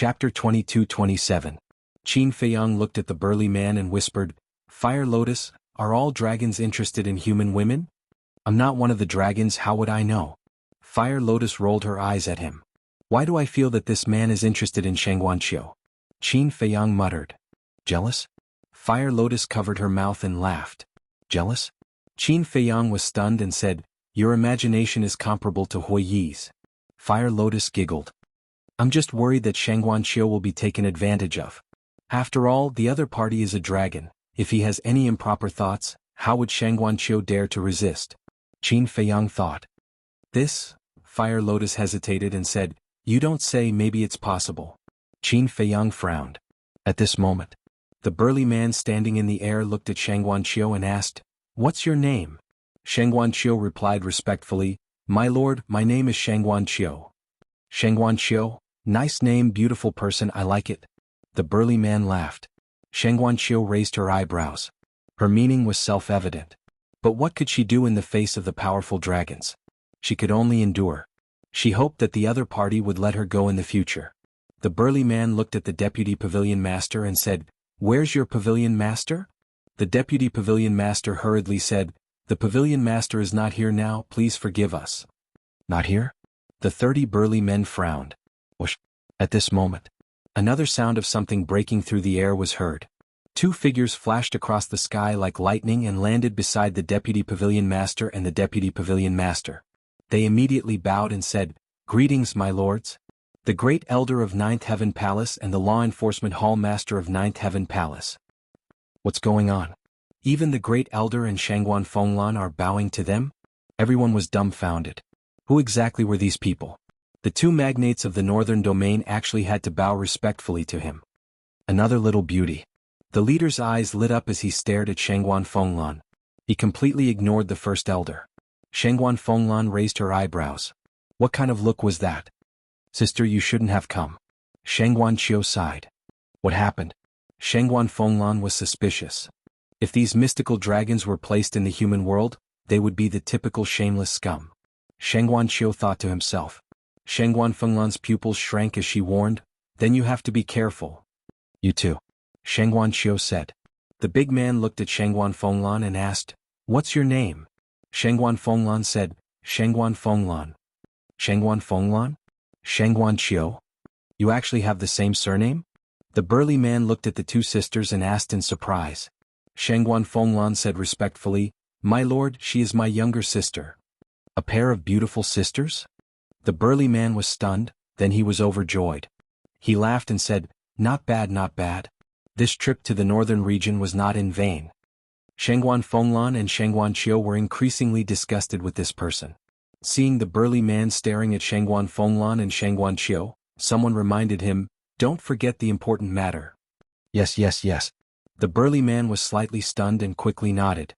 Chapter 22-27. Qin Feiyang looked at the burly man and whispered, "Fire Lotus, are all dragons interested in human women? I'm not one of the dragons, how would I know?" Fire Lotus rolled her eyes at him. "Why do I feel that this man is interested in Shangguanqiu?" Qin Feiyang muttered. "Jealous?" Fire Lotus covered her mouth and laughed. "Jealous?" Qin Feiyang was stunned and said, "Your imagination is comparable to Hui Yi's." Fire Lotus giggled. "I'm just worried that Shangguanqiu will be taken advantage of. After all, the other party is a dragon. If he has any improper thoughts, how would Shangguanqiu dare to resist?" Qin Feiyang thought. "This?" Fire Lotus hesitated and said, "You don't say, maybe it's possible." Qin Feiyang frowned. At this moment, the burly man standing in the air looked at Shangguanqiu and asked, "What's your name?" Shangguanqiu replied respectfully, "My lord, my name is Shangguanqiu." "Shangguanqiu? Nice name, beautiful person, I like it." The burly man laughed. Shangguanqiu raised her eyebrows. Her meaning was self-evident. But what could she do in the face of the powerful dragons? She could only endure. She hoped that the other party would let her go in the future. The burly man looked at the deputy pavilion master and said, "Where's your pavilion master?" The deputy pavilion master hurriedly said, "The pavilion master is not here now, please forgive us." "Not here?" The 30 burly men frowned. Whoosh. At this moment, another sound of something breaking through the air was heard. 2 figures flashed across the sky like lightning and landed beside the deputy pavilion master and the deputy pavilion master. They immediately bowed and said, "Greetings, my lords. The great elder of Ninth Heaven Palace and the law enforcement hall master of Ninth Heaven Palace." "What's going on? Even the great elder and Shangguan Fenglan are bowing to them?" Everyone was dumbfounded. Who exactly were these people? The 2 magnates of the northern domain actually had to bow respectfully to him. Another little beauty. The leader's eyes lit up as he stared at Shangguan Fenglan. He completely ignored the first elder. Shangguan Fenglan raised her eyebrows. What kind of look was that? "Sister, you shouldn't have come." Shangguanqiu sighed. What happened? Shangguan Fenglan was suspicious. If these mystical dragons were placed in the human world, they would be the typical shameless scum. Shangguanqiu thought to himself. Shangguan Fenglan's pupils shrank as she warned, "Then you have to be careful." "You too," Shangguanqiu said. The big man looked at Shangguan Fenglan and asked, "What's your name?" Shangguan Fenglan said, "Shangguan Fenglan." "Shangguan Fenglan? Shangguanqiu? You actually have the same surname?" The burly man looked at the 2 sisters and asked in surprise. Shangguan Fenglan said respectfully, "My lord, she is my younger sister." A pair of beautiful sisters? The burly man was stunned, then he was overjoyed. He laughed and said, "Not bad, not bad. This trip to the northern region was not in vain." Shangguan Fenglan and Shangguanqiu were increasingly disgusted with this person. Seeing the burly man staring at Shangguan Fenglan and Shangguanqiu, someone reminded him, "Don't forget the important matter." Yes, yes, yes. The burly man was slightly stunned and quickly nodded.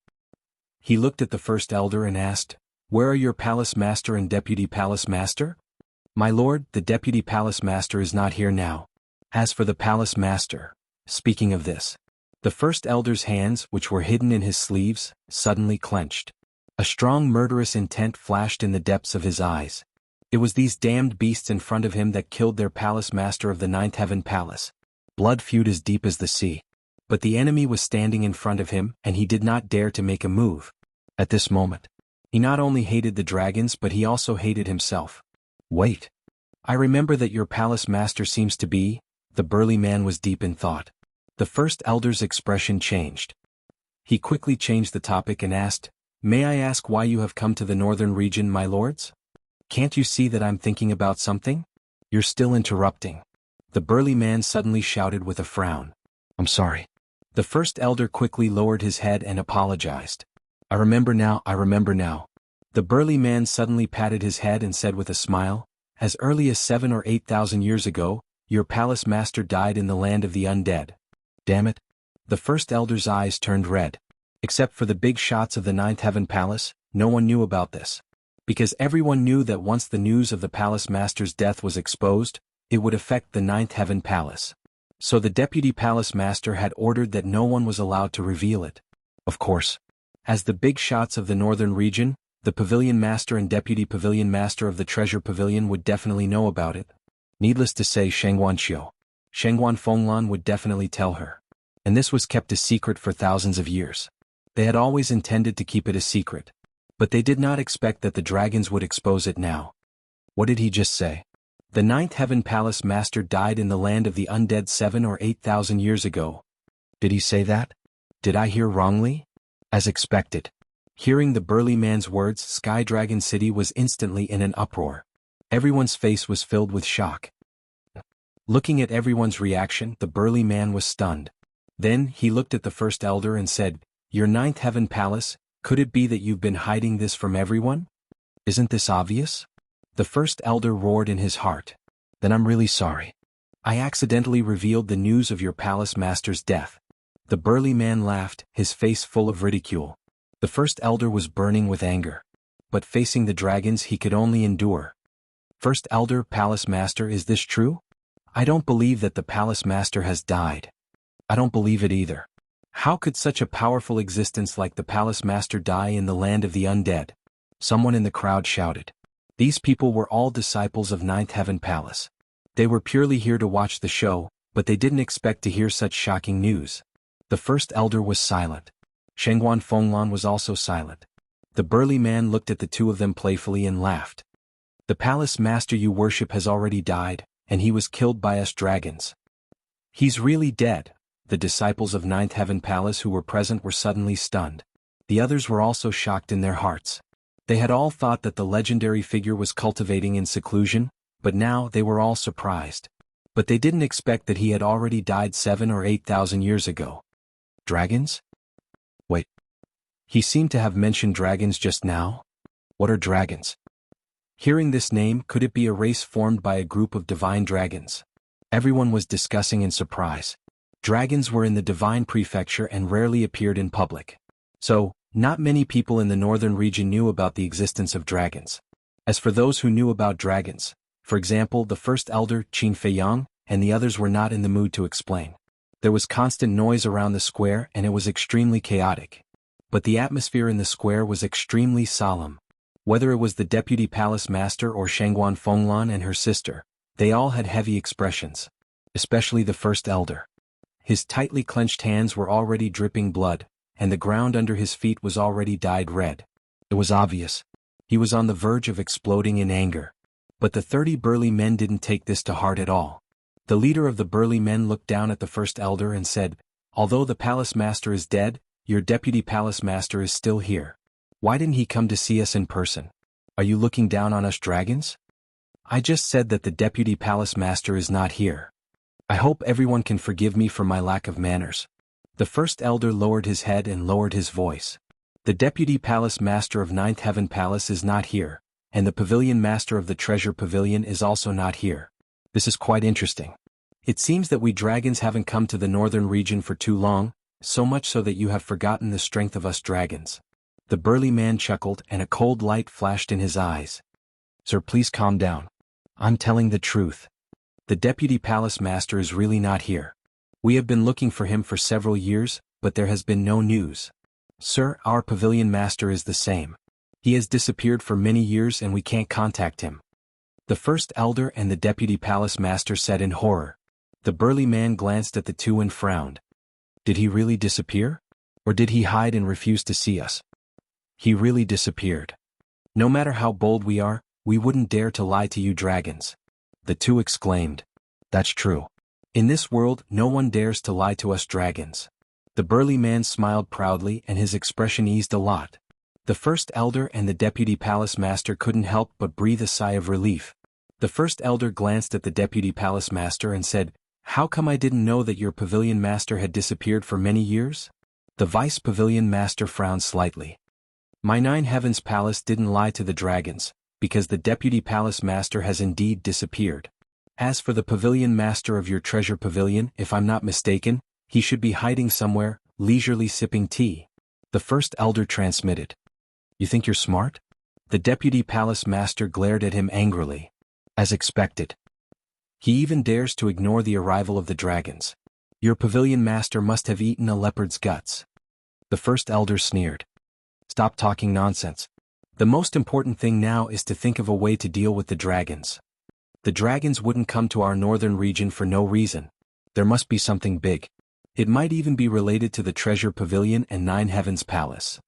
He looked at the first elder and asked, "Where are your palace master and deputy palace master?" "My lord, the deputy palace master is not here now. As for the palace master..." Speaking of this, the first elder's hands, which were hidden in his sleeves, suddenly clenched. A strong murderous intent flashed in the depths of his eyes. It was these damned beasts in front of him that killed their palace master of the Ninth Heaven Palace. Blood feud as deep as the sea. But the enemy was standing in front of him, and he did not dare to make a move. At this moment, he not only hated the dragons but he also hated himself. "Wait. I remember that your palace master seems to be..." The burly man was deep in thought. The first elder's expression changed. He quickly changed the topic and asked, "May I ask why you have come to the northern region, my lords? Can't you see that I'm thinking about something? You're still interrupting." The burly man suddenly shouted with a frown. "I'm sorry." The first elder quickly lowered his head and apologized. I remember now. The burly man suddenly patted his head and said with a smile, "As early as 7,000 or 8,000 years ago, your palace master died in the land of the undead." Damn it. The first elder's eyes turned red. Except for the big shots of the Ninth Heaven Palace, no one knew about this. Because everyone knew that once the news of the palace master's death was exposed, it would affect the Ninth Heaven Palace. So the deputy palace master had ordered that no one was allowed to reveal it. Of course. As the big shots of the northern region, the pavilion master and deputy pavilion master of the treasure pavilion would definitely know about it. Needless to say, Shangguanqiu Shengguan Fenglan would definitely tell her. And this was kept a secret for thousands of years. They had always intended to keep it a secret. But they did not expect that the dragons would expose it now. What did he just say? The Ninth Heaven Palace Master died in the land of the undead 7 or 8,000 years ago. Did he say that? Did I hear wrongly? As expected. Hearing the burly man's words, Sky Dragon City was instantly in an uproar. Everyone's face was filled with shock. Looking at everyone's reaction, the burly man was stunned. Then, he looked at the First Elder and said, "Your Ninth Heaven Palace, could it be that you've been hiding this from everyone? Isn't this obvious?" The First Elder roared in his heart. "Then I'm really sorry. I accidentally revealed the news of your Palace Master's death." The burly man laughed, his face full of ridicule. The First Elder was burning with anger. But facing the dragons he could only endure. "First Elder, Palace Master, is this true? I don't believe that the Palace Master has died." "I don't believe it either. How could such a powerful existence like the Palace Master die in the land of the undead?" Someone in the crowd shouted. These people were all disciples of Ninth Heaven Palace. They were purely here to watch the show, but they didn't expect to hear such shocking news. The First Elder was silent. Shengguan Fenglan was also silent. The burly man looked at the two of them playfully and laughed. "The Palace Master you worship has already died, and he was killed by us dragons." "He's really dead." The disciples of Ninth Heaven Palace who were present were suddenly stunned. The others were also shocked in their hearts. They had all thought that the legendary figure was cultivating in seclusion, but now they were all surprised. But they didn't expect that he had already died 7 or 8,000 years ago. Dragons? Wait. He seemed to have mentioned dragons just now? What are dragons? Hearing this name, could it be a race formed by a group of divine dragons? Everyone was discussing in surprise. Dragons were in the divine prefecture and rarely appeared in public. So, not many people in the northern region knew about the existence of dragons. As for those who knew about dragons, for example the First Elder, Qin Feiyang, and the others were not in the mood to explain. There was constant noise around the square and it was extremely chaotic. But the atmosphere in the square was extremely solemn. Whether it was the Deputy Palace Master or Shengguan Fenglan and her sister, they all had heavy expressions. Especially the First Elder. His tightly clenched hands were already dripping blood, and the ground under his feet was already dyed red. It was obvious. He was on the verge of exploding in anger. But the 30 burly men didn't take this to heart at all. The leader of the burly men looked down at the First Elder and said, "Although the Palace Master is dead, your Deputy Palace Master is still here. Why didn't he come to see us in person? Are you looking down on us dragons?" "I just said that the Deputy Palace Master is not here. I hope everyone can forgive me for my lack of manners." The First Elder lowered his head and lowered his voice. "The Deputy Palace Master of Ninth Heaven Palace is not here, and the Pavilion Master of the Treasure Pavilion is also not here. This is quite interesting. It seems that we dragons haven't come to the northern region for too long, so much so that you have forgotten the strength of us dragons." The burly man chuckled and a cold light flashed in his eyes. "Sir, please calm down. I'm telling the truth. The Deputy Palace Master is really not here. We have been looking for him for several years, but there has been no news. Sir, our Pavilion Master is the same. He has disappeared for many years and we can't contact him." The First Elder and the Deputy Palace Master said in horror. The burly man glanced at the two and frowned. "Did he really disappear? Or did he hide and refuse to see us?" "He really disappeared. No matter how bold we are, we wouldn't dare to lie to you dragons." The two exclaimed. "That's true. In this world, no one dares to lie to us dragons." The burly man smiled proudly and his expression eased a lot. The First Elder and the Deputy Palace Master couldn't help but breathe a sigh of relief. The First Elder glanced at the Deputy Palace Master and said, "How come I didn't know that your Pavilion Master had disappeared for many years?" The Vice Pavilion Master frowned slightly. "My Nine Heavens Palace didn't lie to the dragons, because the Deputy Palace Master has indeed disappeared. As for the Pavilion Master of your Treasure Pavilion, if I'm not mistaken, he should be hiding somewhere, leisurely sipping tea." The First Elder transmitted. "You think you're smart?" The Deputy Palace Master glared at him angrily. As expected. "He even dares to ignore the arrival of the dragons. Your Pavilion Master must have eaten a leopard's guts." The First Elder sneered. "Stop talking nonsense. The most important thing now is to think of a way to deal with the dragons. The dragons wouldn't come to our northern region for no reason, There must be something big. It might even be related to the treasure pavilion and Nine Heavens Palace.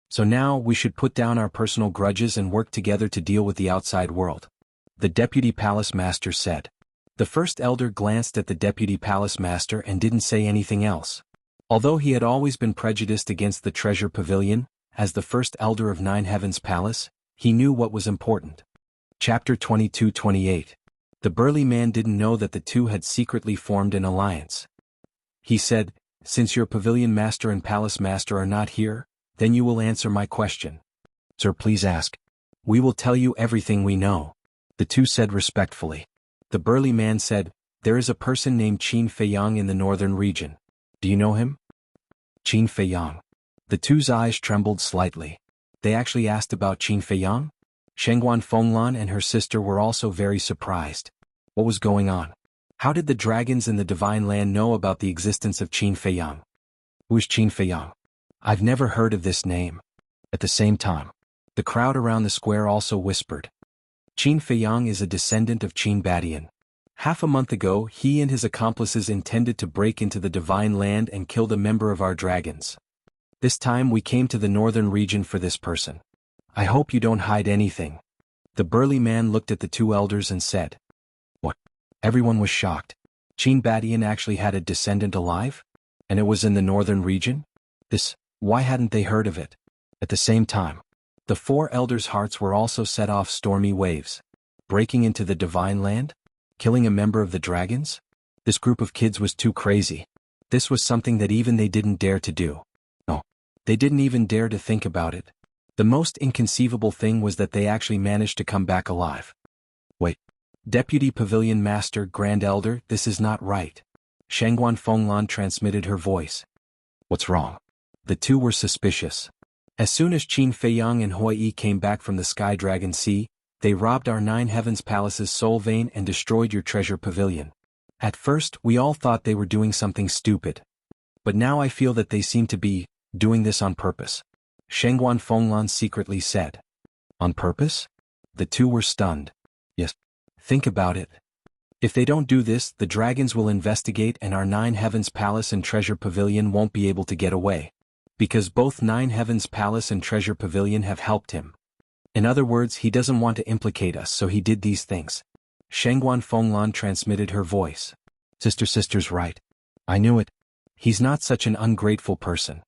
So now we should put down our personal grudges and work together to deal with the outside world. The Deputy Palace Master said. The first elder glanced at the Deputy Palace Master and didn't say anything else. Although he had always been prejudiced against the treasure pavilion, as the first elder of Nine Heavens Palace, he knew what was important. Chapter 22-28. The burly man didn't know that the two had secretly formed an alliance. He said, "Since your pavilion master and palace master are not here, then you will answer my question." "Sir, please ask." "We will tell you everything we know," the two said respectfully. The burly man said, "There is a person named Qin Feiyang in the northern region. Do you know him?" Qin Feiyang. The two's eyes trembled slightly. They actually asked about Qin Feiyang? Shengguan Fenglan and her sister were also very surprised. What was going on? How did the dragons in the Divine Land know about the existence of Qin Feiyang? Who is Qin Feiyang? I've never heard of this name. At the same time, the crowd around the square also whispered. Qin Feiyang is a descendant of Qin Badian. Half a month ago, he and his accomplices intended to break into the Divine Land and kill a member of our dragons. This time we came to the northern region for this person. I hope you don't hide anything. The burly man looked at the two elders and said. What? Everyone was shocked. Qin Badian actually had a descendant alive? And it was in the northern region? Why hadn't they heard of it? At the same time, the four elders' hearts were also set off stormy waves. Breaking into the Divine Land? Killing a member of the dragons? This group of kids was too crazy. This was something that even they didn't dare to do. No, they didn't even dare to think about it. The most inconceivable thing was that they actually managed to come back alive. Wait. Deputy Pavilion Master, Grand Elder, this is not right. Shengguan Fenglan transmitted her voice. What's wrong? The two were suspicious. As soon as Qin Feiyang and Hui Yi came back from the Sky Dragon Sea, they robbed our Nine Heavens Palace's soul vein and destroyed your treasure pavilion. At first, we all thought they were doing something stupid. But now I feel that they seem to be doing this on purpose. Shengguan Fenglan secretly said. On purpose? The two were stunned. Yes. Think about it. If they don't do this, the dragons will investigate and our Nine Heavens Palace and Treasure Pavilion won't be able to get away. Because both Nine Heavens Palace and Treasure Pavilion have helped him. In other words, he doesn't want to implicate us, so he did these things. Shengguan Fenglan transmitted her voice. Sister's right. I knew it. He's not such an ungrateful person.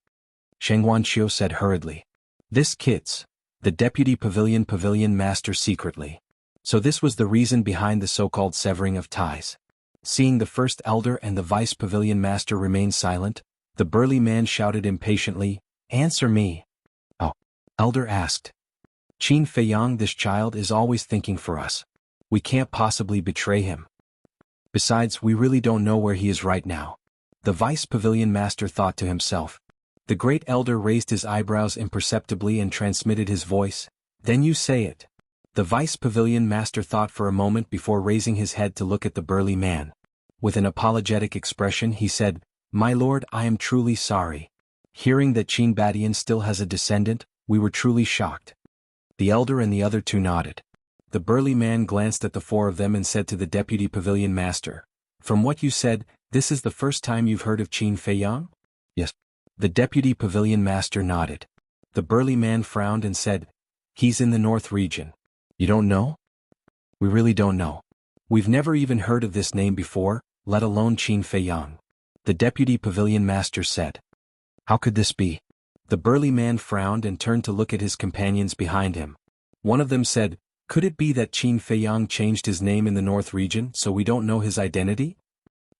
Shengguan Qiu said hurriedly. This kids. The Deputy Pavilion Master secretly. So this was the reason behind the so-called severing of ties. Seeing the first elder and the vice pavilion master remain silent, the burly man shouted impatiently, Answer me. Oh. Elder asked. Qin Feiyang, this child is always thinking for us. We can't possibly betray him. Besides, we really don't know where he is right now. The vice pavilion master thought to himself. The great elder raised his eyebrows imperceptibly and transmitted his voice. Then you say it. The vice pavilion master thought for a moment before raising his head to look at the burly man. With an apologetic expression he said, My lord, I am truly sorry. Hearing that Qin Badian still has a descendant, we were truly shocked. The elder and the other two nodded. The burly man glanced at the four of them and said to the deputy pavilion master, From what you said, this is the first time you've heard of Qin Feiyang? Yes. The deputy pavilion master nodded. The burly man frowned and said, He's in the north region. You don't know? We really don't know. We've never even heard of this name before, let alone Qin Feiyang. The deputy pavilion master said. How could this be? The burly man frowned and turned to look at his companions behind him. One of them said, Could it be that Qin Feiyang changed his name in the north region so we don't know his identity?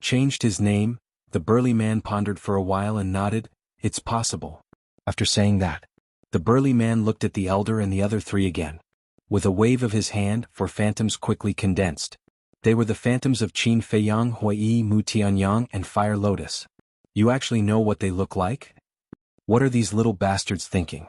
Changed his name? The burly man pondered for a while and nodded. It's possible. After saying that, the burly man looked at the elder and the other three again. With a wave of his hand, four phantoms quickly condensed. They were the phantoms of Qin Feiyang, Hui Yi, Mu Tianyang, and Fire Lotus. You actually know what they look like? What are these little bastards thinking?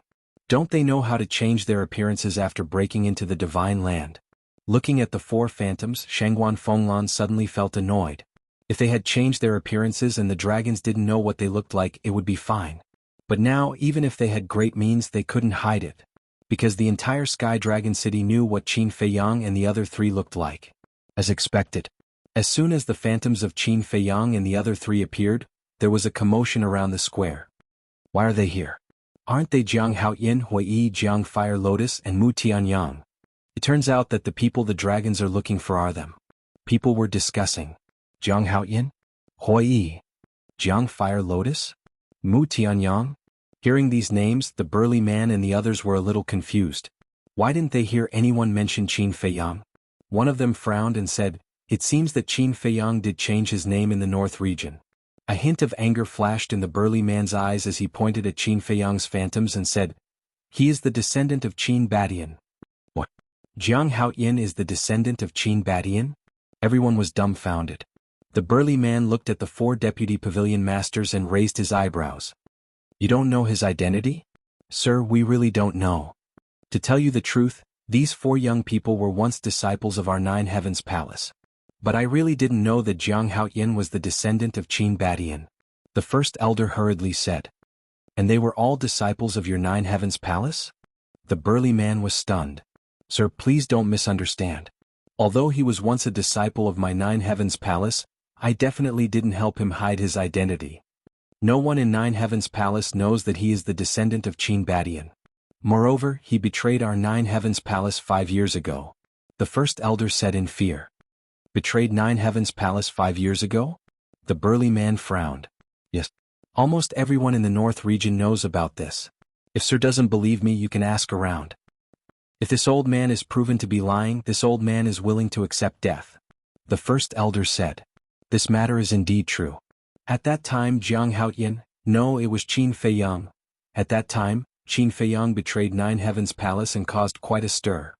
Don't they know how to change their appearances after breaking into the Divine Land? Looking at the four phantoms, Shengguan Fenglan suddenly felt annoyed. If they had changed their appearances and the dragons didn't know what they looked like, it would be fine. But now, even if they had great means, they couldn't hide it. Because the entire Sky Dragon City knew what Qin Feiyang and the other three looked like. As expected, As soon as the phantoms of Qin Feiyang and the other three appeared, there was a commotion around the square. Why are they here? Aren't they Jiang Haoyin, Huiyi, Jiang Fire Lotus, and Mu Tianyang? It turns out that the people the dragons are looking for are them. People were discussing. Jiang Haoyin? Huiyi? Jiang Fire Lotus? Mu Tianyang? Hearing these names, the burly man and the others were a little confused. Why didn't they hear anyone mention Qin Feiyang? One of them frowned and said, "It seems that Qin Feiyang did change his name in the north region." A hint of anger flashed in the burly man's eyes as he pointed at Qin Feiyang's phantoms and said, "He is the descendant of Qin Badian." What? Jiang Haoyin is the descendant of Qin Badian? Everyone was dumbfounded. The burly man looked at the four deputy pavilion masters and raised his eyebrows. You don't know his identity? Sir, we really don't know. To tell you the truth, these four young people were once disciples of our Nine Heavens Palace. But I really didn't know that Jiang Haoyin was the descendant of Qin Badian. The first elder hurriedly said. And they were all disciples of your Nine Heavens Palace? The burly man was stunned. Sir, please don't misunderstand. Although he was once a disciple of my Nine Heavens Palace, I definitely didn't help him hide his identity. No one in Nine Heavens Palace knows that he is the descendant of Qin Badian. Moreover, he betrayed our Nine Heavens Palace 5 years ago. The first elder said in fear. Betrayed Nine Heavens Palace 5 years ago? The burly man frowned. Yes. Almost everyone in the north region knows about this. If Sir doesn't believe me, you can ask around. If this old man is proven to be lying, this old man is willing to accept death. The first elder said. This matter is indeed true. At that time Jiang Haoyin, no, it was Qin Feiyang. At that time, Qin Feiyang betrayed Nine Heavens Palace and caused quite a stir.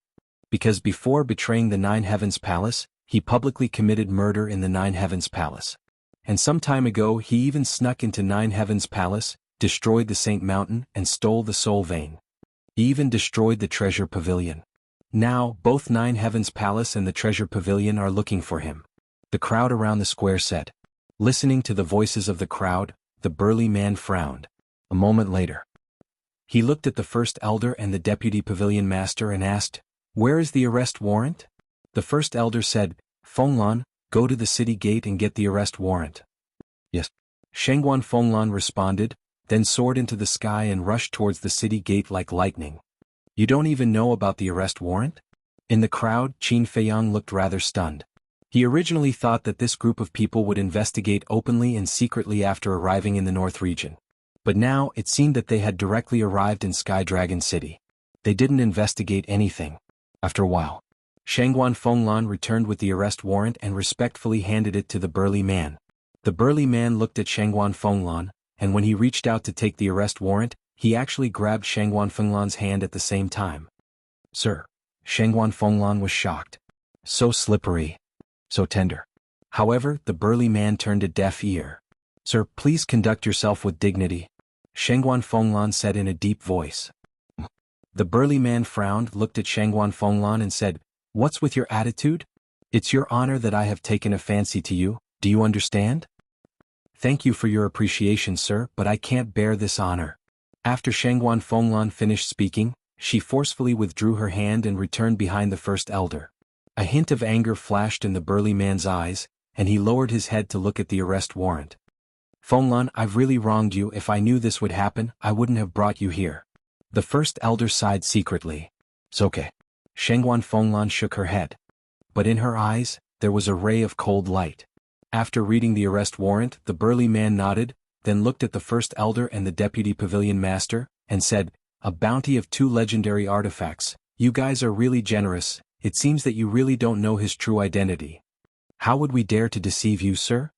Because before betraying the Nine Heavens Palace, he publicly committed murder in the Nine Heavens Palace. And some time ago he even snuck into Nine Heavens Palace, destroyed the Saint Mountain, and stole the Soul Vein. He even destroyed the Treasure Pavilion. Now, both Nine Heavens Palace and the Treasure Pavilion are looking for him. The crowd around the square said. Listening to the voices of the crowd, the burly man frowned. A moment later, he looked at the first elder and the deputy pavilion master and asked, "Where is the arrest warrant?" The first elder said, "Fenglan, go to the city gate and get the arrest warrant." Yes. Shengguan Fenglan responded, then soared into the sky and rushed towards the city gate like lightning. You don't even know about the arrest warrant? In the crowd, Qin Feiyang looked rather stunned. He originally thought that this group of people would investigate openly and secretly after arriving in the North region. But now it seemed that they had directly arrived in Sky Dragon City. They didn't investigate anything. After a while, Shengguan Fenglan returned with the arrest warrant and respectfully handed it to the burly man. The burly man looked at Shengguan Fenglan, and when he reached out to take the arrest warrant, he actually grabbed Shengguan Fenglan's hand at the same time. Sir, Shengguan Fenglan was shocked. So slippery. So tender. However, the burly man turned a deaf ear. Sir, please conduct yourself with dignity, Shengguan Fenglan said in a deep voice. The burly man frowned, looked at Shengguan Fenglan and said, What's with your attitude? It's your honor that I have taken a fancy to you, do you understand? Thank you for your appreciation, sir, but I can't bear this honor. After Shengguan Fenglan finished speaking, she forcefully withdrew her hand and returned behind the first elder. A hint of anger flashed in the burly man's eyes, and he lowered his head to look at the arrest warrant. Fenglan, I've really wronged you. If I knew this would happen, I wouldn't have brought you here. The first elder sighed secretly. It's okay. Shengguan Fenglan shook her head. But in her eyes, there was a ray of cold light. After reading the arrest warrant, the burly man nodded, then looked at the first elder and the deputy pavilion master, and said, A bounty of 2 legendary artifacts. You guys are really generous. It seems that you really don't know his true identity. How would we dare to deceive you, sir?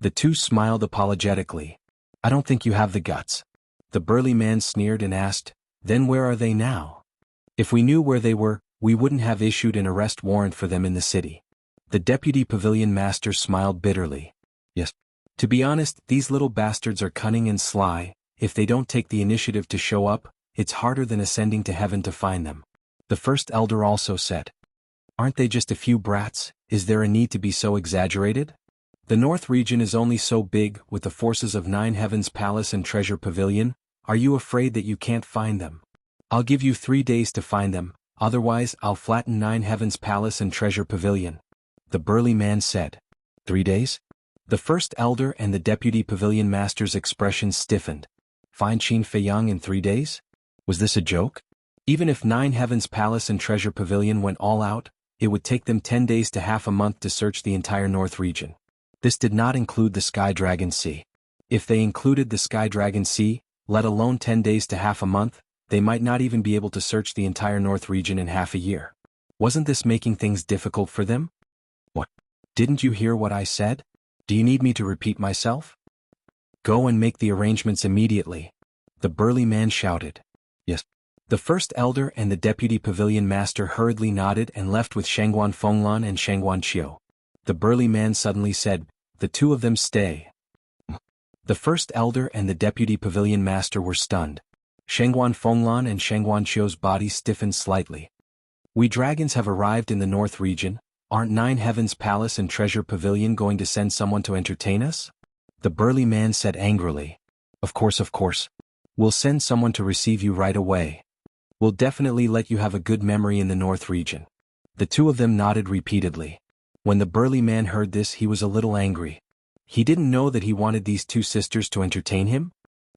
The two smiled apologetically. I don't think you have the guts. The burly man sneered and asked, Then where are they now? If we knew where they were, we wouldn't have issued an arrest warrant for them in the city. The deputy pavilion master smiled bitterly. Yes. To be honest, these little bastards are cunning and sly. If they don't take the initiative to show up, it's harder than ascending to heaven to find them. The first elder also said. Aren't they just a few brats? Is there a need to be so exaggerated? The North region is only so big, with the forces of 9 Heavens Palace and Treasure Pavilion. Are you afraid that you can't find them? I'll give you 3 days to find them, otherwise I'll flatten 9 Heavens Palace and Treasure Pavilion. The burly man said. 3 days? The first elder and the deputy pavilion master's expressions stiffened. Find Qin Feiyang in 3 days? Was this a joke? Even if 9 Heavens Palace and Treasure Pavilion went all out, it would take them 10 days to half a month to search the entire North region. This did not include the Sky Dragon Sea. If they included the Sky Dragon Sea, let alone 10 days to half a month, they might not even be able to search the entire North region in half a year. Wasn't this making things difficult for them? What? Didn't you hear what I said? Do you need me to repeat myself? Go and make the arrangements immediately. The burly man shouted. Yes. The first elder and the deputy pavilion master hurriedly nodded and left with Shangguan Fenglan and Shangguan Qiu. The burly man suddenly said, "The two of them stay." The first elder and the deputy pavilion master were stunned. Shangguan Fenglan and Shangguan Qiu's bodies stiffened slightly. We dragons have arrived in the North region. Aren't 9 Heavens Palace and Treasure Pavilion going to send someone to entertain us? The burly man said angrily. Of course. We'll send someone to receive you right away. We'll definitely let you have a good memory in the North region. The two of them nodded repeatedly. When the burly man heard this, he was a little angry. He didn't know that he wanted these two sisters to entertain him?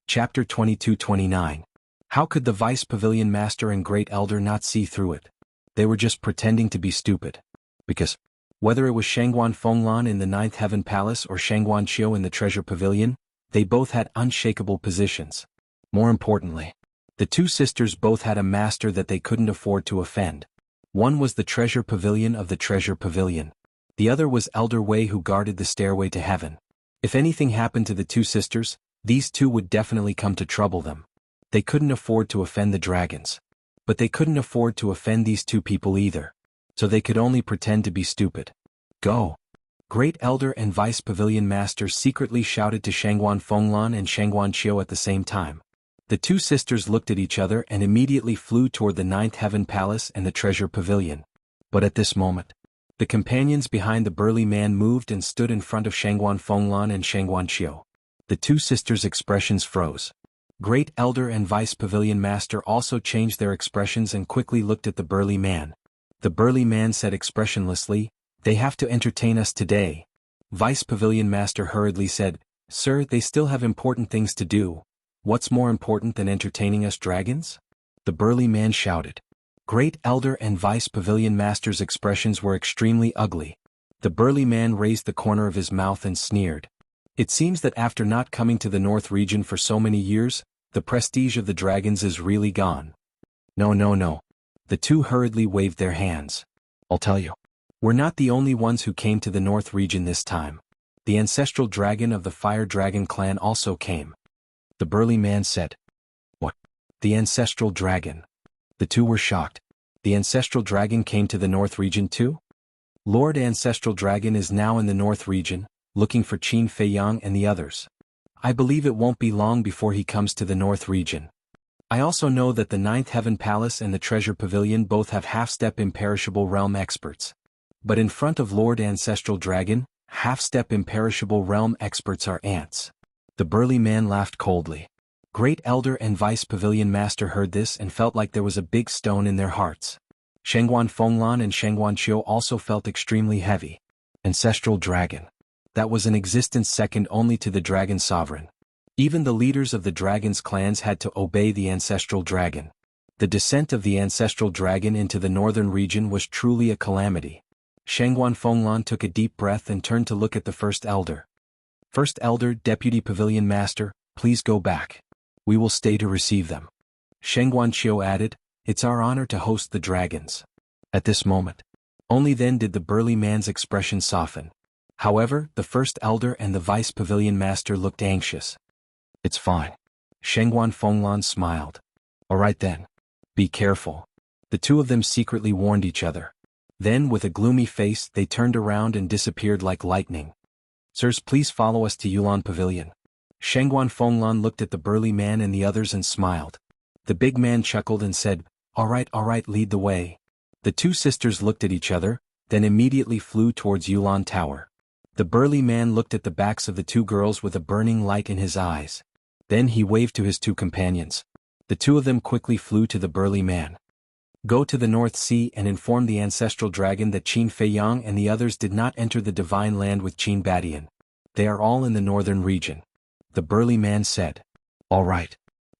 Chapter 22-29. How could the Vice Pavilion Master and Great Elder not see through it? They were just pretending to be stupid. Because, whether it was Shangguan Fenglan in the 9th Heaven Palace or Shangguan Qiu in the Treasure Pavilion, they both had unshakable positions. More importantly, the two sisters both had a master that they couldn't afford to offend. One was the Treasure Pavilion of the Treasure Pavilion. The other was Elder Wei, who guarded the stairway to heaven. If anything happened to the two sisters, these two would definitely come to trouble them. They couldn't afford to offend the dragons. But they couldn't afford to offend these two people either. So they could only pretend to be stupid. Go! Great Elder and Vice Pavilion Master secretly shouted to Shangguan Fenglan and Shangguan Qiu at the same time. The two sisters looked at each other and immediately flew toward the 9th Heaven Palace and the Treasure Pavilion. But at this moment, the companions behind the burly man moved and stood in front of Shangguan Fenglan and Shangguan Qiu. The two sisters' expressions froze. Great Elder and Vice Pavilion Master also changed their expressions and quickly looked at the burly man. The burly man said expressionlessly, "They have to entertain us today." Vice Pavilion Master hurriedly said, "Sir, they still have important things to do. What's more important than entertaining us dragons?" The burly man shouted. Great Elder and Vice Pavilion Master's expressions were extremely ugly. The burly man raised the corner of his mouth and sneered. It seems that after not coming to the North region for so many years, the prestige of the dragons is really gone. No. The two hurriedly waved their hands. I'll tell you. We're not the only ones who came to the North region this time. The ancestral dragon of the Fire Dragon clan also came. The burly man said. What? The ancestral dragon? The two were shocked. The ancestral dragon came to the North region too? Lord Ancestral Dragon is now in the North region, looking for Qin Feiyang and the others. I believe it won't be long before he comes to the North region. I also know that the 9th Heaven Palace and the Treasure Pavilion both have half-step imperishable realm experts. But in front of Lord Ancestral Dragon, half-step imperishable realm experts are ants. The burly man laughed coldly. Great Elder and Vice Pavilion Master heard this and felt like there was a big stone in their hearts. Shangguan Fenglan and Shangguan Qiu also felt extremely heavy. Ancestral Dragon. That was an existence second only to the Dragon Sovereign. Even the leaders of the Dragon's clans had to obey the Ancestral Dragon. The descent of the Ancestral Dragon into the northern region was truly a calamity. Shangguan Fenglan took a deep breath and turned to look at the First Elder. First Elder, Deputy Pavilion Master, please go back. We will stay to receive them. Shangguan Qiu added, it's our honor to host the dragons. At this moment, only then did the burly man's expression soften. However, the First Elder and the Vice Pavilion Master looked anxious. It's fine. Shangguan Fenglan smiled. All right then. Be careful. The two of them secretly warned each other. Then, with a gloomy face, they turned around and disappeared like lightning. Sirs, please follow us to Yulan Pavilion. Shangguan Fenglan looked at the burly man and the others and smiled. The big man chuckled and said, all right, lead the way. The two sisters looked at each other, then immediately flew towards Yulan Tower. The burly man looked at the backs of the two girls with a burning light in his eyes. Then he waved to his two companions. The two of them quickly flew to the burly man. Go to the North Sea and inform the ancestral dragon that Qin Feiyang and the others did not enter the divine land with Qin Badian. They are all in the northern region. The burly man said. All right.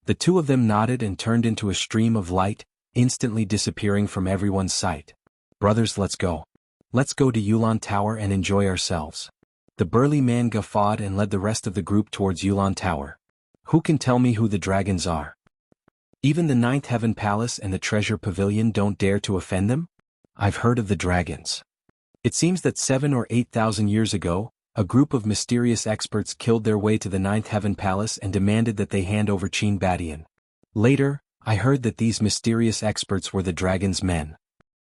The two of them nodded and turned into a stream of light, instantly disappearing from everyone's sight. Brothers, let's go. Let's go to Yulan Tower and enjoy ourselves. The burly man guffawed and led the rest of the group towards Yulan Tower. Who can tell me who the dragons are? Even the Ninth Heaven Palace and the Treasure Pavilion don't dare to offend them? I've heard of the dragons. It seems that 7 or 8,000 years ago, a group of mysterious experts killed their way to the Ninth Heaven Palace and demanded that they hand over Qin Badian. Later, I heard that these mysterious experts were the dragon's men.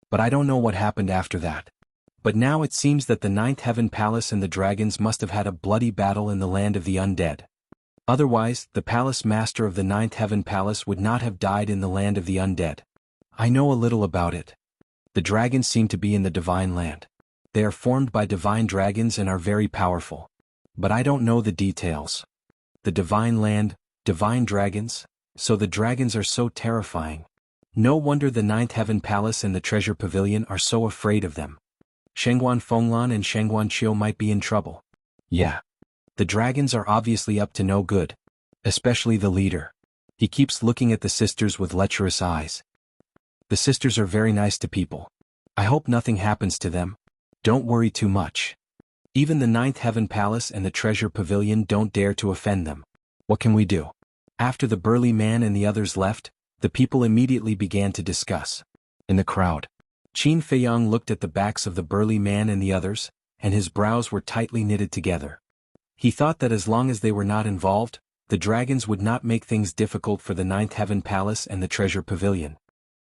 But I don't know what happened after that. But now it seems that the Ninth Heaven Palace and the dragons must have had a bloody battle in the land of the undead. Otherwise, the palace master of the Ninth Heaven Palace would not have died in the land of the undead. I know a little about it. The dragons seem to be in the divine land. They are formed by divine dragons and are very powerful. But I don't know the details. The divine land, divine dragons, so the dragons are so terrifying. No wonder the Ninth Heaven Palace and the Treasure Pavilion are so afraid of them. Shengguan Fenglan and Shengguan Qiu might be in trouble. Yeah. The dragons are obviously up to no good. Especially the leader. He keeps looking at the sisters with lecherous eyes. The sisters are very nice to people. I hope nothing happens to them. Don't worry too much. Even the Ninth Heaven Palace and the Treasure Pavilion don't dare to offend them. What can we do? After the burly man and the others left, the people immediately began to discuss. In the crowd, Qin Feiyang looked at the backs of the burly man and the others, and his brows were tightly knitted together. He thought that as long as they were not involved, the dragons would not make things difficult for the Ninth Heaven Palace and the Treasure Pavilion.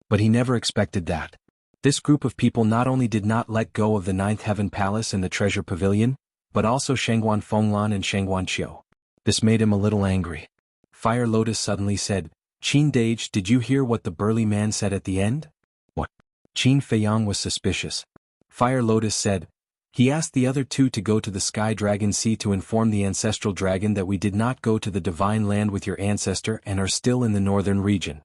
But he never expected that. This group of people not only did not let go of the Ninth Heaven Palace and the Treasure Pavilion, but also Shengguan Fenglan and Shengguan Qiu. This made him a little angry. Fire Lotus suddenly said, Qin Dage, did you hear what the burly man said at the end? What? Qin Feiyang was suspicious. Fire Lotus said, he asked the other two to go to the Sky Dragon Sea to inform the ancestral dragon that we did not go to the divine land with your ancestor and are still in the northern region.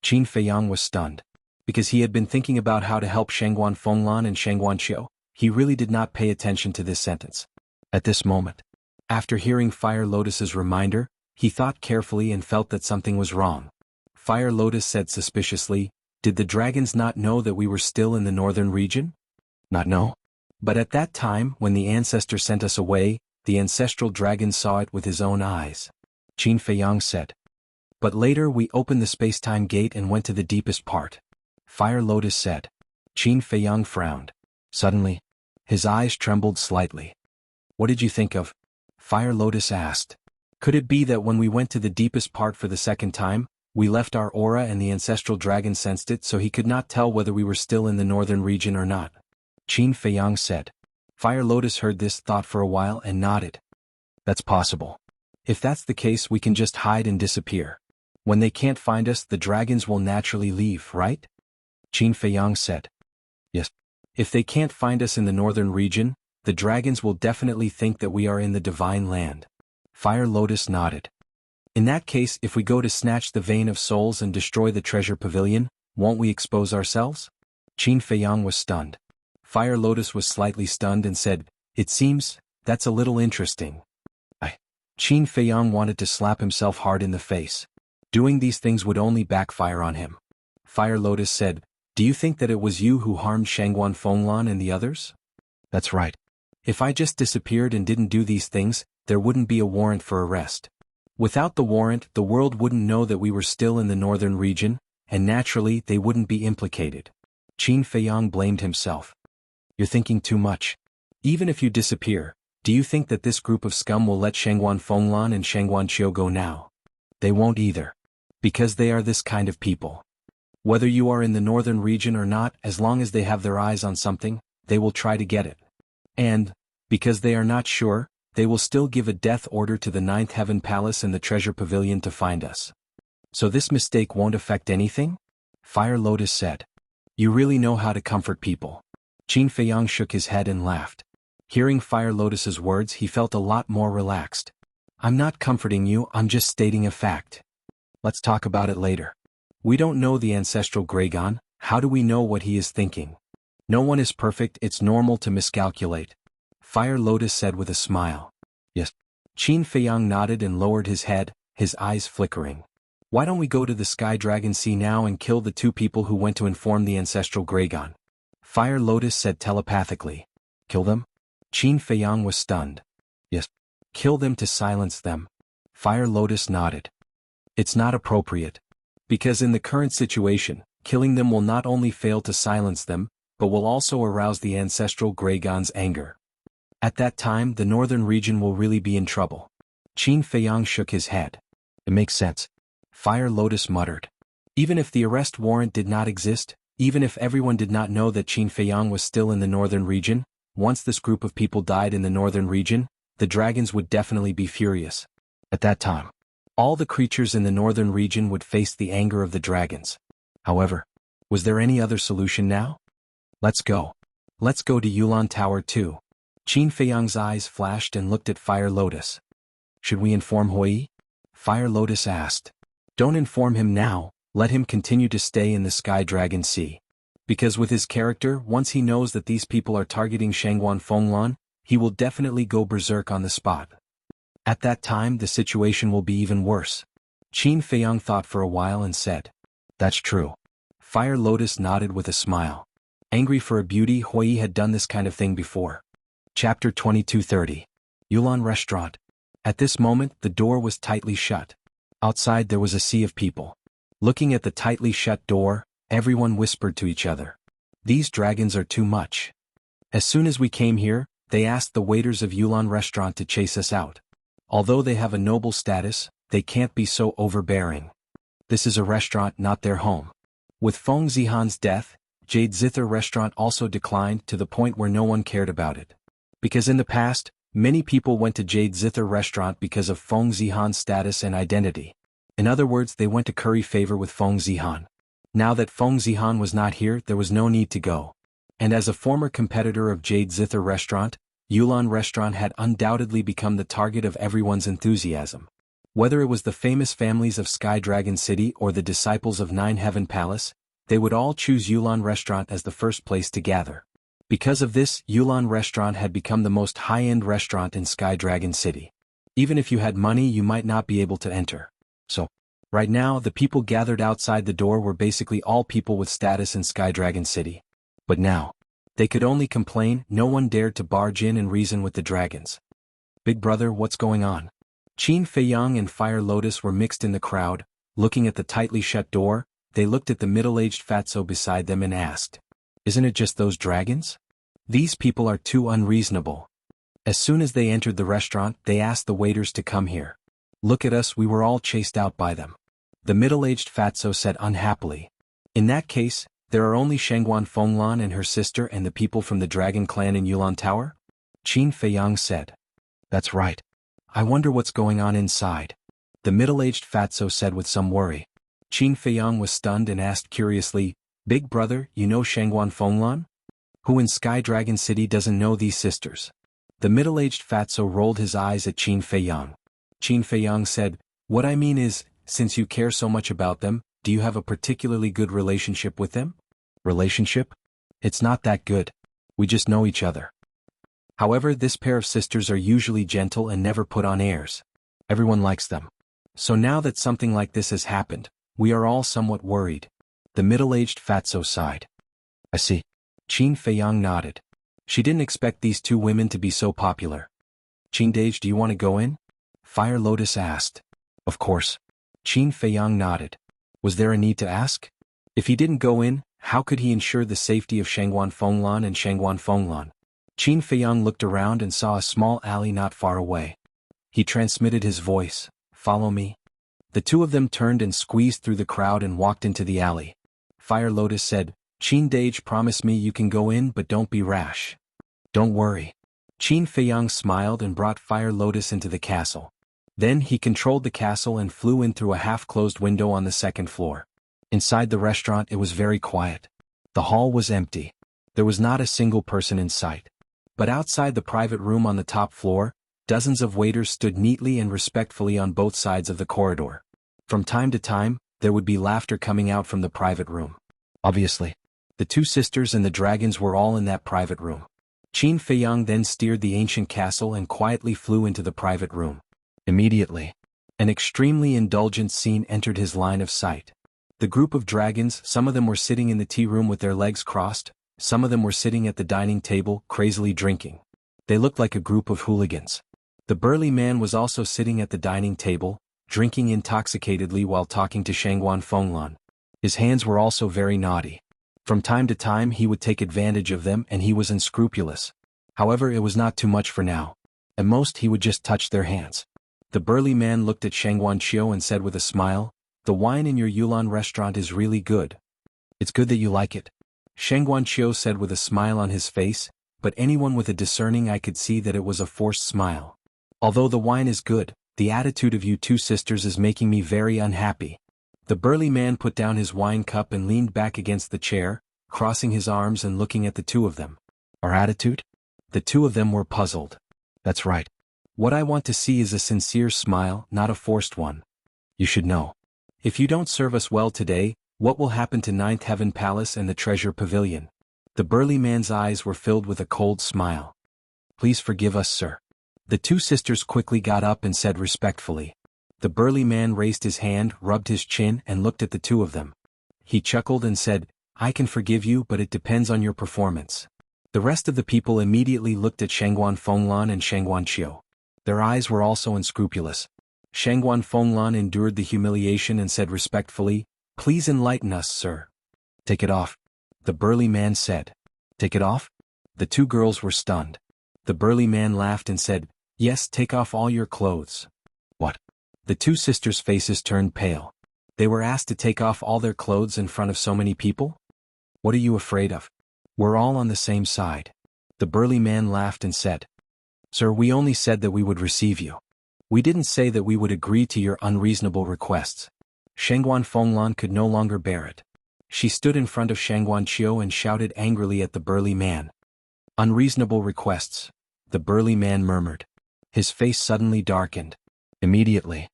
Qin Feiyang was stunned. Because he had been thinking about how to help Shengguan Fenglan and Shengguan Qiu, he really did not pay attention to this sentence. At this moment, after hearing Fire Lotus's reminder, he thought carefully and felt that something was wrong. Fire Lotus said suspiciously, did the dragons not know that we were still in the northern region? Not know. But at that time, when the ancestor sent us away, the ancestral dragon saw it with his own eyes. Qin Feiyang said. But later we opened the space-time gate and went to the deepest part. Fire Lotus said. Qin Feiyang frowned. Suddenly, his eyes trembled slightly. What did you think of? Fire Lotus asked. Could it be that when we went to the deepest part for the second time, we left our aura and the ancestral dragon sensed it so he could not tell whether we were still in the northern region or not? Qin Feiyang said. Fire Lotus heard this thought for a while and nodded. That's possible. If that's the case, we can just hide and disappear. When they can't find us, the dragons will naturally leave, right? Qin Feiyang said. Yes. If they can't find us in the northern region, the dragons will definitely think that we are in the divine land. Fire Lotus nodded. In that case, if we go to snatch the vein of souls and destroy the treasure pavilion, won't we expose ourselves? Qin Feiyang was stunned. Fire Lotus was slightly stunned and said, it seems, that's a little interesting. Qin Feiyang wanted to slap himself hard in the face. Doing these things would only backfire on him. Fire Lotus said, do you think that it was you who harmed Shengguan Fenglan and the others? That's right. If I just disappeared and didn't do these things, there wouldn't be a warrant for arrest. Without the warrant, the world wouldn't know that we were still in the northern region, and naturally they wouldn't be implicated. Qin Feiyang blamed himself. You're thinking too much. Even if you disappear, do you think that this group of scum will let Shengguan Fenglan and Shengguan Qiu go now? They won't either. Because they are this kind of people. Whether you are in the northern region or not, as long as they have their eyes on something, they will try to get it. And, because they are not sure, they will still give a death order to the Ninth Heaven Palace and the Treasure Pavilion to find us. So this mistake won't affect anything? Fire Lotus said. You really know how to comfort people. Qin Feiyang shook his head and laughed. Hearing Fire Lotus's words, he felt a lot more relaxed. I'm not comforting you, I'm just stating a fact. Let's talk about it later. We don't know the ancestral Gragon, how do we know what he is thinking? No one is perfect, it's normal to miscalculate. Fire Lotus said with a smile. Yes. Qin Feiyang nodded and lowered his head, his eyes flickering. Why don't we go to the Sky Dragon Sea now and kill the two people who went to inform the ancestral Gragon? Fire Lotus said telepathically. Kill them? Qin Feiyang was stunned. Yes. Kill them to silence them. Fire Lotus nodded. It's not appropriate. Because in the current situation, killing them will not only fail to silence them, but will also arouse the ancestral Gragon's anger. At that time the northern region will really be in trouble. Qin Feiyang shook his head. It makes sense. Fire Lotus muttered. Even if the arrest warrant did not exist, even if everyone did not know that Qin Feiyang was still in the northern region, once this group of people died in the northern region, the dragons would definitely be furious. At that time, all the creatures in the northern region would face the anger of the dragons. However, was there any other solution now? Let's go. Let's go to Yulan Tower too. Qin Feiyang's eyes flashed and looked at Fire Lotus. Should we inform Hui? Fire Lotus asked. Don't inform him now, let him continue to stay in the Sky Dragon Sea. Because with his character, once he knows that these people are targeting Shangguan Fenglan, he will definitely go berserk on the spot. At that time the situation will be even worse. Qin Feiyang thought for a while and said. That's true. Fire Lotus nodded with a smile. Angry for a beauty, Hui had done this kind of thing before. Chapter 2230. Yulan Restaurant. At this moment the door was tightly shut. Outside there was a sea of people. Looking at the tightly shut door, everyone whispered to each other. These dragons are too much. As soon as we came here, they asked the waiters of Yulan Restaurant to chase us out. Although they have a noble status, they can't be so overbearing. This is a restaurant, not their home. With Feng Zihan's death, Jade Zither Restaurant also declined to the point where no one cared about it. Because in the past, many people went to Jade Zither Restaurant because of Feng Zihan's status and identity. In other words, they went to curry favor with Feng Zihan. Now that Feng Zihan was not here, there was no need to go. And as a former competitor of Jade Zither Restaurant, Yulan Restaurant had undoubtedly become the target of everyone's enthusiasm. Whether it was the famous families of Sky Dragon City or the disciples of Nine Heaven Palace, they would all choose Yulan Restaurant as the first place to gather. Because of this, Yulan Restaurant had become the most high-end restaurant in Sky Dragon City. Even if you had money, you might not be able to enter. So, right now, the people gathered outside the door were basically all people with status in Sky Dragon City. But now, they could only complain, no one dared to barge in and reason with the dragons. Big brother, what's going on? Qin Feiyang and Fire Lotus were mixed in the crowd. Looking at the tightly shut door, they looked at the middle-aged fatso beside them and asked. Isn't it just those dragons? These people are too unreasonable. As soon as they entered the restaurant, they asked the waiters to come here. Look at us, we were all chased out by them. The middle-aged fatso said unhappily. In that case, there are only Shangguan Fenglan and her sister and the people from the dragon clan in Yulan Tower? Qin Feiyang said. That's right. I wonder what's going on inside. The middle-aged fatso said with some worry. Qin Feiyang was stunned and asked curiously, Big brother, you know Shangguan Fenglan? Who in Sky Dragon City doesn't know these sisters? The middle-aged fatso rolled his eyes at Qin Feiyang. Qin Feiyang said, What I mean is, since you care so much about them, do you have a particularly good relationship with them? Relationship? It's not that good. We just know each other. However, this pair of sisters are usually gentle and never put on airs. Everyone likes them. So now that something like this has happened, we are all somewhat worried. The middle-aged fatso sighed. I see. Qin Feiyang nodded. She didn't expect these two women to be so popular. Qindage, do you want to go in? Fire Lotus asked. Of course. Qin Feiyang nodded. Was there a need to ask? If he didn't go in, how could he ensure the safety of Shangguan Fenglan and Shangguan Fenglan? Qin Feiyang looked around and saw a small alley not far away. He transmitted his voice, Follow me. The two of them turned and squeezed through the crowd and walked into the alley. Fire Lotus said, Qindage, promise me you can go in but don't be rash. Don't worry. Qin Feiyang smiled and brought Fire Lotus into the castle. Then he controlled the castle and flew in through a half-closed window on the second floor. Inside the restaurant it was very quiet. The hall was empty. There was not a single person in sight. But outside the private room on the top floor, dozens of waiters stood neatly and respectfully on both sides of the corridor. From time to time, there would be laughter coming out from the private room. Obviously, the two sisters and the dragons were all in that private room. Qin Feiyang then steered the ancient castle and quietly flew into the private room. Immediately, an extremely indulgent scene entered his line of sight. The group of dragons, some of them were sitting in the tea room with their legs crossed, some of them were sitting at the dining table, crazily drinking. They looked like a group of hooligans. The burly man was also sitting at the dining table, drinking intoxicatedly while talking to Shangguan Fenglan. His hands were also very naughty. From time to time he would take advantage of them and he was unscrupulous. However, it was not too much for now. At most he would just touch their hands. The burly man looked at Shangguan Qiu and said with a smile, "The wine in your Yulon restaurant is really good. It's good that you like it." Shangguan Qiu said with a smile on his face, but anyone with a discerning eye could see that it was a forced smile. "Although the wine is good, the attitude of you two sisters is making me very unhappy." The burly man put down his wine cup and leaned back against the chair, crossing his arms and looking at the two of them. "Our attitude?" The two of them were puzzled. "That's right. What I want to see is a sincere smile, not a forced one. You should know. If you don't serve us well today, what will happen to Ninth Heaven Palace and the Treasure Pavilion?" The burly man's eyes were filled with a cold smile. "Please forgive us, sir." The two sisters quickly got up and said respectfully. The burly man raised his hand, rubbed his chin and looked at the two of them. He chuckled and said, "I can forgive you, but it depends on your performance." The rest of the people immediately looked at Shangguan Fenglan and Shangguan Qiu. Their eyes were also unscrupulous. Shangguan Fenglan endured the humiliation and said respectfully, "Please enlighten us, sir." "Take it off," the burly man said. "Take it off?" The two girls were stunned. The burly man laughed and said, "Yes, take off all your clothes." "What?" The two sisters' faces turned pale. They were asked to take off all their clothes in front of so many people? "What are you afraid of? We're all on the same side." The burly man laughed and said, "Sir, we only said that we would receive you. We didn't say that we would agree to your unreasonable requests." Shangguan Fenglan could no longer bear it. She stood in front of Shangguan Qiu and shouted angrily at the burly man. "Unreasonable requests," the burly man murmured. His face suddenly darkened. Immediately,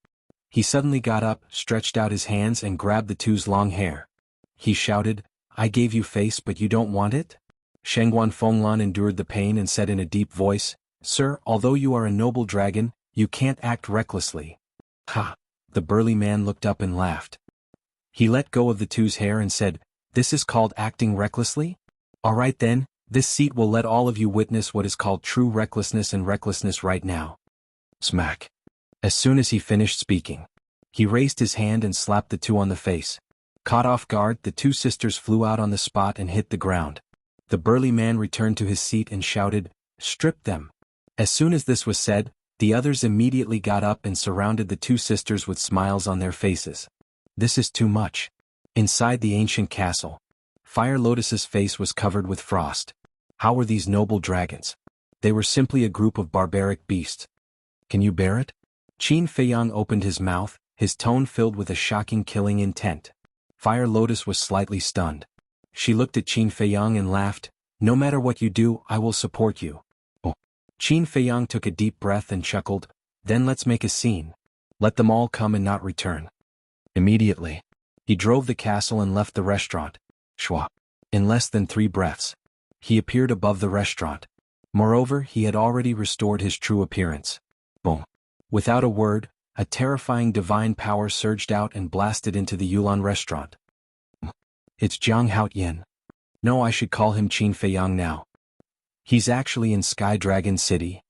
he suddenly got up, stretched out his hands and grabbed the two's long hair. He shouted, "I gave you face but you don't want it?" Shangguan Fenglan endured the pain and said in a deep voice, "Sir, although you are a noble dragon, you can't act recklessly." "Ha!" The burly man looked up and laughed. He let go of the two's hair and said, "This is called acting recklessly? All right then, this seat will let all of you witness what is called true recklessness and recklessness right now." Smack. As soon as he finished speaking, he raised his hand and slapped the two on the face. Caught off guard, the two sisters flew out on the spot and hit the ground. The burly man returned to his seat and shouted, "Strip them." As soon as this was said, the others immediately got up and surrounded the two sisters with smiles on their faces. This is too much. Inside the ancient castle, Fire Lotus's face was covered with frost. How were these noble dragons? They were simply a group of barbaric beasts. "Can you bear it?" Qin Feiyang opened his mouth, his tone filled with a shocking killing intent. Fire Lotus was slightly stunned. She looked at Qin Feiyang and laughed, "No matter what you do, I will support you." Oh. Qin Feiyang took a deep breath and chuckled, "Then let's make a scene. Let them all come and not return." Immediately, he drove the castle and left the restaurant. Shwa. In less than 3 breaths, he appeared above the restaurant. Moreover, he had already restored his true appearance. Boom. Without a word, a terrifying divine power surged out and blasted into the Yulon restaurant. It's Jiang Haotian. No, I should call him Qin Feiyang now. He's actually in Sky Dragon City.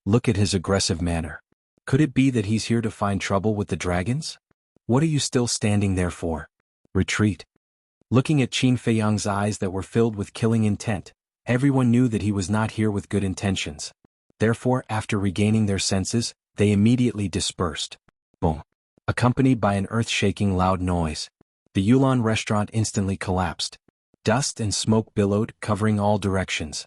Look at his aggressive manner. Could it be that he's here to find trouble with the dragons? What are you still standing there for? Retreat. Looking at Qin Feiyang's eyes that were filled with killing intent, everyone knew that he was not here with good intentions. Therefore, after regaining their senses, they immediately dispersed. Boom. Accompanied by an earth-shaking loud noise, the Yulon restaurant instantly collapsed. Dust and smoke billowed, covering all directions.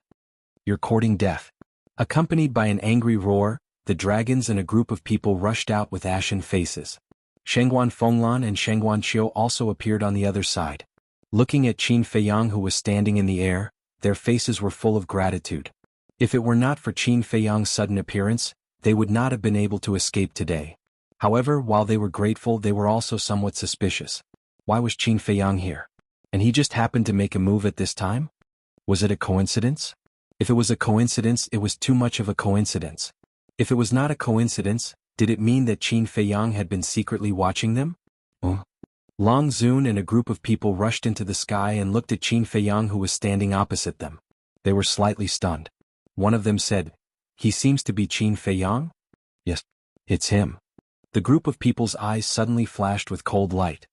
"You're courting death." Accompanied by an angry roar, the dragons and a group of people rushed out with ashen faces. Shangguan Fenglan and Shangguan Qiu also appeared on the other side. Looking at Qin Feiyang who was standing in the air, their faces were full of gratitude. If it were not for Qin Feiyang's sudden appearance, they would not have been able to escape today. However, while they were grateful, they were also somewhat suspicious. Why was Qin Feiyang here? And he just happened to make a move at this time? Was it a coincidence? If it was a coincidence, it was too much of a coincidence. If it was not a coincidence, did it mean that Qin Feiyang had been secretly watching them? Long Zun and a group of people rushed into the sky and looked at Qin Feiyang, who was standing opposite them. They were slightly stunned. One of them said, "He seems to be Qin Feiyang?" "Yes, it's him." The group of people's eyes suddenly flashed with cold light.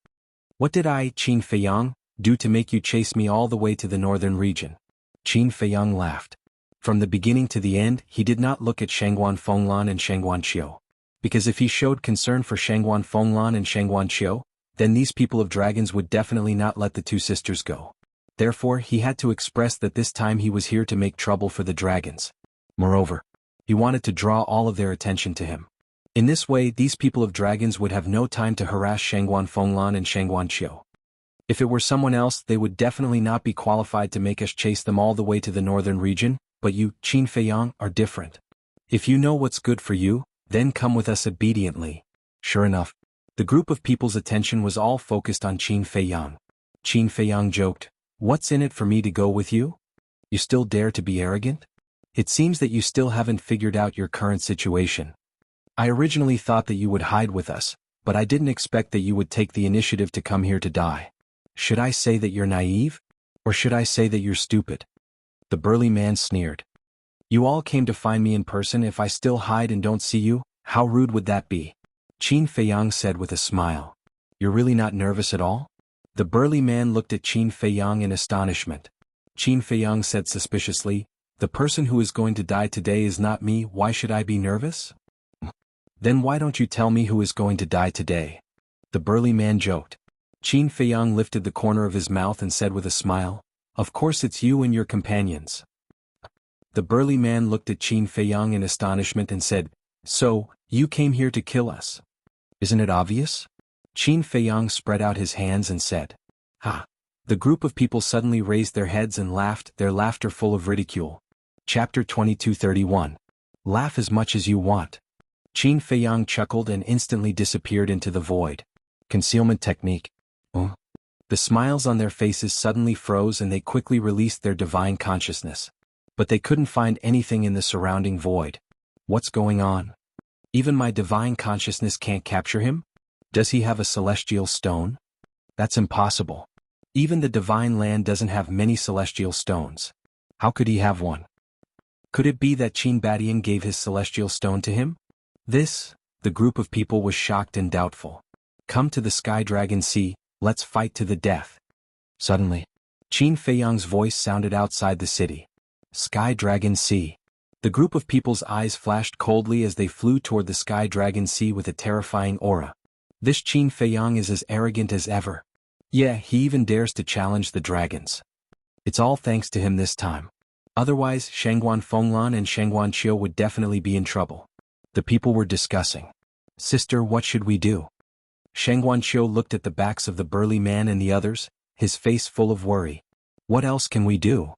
"What did I, Qin Feiyang, do to make you chase me all the way to the northern region?" Qin Feiyang laughed. From the beginning to the end, he did not look at Shangguan Fenglan and Shangguan Qiu. Because if he showed concern for Shangguan Fenglan and Shangguan Qiu, then these people of dragons would definitely not let the two sisters go. Therefore, he had to express that this time he was here to make trouble for the dragons. Moreover, he wanted to draw all of their attention to him. In this way, these people of dragons would have no time to harass Shangguan Fenglan and Shangguan Qiu. If it were someone else, they would definitely not be qualified to make us chase them all the way to the northern region, but you, Qin Feiyang, are different. If you know what's good for you, then come with us obediently. Sure enough, the group of people's attention was all focused on Qin Feiyang. Qin Feiyang joked, "What's in it for me to go with you? You still dare to be arrogant? It seems that you still haven't figured out your current situation. I originally thought that you would hide with us, but I didn't expect that you would take the initiative to come here to die. Should I say that you're naive? Or should I say that you're stupid?" The burly man sneered. "You all came to find me in person. If I still hide and don't see you, how rude would that be?" Qin Feiyang said with a smile. "You're really not nervous at all?" The burly man looked at Qin Feiyang in astonishment. Qin Feiyang said suspiciously, "The person who is going to die today is not me. Why should I be nervous?" "Then why don't you tell me who is going to die today?" The burly man joked. Qin Feiyang lifted the corner of his mouth and said with a smile, "Of course it's you and your companions." The burly man looked at Qin Feiyang in astonishment and said, "So, you came here to kill us? Isn't it obvious?" Qin Feiyang spread out his hands and said, "Ha!" The group of people suddenly raised their heads and laughed, their laughter full of ridicule. Chapter 22:31. Laugh as much as you want. Qin Feiyang chuckled and instantly disappeared into the void. Concealment technique. The smiles on their faces suddenly froze and they quickly released their divine consciousness. But they couldn't find anything in the surrounding void. What's going on? Even my divine consciousness can't capture him? Does he have a celestial stone? That's impossible. Even the divine land doesn't have many celestial stones. How could he have one? Could it be that Qin Badian gave his celestial stone to him? The group of people was shocked and doubtful. "Come to the Sky Dragon Sea, let's fight to the death." Suddenly, Qin Feiyang's voice sounded outside the city. Sky Dragon Sea. The group of people's eyes flashed coldly as they flew toward the Sky Dragon Sea with a terrifying aura. This Qin Feiyang is as arrogant as ever. Yeah, he even dares to challenge the dragons. It's all thanks to him this time. Otherwise, Shangguan Fenglan and Shangguan Qiu would definitely be in trouble. The people were discussing. "Sister, what should we do?" Shangguan Qiu looked at the backs of the burly man and the others, his face full of worry. "What else can we do?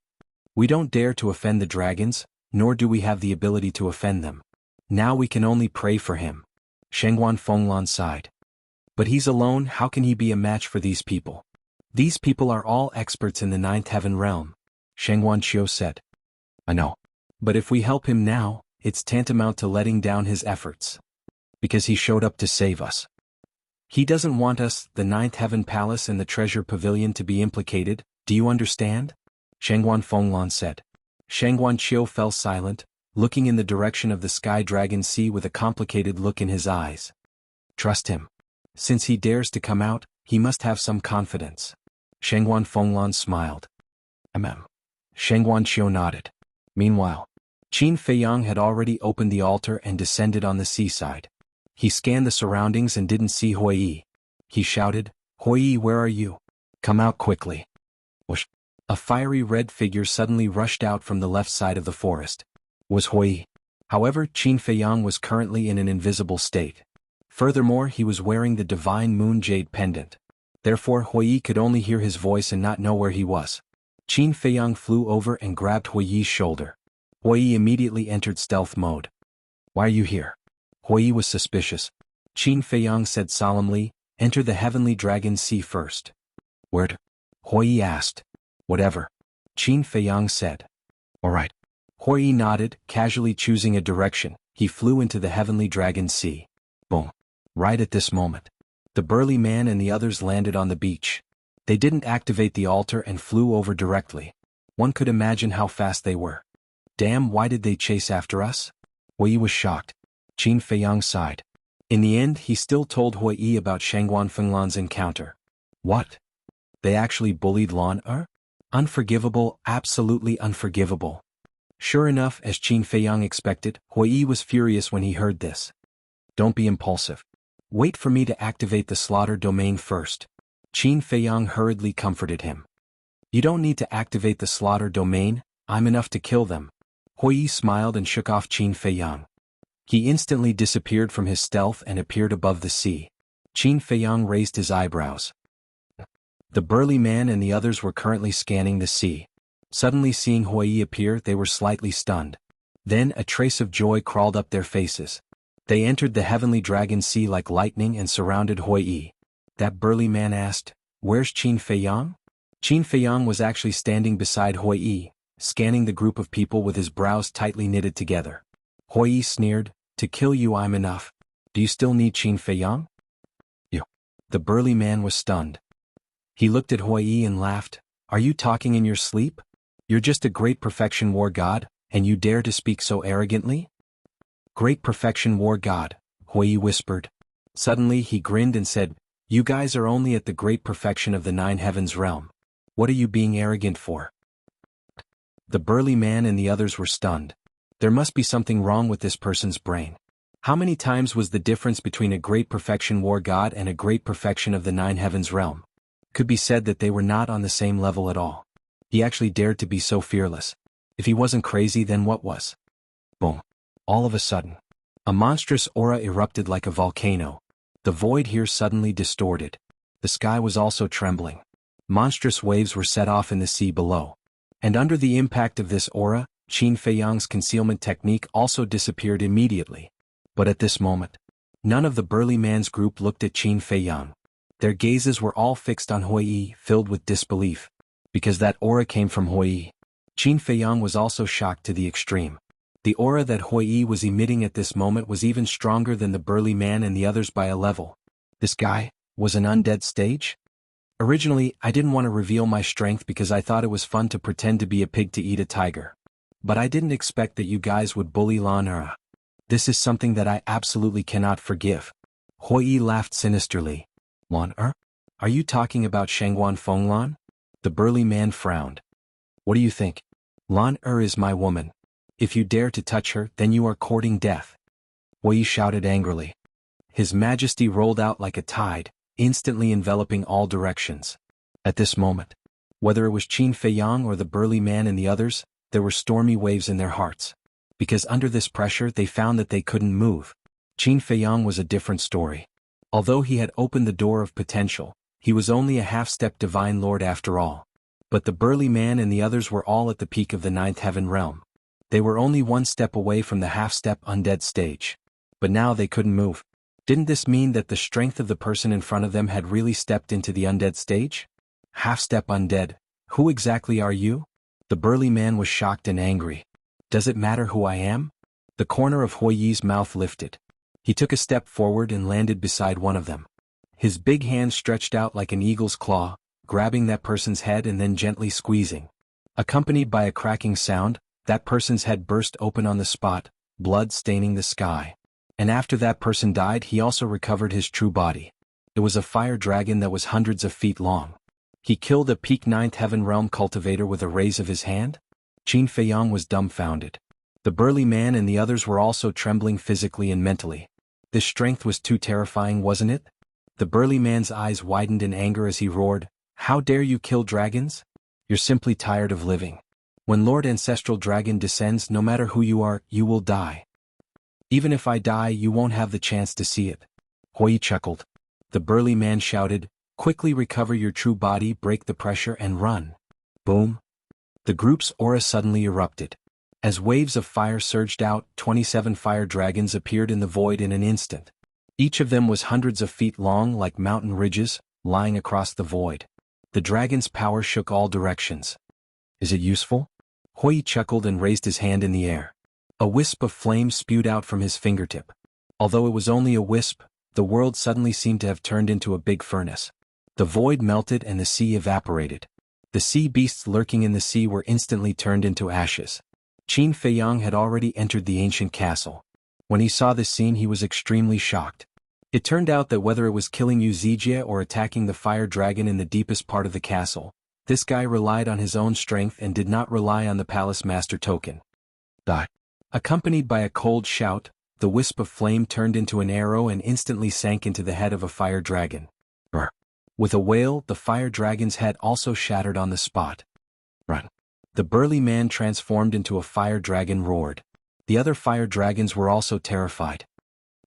We don't dare to offend the dragons, nor do we have the ability to offend them. Now we can only pray for him." Shangguan Fenglan sighed. "But he's alone, how can he be a match for these people? These people are all experts in the ninth heaven realm." Shangguan Qiu said. "I know. But if we help him now, it's tantamount to letting down his efforts. Because he showed up to save us. He doesn't want us, the ninth heaven palace and the treasure pavilion, to be implicated, do you understand?" Shangguan Fenglan said. Shangguan Qiu fell silent, looking in the direction of the Sky Dragon Sea with a complicated look in his eyes. Trust him. Since he dares to come out, he must have some confidence. Shangguan Fenglan smiled. Shangguan Qiu nodded. Meanwhile, Qin Feiyang had already opened the altar and descended on the seaside. He scanned the surroundings and didn't see Huiyi. He shouted, "Huiyi, where are you? Come out quickly." Whoosh! A fiery red figure suddenly rushed out from the left side of the forest. Was Huiyi. However, Qin Feiyang was currently in an invisible state. Furthermore, he was wearing the divine moon jade pendant. Therefore, Huiyi could only hear his voice and not know where he was. Qin Feiyang flew over and grabbed Huiyi's shoulder. Huiyi immediately entered stealth mode. "Why are you here?" Huiyi was suspicious. Qin Feiyang said solemnly, Enter the heavenly dragon sea first. Where to? Hui asked. Whatever. Qin Feiyang said. Alright. Hui nodded, casually choosing a direction. He flew into the heavenly dragon sea. Boom. Right at this moment, the burly man and the others landed on the beach. They didn't activate the altar and flew over directly. One could imagine how fast they were. Damn, why did they chase after us? Hui was shocked. Qin Feiyang sighed. In the end, he still told Hui about Shangguan Fenglan's encounter. What? They actually bullied Lan Er? Unforgivable, absolutely unforgivable. Sure enough, as Qin Feiyang expected, Hui was furious when he heard this. Don't be impulsive. Wait for me to activate the slaughter domain first. Qin Feiyang hurriedly comforted him. You don't need to activate the slaughter domain, I'm enough to kill them. Hui smiled and shook off Qin Feiyang. He instantly disappeared from his stealth and appeared above the sea. Qin Feiyang raised his eyebrows. The burly man and the others were currently scanning the sea. Suddenly seeing Hui appear, they were slightly stunned. Then a trace of joy crawled up their faces. They entered the heavenly dragon sea like lightning and surrounded Hui. That burly man asked, "Where's Qin Feiyang?" Qin Feiyang was actually standing beside Hui, scanning the group of people with his brows tightly knitted together. Hui sneered, "To kill you I'm enough. Do you still need Qin Feiyang?" You. The burly man was stunned. He looked at Hui and laughed. Are you talking in your sleep? You're just a great perfection war god, and you dare to speak so arrogantly? Great perfection war god, Hui whispered. Suddenly he grinned and said, you guys are only at the great perfection of the nine heavens realm. What are you being arrogant for? The burly man and the others were stunned. There must be something wrong with this person's brain. How many times was the difference between a great perfection war god and a great perfection of the nine heavens realm? Could be said that they were not on the same level at all. He actually dared to be so fearless. If he wasn't crazy, then what was? Boom. All of a sudden, a monstrous aura erupted like a volcano. The void here suddenly distorted. The sky was also trembling. Monstrous waves were set off in the sea below. And under the impact of this aura, Qin Feiyang's concealment technique also disappeared immediately. But at this moment, none of the burly man's group looked at Qin Feiyang. Their gazes were all fixed on Hui, filled with disbelief. Because that aura came from Hui. Qin Feiyang was also shocked to the extreme. The aura that Hui was emitting at this moment was even stronger than the burly man and the others by a level. This guy was an undead stage? Originally, I didn't want to reveal my strength because I thought it was fun to pretend to be a pig to eat a tiger. But I didn't expect that you guys would bully Lan Er. This is something that I absolutely cannot forgive. Hui laughed sinisterly. Lan Er? Are you talking about Shangguan Fenglan? The burly man frowned. What do you think? Lan Er is my woman. If you dare to touch her, then you are courting death. Hui shouted angrily. His majesty rolled out like a tide, instantly enveloping all directions. At this moment, whether it was Qin Feiyang or the burly man and the others, there were stormy waves in their hearts. Because under this pressure they found that they couldn't move. Qin Feiyang was a different story. Although he had opened the door of potential, he was only a half-step divine lord after all. But the burly man and the others were all at the peak of the ninth heaven realm. They were only one step away from the half-step undead stage. But now they couldn't move. Didn't this mean that the strength of the person in front of them had really stepped into the undead stage? Half-step undead. Who exactly are you? The burly man was shocked and angry. Does it matter who I am? The corner of Hui's mouth lifted. He took a step forward and landed beside one of them. His big hand stretched out like an eagle's claw, grabbing that person's head and then gently squeezing. Accompanied by a cracking sound, that person's head burst open on the spot, blood staining the sky. And after that person died, he also recovered his true body. It was a fire dragon that was hundreds of feet long. He killed a peak ninth heaven realm cultivator with a raise of his hand? Qin Feiyang was dumbfounded. The burly man and the others were also trembling physically and mentally. This strength was too terrifying, wasn't it? The burly man's eyes widened in anger as he roared, how dare you kill dragons? You're simply tired of living. When Lord Ancestral Dragon descends, no matter who you are, you will die. Even if I die, you won't have the chance to see it. Hui chuckled. The burly man shouted, quickly recover your true body, break the pressure and run. Boom. The group's aura suddenly erupted. As waves of fire surged out, 27 fire dragons appeared in the void in an instant. Each of them was hundreds of feet long like mountain ridges, lying across the void. The dragon's power shook all directions. Is it useful? Hui chuckled and raised his hand in the air. A wisp of flame spewed out from his fingertip. Although it was only a wisp, the world suddenly seemed to have turned into a big furnace. The void melted and the sea evaporated. The sea beasts lurking in the sea were instantly turned into ashes. Qin Feiyang had already entered the ancient castle. When he saw this scene he was extremely shocked. It turned out that whether it was killing Yu Zijie or attacking the fire dragon in the deepest part of the castle, this guy relied on his own strength and did not rely on the palace master token. Die. Accompanied by a cold shout, the wisp of flame turned into an arrow and instantly sank into the head of a fire dragon. Brr. With a wail, the fire dragon's head also shattered on the spot. Run. The burly man transformed into a fire dragon roared. The other fire dragons were also terrified.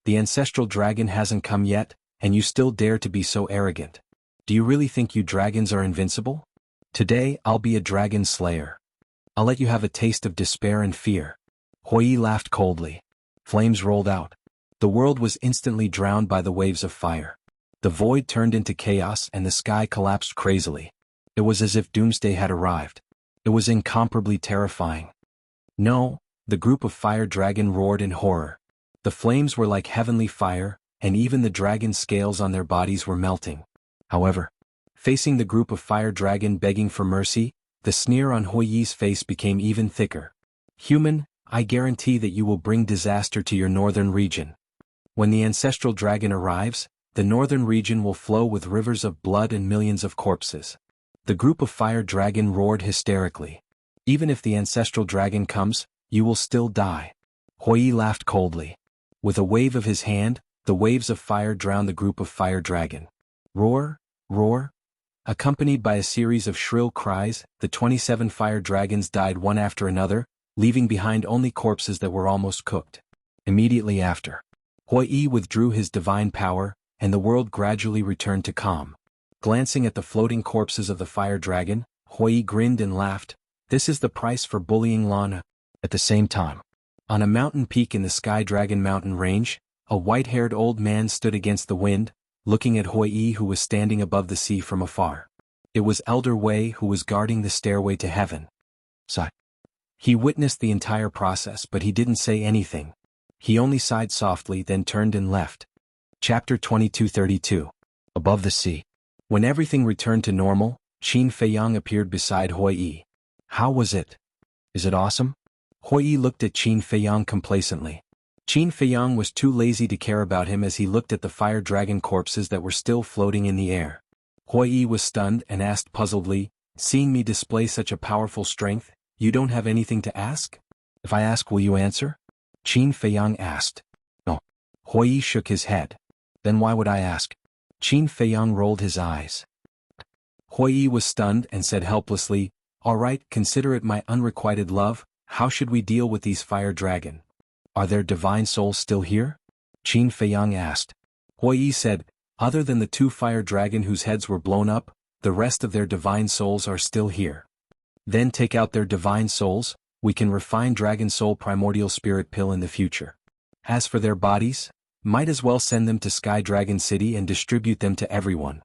The ancestral dragon hasn't come yet, and you still dare to be so arrogant. Do you really think you dragons are invincible? Today I'll be a dragon slayer. I'll let you have a taste of despair and fear. Hui laughed coldly. Flames rolled out. The world was instantly drowned by the waves of fire. The void turned into chaos and the sky collapsed crazily. It was as if doomsday had arrived. It was incomparably terrifying. No, the group of fire dragon roared in horror. The flames were like heavenly fire, and even the dragon scales on their bodies were melting. However, facing the group of fire dragon begging for mercy, the sneer on Hui's face became even thicker. Human, I guarantee that you will bring disaster to your northern region. When the ancestral dragon arrives, the northern region will flow with rivers of blood and millions of corpses. The group of fire dragon roared hysterically. Even if the ancestral dragon comes, you will still die. Hui laughed coldly. With a wave of his hand, the waves of fire drowned the group of fire dragon. Roar, roar. Accompanied by a series of shrill cries, the 27 fire dragons died one after another, leaving behind only corpses that were almost cooked. Immediately after, Hui withdrew his divine power, and the world gradually returned to calm. Glancing at the floating corpses of the fire dragon, Hui grinned and laughed. This is the price for bullying Lana. At the same time, on a mountain peak in the Sky Dragon mountain range, a white-haired old man stood against the wind, looking at Hui who was standing above the sea from afar. It was Elder Wei who was guarding the stairway to heaven. Sigh. He witnessed the entire process but he didn't say anything. He only sighed softly then turned and left. Chapter 2232. Above the sea. When everything returned to normal, Qin Feiyang appeared beside Hui. How was it? Is it awesome? Hui looked at Qin Feiyang complacently. Qin Feiyang was too lazy to care about him as he looked at the fire dragon corpses that were still floating in the air. Hui was stunned and asked puzzledly, seeing me display such a powerful strength, you don't have anything to ask? If I ask will you answer? Qin Feiyang asked. No. Hui shook his head. Then why would I ask? Qin Feiyang rolled his eyes. Hui was stunned and said helplessly, all right, consider it my unrequited love, how should we deal with these fire dragon? Are their divine souls still here? Qin Feiyang asked. Hui said, other than the 2 fire dragon whose heads were blown up, the rest of their divine souls are still here. Then take out their divine souls, we can refine Dragon Soul Primordial Spirit Pill in the future. As for their bodies, might as well send them to Sky Dragon City and distribute them to everyone.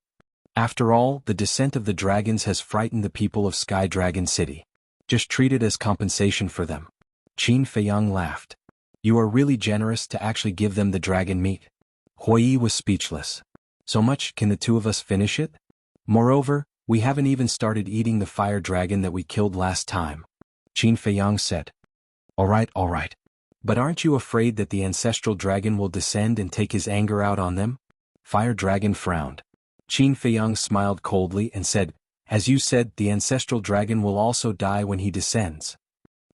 After all, the descent of the dragons has frightened the people of Sky Dragon City. Just treat it as compensation for them. Qin Feiyang laughed. You are really generous to actually give them the dragon meat. Hui was speechless. So much, can the 2 of us finish it? Moreover, we haven't even started eating the fire dragon that we killed last time. Qin Feiyang said. All right. But aren't you afraid that the ancestral dragon will descend and take his anger out on them? Fire dragon frowned. Qin Feiyang smiled coldly and said, as you said, the ancestral dragon will also die when he descends.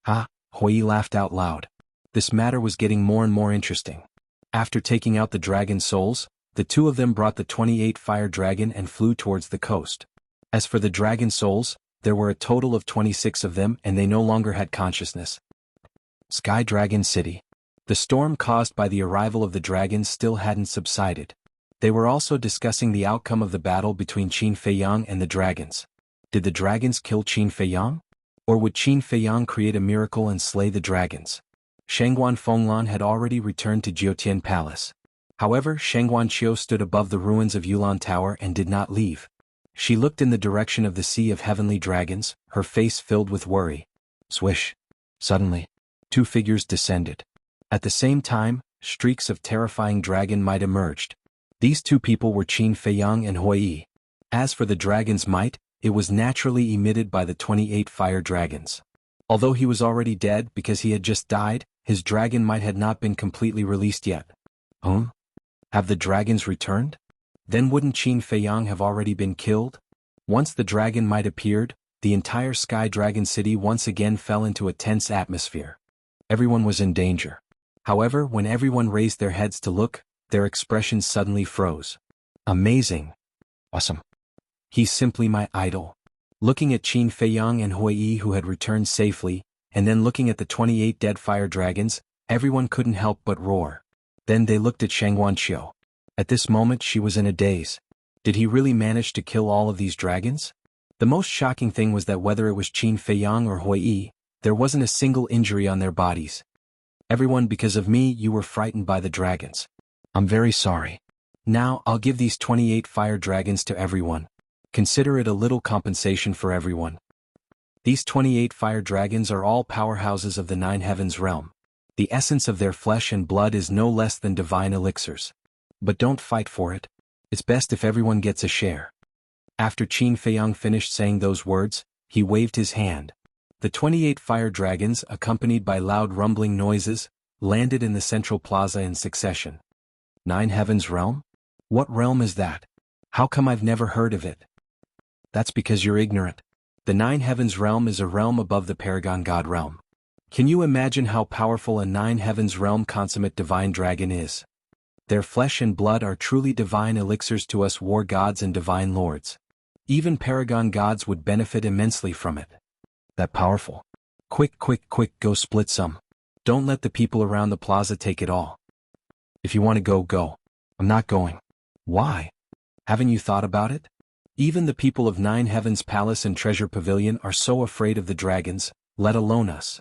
Ha, Hui laughed out loud. This matter was getting more and more interesting. After taking out the dragon souls, the 2 of them brought the 28 fire dragon and flew towards the coast. As for the dragon souls, there were a total of 26 of them and they no longer had consciousness. Sky Dragon City. The storm caused by the arrival of the dragons still hadn't subsided. They were also discussing the outcome of the battle between Qin Feiyang and the dragons. Did the dragons kill Qin Feiyang? Or would Qin Feiyang create a miracle and slay the dragons? Shangguan Fenglan had already returned to Jiutian Palace. However, Shangguanqiu stood above the ruins of Yulan Tower and did not leave. She looked in the direction of the Sea of Heavenly Dragons, her face filled with worry. Swish. Suddenly, two figures descended. At the same time, streaks of terrifying dragon might emerged. These two people were Qin Feiyang and Hui Yi. As for the dragon's might, it was naturally emitted by the 28 fire dragons. Although he was already dead because he had just died, his dragon might had not been completely released yet. Have the dragons returned? Then wouldn't Qin Feiyang have already been killed? Once the dragon might appeared, the entire Sky Dragon City once again fell into a tense atmosphere. Everyone was in danger. However, when everyone raised their heads to look, their expressions suddenly froze. Amazing. Awesome. He's simply my idol. Looking at Qin Feiyang and Hui Yi who had returned safely, and then looking at the 28 dead fire dragons, everyone couldn't help but roar. Then they looked at Shangguanqiu. At this moment she was in a daze. Did he really manage to kill all of these dragons? The most shocking thing was that whether it was Qin Feiyang or Hui Yi, there wasn't a single injury on their bodies. Everyone, because of me, you were frightened by the dragons. I'm very sorry. Now, I'll give these 28 fire dragons to everyone. Consider it a little compensation for everyone. These 28 fire dragons are all powerhouses of the Nine Heavens realm. The essence of their flesh and blood is no less than divine elixirs. But don't fight for it. It's best if everyone gets a share. After Qin Feiyang finished saying those words, he waved his hand. The 28 fire dragons, accompanied by loud rumbling noises, landed in the central plaza in succession. Nine Heavens realm? What realm is that? How come I've never heard of it? That's because you're ignorant. The Nine Heavens realm is a realm above the Paragon God realm. Can you imagine how powerful a Nine Heavens realm consummate divine dragon is? Their flesh and blood are truly divine elixirs to us war gods and divine lords. Even Paragon gods would benefit immensely from it. That powerful. Quick, go split some. Don't let the people around the plaza take it all. If you want to go, go. I'm not going. Why? Haven't you thought about it? Even the people of Nine Heavens Palace and Treasure Pavilion are so afraid of the dragons, let alone us.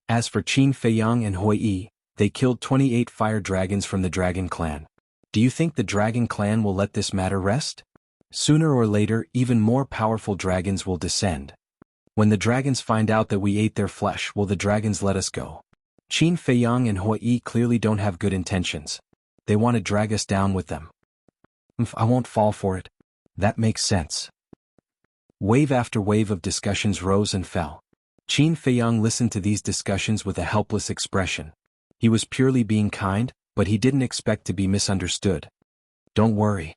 As for Qin Feiyang and Hui Yi, they killed 28 fire dragons from the Dragon Clan. Do you think the Dragon Clan will let this matter rest? Sooner or later, even more powerful dragons will descend. When the dragons find out that we ate their flesh, will the dragons let us go? Qin Feiyang and Hui Yi clearly don't have good intentions. They want to drag us down with them. I won't fall for it. That makes sense. Wave after wave of discussions rose and fell. Qin Feiyang listened to these discussions with a helpless expression. He was purely being kind, but he didn't expect to be misunderstood. Don't worry.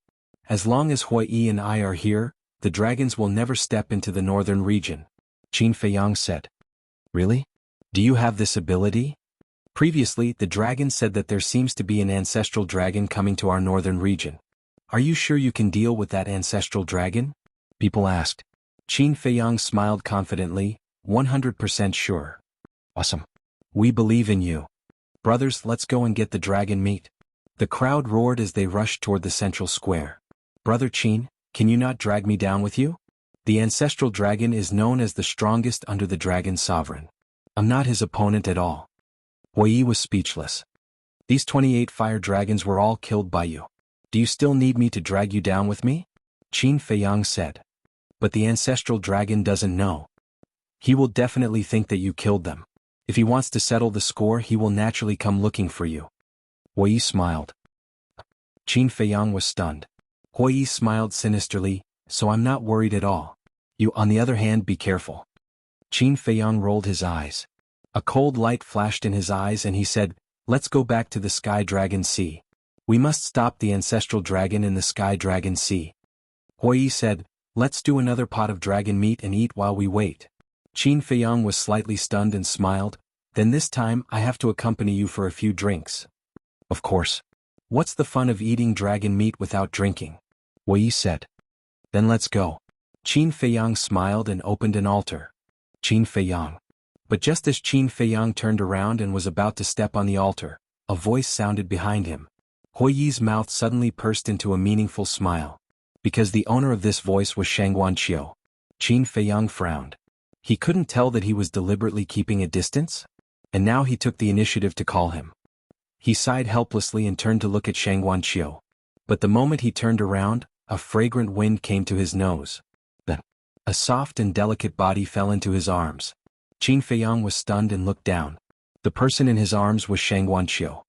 As long as Hui Yi and I are here, the dragons will never step into the northern region. Qin Feiyang said. Really? Do you have this ability? Previously, the dragon said that there seems to be an ancestral dragon coming to our northern region. Are you sure you can deal with that ancestral dragon? People asked. Qin Feiyang smiled confidently, 100% sure. Awesome. We believe in you. Brothers, let's go and get the dragon meat. The crowd roared as they rushed toward the central square. Brother Qin, can you not drag me down with you? The ancestral dragon is known as the strongest under the dragon sovereign. I'm not his opponent at all. Hui Yi was speechless. These 28 fire dragons were all killed by you. Do you still need me to drag you down with me? Qin Feiyang said. But the ancestral dragon doesn't know. He will definitely think that you killed them. If he wants to settle the score, he will naturally come looking for you. Hui Yi smiled. Qin Feiyang was stunned. Hui Yi smiled sinisterly, so I'm not worried at all. You, on the other hand, be careful. Qin Feiyang rolled his eyes. A cold light flashed in his eyes and he said, let's go back to the Sky Dragon Sea. We must stop the ancestral dragon in the Sky Dragon Sea. Hui Yi said, let's do another pot of dragon meat and eat while we wait. Qin Feiyang was slightly stunned and smiled, then this time I have to accompany you for a few drinks. Of course. What's the fun of eating dragon meat without drinking? Hui Yi said. Then let's go. Qin Feiyang smiled and opened an altar. Qin Feiyang. But just as Qin Feiyang turned around and was about to step on the altar, a voice sounded behind him. Hui Yi's mouth suddenly pursed into a meaningful smile. Because the owner of this voice was Shangguanqiu. Qin Feiyang frowned. He couldn't tell that he was deliberately keeping a distance? And now he took the initiative to call him. He sighed helplessly and turned to look at Shang Guanqiu. But the moment he turned around, a fragrant wind came to his nose. Then, a soft and delicate body fell into his arms. Qin Feiyang was stunned and looked down. The person in his arms was Shang Guanqiu.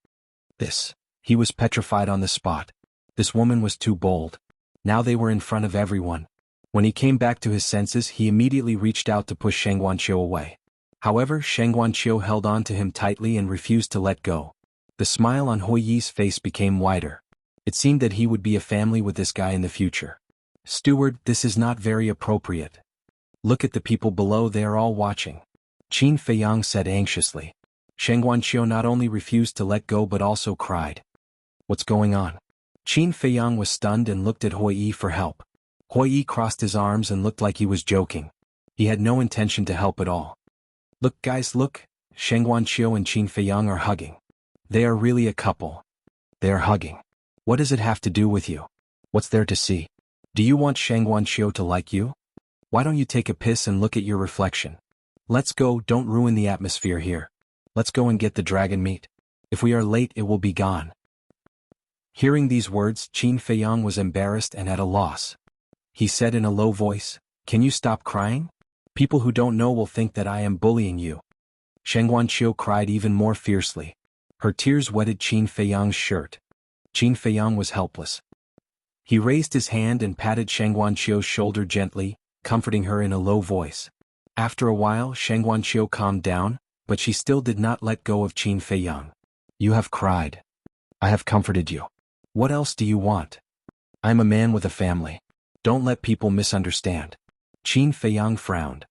He was petrified on the spot. This woman was too bold. Now they were in front of everyone. When he came back to his senses, he immediately reached out to push Shang Guanqiu away. However, Shang Guanqiu held on to him tightly and refused to let go. The smile on Hui Yi's face became wider. It seemed that he would be a family with this guy in the future. Steward, this is not very appropriate. Look at the people below, they are all watching. Qin Feiyang said anxiously. Shang Guanqiu not only refused to let go but also cried. What's going on? Qin Feiyang was stunned and looked at Hui Yi for help. Hui Yi crossed his arms and looked like he was joking. He had no intention to help at all. Look guys, look, Shang Guanqiu and Qin Feiyang are hugging. They are really a couple. They are hugging. What does it have to do with you? What's there to see? Do you want Shang Guanqiu to like you? Why don't you take a piss and look at your reflection? Let's go, don't ruin the atmosphere here. Let's go and get the dragon meat. If we are late it will be gone. Hearing these words, Qin Feiyang was embarrassed and at a loss. He said in a low voice, can you stop crying? People who don't know will think that I am bullying you. Shang Guanqiu cried even more fiercely. Her tears wetted Qin Feiyang's shirt. Qin Feiyang was helpless. He raised his hand and patted Shang Guanqiu's shoulder gently, comforting her in a low voice. After a while Shang Guanqiu calmed down, but she still did not let go of Qin Feiyang. You have cried. I have comforted you. What else do you want? I am a man with a family. Don't let people misunderstand. Qin Feiyang frowned.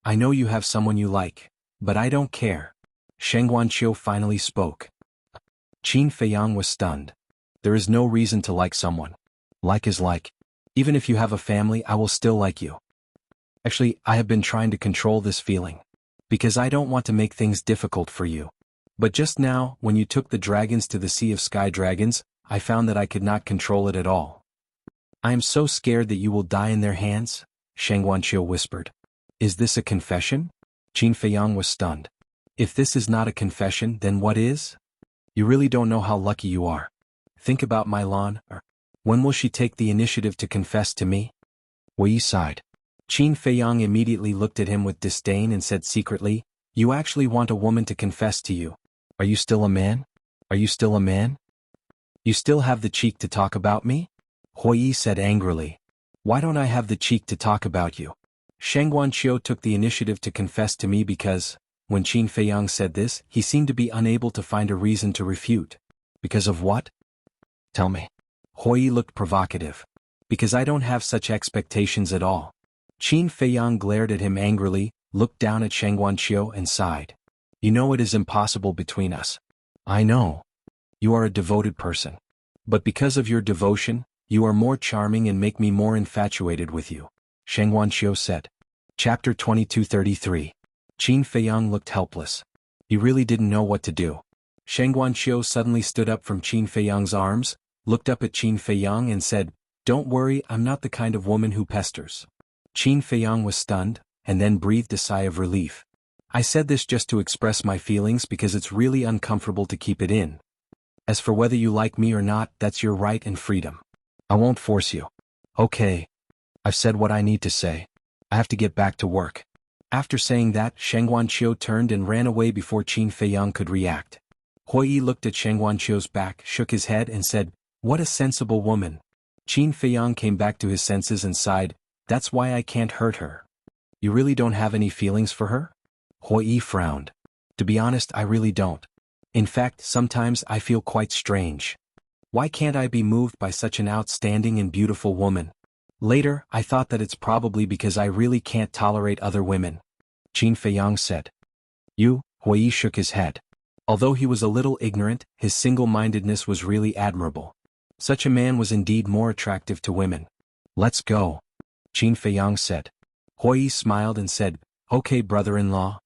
I know you have someone you like, but I don't care. Shang Guanqiu finally spoke. Qin Feiyang was stunned. There is no reason to like someone. Like is like. Even if you have a family, I will still like you. Actually, I have been trying to control this feeling. Because I don't want to make things difficult for you. But just now, when you took the dragons to the Sea of Sky Dragons, I found that I could not control it at all. I am so scared that you will die in their hands, Shang Guanqiu whispered. Is this a confession? Qin Feiyang was stunned. If this is not a confession, then what is? You really don't know how lucky you are. Think about my lawn, or when will she take the initiative to confess to me? Wei sighed. Qin Feiyang immediately looked at him with disdain and said secretly, you actually want a woman to confess to you. Are you still a man? Are you still a man? You still have the cheek to talk about me? Hui Yi said angrily. Why don't I have the cheek to talk about you? Shang Guanqiu took the initiative to confess to me because, when Qin Feiyang said this, he seemed to be unable to find a reason to refute. Because of what? Tell me. Hui Yi looked provocative. Because I don't have such expectations at all. Qin Feiyang glared at him angrily, looked down at Shang Guanqiu and sighed. You know it is impossible between us. I know. You are a devoted person. But because of your devotion, you are more charming and make me more infatuated with you, Shang Guanqiu said. Chapter 2233. Qin Feiyang looked helpless. He really didn't know what to do. Shang Guanqiu suddenly stood up from Qin Feiyang's arms, looked up at Qin Feiyang and said, Don't worry, I'm not the kind of woman who pesters. Qin Feiyang was stunned, and then breathed a sigh of relief. I said this just to express my feelings because it's really uncomfortable to keep it in. As for whether you like me or not, that's your right and freedom. I won't force you. Okay. I've said what I need to say. I have to get back to work. After saying that, Shang Guanqiu turned and ran away before Qin Feiyang could react. Hui Yi looked at Shang Guanqiu's back, shook his head and said, What a sensible woman. Qin Feiyang came back to his senses and sighed, That's why I can't hurt her. You really don't have any feelings for her? Hui Yi frowned. To be honest, I really don't. In fact, sometimes I feel quite strange. Why can't I be moved by such an outstanding and beautiful woman? Later, I thought that it's probably because I really can't tolerate other women. Qin Feiyang said. You, Hui Yi shook his head. Although he was a little ignorant, his single-mindedness was really admirable. Such a man was indeed more attractive to women. Let's go. Qin Feiyang said. Hui Yi smiled and said, Okay, brother-in-law.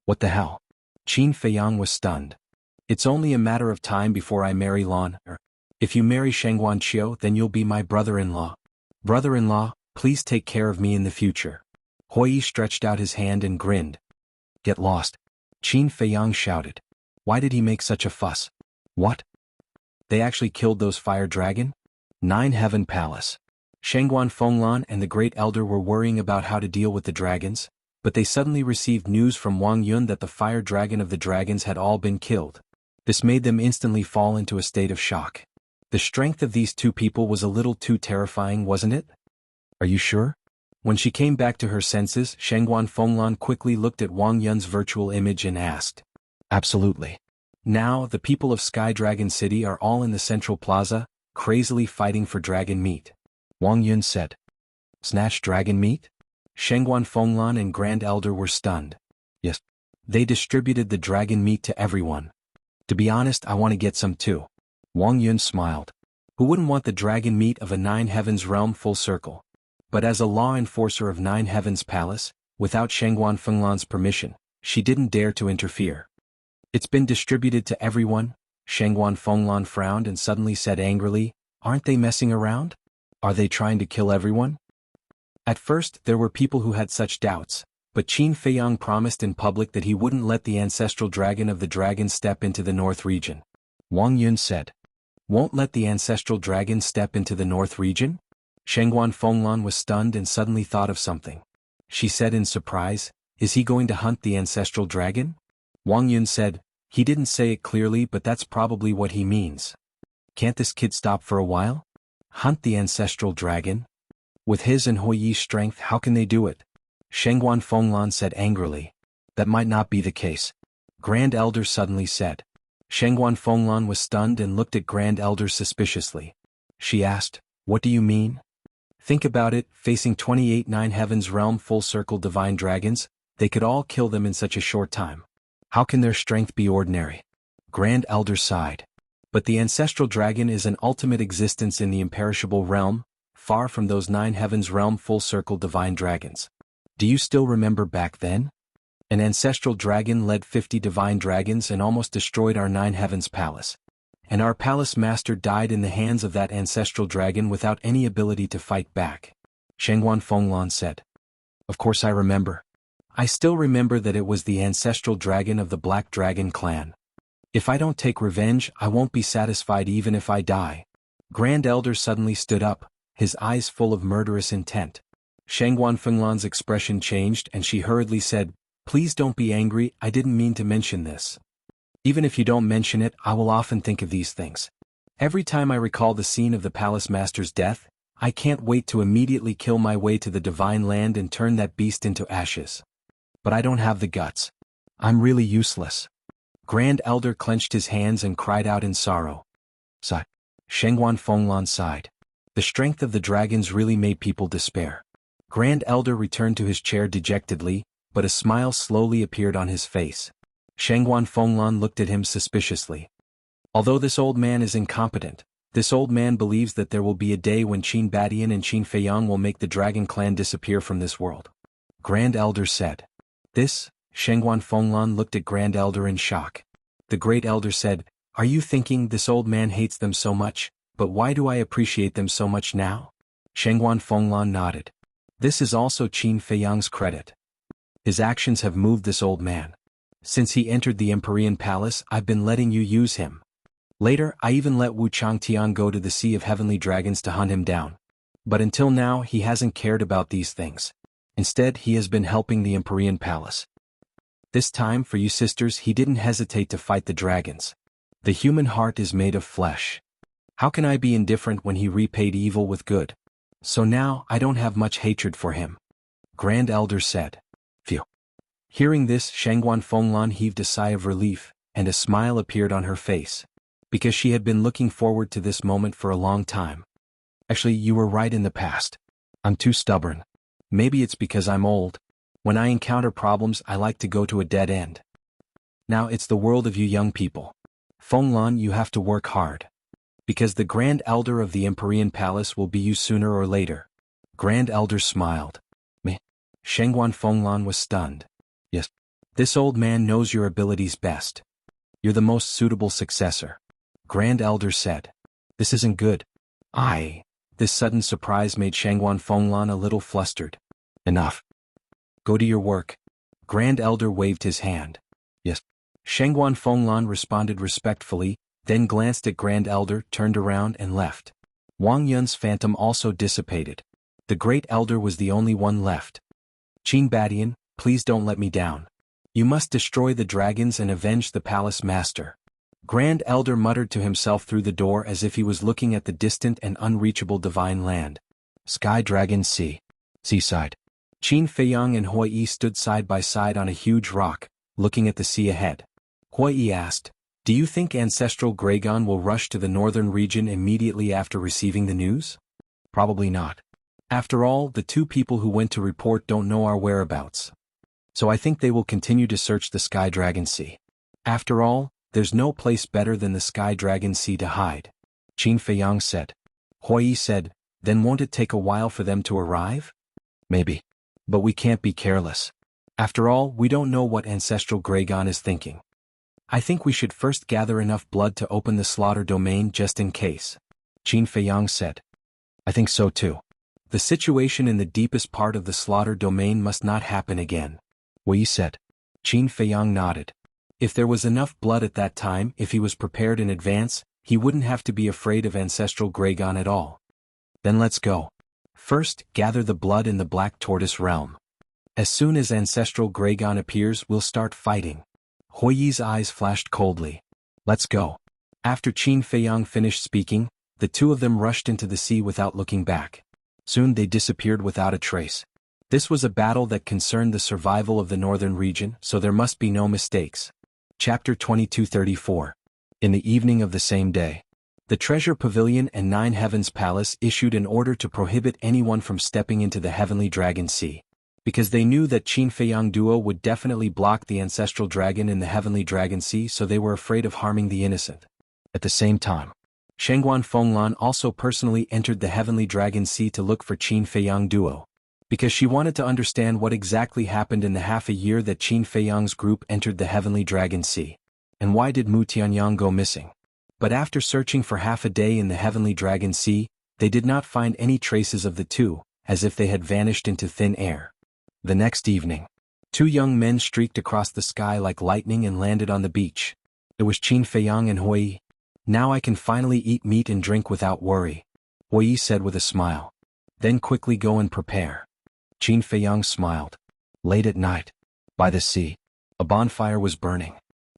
What the hell? Qin Feiyang was stunned. It's only a matter of time before I marry Lan, or if you marry Shang Guanqiu, then you'll be my brother-in-law. Brother-in-law, please take care of me in the future. Hui Yi stretched out his hand and grinned. Get lost. Qin Feiyang shouted. Why did he make such a fuss? What? They actually killed those fire dragon? Nine Heaven Palace. Shangguan Fenglan and the Great Elder were worrying about how to deal with the dragons, but they suddenly received news from Wang Yun that the fire dragon of the dragons had all been killed. This made them instantly fall into a state of shock. The strength of these two people was a little too terrifying, wasn't it? Are you sure? When she came back to her senses, Shangguan Fenglan quickly looked at Wang Yun's virtual image and asked. Absolutely. Now, the people of Sky Dragon City are all in the central plaza, crazily fighting for dragon meat. Wang Yun said. Snatch dragon meat? Shangguan Fenglan and Grand Elder were stunned. Yes. They distributed the dragon meat to everyone. To be honest, I want to get some too. Wang Yun smiled. Who wouldn't want the dragon meat of a Nine Heavens realm full circle? But as a law enforcer of Nine Heavens Palace, without Shangguan Fenglan's permission, she didn't dare to interfere. It's been distributed to everyone? Shangguan Fenglan frowned and suddenly said angrily, aren't they messing around? Are they trying to kill everyone? At first, there were people who had such doubts, but Qin Feiyang promised in public that he wouldn't let the ancestral dragon of the dragons step into the north region. Wang Yun said. Won't let the ancestral dragon step into the north region? Shangguan Fenglan was stunned and suddenly thought of something. She said in surprise, is he going to hunt the ancestral dragon? Wang Yun said, he didn't say it clearly but that's probably what he means. Can't this kid stop for a while? Hunt the ancestral dragon? With his and Huiyi's strength, how can they do it? Shangguan Fenglan said angrily. That might not be the case. Grand Elder suddenly said. Shangguan Fenglan was stunned and looked at Grand Elder suspiciously. She asked, what do you mean? Think about it, facing 28 Nine Heavens realm full circle divine dragons, they could all kill them in such a short time. How can their strength be ordinary? Grand Elder sighed. But the ancestral dragon is an ultimate existence in the imperishable realm, far from those Nine Heavens realm full circle divine dragons. Do you still remember back then? An ancestral dragon led 50 divine dragons and almost destroyed our Nine Heavens palace. And our palace master died in the hands of that ancestral dragon without any ability to fight back. Shangguan Fenglan said. Of course I remember. I still remember that it was the ancestral dragon of the Black Dragon clan. If I don't take revenge, I won't be satisfied even if I die. Grand Elder suddenly stood up, his eyes full of murderous intent. Shangguan Fenglan's expression changed and she hurriedly said, please don't be angry, I didn't mean to mention this. Even if you don't mention it, I will often think of these things. Every time I recall the scene of the palace master's death, I can't wait to immediately kill my way to the divine land and turn that beast into ashes. But I don't have the guts. I'm really useless. Grand Elder clenched his hands and cried out in sorrow. Sigh. Shangguan Fenglan sighed. The strength of the dragons really made people despair. Grand Elder returned to his chair dejectedly, but a smile slowly appeared on his face. Shangguan Fenglan looked at him suspiciously. Although this old man is incompetent, this old man believes that there will be a day when Qin Badian and Qin Feiyang will make the dragon clan disappear from this world. Grand Elder said. This? Shangguan Fenglan looked at Grand Elder in shock. The Great Elder said, are you thinking this old man hates them so much, but why do I appreciate them so much now? Shangguan Fenglan nodded. This is also Qin Feiyang's credit. His actions have moved this old man. Since he entered the Empyrean Palace, I've been letting you use him. Later, I even let Wu Changtian go to the Sea of Heavenly Dragons to hunt him down. But until now, he hasn't cared about these things. Instead, he has been helping the Empyrean Palace. This time, for you sisters, he didn't hesitate to fight the dragons. The human heart is made of flesh. How can I be indifferent when he repaid evil with good? So now, I don't have much hatred for him. Grand Elder said. Phew. Hearing this, Shangguan Fenglan heaved a sigh of relief, and a smile appeared on her face. Because she had been looking forward to this moment for a long time. Actually, you were right in the past. I'm too stubborn. Maybe it's because I'm old. When I encounter problems, I like to go to a dead end. Now it's the world of you young people. Fenglan, you have to work hard. Because the Grand Elder of the Empyrean Palace will be you sooner or later. Grand Elder smiled. Meh. Shangguan Fenglan was stunned. Yes. This old man knows your abilities best. You're the most suitable successor. Grand Elder said. This isn't good. This sudden surprise made Shangguan Fenglan a little flustered. Enough. Go to your work. Grand Elder waved his hand. Yes. Shangguan Fenglan responded respectfully, then glanced at Grand Elder, turned around and left. Wang Yun's phantom also dissipated. The Great Elder was the only one left. Qin Badian, please don't let me down. You must destroy the dragons and avenge the palace master. Grand Elder muttered to himself through the door as if he was looking at the distant and unreachable divine land. Sky Dragon Sea. Seaside. Qin Feiyang and Hui Yi stood side by side on a huge rock, looking at the sea ahead. Hui Yi asked, "Do you think Ancestral Gragon will rush to the northern region immediately after receiving the news?" Probably not. After all, the two people who went to report don't know our whereabouts. So I think they will continue to search the Sky Dragon Sea. After all, there's no place better than the Sky Dragon Sea to hide. Qin Feiyang said. Hui Yi said, "Then won't it take a while for them to arrive?" Maybe. But we can't be careless. After all, we don't know what Ancestral Gragon is thinking. I think we should first gather enough blood to open the slaughter domain just in case. Qin Feiyang said. I think so too. The situation in the deepest part of the slaughter domain must not happen again. Wei said. Qin Feiyang nodded. If there was enough blood at that time, if he was prepared in advance, he wouldn't have to be afraid of Ancestral Gragon at all. Then let's go. First, gather the blood in the Black Tortoise realm. As soon as Ancestral Gragon appears, we'll start fighting. Hui Yi's eyes flashed coldly. Let's go. After Qin Feiyang finished speaking, the two of them rushed into the sea without looking back. Soon they disappeared without a trace. This was a battle that concerned the survival of the northern region, so there must be no mistakes. Chapter 2234. In the evening of the same day, the Treasure Pavilion and Nine Heavens Palace issued an order to prohibit anyone from stepping into the Heavenly Dragon Sea. Because they knew that Qin Feiyang duo would definitely block the Ancestral Dragon in the Heavenly Dragon Sea, so they were afraid of harming the innocent. At the same time, Shengguan Fenglan also personally entered the Heavenly Dragon Sea to look for Qin Feiyang duo. Because she wanted to understand what exactly happened in the half a year that Qin Feiyang's group entered the Heavenly Dragon Sea. And why did Mu Tianyang go missing? But after searching for half a day in the Heavenly Dragon Sea, they did not find any traces of the two, as if they had vanished into thin air. The next evening, two young men streaked across the sky like lightning and landed on the beach. It was Qin Feiyang and Hui Yi. Now I can finally eat meat and drink without worry, Hui Yi said with a smile. Then quickly go and prepare. Qin Feiyang smiled. Late at night, by the sea, a bonfire was burning.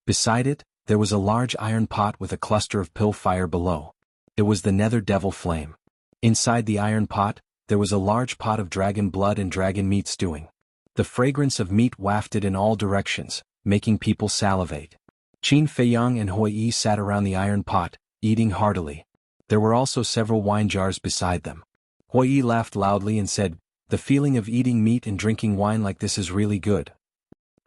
Beside it, there was a large iron pot with a cluster of pill fire below. It was the Nether Devil Flame. Inside the iron pot, there was a large pot of dragon blood and dragon meat stewing. The fragrance of meat wafted in all directions, making people salivate. Qin Feiyang and Hui Yi sat around the iron pot, eating heartily. There were also several wine jars beside them. Hui Yi laughed loudly and said, "The feeling of eating meat and drinking wine like this is really good.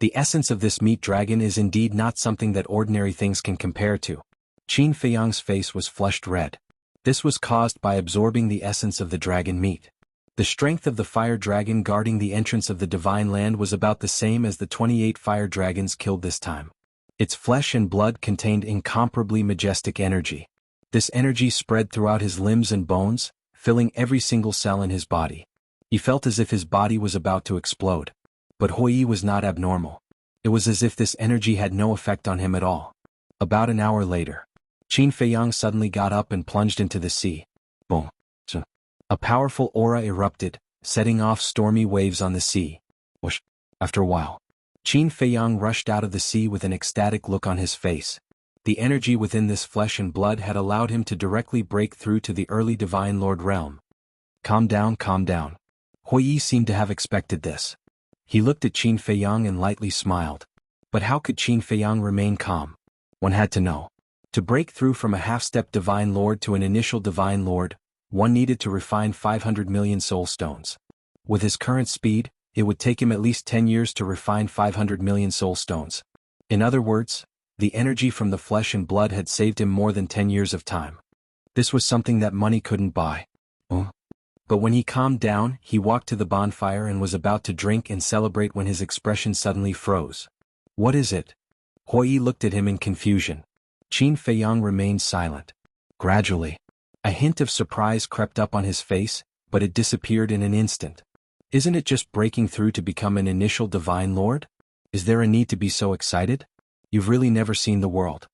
The essence of this meat dragon is indeed not something that ordinary things can compare to." Qin Feiyang's face was flushed red. This was caused by absorbing the essence of the dragon meat. The strength of the fire dragon guarding the entrance of the divine land was about the same as the 28 fire dragons killed this time. Its flesh and blood contained incomparably majestic energy. This energy spread throughout his limbs and bones, filling every single cell in his body. He felt as if his body was about to explode. But Hui Yi was not abnormal. It was as if this energy had no effect on him at all. About an hour later, Qin Feiyang suddenly got up and plunged into the sea. Boom. A powerful aura erupted, setting off stormy waves on the sea. Whoosh. After a while, Qin Feiyang rushed out of the sea with an ecstatic look on his face. The energy within this flesh and blood had allowed him to directly break through to the early Divine Lord realm. Calm down, calm down. Hui Yi seemed to have expected this. He looked at Qin Feiyang and lightly smiled. But how could Qin Feiyang remain calm? One had to know. To break through from a half-step Divine Lord to an initial Divine Lord, one needed to refine 500 million soul stones. With his current speed, it would take him at least 10 years to refine 500 million soul stones. In other words, the energy from the flesh and blood had saved him more than 10 years of time. This was something that money couldn't buy. But when he calmed down, he walked to the bonfire and was about to drink and celebrate when his expression suddenly froze. What is it? Hui Yi looked at him in confusion. Qin Feiyang remained silent. Gradually, a hint of surprise crept up on his face, but it disappeared in an instant. Isn't it just breaking through to become an initial Divine Lord? Is there a need to be so excited? You've really never seen the world.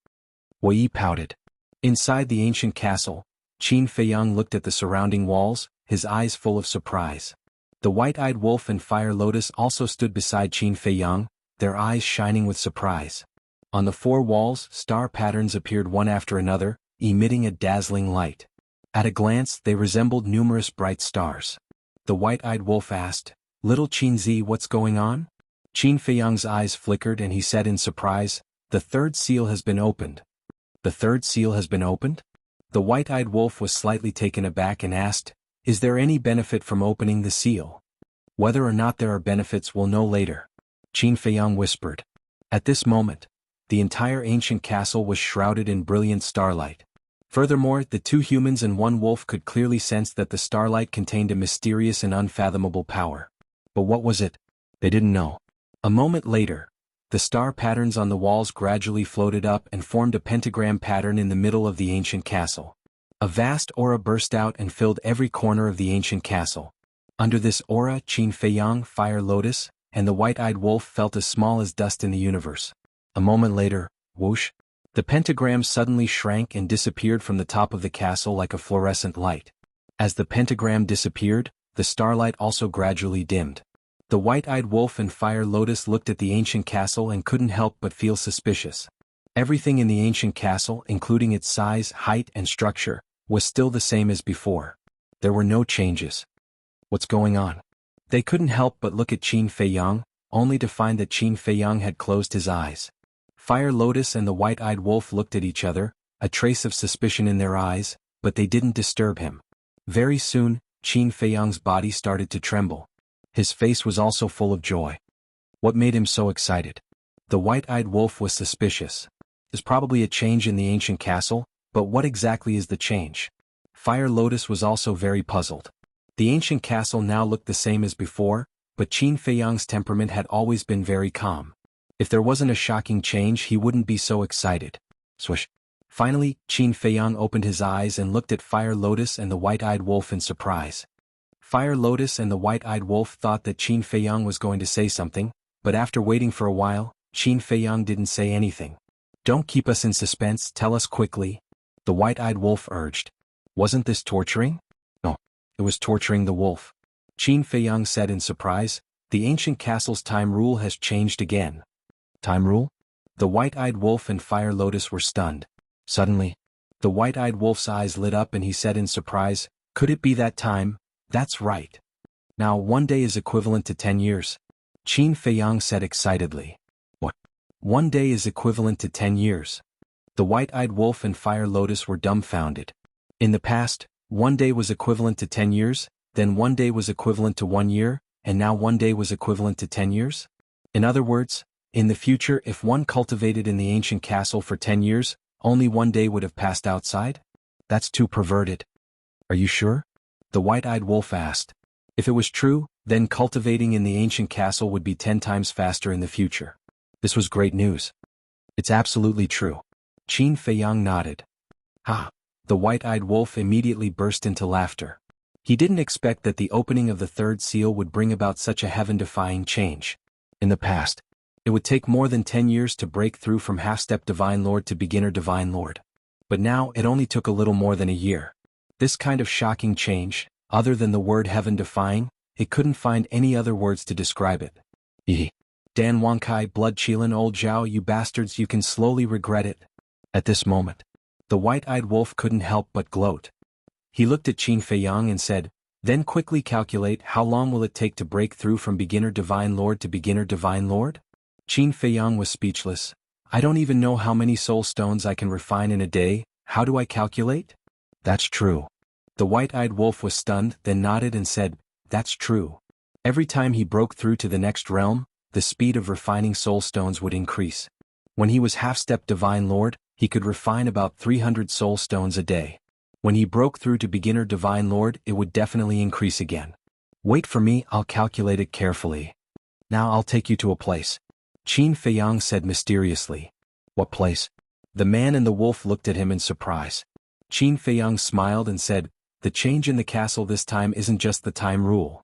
Hui Yi pouted. Inside the ancient castle, Qin Feiyang looked at the surrounding walls, his eyes full of surprise. The white-eyed wolf and Fire Lotus also stood beside Qin Feiyang, their eyes shining with surprise. On the four walls, star patterns appeared one after another, emitting a dazzling light. At a glance, they resembled numerous bright stars. The white-eyed wolf asked, "Little Qinzi, what's going on?" Qin Feiyang's eyes flickered and he said in surprise, "The third seal has been opened." "The third seal has been opened?" The white-eyed wolf was slightly taken aback and asked, "Is there any benefit from opening the seal?" "Whether or not there are benefits we'll know later," Qin Feiyang whispered. At this moment, the entire ancient castle was shrouded in brilliant starlight. Furthermore, the two humans and one wolf could clearly sense that the starlight contained a mysterious and unfathomable power. But what was it? They didn't know. A moment later, the star patterns on the walls gradually floated up and formed a pentagram pattern in the middle of the ancient castle. A vast aura burst out and filled every corner of the ancient castle. Under this aura, Qin Feiyang, Fire Lotus, and the white-eyed wolf felt as small as dust in the universe. A moment later, whoosh, the pentagram suddenly shrank and disappeared from the top of the castle like a fluorescent light. As the pentagram disappeared, the starlight also gradually dimmed. The white-eyed wolf and Fire Lotus looked at the ancient castle and couldn't help but feel suspicious. Everything in the ancient castle, including its size, height, and structure, was still the same as before. There were no changes. What's going on? They couldn't help but look at Qin Feiyang, only to find that Qin Feiyang had closed his eyes. Fire Lotus and the white-eyed wolf looked at each other, a trace of suspicion in their eyes, but they didn't disturb him. Very soon, Qin Feiyang's body started to tremble. His face was also full of joy. What made him so excited? The white-eyed wolf was suspicious. There's probably a change in the ancient castle, but what exactly is the change? Fire Lotus was also very puzzled. The ancient castle now looked the same as before, but Qin Feiyang's temperament had always been very calm. If there wasn't a shocking change, he wouldn't be so excited. Swish. Finally, Qin Feiyang opened his eyes and looked at Fire Lotus and the white-eyed wolf in surprise. Fire Lotus and the white-eyed wolf thought that Qin Feiyang was going to say something, but after waiting for a while, Qin Feiyang didn't say anything. "Don't keep us in suspense, tell us quickly," the white-eyed wolf urged. "Wasn't this torturing?" "No, it was torturing the wolf," Qin Feiyang said in surprise. "The ancient castle's time rule has changed again." "Time rule?" The white-eyed wolf and Fire Lotus were stunned. Suddenly, the white-eyed wolf's eyes lit up and he said in surprise, "Could it be that time?" "That's right. Now 1 day is equivalent to 10 years. Qin Feiyang said excitedly. "What? 1 day is equivalent to 10 years? The white-eyed wolf and Fire Lotus were dumbfounded. In the past, 1 day was equivalent to 10 years, then 1 day was equivalent to 1 year, and now 1 day was equivalent to 10 years? In other words, in the future, if one cultivated in the ancient castle for 10 years, only 1 day would have passed outside? That's too perverted." "Are you sure?" the white-eyed wolf asked. "If it was true, then cultivating in the ancient castle would be 10 times faster in the future." This was great news. "It's absolutely true." Qin Feiyang nodded. "Ha!" The white-eyed wolf immediately burst into laughter. He didn't expect that the opening of the third seal would bring about such a heaven-defying change. In the past, it would take more than 10 years to break through from half-step Divine Lord to beginner Divine Lord. But now it only took a little more than a year. This kind of shocking change, other than the word heaven-defying, it couldn't find any other words to describe it. Dan Wankai, blood Qilin, old Zhao, you bastards, you can slowly regret it." At this moment, the white-eyed wolf couldn't help but gloat. He looked at Qin Feiyang and said, "Then quickly calculate how long will it take to break through from beginner Divine Lord to beginner Divine Lord?" Qin Feiyang was speechless. "I don't even know how many soul stones I can refine in a day, how do I calculate?" "That's true." The white-eyed wolf was stunned, then nodded and said, "That's true. Every time he broke through to the next realm, the speed of refining soul stones would increase. When he was half-step Divine Lord, he could refine about 300 soul stones a day. When he broke through to beginner Divine Lord, it would definitely increase again. Wait for me, I'll calculate it carefully. Now I'll take you to a place," Qin Feiyang said mysteriously. "What place?" The man and the wolf looked at him in surprise. Qin Feiyang smiled and said, "The change in the castle this time isn't just the time rule."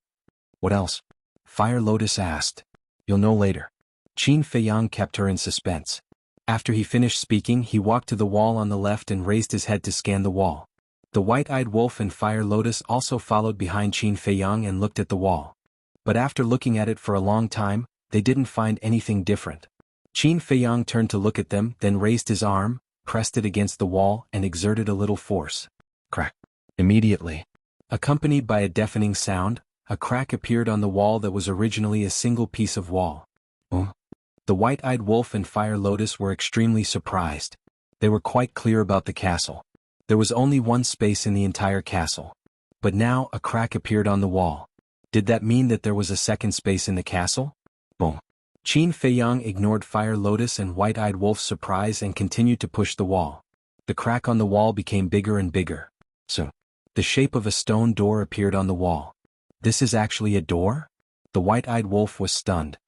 "What else?" Fire Lotus asked. "You'll know later." Qin Feiyang kept her in suspense. After he finished speaking, he walked to the wall on the left and raised his head to scan the wall. The white-eyed wolf and Fire Lotus also followed behind Qin Feiyang and looked at the wall. But after looking at it for a long time, they didn't find anything different. Qin Feiyang turned to look at them, then raised his arm, pressed it against the wall and exerted a little force. Crack. Immediately, accompanied by a deafening sound, a crack appeared on the wall that was originally a single piece of wall. The white-eyed wolf and Fire Lotus were extremely surprised. They were quite clear about the castle. There was only one space in the entire castle. But now a crack appeared on the wall. Did that mean that there was a second space in the castle? Boom. Qin Feiyang ignored Fire Lotus and white-eyed wolf's surprise and continued to push the wall. The crack on the wall became bigger and bigger. Soon, the shape of a stone door appeared on the wall. This is actually a door? The white-eyed wolf was stunned.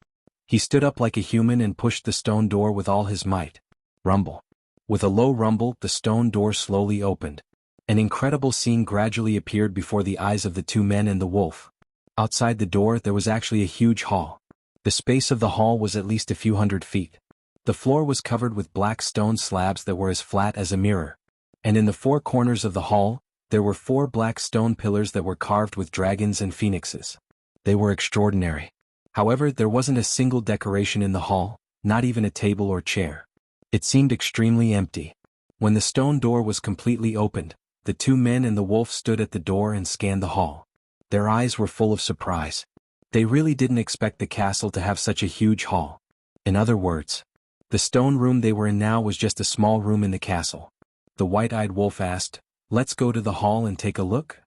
He stood up like a human and pushed the stone door with all his might. Rumble. With a low rumble, the stone door slowly opened. An incredible scene gradually appeared before the eyes of the two men and the wolf. Outside the door there was actually a huge hall. The space of the hall was at least a few hundred feet. The floor was covered with black stone slabs that were as flat as a mirror. And in the four corners of the hall, there were 4 black stone pillars that were carved with dragons and phoenixes. They were extraordinary. However, there wasn't a single decoration in the hall, not even a table or chair. It seemed extremely empty. When the stone door was completely opened, the two men and the wolf stood at the door and scanned the hall. Their eyes were full of surprise. They really didn't expect the castle to have such a huge hall. In other words, the stone room they were in now was just a small room in the castle. The white-eyed wolf asked, "Let's go to the hall and take a look?"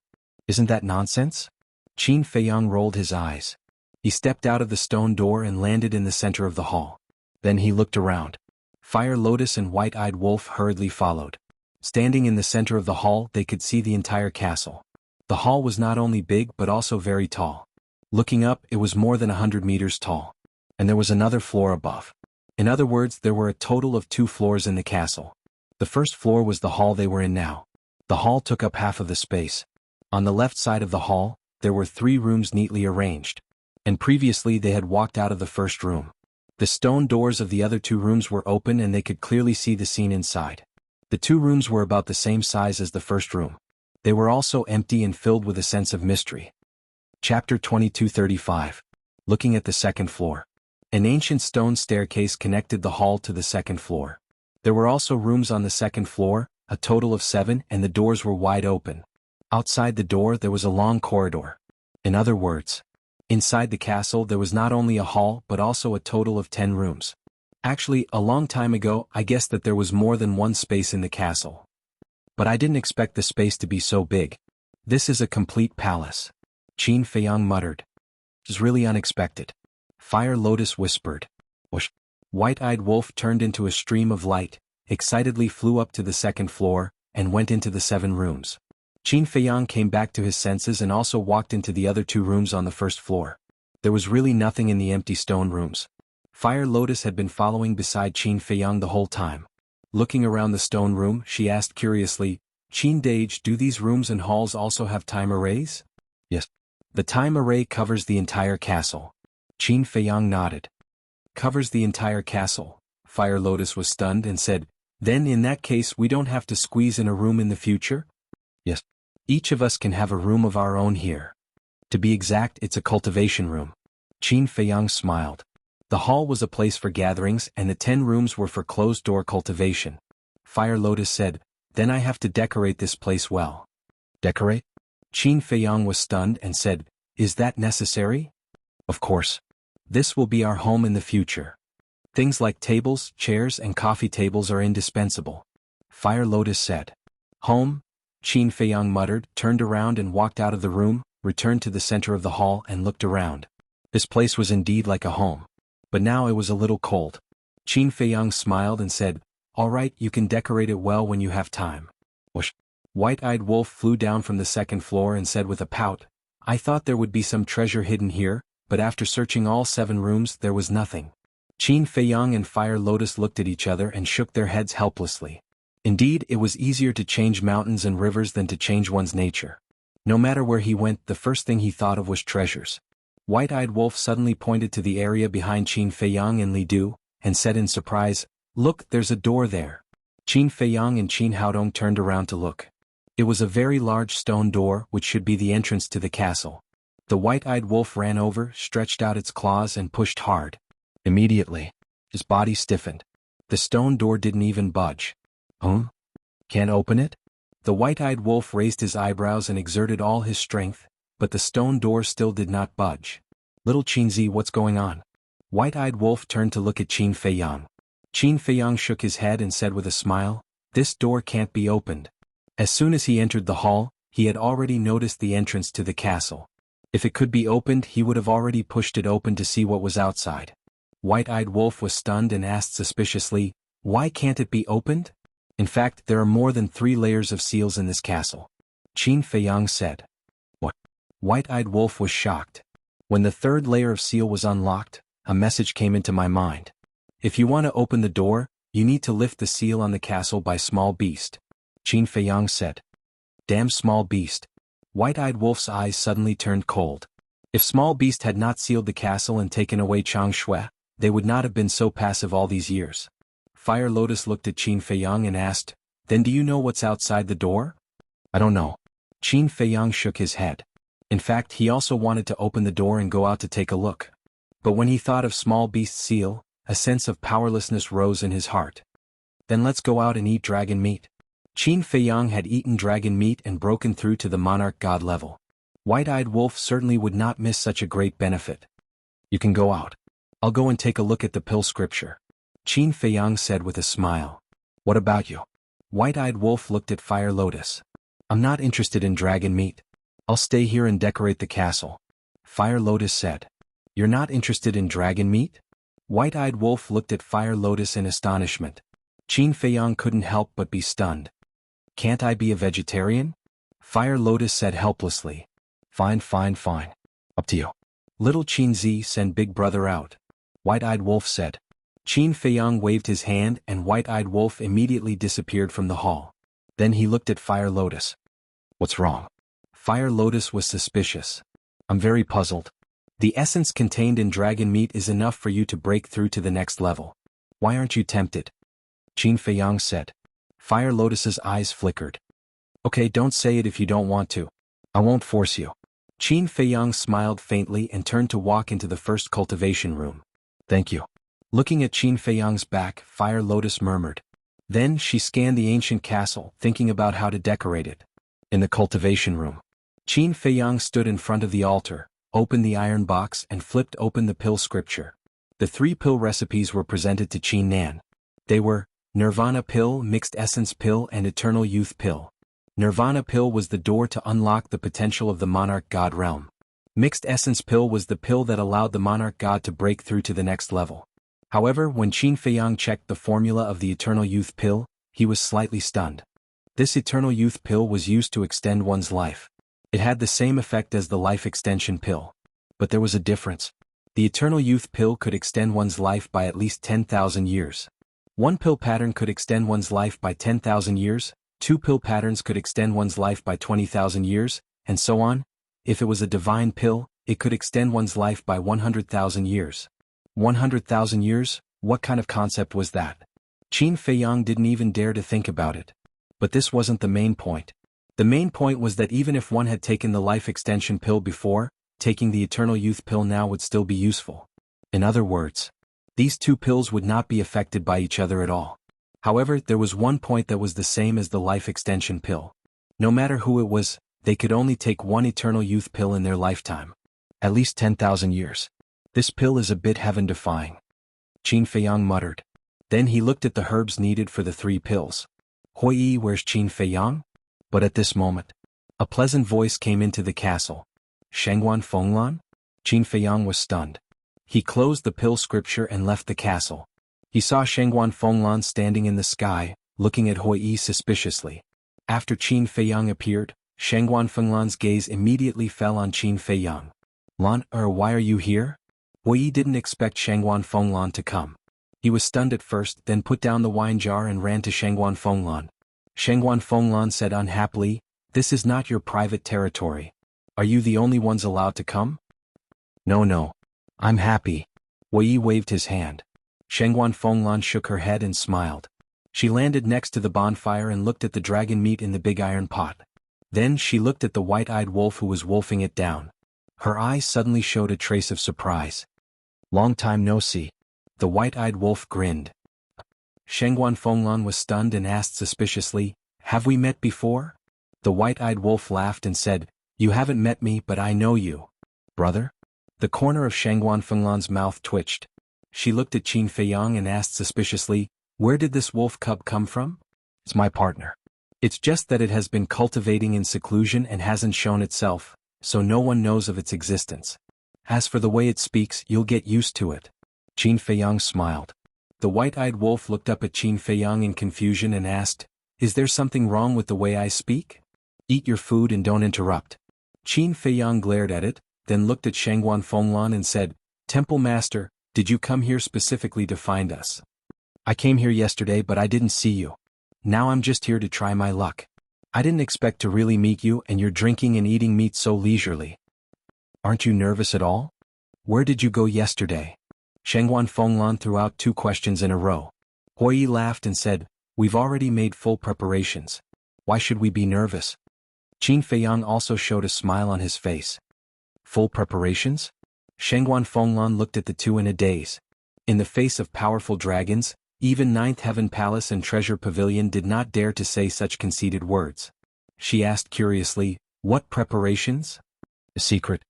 "Isn't that nonsense?" Qin Feiyang rolled his eyes. He stepped out of the stone door and landed in the center of the hall. Then he looked around. Fire Lotus and White-Eyed Wolf hurriedly followed. Standing in the center of the hall, they could see the entire castle. The hall was not only big but also very tall. Looking up, it was more than 100 meters tall. And there was another floor above. In other words, there were a total of 2 floors in the castle. The first floor was the hall they were in now. The hall took up half of the space. On the left side of the hall, there were 3 rooms neatly arranged. And previously they had walked out of the first room. The stone doors of the other 2 rooms were open and they could clearly see the scene inside. The 2 rooms were about the same size as the first room. They were also empty and filled with a sense of mystery. Chapter 22:35. Looking at the second floor. An ancient stone staircase connected the hall to the second floor. There were also rooms on the second floor, a total of 7, and the doors were wide open. Outside the door there was a long corridor. In other words, inside the castle there was not only a hall but also a total of 10 rooms. Actually, a long time ago I guessed that there was more than one space in the castle. But I didn't expect the space to be so big. This is a complete palace. Qin Feiyang muttered. It was really unexpected. Fire Lotus whispered. Whoosh. White-Eyed Wolf turned into a stream of light, excitedly flew up to the second floor, and went into the 7 rooms. Qin Feiyang came back to his senses and also walked into the other 2 rooms on the first floor. There was really nothing in the empty stone rooms. Fire Lotus had been following beside Qin Feiyang the whole time. Looking around the stone room, she asked curiously, "Qin Dage, do these rooms and halls also have time arrays?" "Yes." "The time array covers the entire castle." Qin Feiyang nodded. "Covers the entire castle?" Fire Lotus was stunned and said, "Then in that case we don't have to squeeze in a room in the future?" "Yes. Each of us can have a room of our own here. To be exact, it's a cultivation room." Qin Feiyang smiled. The hall was a place for gatherings and the 10 rooms were for closed-door cultivation. Fire Lotus said, "Then I have to decorate this place well." "Decorate?" Qin Feiyang was stunned and said, "Is that necessary?" "Of course. This will be our home in the future. Things like tables, chairs and coffee tables are indispensable." Fire Lotus said. "Home?" Qin Feiyang muttered, turned around and walked out of the room, returned to the center of the hall and looked around. This place was indeed like a home. But now it was a little cold. Qin Feiyang smiled and said, "All right, you can decorate it well when you have time." Whoosh. White-Eyed Wolf flew down from the second floor and said with a pout, "I thought there would be some treasure hidden here, but after searching all 7 rooms there was nothing." Qin Feiyang and Fire Lotus looked at each other and shook their heads helplessly. Indeed, it was easier to change mountains and rivers than to change one's nature. No matter where he went, the first thing he thought of was treasures. White-Eyed Wolf suddenly pointed to the area behind Qin Feiyang and Li Du, and said in surprise, Look, there's a door there. Qin Feiyang and Qin Haodong turned around to look. It was a very large stone door which should be the entrance to the castle. The white-eyed wolf ran over, stretched out its claws and pushed hard. Immediately, his body stiffened. The stone door didn't even budge. Huh? Can't open it? The white-eyed wolf raised his eyebrows and exerted all his strength, but the stone door still did not budge. Little Qinzi, what's going on? White-eyed wolf turned to look at Qin Feiyang. Qin Feiyang shook his head and said with a smile, "This door can't be opened." As soon as he entered the hall, he had already noticed the entrance to the castle. If it could be opened, he would have already pushed it open to see what was outside. White-eyed wolf was stunned and asked suspiciously, "Why can't it be opened?" In fact, there are more than 3 layers of seals in this castle. Qin Feiyang said. What? White-eyed wolf was shocked. When the 3rd layer of seal was unlocked, a message came into my mind. If you want to open the door, you need to lift the seal on the castle by small beast. Qin Feiyang said. Damn small beast. White-eyed wolf's eyes suddenly turned cold. If small beast had not sealed the castle and taken away Chang Shui, they would not have been so passive all these years. Fire Lotus looked at Qin Feiyang and asked, "Then do you know what's outside the door?" "I don't know." Qin Feiyang shook his head. In fact, he also wanted to open the door and go out to take a look. But when he thought of small beast's seal, a sense of powerlessness rose in his heart. "Then let's go out and eat dragon meat." Qin Feiyang had eaten dragon meat and broken through to the monarch god level. White-eyed wolf certainly would not miss such a great benefit. "You can go out. I'll go and take a look at the pill scripture," Qin Feiyang said with a smile. "What about you?" White-eyed wolf looked at Fire Lotus. "I'm not interested in dragon meat. I'll stay here and decorate the castle," Fire Lotus said. "You're not interested in dragon meat?" White-eyed wolf looked at Fire Lotus in astonishment. Qin Feiyang couldn't help but be stunned. "Can't I be a vegetarian?" Fire Lotus said helplessly. Fine. Up to you." "Little Qin Zi, send big brother out," White-eyed wolf said. Qin Feiyang waved his hand and White-eyed wolf immediately disappeared from the hall. Then he looked at Fire Lotus. "What's wrong?" Fire Lotus was suspicious. "I'm very puzzled. The essence contained in dragon meat is enough for you to break through to the next level. Why aren't you tempted?" Qin Feiyang said. Fire Lotus's eyes flickered. "Okay, don't say it if you don't want to. I won't force you." Qin Feiyang smiled faintly and turned to walk into the first cultivation room. "Thank you." Looking at Qin Feiyang's back, Fire Lotus murmured. Then she scanned the ancient castle, thinking about how to decorate it. In the cultivation room, Qin Feiyang stood in front of the altar, opened the iron box and flipped open the pill scripture. The 3 pill recipes were presented to Qin Nan. They were Nirvana pill, mixed essence pill and eternal youth pill. Nirvana pill was the door to unlock the potential of the monarch god realm. Mixed essence pill was the pill that allowed the monarch god to break through to the next level. However, when Qin Feiyang checked the formula of the eternal youth pill, he was slightly stunned. This eternal youth pill was used to extend one's life. It had the same effect as the life extension pill. But there was a difference. The eternal youth pill could extend one's life by at least 10,000 years. 1 pill pattern could extend one's life by 10,000 years, 2 pill patterns could extend one's life by 20,000 years, and so on. If it was a divine pill, it could extend one's life by 100,000 years. 100,000 years? What kind of concept was that? Qin Feiyang didn't even dare to think about it. But this wasn't the main point. The main point was that even if one had taken the life extension pill before, taking the eternal youth pill now would still be useful. In other words, these 2 pills would not be affected by each other at all. However, there was one point that was the same as the life extension pill. No matter who it was, they could only take 1 eternal youth pill in their lifetime. At least 10,000 years. This pill is a bit heaven-defying, Qin Feiyang muttered. Then he looked at the herbs needed for the 3 pills. "Hui, where's Qin Feiyang?" But at this moment, a pleasant voice came into the castle. "Shangguan Fenglan?" Qin Feiyang was stunned. He closed the pill scripture and left the castle. He saw Shangguan Fenglan standing in the sky, looking at Hui suspiciously. After Qin Feiyang appeared, Shangguan Fenglan's gaze immediately fell on Qin Feiyang. "Lan, why are you here?" Hui didn't expect Shangguan Fenglan to come. He was stunned at first, then put down the wine jar and ran to Shangguan Fenglan. Shangguan Fenglan said unhappily, "This is not your private territory. Are you the only ones allowed to come?" No. I'm happy." Hui waved his hand. Shengguan Fenglan shook her head and smiled. She landed next to the bonfire and looked at the dragon meat in the big iron pot. Then she looked at the white-eyed wolf who was wolfing it down. Her eyes suddenly showed a trace of surprise. "Long time no see." The white-eyed wolf grinned. Shengguan Fenglan was stunned and asked suspiciously, "Have we met before?" The white-eyed wolf laughed and said, "You haven't met me, but I know you. Brother?" The corner of Shengguan Fenglan's mouth twitched. She looked at Qin Feiyang and asked suspiciously, "Where did this wolf cub come from?" "It's my partner. It's just that it has been cultivating in seclusion and hasn't shown itself, so no one knows of its existence. As for the way it speaks, you'll get used to it." Qin Feiyang smiled. The white-eyed wolf looked up at Qin Feiyang in confusion and asked, "Is there something wrong with the way I speak? Eat your food and don't interrupt." Qin Feiyang glared at it, then looked at Shengguan Fenglan and said, "Temple Master, did you come here specifically to find us?" "I came here yesterday but I didn't see you. Now I'm just here to try my luck. I didn't expect to really meet you and you're drinking and eating meat so leisurely. Aren't you nervous at all? Where did you go yesterday?" Shengguan Fenglan threw out two questions in a row. Huiyi laughed and said, "We've already made full preparations. Why should we be nervous?" Qin Feiyang also showed a smile on his face. "Full preparations?" Shengguan Fenglan looked at the two in a daze. In the face of powerful dragons, even Ninth Heaven Palace and Treasure Pavilion did not dare to say such conceited words. She asked curiously, "What preparations?" "A secret."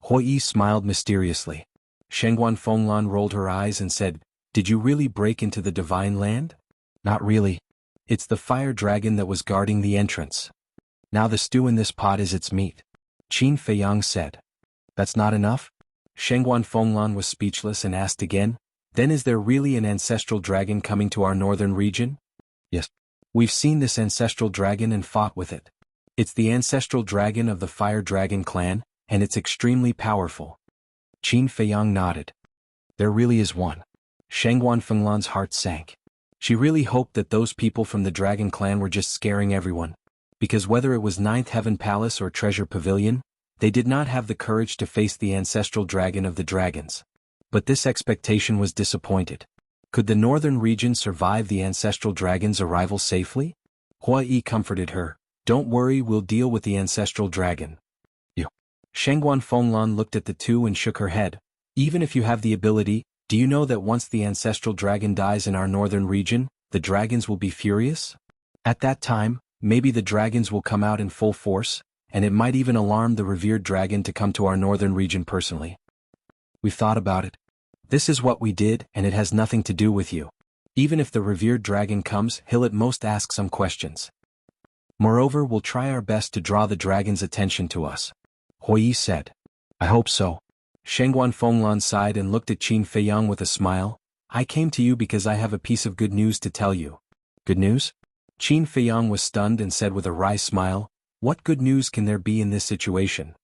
Huiyi smiled mysteriously. Shengguan Fenglan rolled her eyes and said, "Did you really break into the Divine Land?" "Not really. It's the fire dragon that was guarding the entrance. Now the stew in this pot is its meat," Qin Feiyang said. "That's not enough?" Shengguan Fenglan was speechless and asked again, "Then is there really an ancestral dragon coming to our northern region?" "Yes. We've seen this ancestral dragon and fought with it. It's the ancestral dragon of the Fire Dragon clan, and it's extremely powerful." Qin Feiyang nodded. "There really is one." Shengguan Fenglan's heart sank. She really hoped that those people from the Dragon clan were just scaring everyone, because whether it was Ninth Heaven Palace or Treasure Pavilion, they did not have the courage to face the ancestral dragon of the dragons. But this expectation was disappointed. Could the northern region survive the ancestral dragon's arrival safely? Huiyi comforted her, "Don't worry, we'll deal with the ancestral dragon." "You." Shengguan Fenglan looked at the two and shook her head. "Even if you have the ability, do you know that once the ancestral dragon dies in our northern region, the dragons will be furious? At that time, maybe the dragons will come out in full force, and it might even alarm the revered dragon to come to our northern region personally." "We've thought about it. This is what we did and it has nothing to do with you. Even if the revered dragon comes, he'll at most ask some questions. Moreover, we'll try our best to draw the dragon's attention to us," Huiyi said. "I hope so." Shengguan Fenglan sighed and looked at Qin Feiyang with a smile. "I came to you because I have a piece of good news to tell you." "Good news?" Qin Feiyang was stunned and said with a wry smile, "What good news can there be in this situation?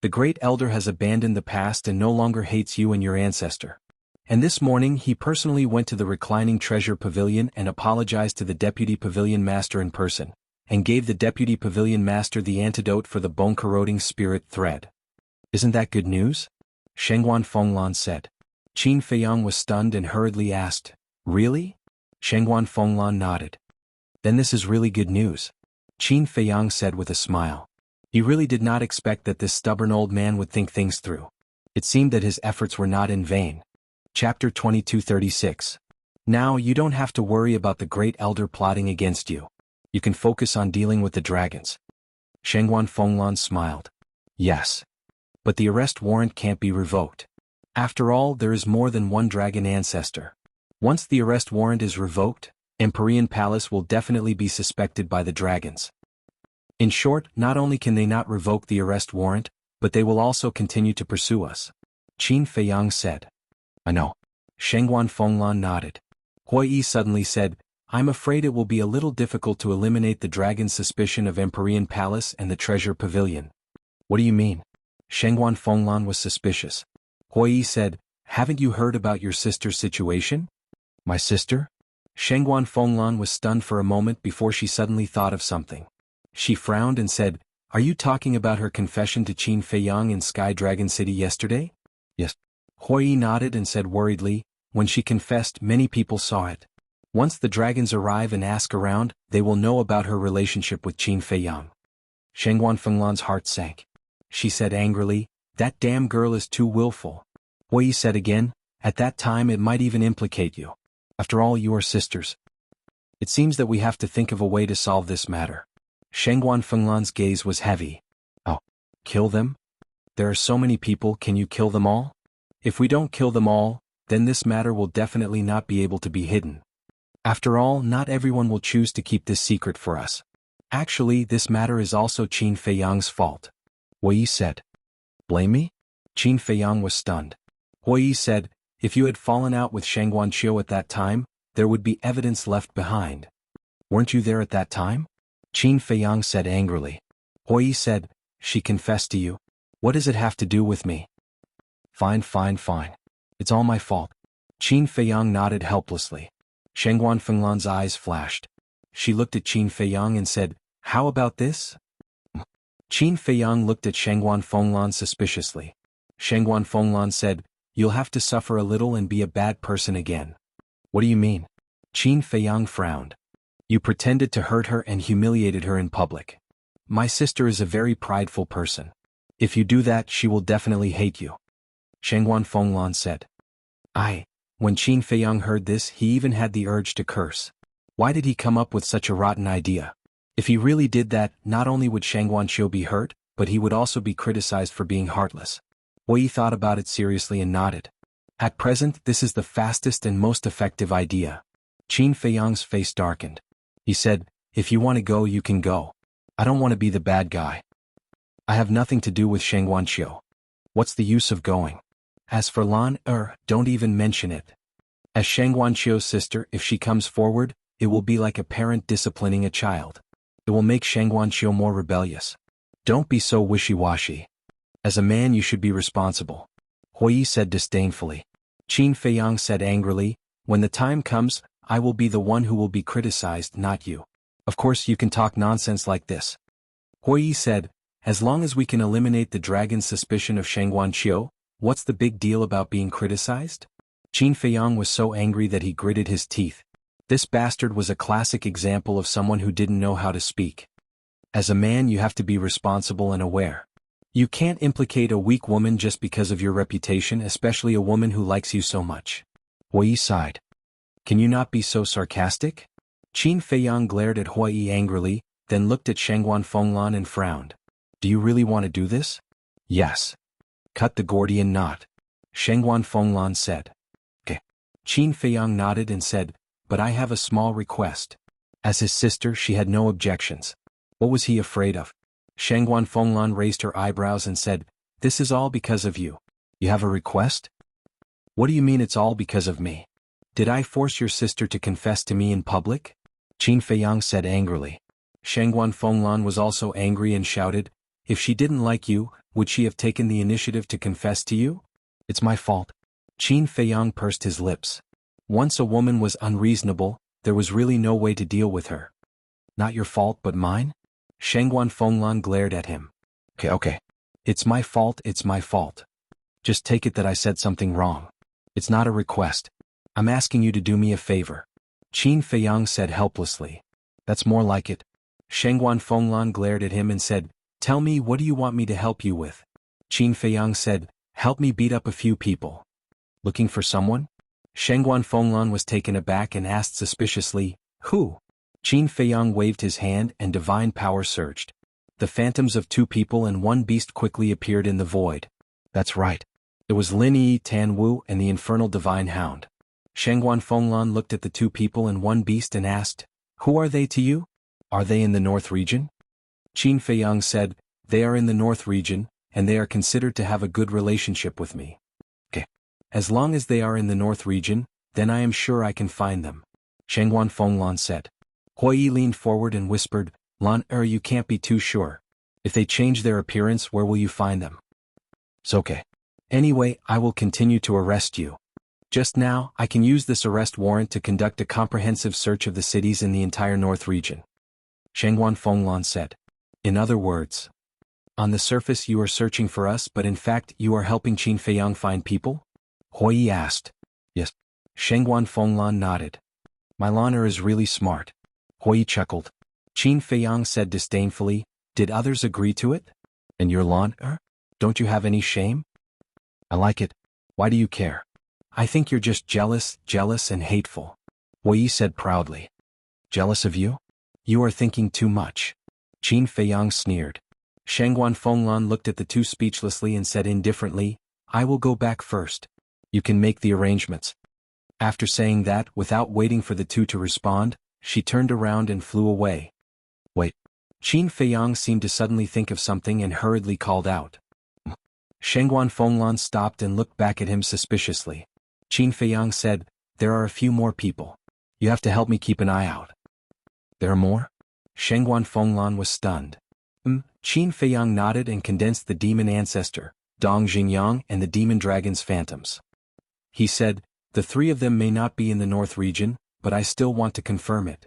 The Great Elder has abandoned the past and no longer hates you and your ancestor. And this morning he personally went to the reclining Treasure Pavilion and apologized to the Deputy Pavilion Master in person, and gave the Deputy Pavilion Master the antidote for the bone-corroding spirit thread." "Isn't that good news?" Shengguan Fenglan said. Qin Feiyang was stunned and hurriedly asked, "Really?" Shengguan Fenglan nodded. "Then this is really good news," Qin Feiyang said with a smile. He really did not expect that this stubborn old man would think things through. It seemed that his efforts were not in vain. Chapter 2236. Now you don't have to worry about the Great Elder plotting against you. You can focus on dealing with the dragons. Shengguan Fenglan smiled. "Yes. But the arrest warrant can't be revoked. After all, there is more than one dragon ancestor. Once the arrest warrant is revoked, Empyrean Palace will definitely be suspected by the dragons. In short, not only can they not revoke the arrest warrant, but they will also continue to pursue us," Qin Feiyang said. "I know." Shengguan Fenglan nodded. Huiyi suddenly said, "I'm afraid it will be a little difficult to eliminate the dragon's suspicion of Empyrean Palace and the Treasure Pavilion." "What do you mean?" Shengguan Fenglan was suspicious. Huiyi said, "Haven't you heard about your sister's situation?" "My sister?" Shengguan Fenglan was stunned for a moment before she suddenly thought of something. She frowned and said, "Are you talking about her confession to Qin Feiyang in Sky Dragon City yesterday?" "Yes." Huiyi nodded and said worriedly, When she confessed, many people saw it. Once the dragons arrive and ask around, they will know about her relationship with Qin Feiyang. Shangguan Fenglan's heart sank. She said angrily, "That damn girl is too willful." Hui Yi said again, "At that time it might even implicate you. After all, you are sisters. It seems that we have to think of a way to solve this matter." Shangguan Fenglan's gaze was heavy. "Oh, kill them? There are so many people, can you kill them all? If we don't kill them all, then this matter will definitely not be able to be hidden. After all, not everyone will choose to keep this secret for us. Actually, this matter is also Qin Feiyang's fault." Hui Yi said. "Blame me?" Qin Feiyang was stunned. Hui Yi said, "If you had fallen out with Shangguan Qiu at that time, there would be evidence left behind. Weren't you there at that time?" Qin Feiyang said angrily. Hui Yi said, "She confessed to you. What does it have to do with me?" Fine. It's all my fault." Qin Feiyang nodded helplessly. Shangguan Fenglan's eyes flashed. She looked at Qin Feiyang and said, "How about this?" Qin Feiyang looked at Shangguan Fenglan suspiciously. Shangguan Fenglan said, "You'll have to suffer a little and be a bad person again." "What do you mean?" Qin Feiyang frowned. "You pretended to hurt her and humiliated her in public. My sister is a very prideful person. If you do that, she will definitely hate you." Shangguan Fenglan said. When Qin Feiyang heard this, he even had the urge to curse. Why did he come up with such a rotten idea? If he really did that, not only would Shangguan Qiu be hurt, but he would also be criticized for being heartless. Hui Yi thought about it seriously and nodded. At present, this is the fastest and most effective idea. Qin Feiyang's face darkened. He said, "If you want to go, you can go. I don't want to be the bad guy. I have nothing to do with Shangguan Qiu. What's the use of going? As for Lan don't even mention it. As Shangguan Qiu's sister, if she comes forward, it will be like a parent disciplining a child. It will make Shangguan Qiu more rebellious. Don't be so wishy-washy. As a man you should be responsible." Hui Yi said disdainfully. Qin Feiyang said angrily, "When the time comes, I will be the one who will be criticized, not you. Of course you can talk nonsense like this." Hui Yi said, "As long as we can eliminate the dragon's suspicion of Shangguan Qiu, what's the big deal about being criticized?" Qin Feiyang was so angry that he gritted his teeth. This bastard was a classic example of someone who didn't know how to speak. As a man you have to be responsible and aware. You can't implicate a weak woman just because of your reputation, especially a woman who likes you so much. Hui Yi sighed. "Can you not be so sarcastic?" Qin Feiyang glared at Hui Yi angrily, then looked at Shangguan Fenglan and frowned. "Do you really want to do this?" "Yes." "Cut the Gordian knot," Shangguan Fenglan said. "Okay." Qin Feiyang nodded and said, "But I have a small request." As his sister, she had no objections. What was he afraid of? Shangguan Fenglan raised her eyebrows and said, "This is all because of you." "You have a request?" "What do you mean it's all because of me? Did I force your sister to confess to me in public?" Qin Feiyang said angrily. Shangguan Fenglan was also angry and shouted, "If she didn't like you, would she have taken the initiative to confess to you?" "It's my fault." Qin Feiyang pursed his lips. Once a woman was unreasonable, there was really no way to deal with her. "Not your fault but mine?" Shangguan Fenglan glared at him. Okay. It's my fault. Just take it that I said something wrong. It's not a request. I'm asking you to do me a favor." Qin Feiyang said helplessly. "That's more like it." Shangguan Fenglan glared at him and said, "Tell me, what do you want me to help you with?" Qin Feiyang said, "Help me beat up a few people." "Looking for someone?" Shangguan Fenglan was taken aback and asked suspiciously, "Who?" Qin Feiyang waved his hand and divine power surged. The phantoms of 2 people and 1 beast quickly appeared in the void. That's right. It was Lin Yi, Tan Wu, and the infernal divine hound. Shangguan Fenglan looked at the 2 people and 1 beast and asked, "Who are they to you? Are they in the North region?" Qin Feiyang said, "They are in the North region, and they are considered to have a good relationship with me." "Okay. As long as they are in the North region, then I am sure I can find them," Shangguan Fenglan said. Hui Yi leaned forward and whispered, "Lan you can't be too sure. If they change their appearance, where will you find them?" "It's okay. Anyway, I will continue to arrest you. Just now, I can use this arrest warrant to conduct a comprehensive search of the cities in the entire North region," Shangguan Fenglan said. "In other words, on the surface you are searching for us, but in fact you are helping Qin Feiyang find people?" Hui Yi asked. "Yes. Shengguan Fenglan nodded. My honor is really smart. Hui chuckled. Qin Feiyang said disdainfully, did others agree to it? And your honor? Don't you have any shame? I like it. Why do you care? I think you're just jealous and hateful. Hui said proudly. Jealous of you? You are thinking too much. Qin Feiyang sneered. Shengguan Fenglan looked at the two speechlessly and said indifferently, I will go back first. You can make the arrangements. After saying that, without waiting for the two to respond, she turned around and flew away. Wait. Qin Feiyang seemed to suddenly think of something and hurriedly called out. Shengguan Fenglan stopped and looked back at him suspiciously. Qin Feiyang said, there are a few more people. You have to help me keep an eye out. There are more? Shengguan Fenglan was stunned. Qin Feiyang nodded and condensed the demon ancestor, Dong Xingyang and the demon dragon's phantoms. He said, the three of them may not be in the north region, but I still want to confirm it.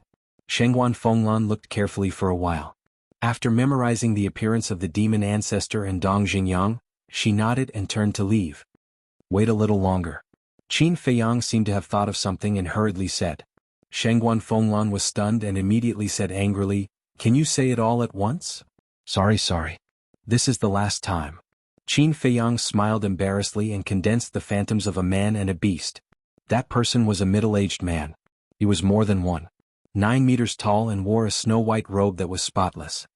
Shengguan Fenglan looked carefully for a while. After memorizing the appearance of the demon ancestor and Dong Xingyang, she nodded and turned to leave. Wait a little longer. Qin Feiyang seemed to have thought of something and hurriedly said. Shengguan Fenglan was stunned and immediately said angrily, can you say it all at once? Sorry. This is the last time. Qin Feiyang smiled embarrassedly and condensed the phantoms of a man and a beast. That person was a middle-aged man. He was more than 9 meters tall and wore a snow-white robe that was spotless.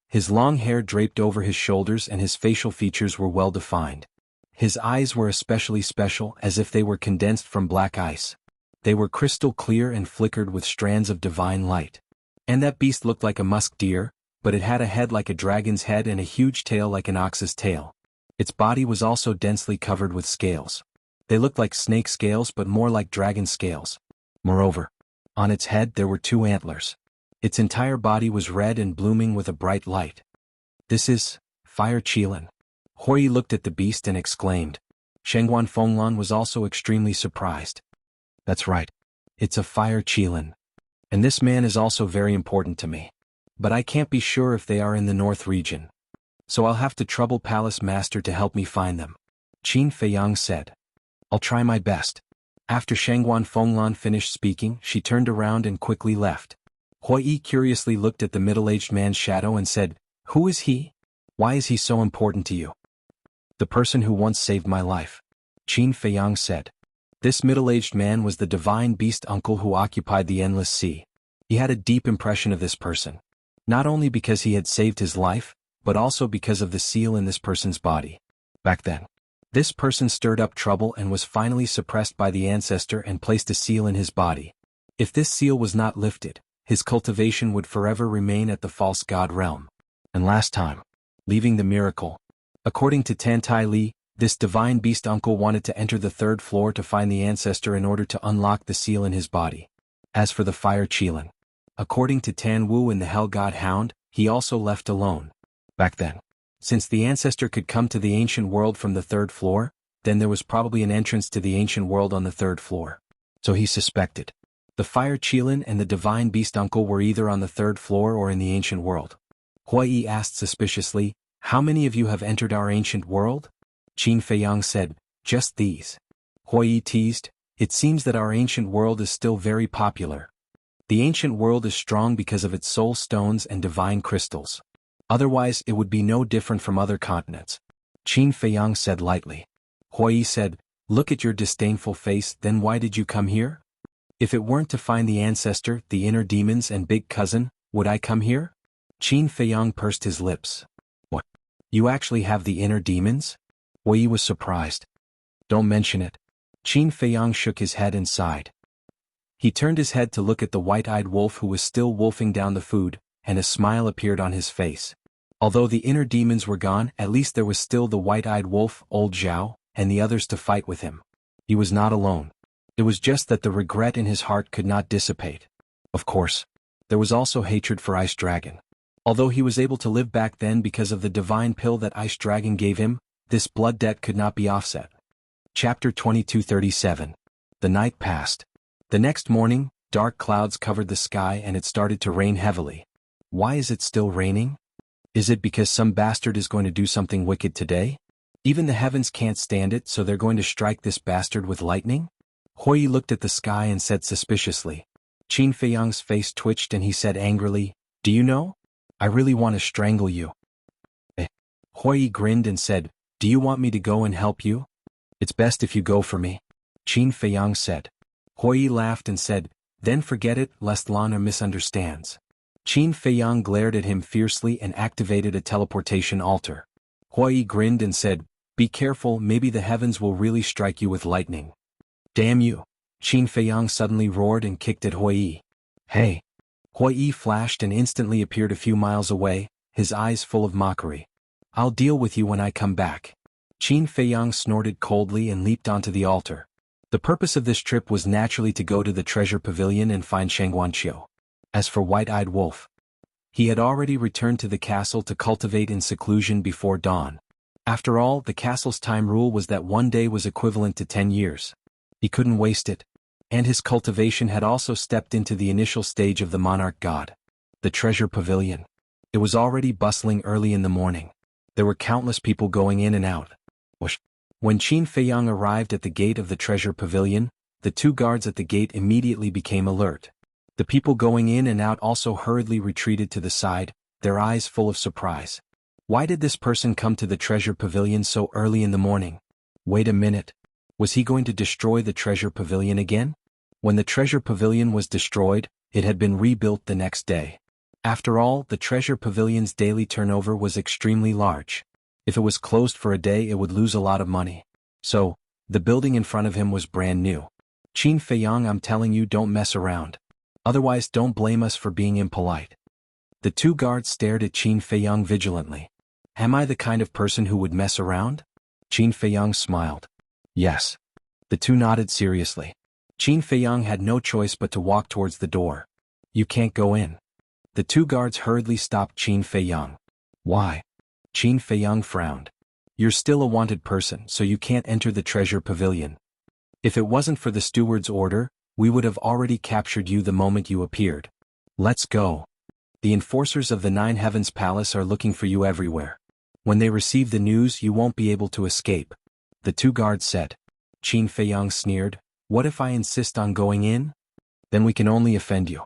His long hair draped over his shoulders and his facial features were well defined. His eyes were especially special, as if they were condensed from black ice. They were crystal clear and flickered with strands of divine light. And that beast looked like a musk deer, but it had a head like a dragon's head and a huge tail like an ox's tail. Its body was also densely covered with scales. They looked like snake scales but more like dragon scales. Moreover, on its head there were 2 antlers. Its entire body was red and blooming with a bright light. This is Fire Qilin. Hui looked at the beast and exclaimed. Shengguan Fenglan was also extremely surprised. That's right. It's a Fire Qilin. And this man is also very important to me. But I can't be sure if they are in the north region. So I'll have to trouble Palace Master to help me find them. Qin Feiyang said. I'll try my best. After Shengguan Fenglan finished speaking, she turned around and quickly left. Hui curiously looked at the middle-aged man's shadow and said, who is he? Why is he so important to you? The person who once saved my life. Qin Feiyang said. This middle-aged man was the divine beast uncle who occupied the endless sea. He had a deep impression of this person. Not only because he had saved his life, but also because of the seal in this person's body. Back then, this person stirred up trouble and was finally suppressed by the ancestor and placed a seal in his body. If this seal was not lifted, his cultivation would forever remain at the false god realm. And last time, leaving the miracle. According to Tantai Li, this divine beast uncle wanted to enter the 3rd floor to find the ancestor in order to unlock the seal in his body. As for the Fire Qilin, according to Tan Wu and the Hell God Hound, he also left alone. Back then, since the ancestor could come to the ancient world from the 3rd floor, then there was probably an entrance to the ancient world on the 3rd floor. So he suspected. The Fire Qilin and the divine beast uncle were either on the 3rd floor or in the ancient world. Hui asked suspiciously, how many of you have entered our ancient world? Qin Feiyang said, just these. Hui teased, it seems that our ancient world is still very popular. The ancient world is strong because of its soul stones and divine crystals. Otherwise it would be no different from other continents. Qin Feiyang said lightly. Hui said, look at your disdainful face, then why did you come here? If it weren't to find the ancestor, the inner demons and big cousin, would I come here? Qin Feiyang pursed his lips. What? You actually have the inner demons? Hui was surprised. Don't mention it. Qin Feiyang shook his head and sighed. He turned his head to look at the white-eyed wolf who was still wolfing down the food, and a smile appeared on his face. Although the inner demons were gone, at least there was still the white-eyed wolf, old Zhao, and the others to fight with him. He was not alone. It was just that the regret in his heart could not dissipate. Of course, there was also hatred for Ice Dragon. Although he was able to live back then because of the divine pill that Ice Dragon gave him, this blood debt could not be offset. Chapter 2237. The night passed. The next morning, dark clouds covered the sky and it started to rain heavily. Why is it still raining? Is it because some bastard is going to do something wicked today? Even the heavens can't stand it, so they're going to strike this bastard with lightning? Hui looked at the sky and said suspiciously. Qin Feiyang's face twitched and he said angrily, "Do you know? I really want to strangle you." Hui grinned and said, "Do you want me to go and help you? It's best if you go for me," Qin Feiyang said. Hui laughed and said, "Then forget it, lest Lana misunderstands." Qin Feiyang glared at him fiercely and activated a teleportation altar. Hui grinned and said, "Be careful, maybe the heavens will really strike you with lightning." "Damn you!" Qin Feiyang suddenly roared and kicked at Hui. "Hey!" Hui flashed and instantly appeared a few miles away, his eyes full of mockery. "I'll deal with you when I come back." Qin Feiyang snorted coldly and leaped onto the altar. The purpose of this trip was naturally to go to the treasure pavilion and find Shangguanqiu. As for White-Eyed Wolf, he had already returned to the castle to cultivate in seclusion before dawn. After all, the castle's time rule was that one day was equivalent to 10 years. He couldn't waste it. And his cultivation had also stepped into the initial stage of the monarch god. The treasure pavilion. It was already bustling early in the morning. There were countless people going in and out. When Qin Feiyang arrived at the gate of the treasure pavilion, the two guards at the gate immediately became alert. The people going in and out also hurriedly retreated to the side, their eyes full of surprise. Why did this person come to the treasure pavilion so early in the morning? Wait a minute. Was he going to destroy the treasure pavilion again? When the treasure pavilion was destroyed, it had been rebuilt the next day. After all, the treasure pavilion's daily turnover was extremely large. If it was closed for a day, it would lose a lot of money. So, the building in front of him was brand new. "Qin Feiyang, I'm telling you, don't mess around. Otherwise, don't blame us for being impolite." The two guards stared at Qin Feiyang vigilantly. "Am I the kind of person who would mess around?" Qin Feiyang smiled. "Yes." The two nodded seriously. Qin Feiyang had no choice but to walk towards the door. "You can't go in." The two guards hurriedly stopped Qin Feiyang. "Why?" Qin Feiyang frowned. "You're still a wanted person, so you can't enter the treasure pavilion. If it wasn't for the steward's order, we would have already captured you the moment you appeared. Let's go. The enforcers of the Nine Heavens Palace are looking for you everywhere. When they receive the news, you won't be able to escape," the two guards said. Qin Feiyang sneered, "What if I insist on going in? Then we can only offend you,"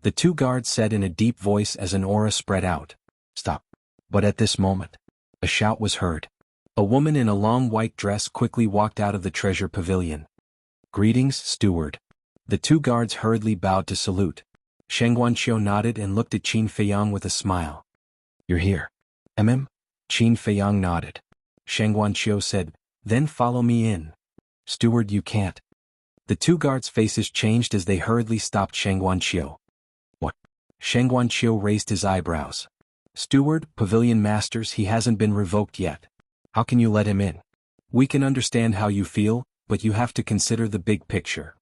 the two guards said in a deep voice as an aura spread out. "Stop." But at this moment, a shout was heard. A woman in a long white dress quickly walked out of the treasure pavilion. "Greetings, steward." The two guards hurriedly bowed to salute. Shangguanqiu nodded and looked at Qin Feiyang with a smile. "You're here." Qin Feiyang nodded. Shangguanqiu said, "Then follow me in." "Steward, you can't." The two guards' faces changed as they hurriedly stopped Shangguanqiu. "What?" Shangguanqiu raised his eyebrows. "Steward, pavilion masters, he hasn't been revoked yet. How can you let him in? We can understand how you feel, but you have to consider the big picture.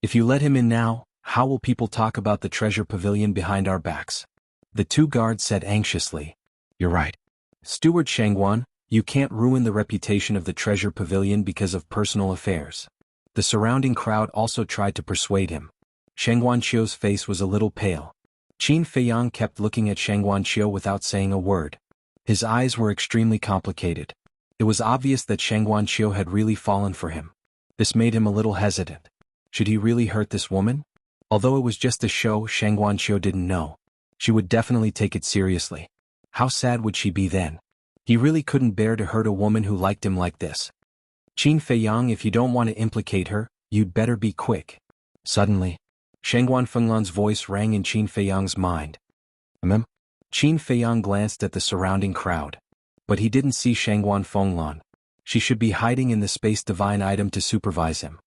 If you let him in now, how will people talk about the treasure pavilion behind our backs?" The two guards said anxiously. "You're right. Steward Shangguan, you can't ruin the reputation of the treasure pavilion because of personal affairs." The surrounding crowd also tried to persuade him. Shangguanqiu's face was a little pale. Qin Feiyang kept looking at Shangguanqiu without saying a word. His eyes were extremely complicated. It was obvious that Shangguanqiu had really fallen for him. This made him a little hesitant. Should he really hurt this woman? Although it was just a show, Shangguanqiu didn't know. She would definitely take it seriously. How sad would she be then? He really couldn't bear to hurt a woman who liked him like this. "Qin Feiyang, if you don't want to implicate her, you'd better be quick." Suddenly, Shangguan Fenglan's voice rang in Qin Feiyang's mind. Qin Feiyang glanced at the surrounding crowd. But he didn't see Shangguan Fenglan. She should be hiding in the space divine item to supervise him.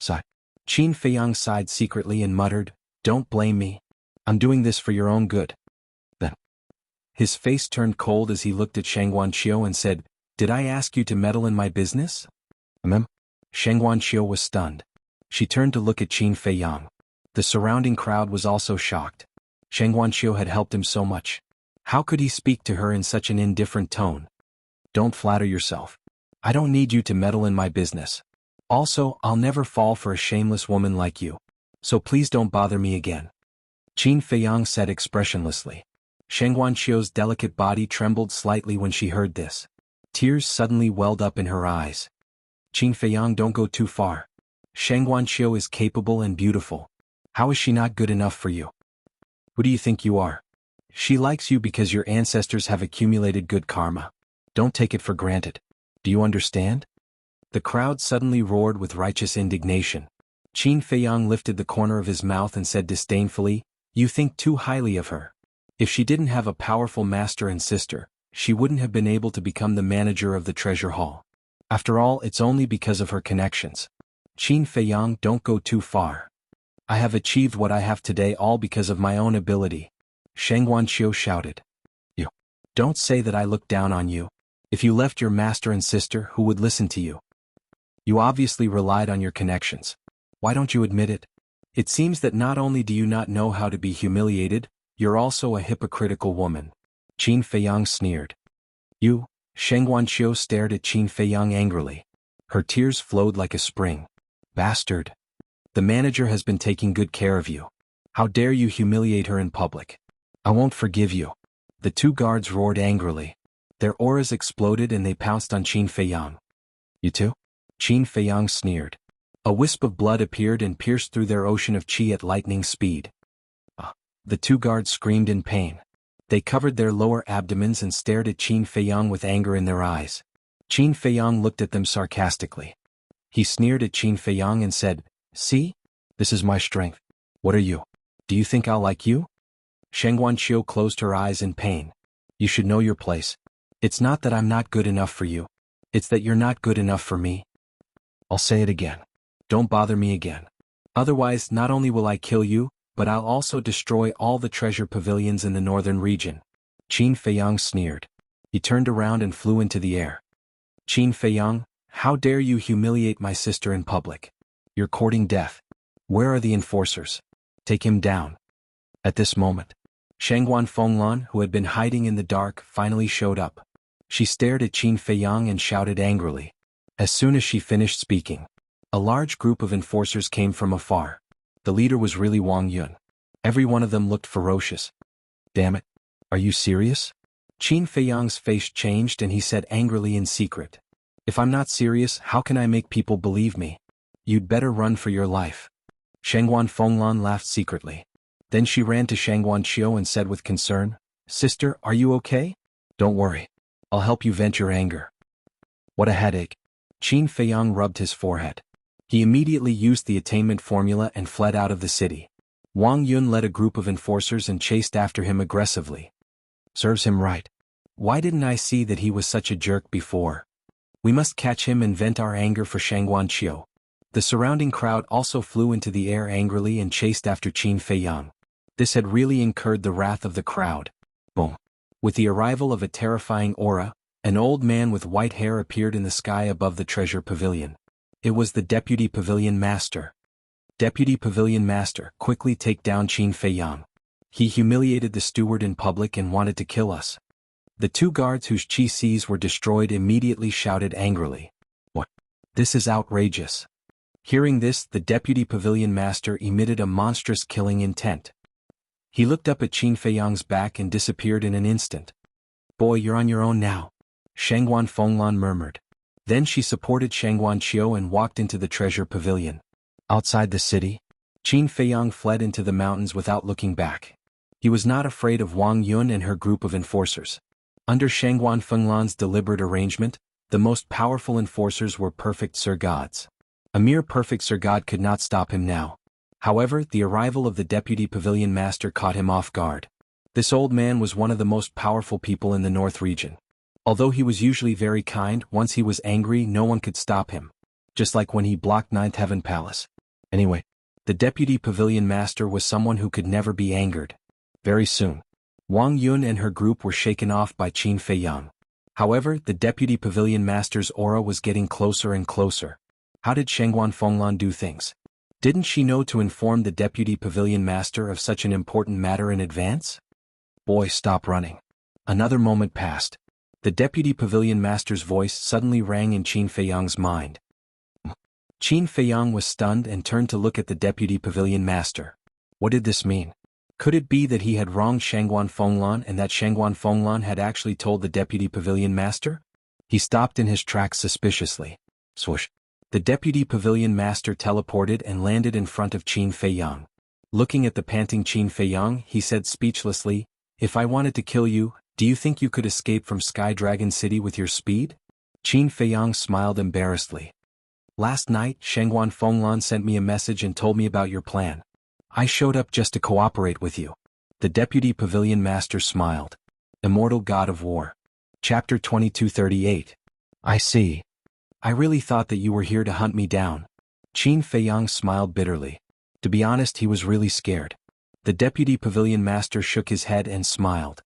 Sigh. Qin Feiyang sighed secretly and muttered, "Don't blame me. I'm doing this for your own good." Then, his face turned cold as he looked at Shangguanqiu and said, "Did I ask you to meddle in my business?" Shangguanqiu was stunned. She turned to look at Qin Feiyang. The surrounding crowd was also shocked. Shangguanqiu had helped him so much. How could he speak to her in such an indifferent tone? "Don't flatter yourself. I don't need you to meddle in my business. Also, I'll never fall for a shameless woman like you. So please don't bother me again." Qin Feiyang said expressionlessly. Shangguanqiu's delicate body trembled slightly when she heard this. Tears suddenly welled up in her eyes. "Qin Feiyang, don't go too far." Shangguanqiu is capable and beautiful. How is she not good enough for you? Who do you think you are? She likes you because your ancestors have accumulated good karma. Don't take it for granted. Do you understand? The crowd suddenly roared with righteous indignation. Qin Feiyang lifted the corner of his mouth and said disdainfully, "You think too highly of her. If she didn't have a powerful master and sister, she wouldn't have been able to become the manager of the treasure hall. After all, it's only because of her connections. Qin Feiyang, don't go too far. I have achieved what I have today all because of my own ability." Shangguanqiu shouted. "You don't say that I look down on you. If you left your master and sister, who would listen to you? You obviously relied on your connections. Why don't you admit it? It seems that not only do you not know how to be humiliated, you're also a hypocritical woman." Qin Feiyang sneered. "You?" Shangguanqiu stared at Qin Feiyang angrily. Her tears flowed like a spring. "Bastard. The manager has been taking good care of you. How dare you humiliate her in public? I won't forgive you." The two guards roared angrily. Their auras exploded and they pounced on Qin Feiyang. "You too?" Qin Feiyang sneered. A wisp of blood appeared and pierced through their ocean of qi at lightning speed. The two guards screamed in pain. They covered their lower abdomens and stared at Qin Feiyang with anger in their eyes. Qin Feiyang looked at them sarcastically. He sneered at Qin Feiyang and said, "See? This is my strength. What are you? Do you think I'll like you?" Shangguanqiu closed her eyes in pain. "You should know your place. It's not that I'm not good enough for you. It's that you're not good enough for me. I'll say it again. Don't bother me again. Otherwise, not only will I kill you, but I'll also destroy all the treasure pavilions in the northern region." Qin Feiyang sneered. He turned around and flew into the air. "Qin Feiyang, how dare you humiliate my sister in public? You're courting death. Where are the enforcers? Take him down." At this moment, Shangguan Fenglan, who had been hiding in the dark, finally showed up. She stared at Qin Feiyang and shouted angrily. As soon as she finished speaking, a large group of enforcers came from afar. The leader was really Wang Yun. Every one of them looked ferocious. "Damn it. Are you serious?" Qin Feiyang's face changed and he said angrily in secret. "If I'm not serious, how can I make people believe me? You'd better run for your life." Shangguan Fenglan laughed secretly. Then she ran to Shangguanqiu and said with concern, "Sister, are you okay? Don't worry. I'll help you vent your anger." "What a headache." Qin Feiyang rubbed his forehead. He immediately used the attainment formula and fled out of the city. Wang Yun led a group of enforcers and chased after him aggressively. Serves him right. Why didn't I see that he was such a jerk before? We must catch him and vent our anger for Shangguanqiu. The surrounding crowd also flew into the air angrily and chased after Qin Feiyang. This had really incurred the wrath of the crowd. Boom. With the arrival of a terrifying aura, an old man with white hair appeared in the sky above the treasure pavilion. It was the Deputy Pavilion Master. "Deputy Pavilion Master, quickly take down Qin Feiyang. He humiliated the steward in public and wanted to kill us." The two guards whose chi Cs were destroyed immediately shouted angrily. "What? This is outrageous." Hearing this, the Deputy Pavilion Master emitted a monstrous killing intent. He looked up at Qin Feiyang's back and disappeared in an instant. "Boy, you're on your own now," Shangguan Fenglan murmured. Then she supported Shangguanqiu and walked into the treasure pavilion. Outside the city, Qin Feiyang fled into the mountains without looking back. He was not afraid of Wang Yun and her group of enforcers. Under Shangguan Fenglan's deliberate arrangement, the most powerful enforcers were perfect Sir Gods. A mere perfect Sir God could not stop him now. However, the arrival of the Deputy Pavilion Master caught him off guard. This old man was one of the most powerful people in the North region. Although he was usually very kind, once he was angry no one could stop him. Just like when he blocked Ninth Heaven Palace. Anyway, the Deputy Pavilion Master was someone who could never be angered. Very soon, Wang Yun and her group were shaken off by Qin Feiyang. However, the Deputy Pavilion Master's aura was getting closer and closer. How did Shangguan Fenglan do things? Didn't she know to inform the Deputy Pavilion Master of such an important matter in advance? "Boy, stop running." Another moment passed. The Deputy Pavilion Master's voice suddenly rang in Qin Feiyang's mind. Qin Feiyang was stunned and turned to look at the Deputy Pavilion Master. What did this mean? Could it be that he had wronged Shangguan Fenglan and that Shangguan Fenglan had actually told the Deputy Pavilion Master? He stopped in his tracks suspiciously. Swoosh. The deputy pavilion master teleported and landed in front of Qin Feiyang. Looking at the panting Qin Feiyang, he said speechlessly, "If I wanted to kill you, do you think you could escape from Sky Dragon City with your speed?" Qin Feiyang smiled embarrassedly. "Last night, Shengguan Fenglan sent me a message and told me about your plan. I showed up just to cooperate with you." The deputy pavilion master smiled. Immortal God of War. Chapter 2238. I see. I really thought that you were here to hunt me down. Qin Feiyang smiled bitterly. To be honest, he was really scared. The deputy pavilion master shook his head and smiled.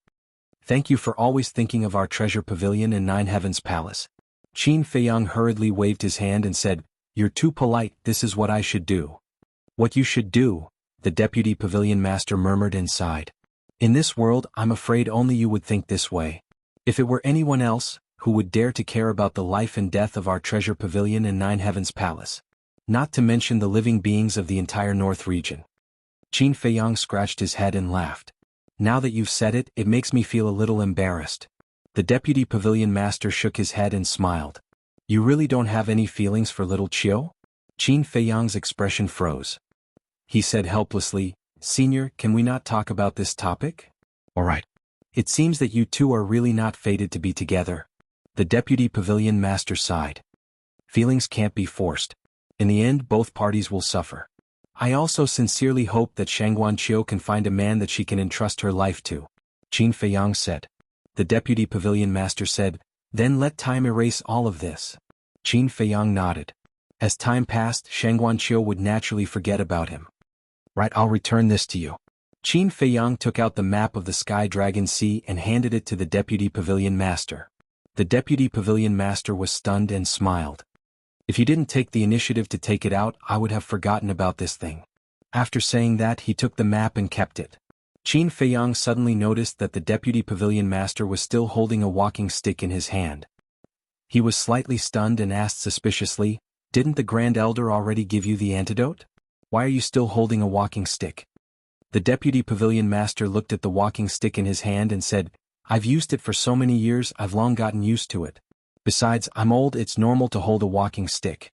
"Thank you for always thinking of our treasure pavilion in Nine Heavens Palace." Qin Feiyang hurriedly waved his hand and said, "You're too polite, this is what I should do." "What you should do," the deputy pavilion master murmured and sighed. "In this world, I'm afraid only you would think this way. If it were anyone else, who would dare to care about the life and death of our treasure pavilion in Nine Heavens Palace? Not to mention the living beings of the entire North region." Qin Feiyang scratched his head and laughed. "Now that you've said it, it makes me feel a little embarrassed." The deputy pavilion master shook his head and smiled. "You really don't have any feelings for little Chiu?" Qin Feiyang's expression froze. He said helplessly, "Senior, can we not talk about this topic?" "All right. It seems that you two are really not fated to be together." The deputy pavilion master sighed. "Feelings can't be forced. In the end, both parties will suffer. I also sincerely hope that Shangguan Qiu can find a man that she can entrust her life to," Qin Feiyang said. The deputy pavilion master said, "Then let time erase all of this." Qin Feiyang nodded. As time passed, Shangguan Qiu would naturally forget about him. "Right, I'll return this to you." Qin Feiyang took out the map of the Sky Dragon Sea and handed it to the deputy pavilion master. The deputy pavilion master was stunned and smiled. "If you didn't take the initiative to take it out, I would have forgotten about this thing." After saying that, he took the map and kept it. Qin Feiyang suddenly noticed that the deputy pavilion master was still holding a walking stick in his hand. He was slightly stunned and asked suspiciously, "Didn't the Grand Elder already give you the antidote? Why are you still holding a walking stick?" The deputy pavilion master looked at the walking stick in his hand and said, "I've used it for so many years, I've long gotten used to it. Besides, I'm old, it's normal to hold a walking stick."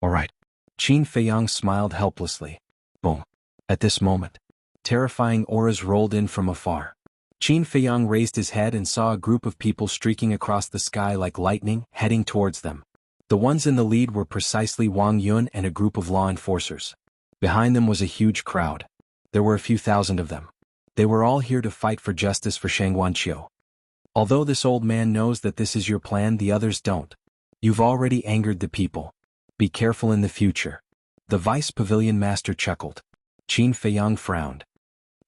"All right." Qin Feiyang smiled helplessly. Boom. At this moment, terrifying auras rolled in from afar. Qin Feiyang raised his head and saw a group of people streaking across the sky like lightning, heading towards them. The ones in the lead were precisely Wang Yun and a group of law enforcers. Behind them was a huge crowd. There were a few thousand of them. They were all here to fight for justice for Shangguan Qiu. Although this old man knows that this is your plan, the others don't. You've already angered the people. Be careful in the future. The vice pavilion master chuckled. Qin Feiyang frowned.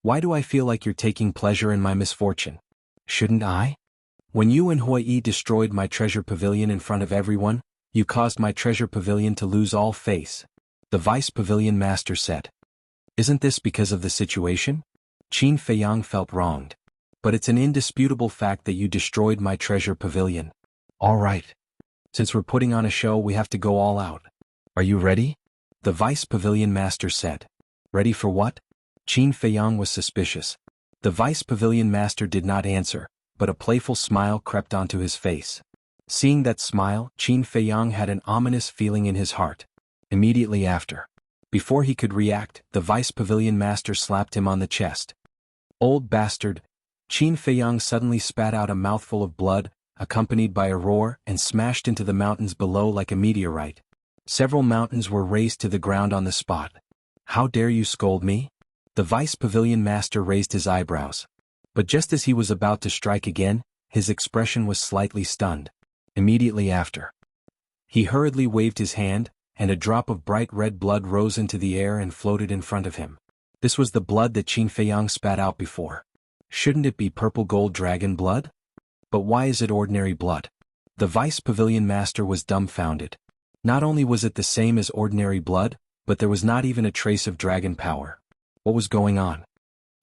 "Why do I feel like you're taking pleasure in my misfortune? Shouldn't I? When you and Hui Yi destroyed my treasure pavilion in front of everyone, you caused my treasure pavilion to lose all face," the vice pavilion master said. "Isn't this because of the situation?" Qin Feiyang felt wronged. "But it's an indisputable fact that you destroyed my treasure pavilion." "All right. Since we're putting on a show, we have to go all out. Are you ready?" the vice pavilion master said. "Ready for what?" Qin Feiyang was suspicious. The vice pavilion master did not answer, but a playful smile crept onto his face. Seeing that smile, Qin Feiyang had an ominous feeling in his heart. Immediately after, before he could react, the vice pavilion master slapped him on the chest. "Old bastard!" Qin Feiyang suddenly spat out a mouthful of blood, accompanied by a roar, and smashed into the mountains below like a meteorite. Several mountains were razed to the ground on the spot. "How dare you scold me?" The vice pavilion master raised his eyebrows. But just as he was about to strike again, his expression was slightly stunned. Immediately after, he hurriedly waved his hand, and a drop of bright red blood rose into the air and floated in front of him. This was the blood that Qin Feiyang spat out before. Shouldn't it be purple gold dragon blood? But why is it ordinary blood? The vice pavilion master was dumbfounded. Not only was it the same as ordinary blood, but there was not even a trace of dragon power. What was going on?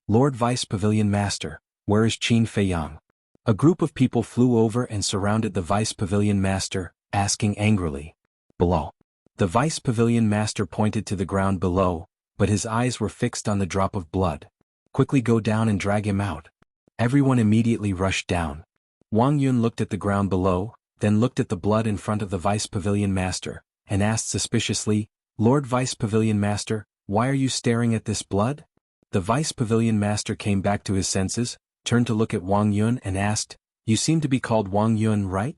"Lord Vice Pavilion Master, where is Qin Feiyang?" A group of people flew over and surrounded the Vice Pavilion Master, asking angrily. "Below." The Vice Pavilion Master pointed to the ground below, but his eyes were fixed on the drop of blood. "Quickly go down and drag him out." Everyone immediately rushed down. Wang Yun looked at the ground below, then looked at the blood in front of the Vice Pavilion Master, and asked suspiciously, "Lord Vice Pavilion Master, why are you staring at this blood?" The Vice Pavilion Master came back to his senses, turned to look at Wang Yun and asked, "You seem to be called Wang Yun, right?"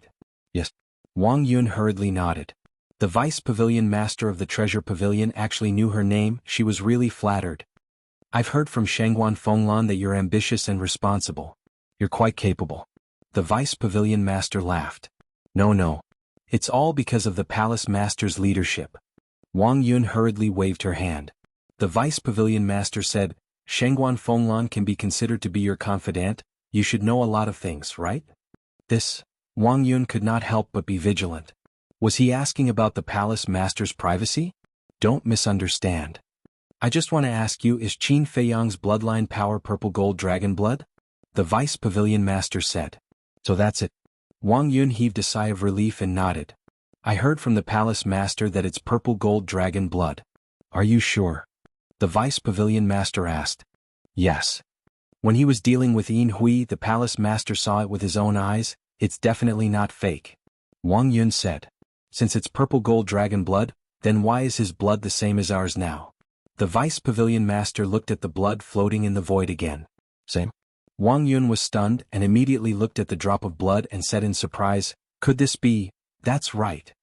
"Yes." Wang Yun hurriedly nodded. The Vice Pavilion Master of the Treasure Pavilion actually knew her name. She was really flattered. "I've heard from Shangguan Fenglan that you're ambitious and responsible. You're quite capable." The Vice Pavilion Master laughed. No. It's all because of the Palace Master's leadership." Wang Yun hurriedly waved her hand. The Vice Pavilion Master said, "Shangguan Fenglan can be considered to be your confidant. You should know a lot of things, right?" This, Wang Yun could not help but be vigilant. Was he asking about the Palace Master's privacy? Don't misunderstand. "I just want to ask you, is Qin Feiyang's bloodline power purple gold dragon blood?" The Vice Pavilion Master said. "So that's it." Wang Yun heaved a sigh of relief and nodded. "I heard from the Palace Master that it's purple gold dragon blood." "Are you sure?" the Vice Pavilion Master asked. "Yes. When he was dealing with Yin Hui, the Palace Master saw it with his own eyes. It's definitely not fake." Wang Yun said. "Since it's purple gold dragon blood, then why is his blood the same as ours now?" The Vice Pavilion Master looked at the blood floating in the void again. "Same?" Wang Yun was stunned and immediately looked at the drop of blood and said in surprise, "Could this be?" "That's right.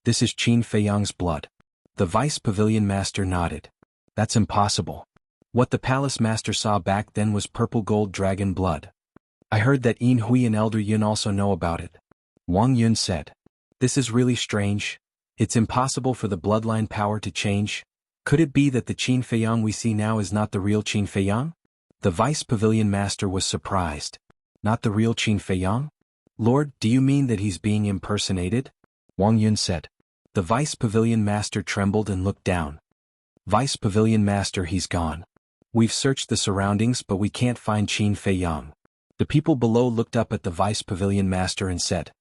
This is Qin Feiyang's blood." The Vice Pavilion Master nodded. "That's impossible. What the Palace Master saw back then was purple gold dragon blood." "I heard that Yin Hui and Elder Yun also know about it," Wang Yun said. "This is really strange. It's impossible for the bloodline power to change. Could it be that the Qin Feiyang we see now is not the real Qin Feiyang?" The Vice Pavilion Master was surprised. "Not the real Qin Feiyang? Lord, do you mean that he's being impersonated?" Wang Yun said. The Vice Pavilion Master trembled and looked down. "Vice Pavilion Master, he's gone. We've searched the surroundings but we can't find Qin Feiyang." The people below looked up at the Vice Pavilion Master and said,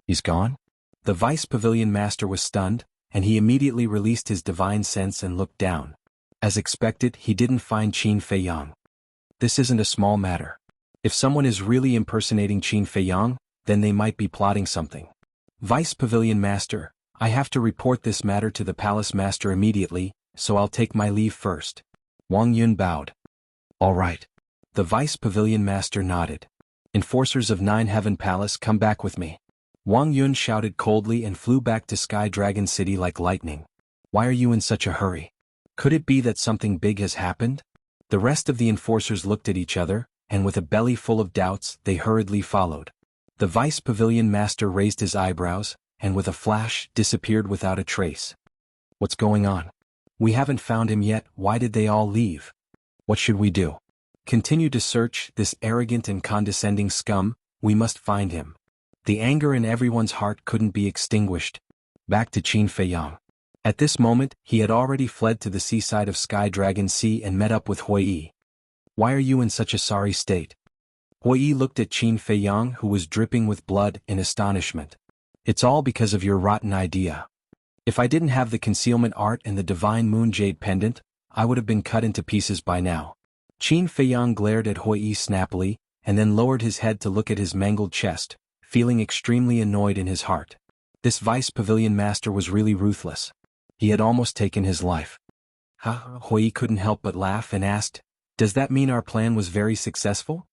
"He's gone?" The Vice Pavilion Master was stunned, and he immediately released his divine sense and looked down. As expected, he didn't find Qin Feiyang. This isn't a small matter. If someone is really impersonating Qin Feiyang, then they might be plotting something. "Vice Pavilion Master, I have to report this matter to the Palace Master immediately, so I'll take my leave first." Wang Yun bowed. "All right." The Vice Pavilion Master nodded. "Enforcers of Nine Heaven Palace, come back with me." Wang Yun shouted coldly and flew back to Sky Dragon City like lightning. "Why are you in such a hurry? Could it be that something big has happened?" The rest of the enforcers looked at each other, and with a belly full of doubts, they hurriedly followed. The Vice Pavilion Master raised his eyebrows, and with a flash, disappeared without a trace. "What's going on? We haven't found him yet. Why did they all leave? What should we do?" "Continue to search, this arrogant and condescending scum. We must find him." The anger in everyone's heart couldn't be extinguished. Back to Qin Feiyang. At this moment, he had already fled to the seaside of Sky Dragon Sea and met up with Hui. "Why are you in such a sorry state?" Hui looked at Qin Feiyang, who was dripping with blood, in astonishment. "It's all because of your rotten idea. If I didn't have the concealment art and the divine moon jade pendant, I would have been cut into pieces by now." Qin Feiyang glared at Hui snappily, and then lowered his head to look at his mangled chest, feeling extremely annoyed in his heart. This Vice Pavilion Master was really ruthless. He had almost taken his life. Hui couldn't help but laugh and asked, "Does that mean our plan was very successful?"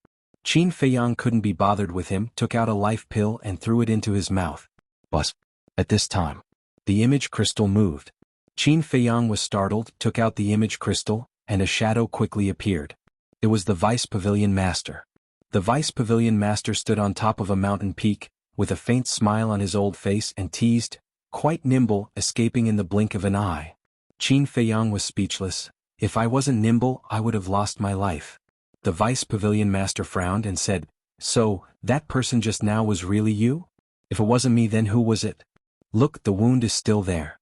Qin Feiyang couldn't be bothered with him, took out a life pill and threw it into his mouth. Buzz. At this time, the image crystal moved. Qin Feiyang was startled, took out the image crystal, and a shadow quickly appeared. It was the Vice Pavilion Master. The Vice Pavilion Master stood on top of a mountain peak, with a faint smile on his old face and teased, quite nimble, escaping in the blink of an eye. Qin Feiyang was speechless. "If I wasn't nimble, I would have lost my life." The Vice Pavilion Master frowned and said, "So, that person just now was really you? If it wasn't me, then who was it?" "Look, the wound is still there,"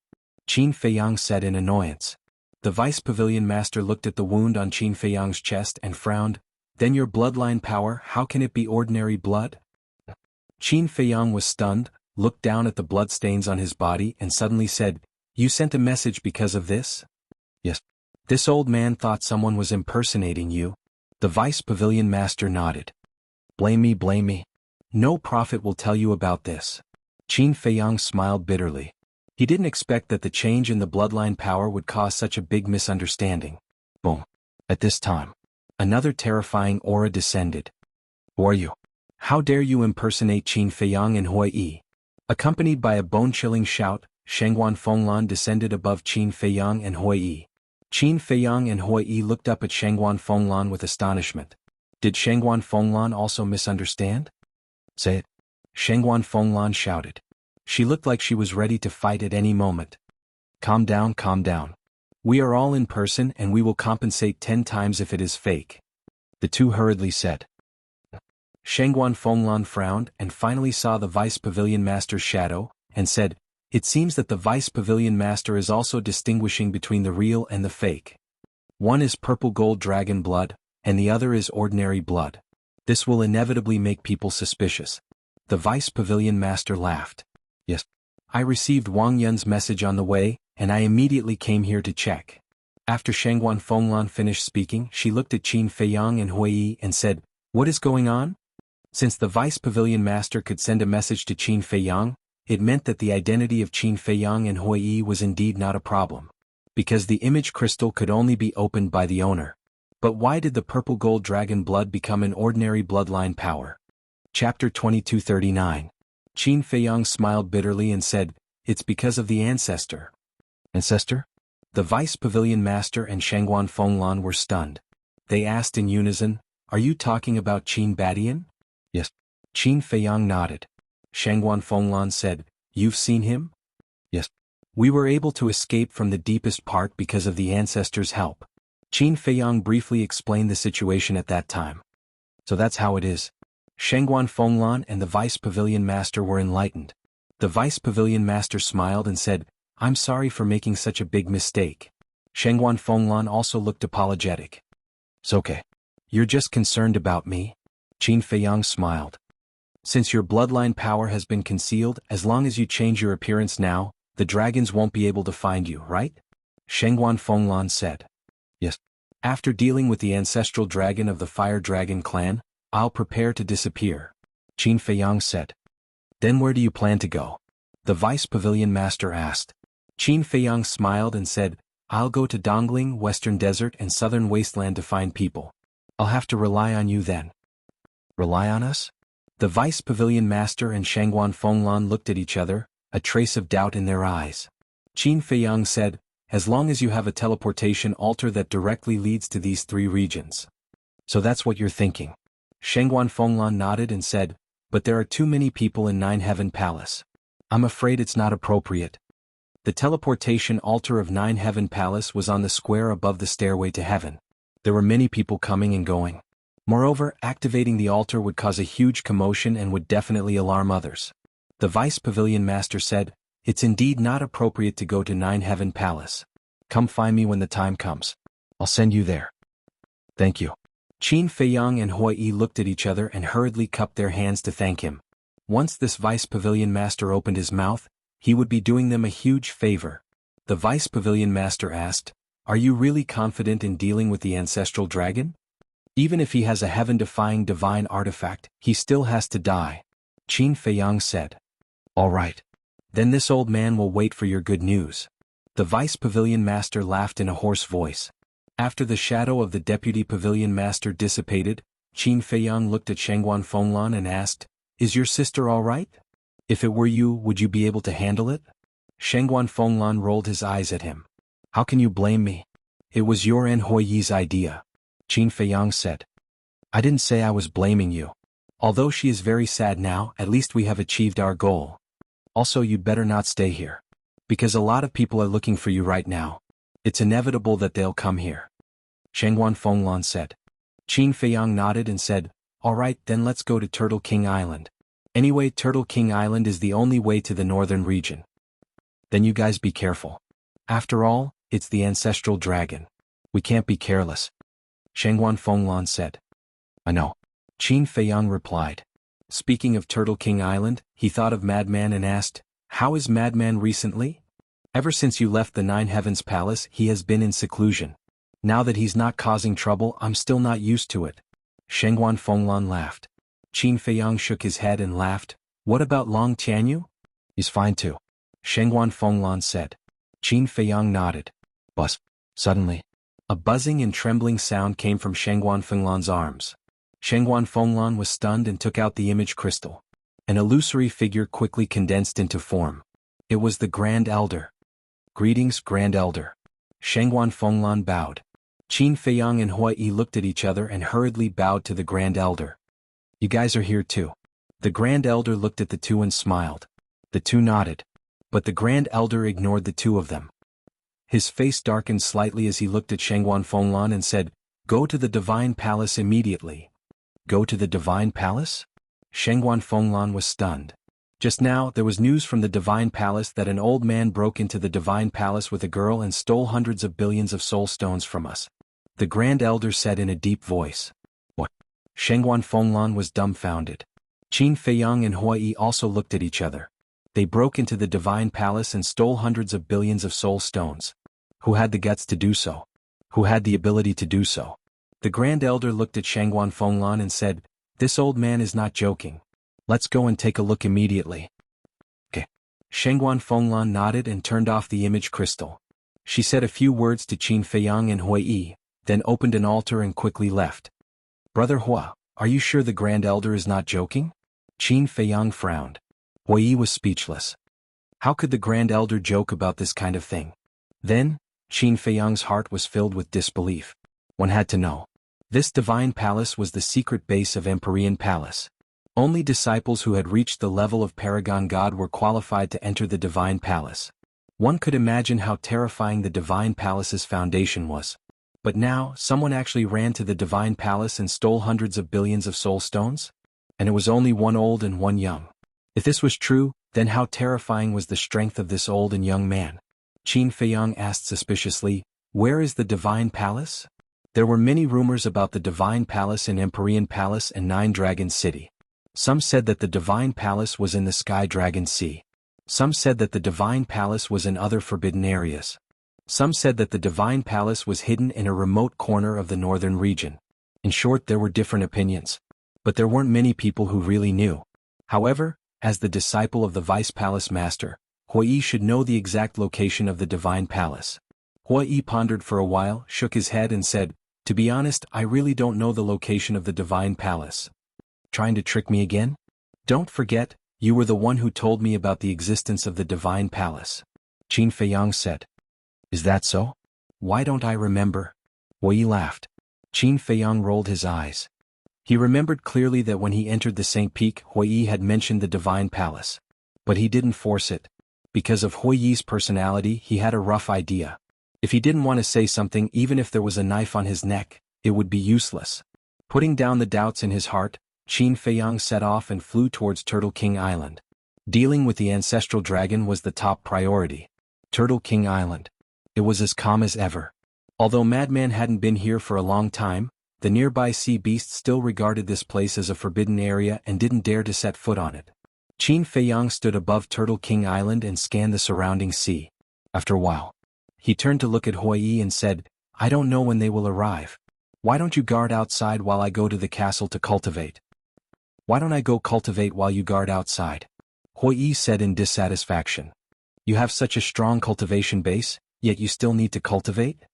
Qin Feiyang said in annoyance. The Vice Pavilion Master looked at the wound on Qin Feiyang's chest and frowned. "Then your bloodline power, how can it be ordinary blood?" Qin Feiyang was stunned, looked down at the bloodstains on his body and suddenly said, "You sent a message because of this?" "Yes." "This old man thought someone was impersonating you." The Vice Pavilion Master nodded. Blame me, blame me. No prophet will tell you about this." Qin Feiyang smiled bitterly. He didn't expect that the change in the bloodline power would cause such a big misunderstanding. Boom. At this time, another terrifying aura descended. Who are you? How dare you impersonate Qin Feiyang and Hui Yi? Accompanied by a bone-chilling shout, Shangguan Fenglan descended above Qin Feiyang and Hui Yi. Qin Feiyang and Hui Yi looked up at Shangguan Fenglan with astonishment. Did Shangguan Fenglan also misunderstand? Say it. Shangguan Fenglan shouted. She looked like she was ready to fight at any moment. Calm down, calm down. We are all in person and we will compensate 10 times if it is fake. The two hurriedly said. Shangguan Fenglan frowned and finally saw the Vice Pavilion Master's shadow, and said, "It seems that the Vice Pavilion Master is also distinguishing between the real and the fake. One is purple gold dragon blood, and the other is ordinary blood. This will inevitably make people suspicious." The Vice Pavilion Master laughed. "Yes. I received Wang Yun's message on the way, and I immediately came here to check." After Shangguan Fenglan finished speaking, she looked at Qin Feiyang and Hui Yi and said, "What is going on?" Since the Vice Pavilion Master could send a message to Qin Feiyang, it meant that the identity of Qin Feiyang and Hui Yi was indeed not a problem. Because the image crystal could only be opened by the owner. But why did the purple gold dragon blood become an ordinary bloodline power? Chapter 2239. Qin Feiyang smiled bitterly and said, "It's because of the ancestor." Ancestor? The Vice Pavilion Master and Shangguan Fenglan were stunned. They asked in unison, "Are you talking about Qin Badian?" "Yes." Qin Feiyang nodded. Shangguan Fenglan said, "You've seen him?" "Yes. We were able to escape from the deepest part because of the ancestor's help." Qin Feiyang briefly explained the situation at that time. "So that's how it is." Shangguan Fenglan and the Vice Pavilion Master were enlightened. The Vice Pavilion Master smiled and said, "I'm sorry for making such a big mistake." Shangguan Fenglan also looked apologetic. "It's okay. You're just concerned about me?" Qin Feiyang smiled. "Since your bloodline power has been concealed, as long as you change your appearance now, the dragons won't be able to find you, right?" Shangguan Fenglan said. "Yes. After dealing with the ancestral dragon of the Fire Dragon clan, I'll prepare to disappear," Qin Feiyang said. "Then where do you plan to go?" the Vice Pavilion Master asked. Qin Feiyang smiled and said, "I'll go to Dongling, Western Desert and Southern Wasteland to find people. I'll have to rely on you then." "Rely on us?" The Vice Pavilion Master and Shangguan Fenglan looked at each other, a trace of doubt in their eyes. Qin Feiyang said, "As long as you have a teleportation altar that directly leads to these 3 regions." "So that's what you're thinking." Shangguan Fenglan nodded and said, "But there are too many people in Nine Heaven Palace. I'm afraid it's not appropriate." The teleportation altar of Nine Heaven Palace was on the square above the stairway to heaven. There were many people coming and going. Moreover, activating the altar would cause a huge commotion and would definitely alarm others. The Vice Pavilion Master said, "It's indeed not appropriate to go to Nine Heaven Palace. Come find me when the time comes. I'll send you there." "Thank you." Qin Feiyang and Hui Yi looked at each other and hurriedly cupped their hands to thank him. Once this Vice Pavilion Master opened his mouth, he would be doing them a huge favor. The Vice Pavilion Master asked, "Are you really confident in dealing with the ancestral dragon? Even if he has a heaven-defying divine artifact, he still has to die." Qin Feiyang said. "All right. Then this old man will wait for your good news." The Vice Pavilion Master laughed in a hoarse voice. After the shadow of the Deputy Pavilion Master dissipated, Qin Feiyang looked at Shangguan Fenglan and asked, "Is your sister all right? If it were you, would you be able to handle it?" Shangguan Fenglan rolled his eyes at him. "How can you blame me? It was your and Hui Yi's idea," Qin Feiyang said. "I didn't say I was blaming you. Although she is very sad now, at least we have achieved our goal. Also, you'd better not stay here. Because a lot of people are looking for you right now. It's inevitable that they'll come here," Shangguan Fenglan said. Qin Feiyang nodded and said, "All right, then let's go to Turtle King Island. Anyway, Turtle King Island is the only way to the northern region. Then you guys be careful. After all, it's the ancestral dragon. We can't be careless," Shangguan Fenglan said. "I know," Qin Feiyang replied. Speaking of Turtle King Island, he thought of Madman and asked, "How is Madman recently? Ever since you left the Nine Heavens Palace, he has been in seclusion. Now that he's not causing trouble, I'm still not used to it." Shangguan Fenglan laughed. Qin Feiyang shook his head and laughed. "What about Long Tianyu?" "He's fine too," Shengguan Fenglan said. Qin Feiyang nodded. Buzz. Suddenly, a buzzing and trembling sound came from Shengguan Fenglan's arms. Shengguan Fenglan was stunned and took out the image crystal. An illusory figure quickly condensed into form. It was the Grand Elder. Greetings, Grand Elder. Shengguan Fenglan bowed. Qin Feiyang and Hua Yi looked at each other and hurriedly bowed to the Grand Elder. You guys are here too. The Grand Elder looked at the two and smiled. The two nodded. But the Grand Elder ignored the two of them. His face darkened slightly as he looked at Shengguan Fenglan and said, Go to the Divine Palace immediately. Go to the Divine Palace? Shengguan Fenglan was stunned. Just now, there was news from the Divine Palace that an old man broke into the Divine Palace with a girl and stole hundreds of billions of soul stones from us. The Grand Elder said in a deep voice. What? Shengguan Fenglan was dumbfounded. Qin Feiyang and Hua Yi also looked at each other. They broke into the Divine Palace and stole hundreds of billions of soul stones. Who had the guts to do so? Who had the ability to do so? The Grand Elder looked at Shengguan Fenglan and said, This old man is not joking. Let's go and take a look immediately. Okay. Shengguan Fenglan nodded and turned off the image crystal. She said a few words to Qin Feiyang and Hua Yi, then opened an altar and quickly left. Brother Hua, are you sure the Grand Elder is not joking? Qin Feiyang frowned. Hua Yi was speechless. How could the Grand Elder joke about this kind of thing? Then, Qin Feiyang's heart was filled with disbelief. One had to know. This Divine Palace was the secret base of Empyrean Palace. Only disciples who had reached the level of Paragon God were qualified to enter the Divine Palace. One could imagine how terrifying the Divine Palace's foundation was. But now, someone actually ran to the Divine Palace and stole hundreds of billions of soul stones? And it was only one old and one young. If this was true, then how terrifying was the strength of this old and young man? Qin Feiyang asked suspiciously, Where is the Divine Palace? There were many rumors about the Divine Palace in Empyrean Palace and Nine Dragon City. Some said that the Divine Palace was in the Sky Dragon Sea. Some said that the Divine Palace was in other forbidden areas. Some said that the Divine Palace was hidden in a remote corner of the northern region. In short, there were different opinions. But there weren't many people who really knew. However, as the disciple of the Vice Palace Master, Hua Yi should know the exact location of the Divine Palace. Hua Yi pondered for a while, shook his head and said, To be honest, I really don't know the location of the Divine Palace. Trying to trick me again? Don't forget, you were the one who told me about the existence of the Divine Palace. Qin Feiyang said. Is that so? Why don't I remember? Hua Yi laughed. Qin Feiyang rolled his eyes. He remembered clearly that when he entered the St. Peak, Hua Yi had mentioned the Divine Palace. But he didn't force it. Because of Hua Yi's personality, he had a rough idea. If he didn't want to say something, even if there was a knife on his neck, it would be useless. Putting down the doubts in his heart, Qin Feiyang set off and flew towards Turtle King Island. Dealing with the ancestral dragon was the top priority. Turtle King Island. It was as calm as ever. Although Madman hadn't been here for a long time, the nearby sea beasts still regarded this place as a forbidden area and didn't dare to set foot on it. Qin Feiyang stood above Turtle King Island and scanned the surrounding sea. After a while, he turned to look at Hua Yi and said, I don't know when they will arrive. Why don't you guard outside while I go to the castle to cultivate? Why don't I go cultivate while you guard outside? Hua Yi said in dissatisfaction. You have such a strong cultivation base, yet you still need to cultivate?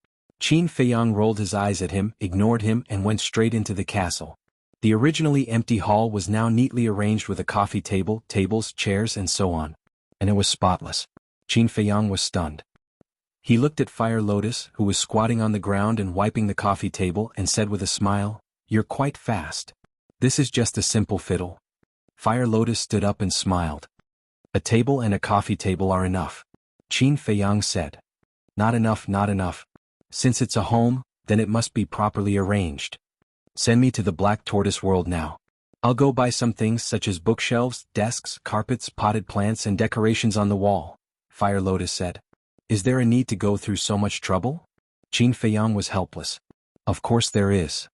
Qin Feiyang rolled his eyes at him, ignored him and went straight into the castle. The originally empty hall was now neatly arranged with a coffee table, tables, chairs and so on. And it was spotless. Qin Feiyang was stunned. He looked at Fire Lotus, who was squatting on the ground and wiping the coffee table, and said with a smile, You're quite fast. This is just a simple fiddle. Fire Lotus stood up and smiled. A table and a coffee table are enough. Qin Feiyang said. Not enough, not enough. Since it's a home, then it must be properly arranged. Send me to the Black Tortoise world now. I'll go buy some things such as bookshelves, desks, carpets, potted plants and decorations on the wall, Fire Lotus said. Is there a need to go through so much trouble? Qin Feiyang was helpless. Of course there is.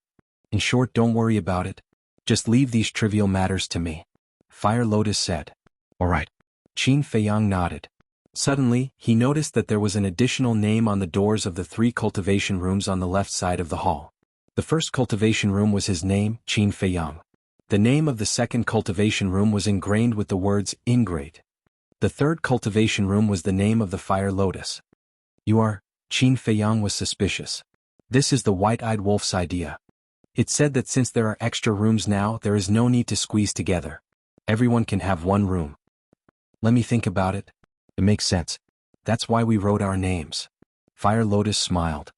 In short, don't worry about it. Just leave these trivial matters to me. Fire Lotus said. All right. Qin Feiyang nodded. Suddenly, he noticed that there was an additional name on the doors of the 3 cultivation rooms on the left side of the hall. The first cultivation room was his name, Qin Feiyang. The name of the second cultivation room was ingrained with the words, Ingrate. The third cultivation room was the name of the fire lotus. You are, Qin Feiyang was suspicious. This is the white-eyed wolf's idea. It said that since there are extra rooms now, there is no need to squeeze together. Everyone can have one room. Let me think about it. It makes sense. That's why we wrote our names. Fire Lotus smiled.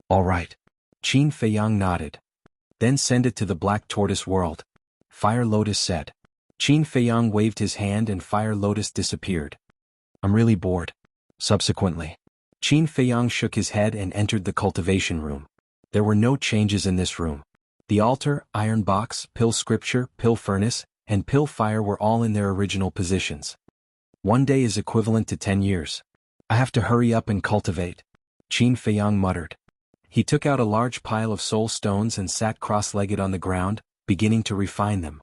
All right. Qin Feiyang nodded. Then send it to the Black Tortoise world. Fire Lotus said. Qin Feiyang waved his hand and Fire Lotus disappeared. I'm really bored. Subsequently, Qin Feiyang shook his head and entered the cultivation room. There were no changes in this room. The altar, iron box, pill scripture, pill furnace, and pill fire were all in their original positions. 1 day is equivalent to 10 years. I have to hurry up and cultivate, Qin Feiyang muttered. He took out a large pile of soul stones and sat cross-legged on the ground, beginning to refine them.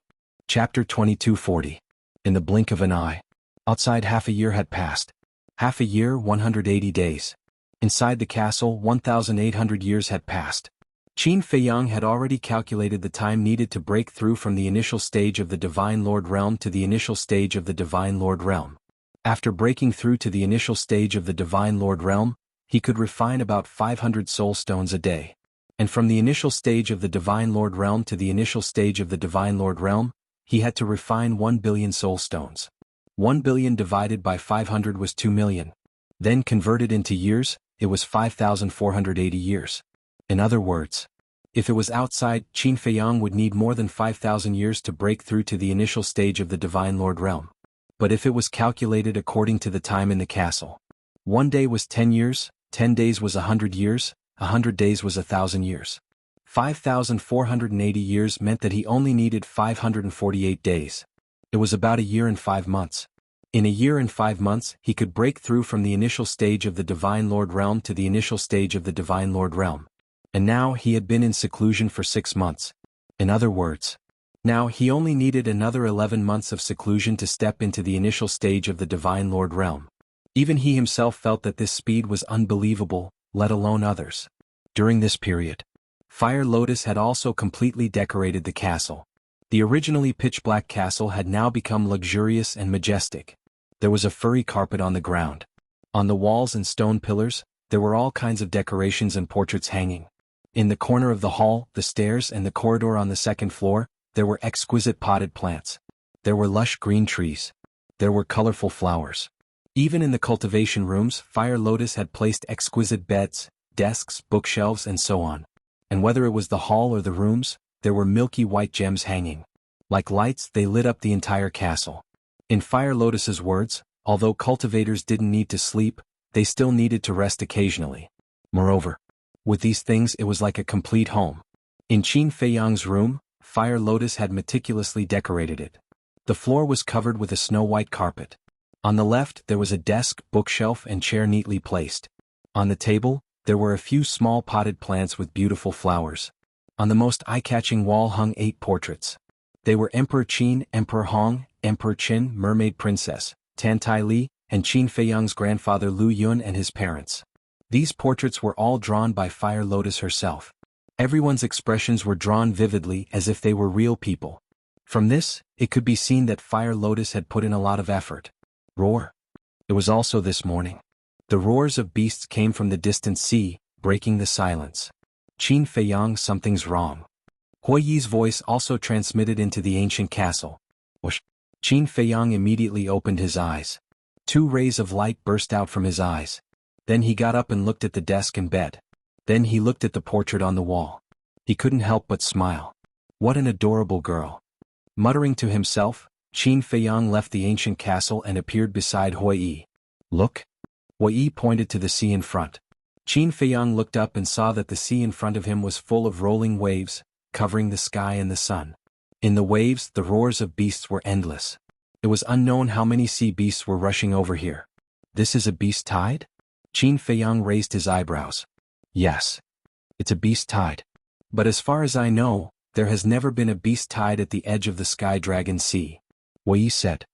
Chapter 2240. In the blink of an eye. Outside half a year had passed. Half a year, 180 days. Inside the castle, 1,800 years had passed. Qin Feiyang had already calculated the time needed to break through from the initial stage of the Divine Lord Realm to the initial stage of the Divine Lord Realm. After breaking through to the initial stage of the Divine Lord Realm, he could refine about 500 soul stones a day. And from the initial stage of the Divine Lord Realm to the initial stage of the Divine Lord Realm, he had to refine 1 billion soul stones. 1 billion divided by 500 was 2 million. Then converted into years, it was 5,480 years. In other words, if it was outside, Qin Feiyang would need more than 5,000 years to break through to the initial stage of the Divine Lord Realm. But if it was calculated according to the time in the castle, 1 day was 10 years, 10 days was 100 years, 100 days was 1,000 years. 5,480 years meant that he only needed 548 days. It was about a year and 5 months. In a year and 5 months, he could break through from the initial stage of the Divine Lord Realm to the initial stage of the Divine Lord Realm. And now he had been in seclusion for 6 months. In other words, now he only needed another 11 months of seclusion to step into the initial stage of the Divine Lord Realm. Even he himself felt that this speed was unbelievable, let alone others. During this period, Fire Lotus had also completely decorated the castle. The originally pitch-black castle had now become luxurious and majestic. There was a furry carpet on the ground. On the walls and stone pillars, there were all kinds of decorations and portraits hanging. In the corner of the hall, the stairs and the corridor on the second floor, there were exquisite potted plants. There were lush green trees. There were colorful flowers. Even in the cultivation rooms, Fire Lotus had placed exquisite beds, desks, bookshelves and so on. And whether it was the hall or the rooms, there were milky white gems hanging. Like lights, they lit up the entire castle. In Fire Lotus's words, although cultivators didn't need to sleep, they still needed to rest occasionally. Moreover, with these things it was like a complete home. In Qin Feiyang's room, Fire Lotus had meticulously decorated it. The floor was covered with a snow-white carpet. On the left there was a desk, bookshelf and chair neatly placed. On the table, there were a few small potted plants with beautiful flowers. On the most eye-catching wall hung 8 portraits. They were Emperor Qin, Emperor Hong, Emperor Qin, Mermaid Princess, Tan Tai Li, and Qin Feiyang's grandfather Lu Yun and his parents. These portraits were all drawn by Fire Lotus herself. Everyone's expressions were drawn vividly as if they were real people. From this, it could be seen that Fire Lotus had put in a lot of effort. Roar. It was also this morning. The roars of beasts came from the distant sea, breaking the silence. Qin Feiyang, something's wrong. Hua Yi's voice also transmitted into the ancient castle. Whoosh. Qin Feiyang immediately opened his eyes. 2 rays of light burst out from his eyes. Then he got up and looked at the desk and bed. Then he looked at the portrait on the wall. He couldn't help but smile. What an adorable girl. Muttering to himself, Qin Feiyang left the ancient castle and appeared beside Hua Yi. Look. Hua Yi pointed to the sea in front. Qin Feiyang looked up and saw that the sea in front of him was full of rolling waves, covering the sky and the sun. In the waves, the roars of beasts were endless. It was unknown how many sea beasts were rushing over here. This is a beast tide? Qin Feiyang raised his eyebrows. Yes. It's a beast tide. But as far as I know, there has never been a beast tide at the edge of the Sky Dragon Sea. Hua Yi said.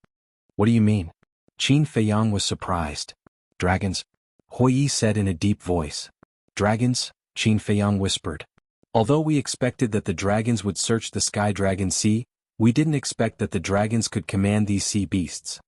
What do you mean? Qin Feiyang was surprised. Dragons? Hua Yi said in a deep voice. Dragons? Qin Feiyang whispered. Although we expected that the dragons would search the Sky Dragon Sea, we didn't expect that the dragons could command these sea beasts.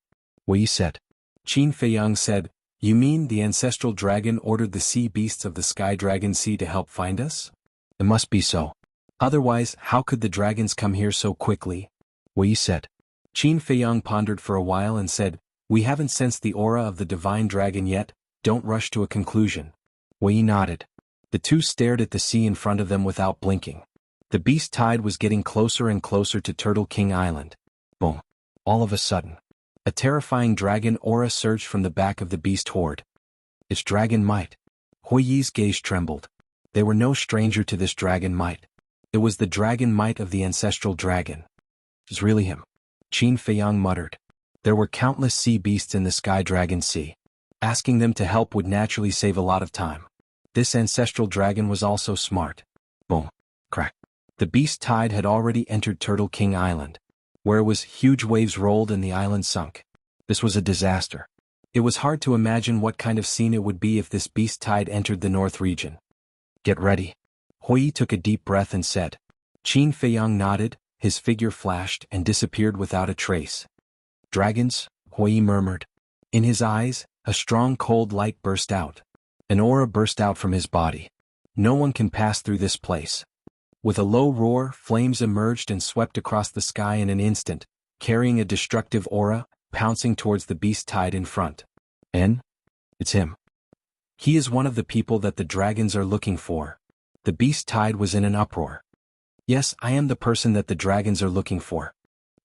Hua Yi said. Qin Feiyang said, "You mean the ancestral dragon ordered the sea beasts of the sky dragon sea to help find us? It must be so. Otherwise, how could the dragons come here so quickly?" Wei said. Qin Feiyang pondered for a while and said, "We haven't sensed the aura of the divine dragon yet, don't rush to a conclusion." Wei nodded. The two stared at the sea in front of them without blinking. The beast tide was getting closer and closer to Turtle King Island. Boom. All of a sudden, a terrifying dragon aura surged from the back of the beast horde. It's dragon might. Hui Yi's gaze trembled. They were no stranger to this dragon might. It was the dragon might of the ancestral dragon. It's really him. Qin Feiyang muttered. There were countless sea beasts in the sky dragon sea. Asking them to help would naturally save a lot of time. This ancestral dragon was also smart. Boom. Crack. The beast tide had already entered Turtle King Island. Where it was, huge waves rolled and the island sunk. This was a disaster. It was hard to imagine what kind of scene it would be if this beast tide entered the north region. Get ready. Hui took a deep breath and said. Qin Feiyang nodded, his figure flashed and disappeared without a trace. Dragons, Hui murmured. In his eyes, a strong cold light burst out. An aura burst out from his body. No one can pass through this place. With a low roar, flames emerged and swept across the sky in an instant, carrying a destructive aura, pouncing towards the beast tide in front. And? It's him. He is one of the people that the dragons are looking for. The beast tide was in an uproar. Yes, I am the person that the dragons are looking for.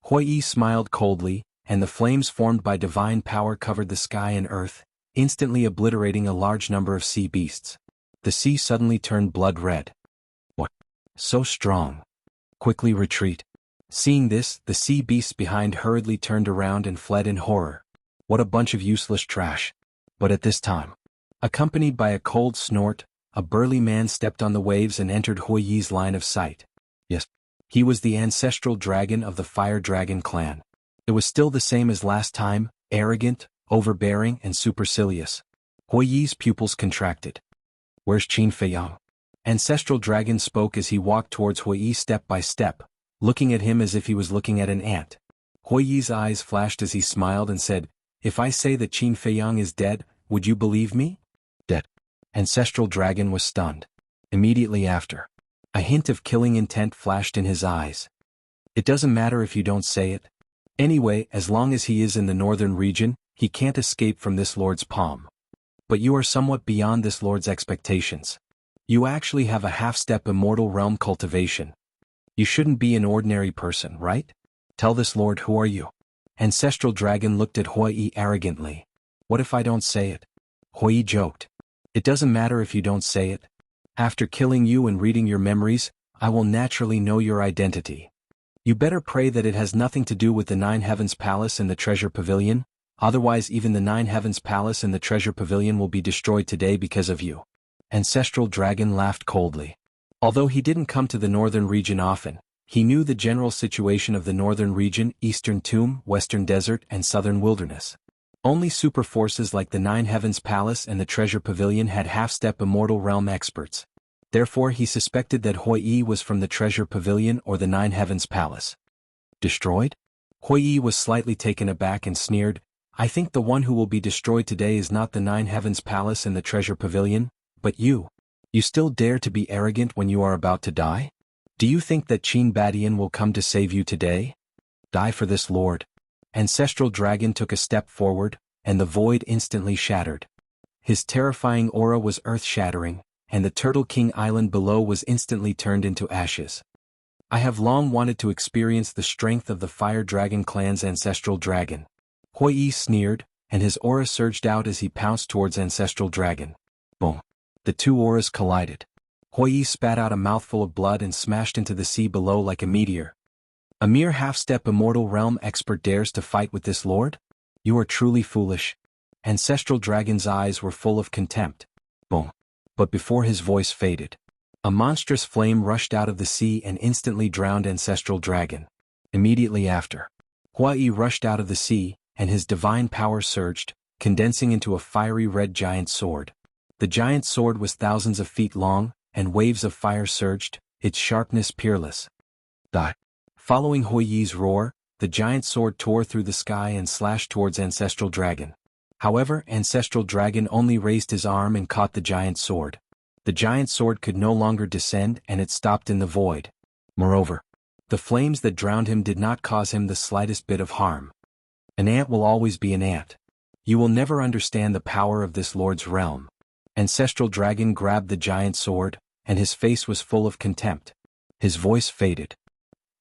Hui smiled coldly, and the flames formed by divine power covered the sky and earth, instantly obliterating a large number of sea beasts. The sea suddenly turned blood red. What? So strong. Quickly retreat. Seeing this, the sea beasts behind hurriedly turned around and fled in horror. What a bunch of useless trash. But at this time, accompanied by a cold snort, a burly man stepped on the waves and entered Hui Yi's line of sight. Yes, he was the ancestral dragon of the Fire Dragon clan. It was still the same as last time, arrogant, overbearing and supercilious. Hui Yi's pupils contracted. Where's Qin Feiyang? Ancestral Dragon spoke as he walked towards Hui Yi step by step, looking at him as if he was looking at an ant. Hui Yi's eyes flashed as he smiled and said, "If I say that Qin Feiyang is dead, would you believe me?" Dead. Ancestral Dragon was stunned. Immediately after, a hint of killing intent flashed in his eyes. "It doesn't matter if you don't say it. Anyway, as long as he is in the northern region, he can't escape from this lord's palm. But you are somewhat beyond this lord's expectations. You actually have a half-step immortal realm cultivation. You shouldn't be an ordinary person, right? Tell this lord, who are you?" Ancestral Dragon looked at Hui Yi arrogantly. "What if I don't say it?" Hui Yi joked. "It doesn't matter if you don't say it. After killing you and reading your memories, I will naturally know your identity. You better pray that it has nothing to do with the Nine Heavens Palace and the Treasure Pavilion, otherwise even the Nine Heavens Palace and the Treasure Pavilion will be destroyed today because of you." Ancestral Dragon laughed coldly. Although he didn't come to the northern region often, he knew the general situation of the northern region, eastern tomb, western desert and southern wilderness. Only super forces like the Nine Heavens Palace and the Treasure Pavilion had half-step immortal realm experts. Therefore he suspected that Hui Yi was from the Treasure Pavilion or the Nine Heavens Palace. Destroyed? Hui Yi was slightly taken aback and sneered, "I think the one who will be destroyed today is not the Nine Heavens Palace and the Treasure Pavilion, but you. You still dare to be arrogant when you are about to die? Do you think that Qin Badian will come to save you today? Die for this lord." Ancestral Dragon took a step forward, and the void instantly shattered. His terrifying aura was earth-shattering, and the Turtle King Island below was instantly turned into ashes. "I have long wanted to experience the strength of the Fire Dragon clan's ancestral dragon." Hui Yi sneered, and his aura surged out as he pounced towards Ancestral Dragon. Boom. The two auras collided. Hui Yi spat out a mouthful of blood and smashed into the sea below like a meteor. "A mere half-step immortal realm expert dares to fight with this lord? You are truly foolish." Ancestral Dragon's eyes were full of contempt. Boom. But before his voice faded, a monstrous flame rushed out of the sea and instantly drowned Ancestral Dragon. Immediately after, Hui Yi rushed out of the sea, and his divine power surged, condensing into a fiery red giant sword. The giant sword was thousands of feet long, and waves of fire surged, its sharpness peerless. Die. Following Hui Yi's roar, the giant sword tore through the sky and slashed towards Ancestral Dragon. However, Ancestral Dragon only raised his arm and caught the giant sword. The giant sword could no longer descend and it stopped in the void. Moreover, the flames that drowned him did not cause him the slightest bit of harm. An ant will always be an ant. You will never understand the power of this lord's realm. Ancestral Dragon grabbed the giant sword, and his face was full of contempt. His voice faded.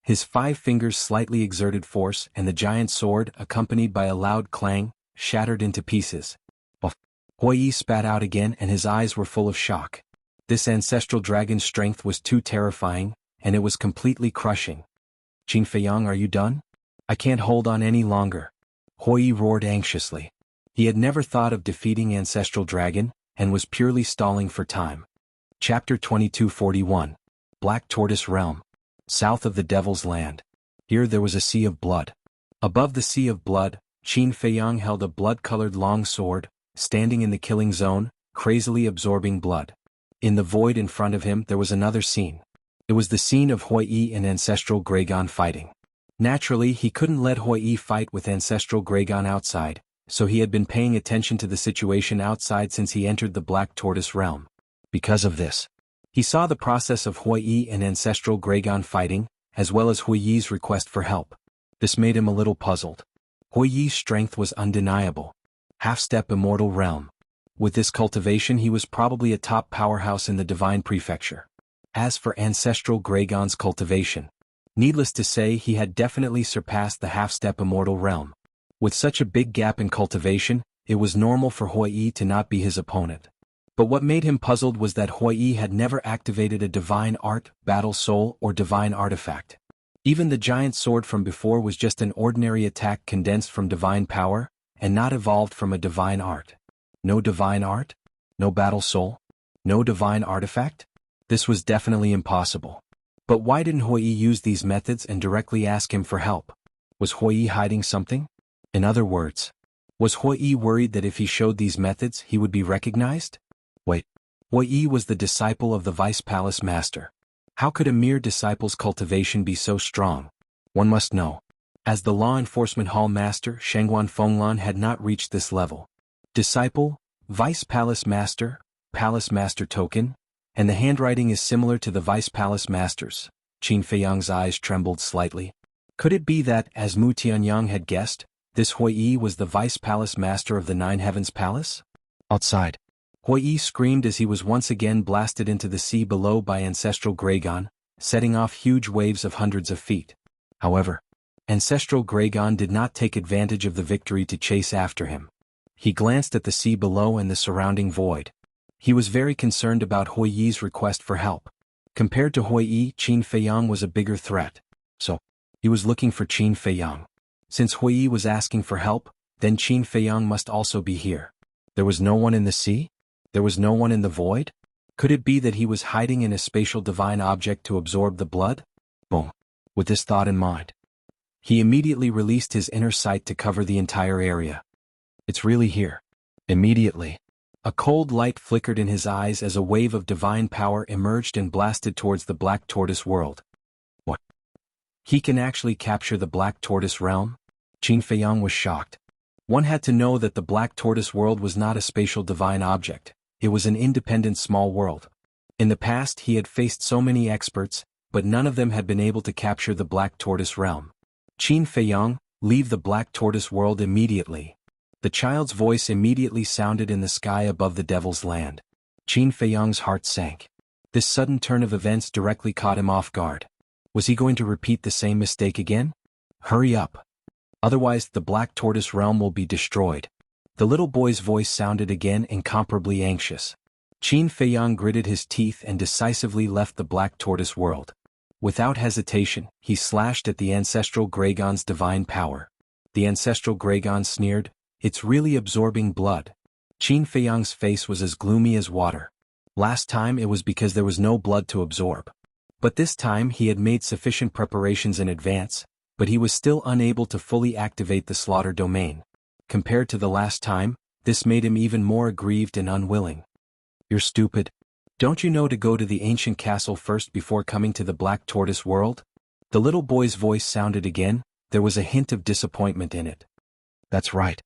His 5 fingers slightly exerted force and the giant sword, accompanied by a loud clang, shattered into pieces. Hou Yi spat out again and his eyes were full of shock. This Ancestral Dragon's strength was too terrifying, and it was completely crushing. Qin Feiyang, are you done? I can't hold on any longer. Hou Yi roared anxiously. He had never thought of defeating Ancestral Dragon, and was purely stalling for time. Chapter 2241. Black Tortoise Realm. South of the Devil's Land. Here there was a sea of blood. Above the sea of blood, Qin Feiyang held a blood-colored long sword, standing in the killing zone, crazily absorbing blood. In the void in front of him there was another scene. It was the scene of Hou Yi and Ancestral Dragon fighting. Naturally, he couldn't let Hou Yi fight with Ancestral Dragon outside, so he had been paying attention to the situation outside since he entered the Black Tortoise Realm. Because of this, he saw the process of Hou Yi and Ancestral Dragon fighting, as well as Hou Yi's request for help. This made him a little puzzled. Hou Yi's strength was undeniable. Half-step immortal realm. With this cultivation he was probably a top powerhouse in the Divine Prefecture. As for Ancestral Dragon's cultivation, needless to say he had definitely surpassed the half-step immortal realm. With such a big gap in cultivation, it was normal for Hou Yi to not be his opponent. But what made him puzzled was that Hou Yi had never activated a divine art, battle soul, or divine artifact. Even the giant sword from before was just an ordinary attack condensed from divine power, and not evolved from a divine art. No divine art? No battle soul? No divine artifact? This was definitely impossible. But why didn't Hou Yi use these methods and directly ask him for help? Was Hou Yi hiding something? In other words, was Hou Yi worried that if he showed these methods he would be recognized? Wait, Hou Yi was the disciple of the Vice Palace Master. How could a mere disciple's cultivation be so strong? One must know. As the Law Enforcement Hall Master, Shengguan Fenglan had not reached this level. Disciple, Vice Palace Master, Palace Master token, and the handwriting is similar to the Vice Palace Master's. Qin Feiyang's eyes trembled slightly. Could it be that, as Mu Tianyang had guessed, this Hou Yi was the Vice Palace Master of the Nine Heavens Palace? Outside, Hou Yi screamed as he was once again blasted into the sea below by Ancestral Dragon, setting off huge waves of hundreds of feet. However, Ancestral Dragon did not take advantage of the victory to chase after him. He glanced at the sea below and the surrounding void. He was very concerned about Hou Yi's request for help. Compared to Hou Yi, Qin Feiyang was a bigger threat. So, he was looking for Qin Feiyang. Since Hou Yi was asking for help, then Qin Feiyang must also be here. There was no one in the sea? There was no one in the void? Could it be that he was hiding in a spatial divine object to absorb the blood? Boom. With this thought in mind, he immediately released his inner sight to cover the entire area. It's really here. Immediately, a cold light flickered in his eyes as a wave of divine power emerged and blasted towards the Black Tortoise world. What? He can actually capture the Black Tortoise realm? Qin Feiyang was shocked. One had to know that the Black Tortoise world was not a spatial divine object. It was an independent small world. In the past he had faced so many experts, but none of them had been able to capture the Black Tortoise realm. Qin Feiyang, leave the Black Tortoise world immediately. The child's voice immediately sounded in the sky above the Devil's Land. Qin Feiyang's heart sank. This sudden turn of events directly caught him off guard. Was he going to repeat the same mistake again? Hurry up. Otherwise the Black Tortoise realm will be destroyed. The little boy's voice sounded again, incomparably anxious. Qin Feiyang gritted his teeth and decisively left the Black Tortoise world. Without hesitation, he slashed at the Ancestral Dragon's divine power. The Ancestral Dragon sneered, "It's really absorbing blood." Qin Feiyang's face was as gloomy as water. Last time it was because there was no blood to absorb. But this time he had made sufficient preparations in advance, but he was still unable to fully activate the slaughter domain. Compared to the last time, this made him even more aggrieved and unwilling. "You're stupid. Don't you know to go to the ancient castle first before coming to the Black Tortoise world?" The little boy's voice sounded again. There was a hint of disappointment in it. "That's right.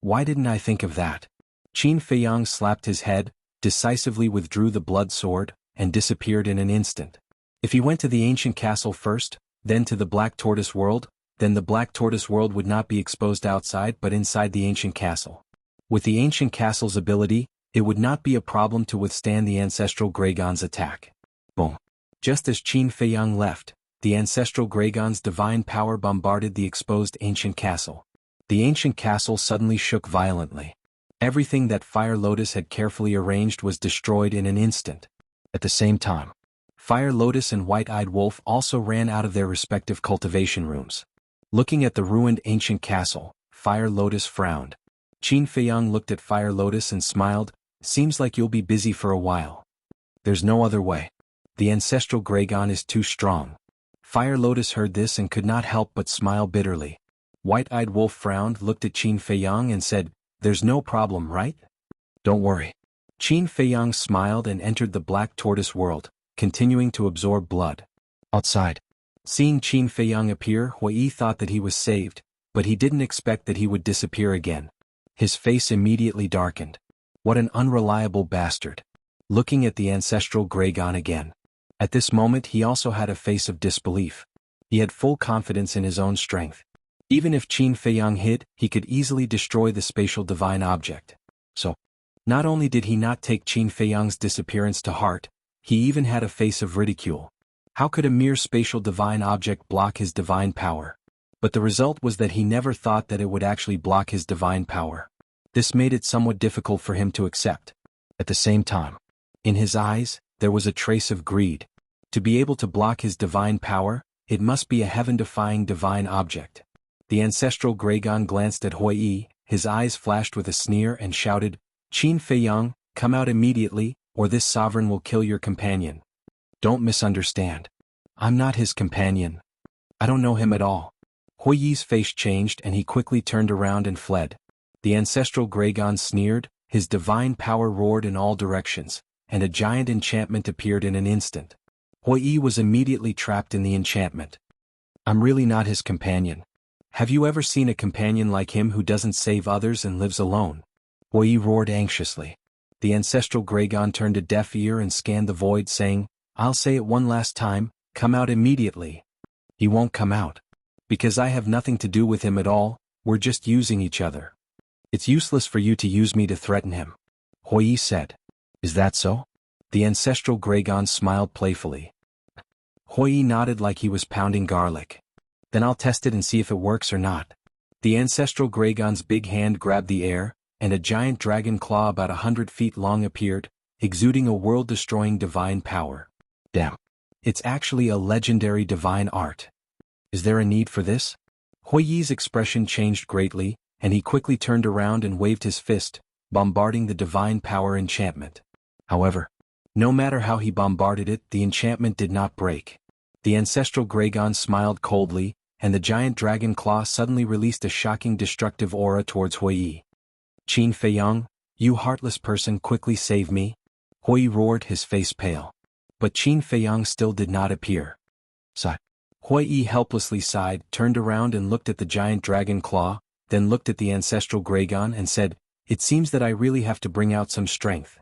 Why didn't I think of that? Qin Feiyang slapped his head, decisively withdrew the blood sword, and disappeared in an instant. If he went to the ancient castle first, then to the Black Tortoise world, then the Black Tortoise world would not be exposed outside but inside the ancient castle. With the ancient castle's ability, it would not be a problem to withstand the ancestral Greygon's attack. Boom. Just as Qin Feiyang left, the ancestral Greygon's divine power bombarded the exposed ancient castle. The ancient castle suddenly shook violently. Everything that Fire Lotus had carefully arranged was destroyed in an instant. At the same time, Fire Lotus and White-Eyed Wolf also ran out of their respective cultivation rooms. Looking at the ruined ancient castle, Fire Lotus frowned. Qin Feiyang looked at Fire Lotus and smiled. Seems like you'll be busy for a while. There's no other way. The ancestral Greygon is too strong. Fire Lotus heard this and could not help but smile bitterly. White-Eyed Wolf frowned, looked at Qin Feiyang and said, "There's no problem, right? Don't worry." Qin Feiyang smiled and entered the Black Tortoise world, continuing to absorb blood. Outside, seeing Qin Feiyang appear, Hui thought that he was saved, but he didn't expect that he would disappear again. His face immediately darkened. What an unreliable bastard. Looking at the ancestral Greygon again. At this moment he also had a face of disbelief. He had full confidence in his own strength. Even if Qin Feiyang hid, he could easily destroy the spatial divine object. So, not only did he not take Qin Feiyang's disappearance to heart, he even had a face of ridicule. How could a mere spatial divine object block his divine power? But the result was that he never thought that it would actually block his divine power. This made it somewhat difficult for him to accept. At the same time, in his eyes, there was a trace of greed. To be able to block his divine power, it must be a heaven-defying divine object. The ancestral Greygon glanced at Hui, his eyes flashed with a sneer and shouted, "Qin Feiyang, come out immediately, or this sovereign will kill your companion." Don't misunderstand. I'm not his companion. I don't know him at all. Hui's face changed and he quickly turned around and fled. The ancestral Greygon sneered, his divine power roared in all directions, and a giant enchantment appeared in an instant. Hui was immediately trapped in the enchantment. I'm really not his companion. Have you ever seen a companion like him who doesn't save others and lives alone? Hui roared anxiously. The ancestral Greygon turned a deaf ear and scanned the void, saying, "I'll say it one last time, come out immediately." He won't come out. Because I have nothing to do with him at all, we're just using each other. It's useless for you to use me to threaten him. Hui said. Is that so? The ancestral Greygon smiled playfully. Hui nodded like he was pounding garlic. Then I'll test it and see if it works or not. The ancestral Greygon's big hand grabbed the air, and a giant dragon claw about 100 feet long appeared, exuding a world-destroying divine power. Damn. It's actually a legendary divine art. Is there a need for this? Hui's expression changed greatly, and he quickly turned around and waved his fist, bombarding the divine power enchantment. However, no matter how he bombarded it, the enchantment did not break. The ancestral Greygon smiled coldly, and the giant dragon claw suddenly released a shocking destructive aura towards Hui. Qin Feiyang, you heartless person, quickly save me. Hui roared, his face pale. But Qin Feiyang still did not appear. Sigh. Hui helplessly sighed, turned around and looked at the giant dragon claw, then looked at the ancestral Greygon and said, "It seems that I really have to bring out some strength."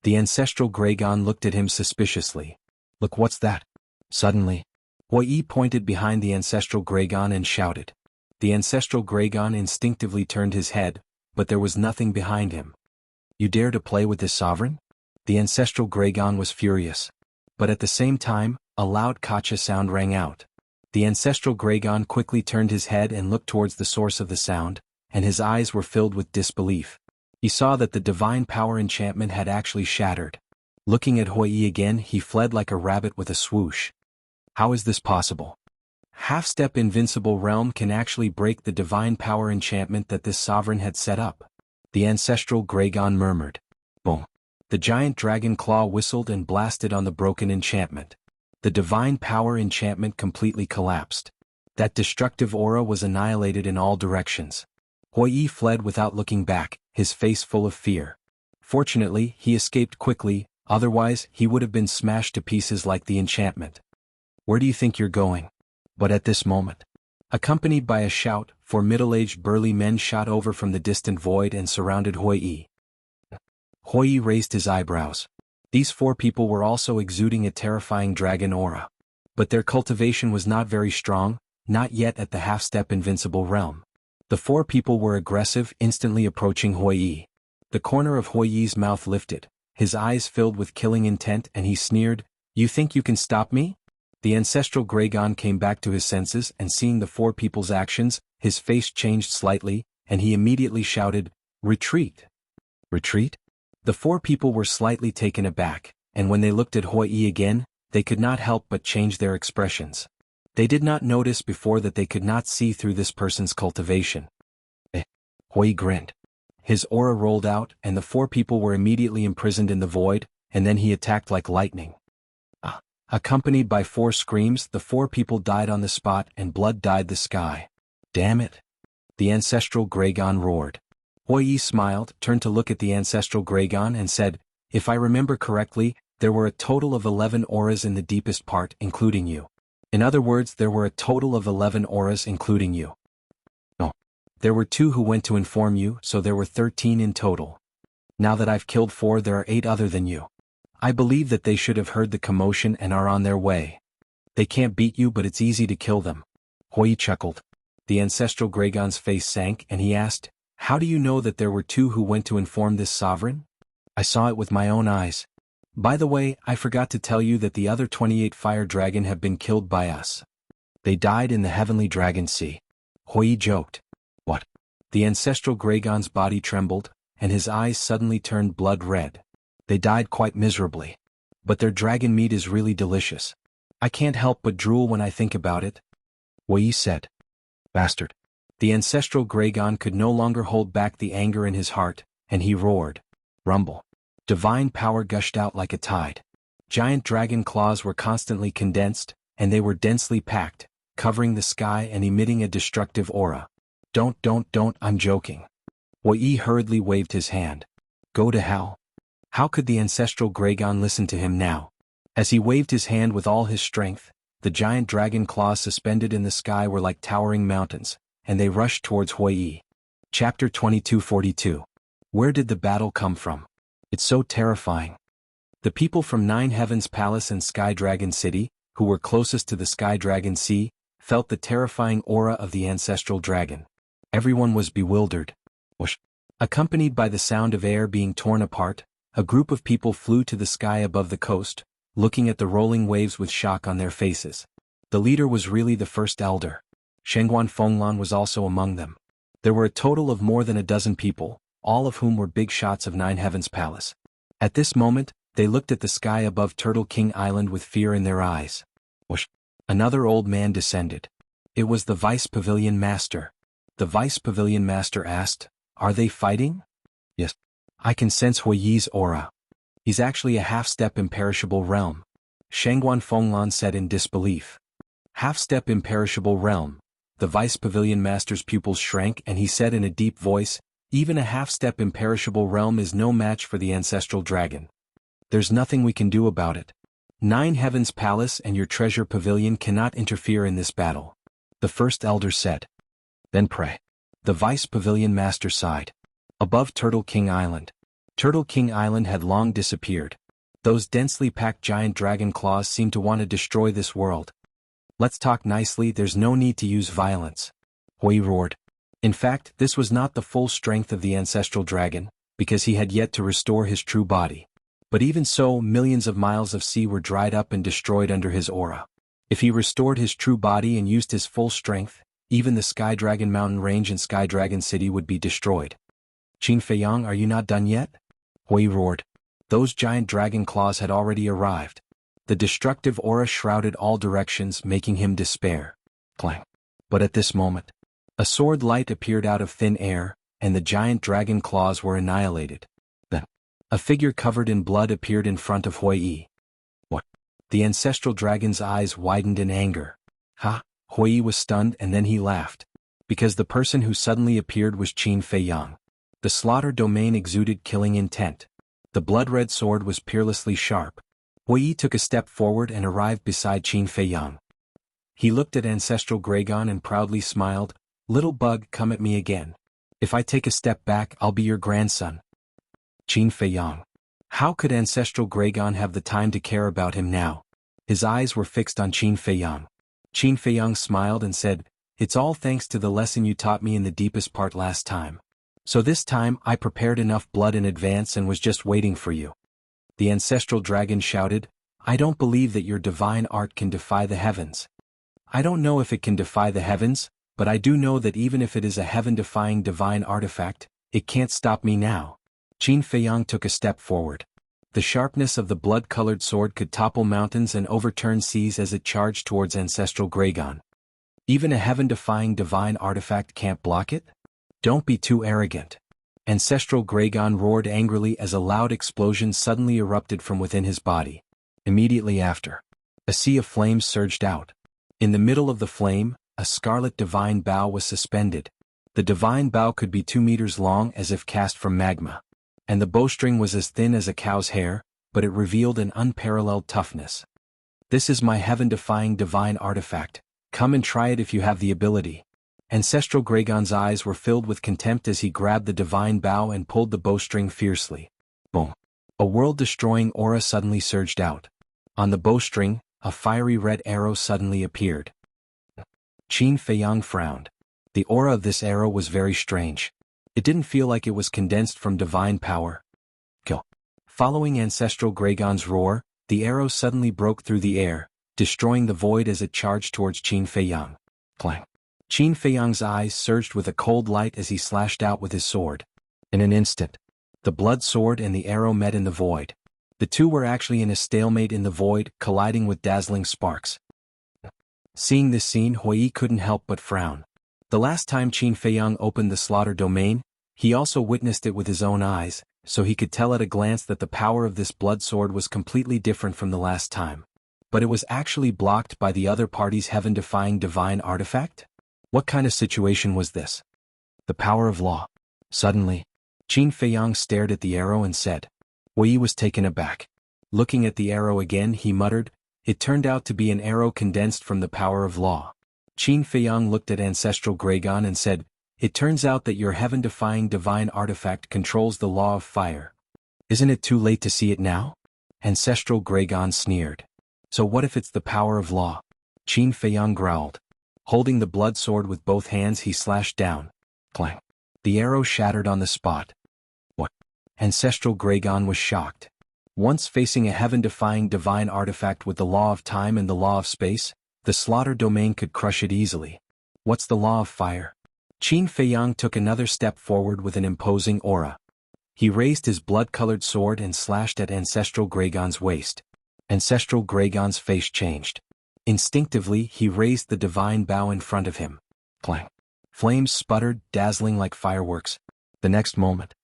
The ancestral Greygon looked at him suspiciously. Look, what's that? Suddenly, Hui pointed behind the ancestral Greygon and shouted. The ancestral Greygon instinctively turned his head, but there was nothing behind him. You dare to play with this sovereign? The ancestral Greygon was furious. But at the same time, a loud Kacha sound rang out. The ancestral Greygon quickly turned his head and looked towards the source of the sound, and his eyes were filled with disbelief. He saw that the divine power enchantment had actually shattered. Looking at Hui again, he fled like a rabbit with a swoosh. How is this possible? Half-step invincible realm can actually break the divine power enchantment that this sovereign had set up. The ancestral Greygon murmured. Boom. The giant dragon claw whistled and blasted on the broken enchantment. The divine power enchantment completely collapsed. That destructive aura was annihilated in all directions. Hui fled without looking back, his face full of fear. Fortunately, he escaped quickly, otherwise he would have been smashed to pieces like the enchantment. Where do you think you're going? But at this moment, Accompanied by a shout, four middle-aged burly men shot over from the distant void and surrounded Hui Yi. Hui Yi raised his eyebrows. These four people were also exuding a terrifying dragon aura. But their cultivation was not very strong, not yet at the half-step invincible realm. The four people were aggressive, instantly approaching Hui Yi. The corner of Hui Yi's mouth lifted, his eyes filled with killing intent, and he sneered, "You think you can stop me?" The ancestral Gregon came back to his senses, and seeing the four people's actions, his face changed slightly, and he immediately shouted, "Retreat!" Retreat? The four people were slightly taken aback, and when they looked at Hui Yi again, they could not help but change their expressions. They did not notice before that they could not see through this person's cultivation. Hui Yi grinned. His aura rolled out, and the four people were immediately imprisoned in the void, and then he attacked like lightning. Accompanied by four screams, the four people died on the spot and blood dyed the sky. "Damn it!" The ancestral Gregon roared. Hui Yi smiled, turned to look at the ancestral Gregon and said, "If I remember correctly, there were a total of 11 auras in the deepest part, including you. In other words, there were a total of 11 auras including you. No. There were 2 who went to inform you, so there were 13 in total. Now that I've killed 4, there are 8 other than you. I believe that they should have heard the commotion and are on their way. They can't beat you, but it's easy to kill them." Hui Yi chuckled. The ancestral Gregon's face sank and he asked, "How do you know that there were 2 who went to inform this sovereign?" "I saw it with my own eyes. By the way, I forgot to tell you that the other 28 fire dragon have been killed by us. They died in the heavenly dragon sea." Hui Yi joked. "What?" The ancestral Gregon's body trembled, and his eyes suddenly turned blood red. "They died quite miserably. But their dragon meat is really delicious. I can't help but drool when I think about it," Hui Yi said. "Bastard." The ancestral Gregon could no longer hold back the anger in his heart, and he roared. Rumble. Divine power gushed out like a tide. Giant dragon claws were constantly condensed, and they were densely packed, covering the sky and emitting a destructive aura. Don't, I'm joking." Hui Yi hurriedly waved his hand. "Go to hell." How could the ancestral Gregon listen to him now? As he waved his hand with all his strength, the giant dragon claws suspended in the sky were like towering mountains, and they rushed towards Hui Yi. Chapter 2242. Where did the battle come from? It's so terrifying. The people from Nine Heavens Palace and Sky Dragon City, who were closest to the Sky Dragon Sea, felt the terrifying aura of the ancestral dragon. Everyone was bewildered. Whoosh. Accompanied by the sound of air being torn apart, a group of people flew to the sky above the coast, looking at the rolling waves with shock on their faces. The leader was really the first elder. Shengguan Fenglan was also among them. There were a total of more than a dozen people, all of whom were big shots of Nine Heavens Palace. At this moment, they looked at the sky above Turtle King Island with fear in their eyes. Whoosh. Another old man descended. It was the Vice Pavilion Master. The Vice Pavilion Master asked, "Are they fighting?" "Yes. I can sense Hui Yi's aura. He's actually a half-step imperishable realm," Shengguan Fenglan said in disbelief. "Half-step imperishable realm." The Vice Pavilion Master's pupils shrank and he said in a deep voice, "Even a half-step imperishable realm is no match for the ancestral dragon. There's nothing we can do about it. Nine Heavens Palace and your treasure pavilion cannot interfere in this battle," the first elder said. "Then pray." The Vice Pavilion Master sighed. Above Turtle King Island. Turtle King Island had long disappeared. Those densely packed giant dragon claws seemed to want to destroy this world. "Let's talk nicely, there's no need to use violence," Hui roared. In fact, this was not the full strength of the ancestral dragon, because he had yet to restore his true body. But even so, millions of miles of sea were dried up and destroyed under his aura. If he restored his true body and used his full strength, even the Sky Dragon Mountain Range and Sky Dragon City would be destroyed. "Qin Feiyang, are you not done yet?" Hui roared. Those giant dragon claws had already arrived. The destructive aura shrouded all directions, making him despair. Clang. But at this moment, a sword light appeared out of thin air, and the giant dragon claws were annihilated. Then, a figure covered in blood appeared in front of Hui Yi. "What?" The ancestral dragon's eyes widened in anger. "Ha!" Hui Yi was stunned and then he laughed. Because the person who suddenly appeared was Qin Feiyang. The slaughter domain exuded killing intent. The blood-red sword was peerlessly sharp. Hui Yi took a step forward and arrived beside Qin Feiyang. He looked at Ancestral Gragon and proudly smiled, "Little bug, come at me again. If I take a step back, I'll be your grandson." Qin Feiyang. How could Ancestral Gragon have the time to care about him now? His eyes were fixed on Qin Feiyang. Qin Feiyang smiled and said, "It's all thanks to the lesson you taught me in the deepest part last time. So this time I prepared enough blood in advance and was just waiting for you." The ancestral dragon shouted, "I don't believe that your divine art can defy the heavens. I don't know if it can defy the heavens, but I do know that even if it is a heaven-defying divine artifact, it can't stop me now." Qin Feiyang took a step forward. The sharpness of the blood-colored sword could topple mountains and overturn seas as it charged towards Ancestral Gragon. Even a heaven-defying divine artifact can't block it? Don't be too arrogant. Ancestral Gragon roared angrily as a loud explosion suddenly erupted from within his body. Immediately after, a sea of flames surged out. In the middle of the flame, a scarlet divine bow was suspended. The divine bow could be 2 meters long as if cast from magma. And the bowstring was as thin as a cow's hair, but it revealed an unparalleled toughness. "This is my heaven-defying divine artifact. Come and try it if you have the ability." Ancestral Gragon's eyes were filled with contempt as he grabbed the divine bow and pulled the bowstring fiercely. Boom! A world-destroying aura suddenly surged out. On the bowstring, a fiery red arrow suddenly appeared. Qin Feiyang frowned. The aura of this arrow was very strange. It didn't feel like it was condensed from divine power. Kill. Following Ancestral Gragon's roar, the arrow suddenly broke through the air, destroying the void as it charged towards Qin Feiyang. Clang. Qin Feiyang's eyes surged with a cold light as he slashed out with his sword. In an instant, the blood sword and the arrow met in the void. The two were actually in a stalemate in the void, colliding with dazzling sparks. Seeing this scene, Hui couldn't help but frown. The last time Qin Feiyang opened the slaughter domain, he also witnessed it with his own eyes, so he could tell at a glance that the power of this blood sword was completely different from the last time. But it was actually blocked by the other party's heaven-defying divine artifact? What kind of situation was this? The power of law. Suddenly, Qin Feiyang stared at the arrow and said. Hui was taken aback. Looking at the arrow again, he muttered, "It turned out to be an arrow condensed from the power of law." Qin Feiyang looked at Ancestral Gragon and said, "It turns out that your heaven-defying divine artifact controls the law of fire. Isn't it too late to see it now?" Ancestral Gragon sneered. "So what if it's the power of law?" Qin Feiyang growled. Holding the blood sword with both hands, he slashed down. Clang. The arrow shattered on the spot. What? Ancestral Gragon was shocked. Once facing a heaven-defying divine artifact with the law of time and the law of space, the slaughter domain could crush it easily. What's the law of fire? Qin Feiyang took another step forward with an imposing aura. He raised his blood-colored sword and slashed at Ancestral Gragon's waist. Ancestral Gragon's face changed. Instinctively, he raised the divine bow in front of him. Clang. Flames sputtered, dazzling like fireworks. The next moment,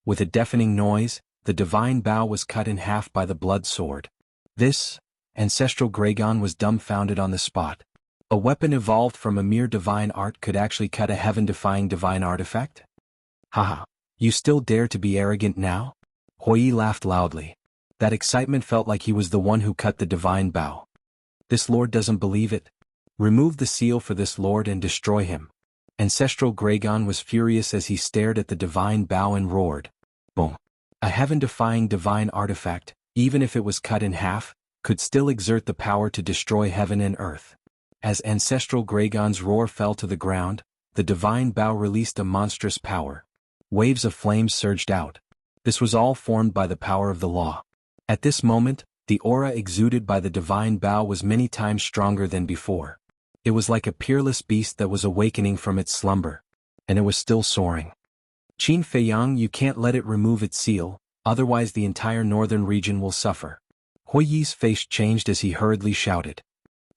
with a deafening noise, the divine bow was cut in half by the blood sword. This, Ancestral Gragon was dumbfounded on the spot. A weapon evolved from a mere divine art could actually cut a heaven-defying divine artifact? Haha, you still dare to be arrogant now? Hui laughed loudly. That excitement felt like he was the one who cut the divine bow. This lord doesn't believe it. Remove the seal for this lord and destroy him. Ancestral Gragon was furious as he stared at the divine bow and roared. Boom. A heaven-defying divine artifact, even if it was cut in half, could still exert the power to destroy heaven and earth. As Ancestral Gragon's roar fell to the ground, the divine bow released a monstrous power. Waves of flames surged out. This was all formed by the power of the law. At this moment, the aura exuded by the divine bow was many times stronger than before. It was like a peerless beast that was awakening from its slumber. And it was still soaring. Qin Feiyang, you can't let it remove its seal, otherwise the entire northern region will suffer. Hui's face changed as he hurriedly shouted.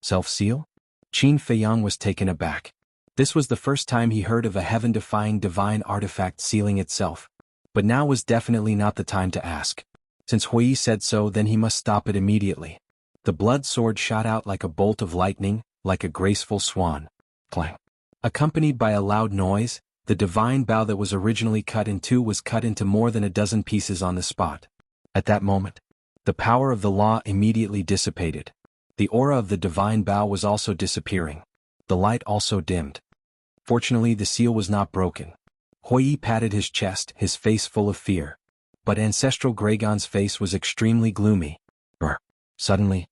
Self-seal? Qin Feiyang was taken aback. This was the first time he heard of a heaven-defying divine artifact sealing itself. But now was definitely not the time to ask. Since Hui said so, then he must stop it immediately. The blood sword shot out like a bolt of lightning, like a graceful swan. Clang. Accompanied by a loud noise, the divine bow that was originally cut in two was cut into more than a dozen pieces on the spot. At that moment, the power of the law immediately dissipated. The aura of the divine bow was also disappearing. The light also dimmed. Fortunately, the seal was not broken. Hui patted his chest, his face full of fear. But Ancestral Gragon's face was extremely gloomy. Suddenly,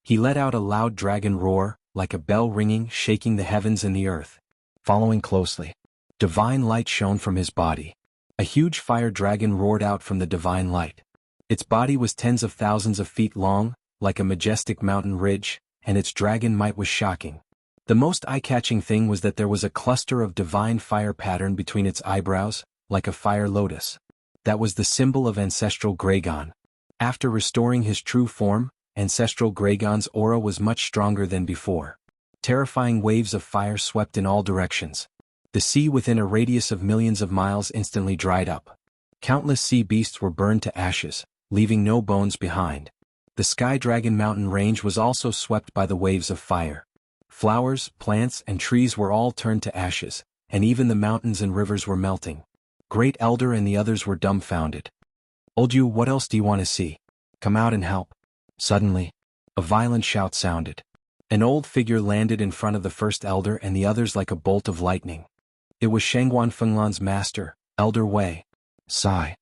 he let out a loud dragon roar, like a bell ringing, shaking the heavens and the earth. Following closely, divine light shone from his body. A huge fire dragon roared out from the divine light. Its body was tens of thousands of feet long, like a majestic mountain ridge, and its dragon might was shocking. The most eye-catching thing was that there was a cluster of divine fire pattern between its eyebrows, like a fire lotus. That was the symbol of Ancestral Gragon. After restoring his true form, Ancestral Gragon's aura was much stronger than before. Terrifying waves of fire swept in all directions. The sea within a radius of millions of miles instantly dried up. Countless sea beasts were burned to ashes, leaving no bones behind. The Sky Dragon mountain range was also swept by the waves of fire. Flowers, plants, and trees were all turned to ashes, and even the mountains and rivers were melting. Great Elder and the others were dumbfounded. "Old you, what else do you want to see? Come out and help." Suddenly, a violent shout sounded. An old figure landed in front of the first elder and the others like a bolt of lightning. It was Shangguan Fenglan's master, Elder Wei. Sigh.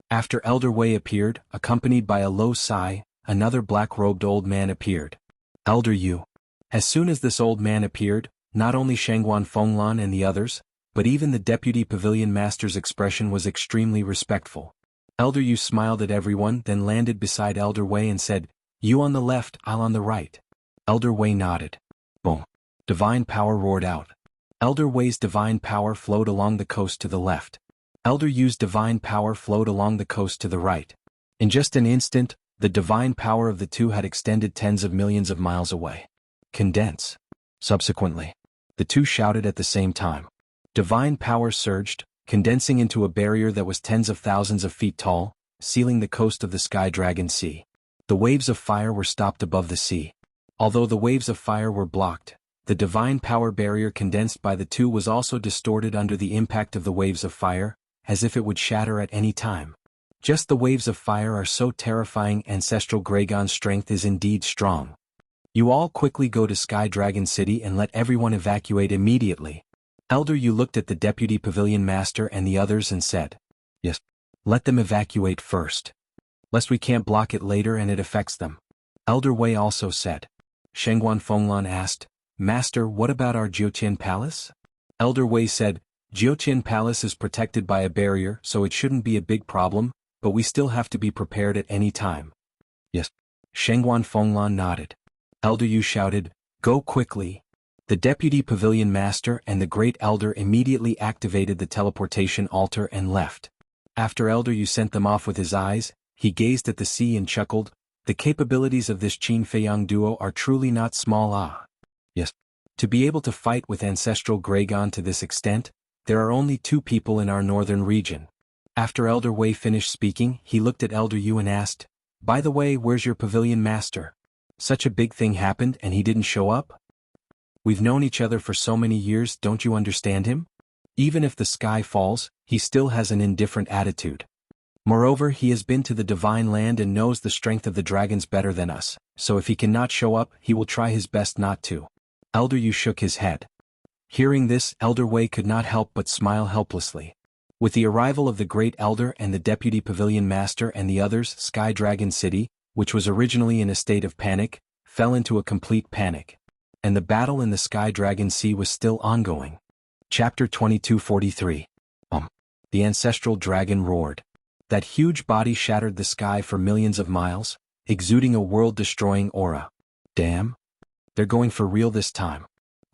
After Elder Wei appeared, accompanied by a low sigh, another black-robed old man appeared. "Elder Yu." As soon as this old man appeared, not only Shangguan Fenglan and the others, but even the deputy pavilion master's expression was extremely respectful. Elder Yu smiled at everyone, then landed beside Elder Wei and said, "You on the left, I'll on the right." Elder Wei nodded. Boom. Divine power roared out. Elder Wei's divine power flowed along the coast to the left. Elder Yu's divine power flowed along the coast to the right. In just an instant, the divine power of the two had extended tens of millions of miles away. "Condense." Subsequently, the two shouted at the same time. Divine power surged, condensing into a barrier that was tens of thousands of feet tall, sealing the coast of the Sky Dragon Sea. The waves of fire were stopped above the sea. Although the waves of fire were blocked, the divine power barrier condensed by the two was also distorted under the impact of the waves of fire, as if it would shatter at any time. Just the waves of fire are so terrifying. Ancestral Gragon's strength is indeed strong. "You all quickly go to Sky Dragon City and let everyone evacuate immediately." Elder Yu looked at the deputy pavilion master and the others and said, "Yes, let them evacuate first. Lest we can't block it later and it affects them." Elder Wei also said. Shangguan Fenglan asked, "Master, what about our Jiuqian Palace?" Elder Wei said, "Jiuqian Palace is protected by a barrier, so it shouldn't be a big problem, but we still have to be prepared at any time." "Yes." Shangguan Fenglan nodded. Elder Yu shouted, "Go quickly." The deputy pavilion master and the great elder immediately activated the teleportation altar and left. After Elder Yu sent them off with his eyes, he gazed at the sea and chuckled, "The capabilities of this Qin Feiyang duo are truly not small. Yes. To be able to fight with Ancestral Gragon to this extent, there are only two people in our northern region." After Elder Wei finished speaking, he looked at Elder Yu and asked, "By the way, where's your pavilion master? Such a big thing happened and he didn't show up? We've known each other for so many years, don't you understand him? Even if the sky falls, he still has an indifferent attitude. Moreover, he has been to the divine land and knows the strength of the dragons better than us, so if he cannot show up, he will try his best not to." Elder Yu shook his head. Hearing this, Elder Wei could not help but smile helplessly. With the arrival of the Great Elder and the Deputy Pavilion Master and the others, Sky Dragon City, which was originally in a state of panic, fell into a complete panic. And the battle in the Sky Dragon Sea was still ongoing. Chapter 2243. The Ancestral Dragon roared. That huge body shattered the sky for millions of miles, exuding a world-destroying aura. "Damn. They're going for real this time."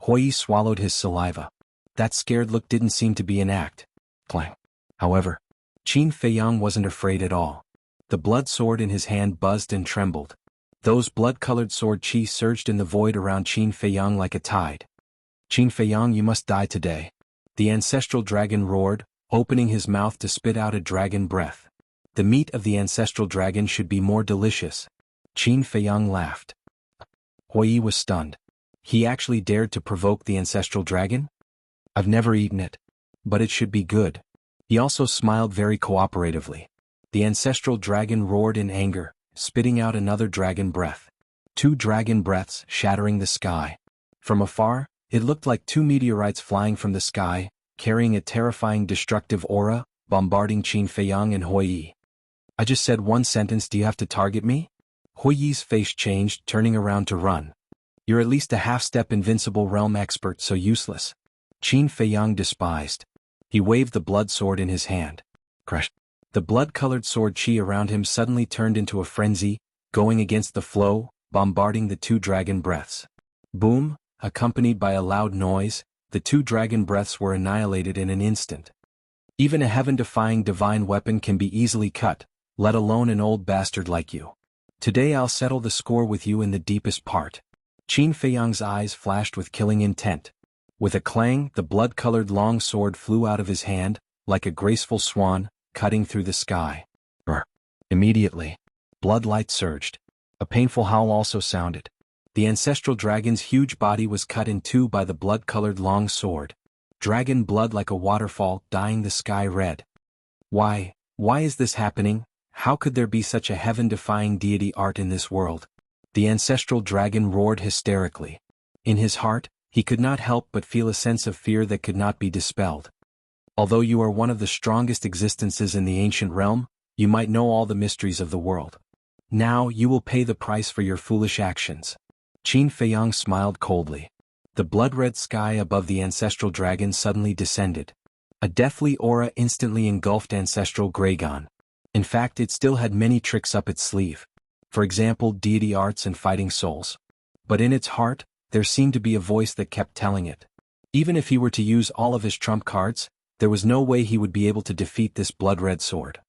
Hui swallowed his saliva. That scared look didn't seem to be an act. Clang. However, Qin Feiyang wasn't afraid at all. The blood sword in his hand buzzed and trembled. Those blood-colored sword chi surged in the void around Qin Feiyang like a tide. "Qin Feiyang, you must die today." The ancestral dragon roared, opening his mouth to spit out a dragon breath. "The meat of the ancestral dragon should be more delicious." Qin Feiyang laughed. Hui was stunned. He actually dared to provoke the ancestral dragon? "I've never eaten it. But it should be good." He also smiled very cooperatively. The ancestral dragon roared in anger, spitting out another dragon breath. 2 dragon breaths shattering the sky. From afar, it looked like 2 meteorites flying from the sky, carrying a terrifying destructive aura, bombarding Qin Feiyang and Hui Yi. I just said one sentence, do you have to target me? Hui Yi's face changed, turning around to run. You're at least a half-step invincible realm expert, so useless. Qin Feiyang despised. He waved the blood sword in his hand. Crush. The blood-colored sword chi around him suddenly turned into a frenzy, going against the flow, bombarding the 2 dragon breaths. Boom, accompanied by a loud noise, the 2 dragon breaths were annihilated in an instant. Even a heaven-defying divine weapon can be easily cut, let alone an old bastard like you. Today I'll settle the score with you in the deepest part. Qin Feiyang's eyes flashed with killing intent. With a clang, the blood-colored long sword flew out of his hand, like a graceful swan, cutting through the sky. Brr. Immediately, blood light surged. A painful howl also sounded. The ancestral dragon's huge body was cut in 2 by the blood-colored long sword. Dragon blood like a waterfall, dyeing the sky red. Why is this happening? How could there be such a heaven-defying deity art in this world? The ancestral dragon roared hysterically. In his heart, he could not help but feel a sense of fear that could not be dispelled. Although you are one of the strongest existences in the ancient realm, you might know all the mysteries of the world. Now you will pay the price for your foolish actions. Qin Feiyang smiled coldly. The blood-red sky above the ancestral dragon suddenly descended. A deathly aura instantly engulfed ancestral Gragon. In fact, it still had many tricks up its sleeve. For example, deity arts and fighting souls. But in its heart, there seemed to be a voice that kept telling it. Even if he were to use all of his trump cards, there was no way he would be able to defeat this blood-red sword.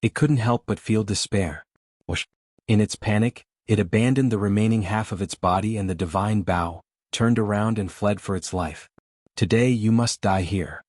It couldn't help but feel despair. Whoosh. In its panic, it abandoned the remaining half of its body and the divine bow, turned around and fled for its life. Today you must die here.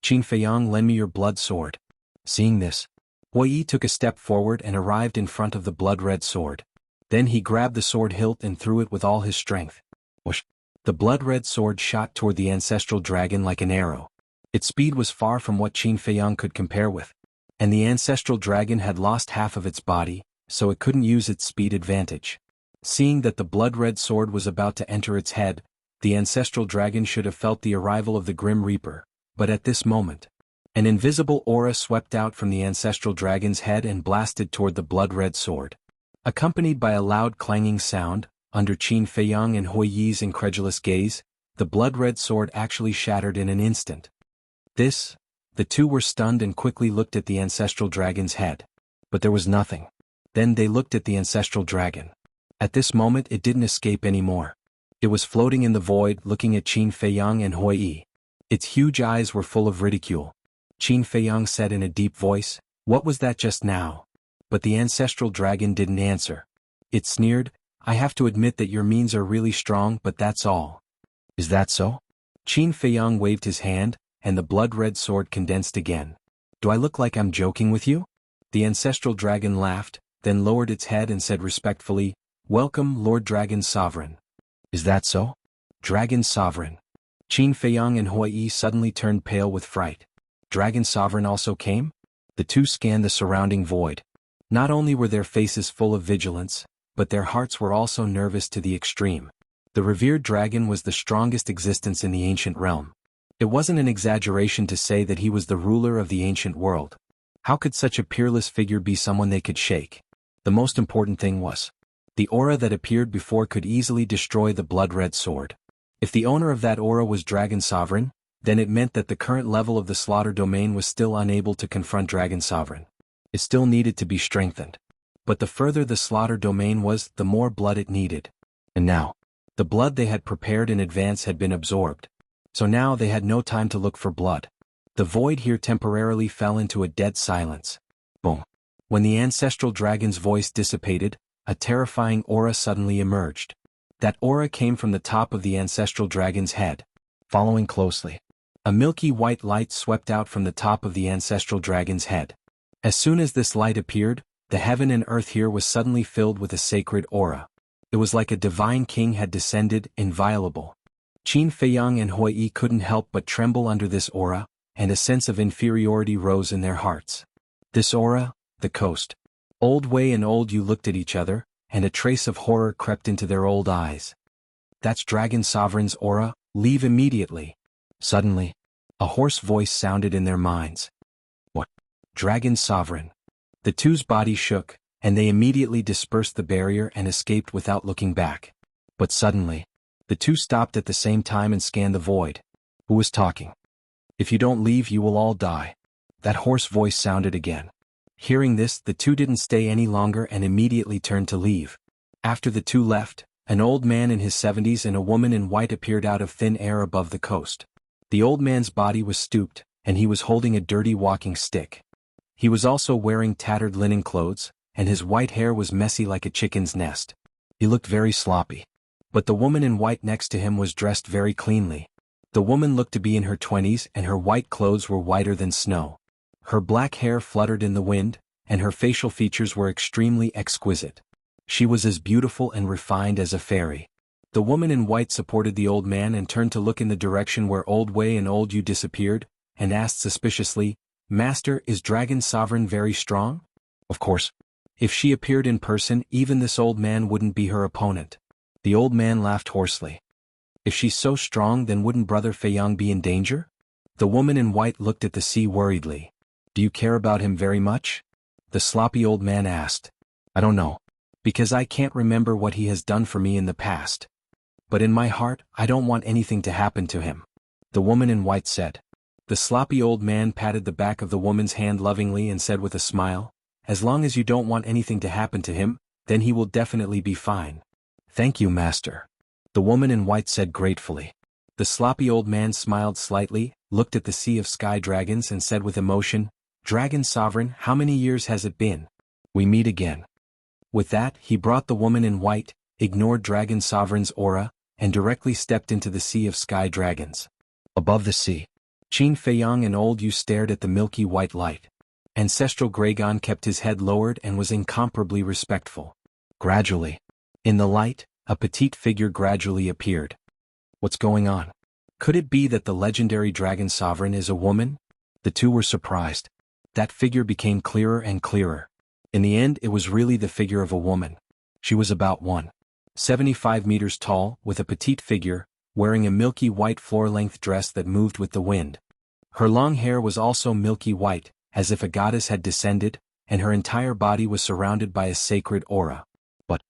Qin Feiyang, lend me your blood sword. Seeing this, Hui Yi took a step forward and arrived in front of the blood-red sword. Then he grabbed the sword hilt and threw it with all his strength. Whoosh. The blood-red sword shot toward the ancestral dragon like an arrow. Its speed was far from what Qin Feiyang could compare with. And the ancestral dragon had lost half of its body, so it couldn't use its speed advantage. Seeing that the blood-red sword was about to enter its head, the ancestral dragon should have felt the arrival of the Grim Reaper, but at this moment, an invisible aura swept out from the ancestral dragon's head and blasted toward the blood-red sword. Accompanied by a loud clanging sound, under Qin Feiyang and Hui Yi's incredulous gaze, the blood-red sword actually shattered in an instant. The 2 were stunned and quickly looked at the ancestral dragon's head. But there was nothing. Then they looked at the ancestral dragon. At this moment it didn't escape anymore. It was floating in the void, looking at Qin Feiyang and Hui Yi. Its huge eyes were full of ridicule. Qin Feiyang said in a deep voice, "What was that just now?" But the ancestral dragon didn't answer. It sneered, "I have to admit that your means are really strong, but that's all." "Is that so?" Qin Feiyang waved his hand, and the blood-red sword condensed again. "Do I look like I'm joking with you?" The ancestral dragon laughed, then lowered its head and said respectfully, "Welcome, Lord Dragon Sovereign." "Is that so?" "Dragon Sovereign." Qin Feiyang and Hui Yi suddenly turned pale with fright. Dragon Sovereign also came? The 2 scanned the surrounding void. Not only were their faces full of vigilance, but their hearts were also nervous to the extreme. The revered dragon was the strongest existence in the ancient realm. It wasn't an exaggeration to say that he was the ruler of the ancient world. How could such a peerless figure be someone they could shake? The most important thing was, the aura that appeared before could easily destroy the blood-red sword. If the owner of that aura was Dragon Sovereign, then it meant that the current level of the slaughter domain was still unable to confront Dragon Sovereign. It still needed to be strengthened. But the further the slaughter domain was, the more blood it needed. And now, the blood they had prepared in advance had been absorbed. So now they had no time to look for blood. The void here temporarily fell into a dead silence. Boom. When the ancestral dragon's voice dissipated, a terrifying aura suddenly emerged. That aura came from the top of the ancestral dragon's head. Following closely, a milky white light swept out from the top of the ancestral dragon's head. As soon as this light appeared, the heaven and earth here was suddenly filled with a sacred aura. It was like a divine king had descended, inviolable. Qin Feiyang and Hui Yi couldn't help but tremble under this aura, and a sense of inferiority rose in their hearts. This aura, the coast. Old Wei and Old Yu looked at each other, and a trace of horror crept into their old eyes. "That's Dragon Sovereign's aura, leave immediately." Suddenly, a hoarse voice sounded in their minds. "What? Dragon Sovereign?" The two's body shook, and they immediately dispersed the barrier and escaped without looking back. But suddenly, the two stopped at the same time and scanned the void. Who was talking? "If you don't leave, you will all die." That hoarse voice sounded again. Hearing this, the two didn't stay any longer and immediately turned to leave. After the two left, an old man in his 70s and a woman in white appeared out of thin air above the coast. The old man's body was stooped, and he was holding a dirty walking stick. He was also wearing tattered linen clothes, and his white hair was messy like a chicken's nest. He looked very sloppy. But the woman in white next to him was dressed very cleanly. The woman looked to be in her 20s and her white clothes were whiter than snow. Her black hair fluttered in the wind, and her facial features were extremely exquisite. She was as beautiful and refined as a fairy. The woman in white supported the old man and turned to look in the direction where Old Wei and Old Yu disappeared, and asked suspiciously, "Master, is Dragon Sovereign very strong?" Of course. If she appeared in person, even this old man wouldn't be her opponent. The old man laughed hoarsely. "If she's so strong, then wouldn't Brother Feiyang be in danger?" The woman in white looked at the sea worriedly. "Do you care about him very much?" the sloppy old man asked. "I don't know. Because I can't remember what he has done for me in the past. But in my heart, I don't want anything to happen to him," the woman in white said. The sloppy old man patted the back of the woman's hand lovingly and said with a smile, "As long as you don't want anything to happen to him, then he will definitely be fine." "Thank you, master," the woman in white said gratefully. The sloppy old man smiled slightly, looked at the sea of sky dragons and said with emotion, "Dragon Sovereign, how many years has it been? We meet again." With that, he brought the woman in white, ignored Dragon Sovereign's aura, and directly stepped into the sea of sky dragons. Above the sea, Qin Feiyang and Old Yu stared at the milky white light. Ancestral Gragon kept his head lowered and was incomparably respectful. Gradually, in the light, a petite figure gradually appeared. What's going on? Could it be that the legendary Dragon Sovereign is a woman? The two were surprised. That figure became clearer and clearer. In the end, it was really the figure of a woman. She was about 1.75 meters tall, with a petite figure, wearing a milky white floor-length dress that moved with the wind. Her long hair was also milky white, as if a goddess had descended, and her entire body was surrounded by a sacred aura. But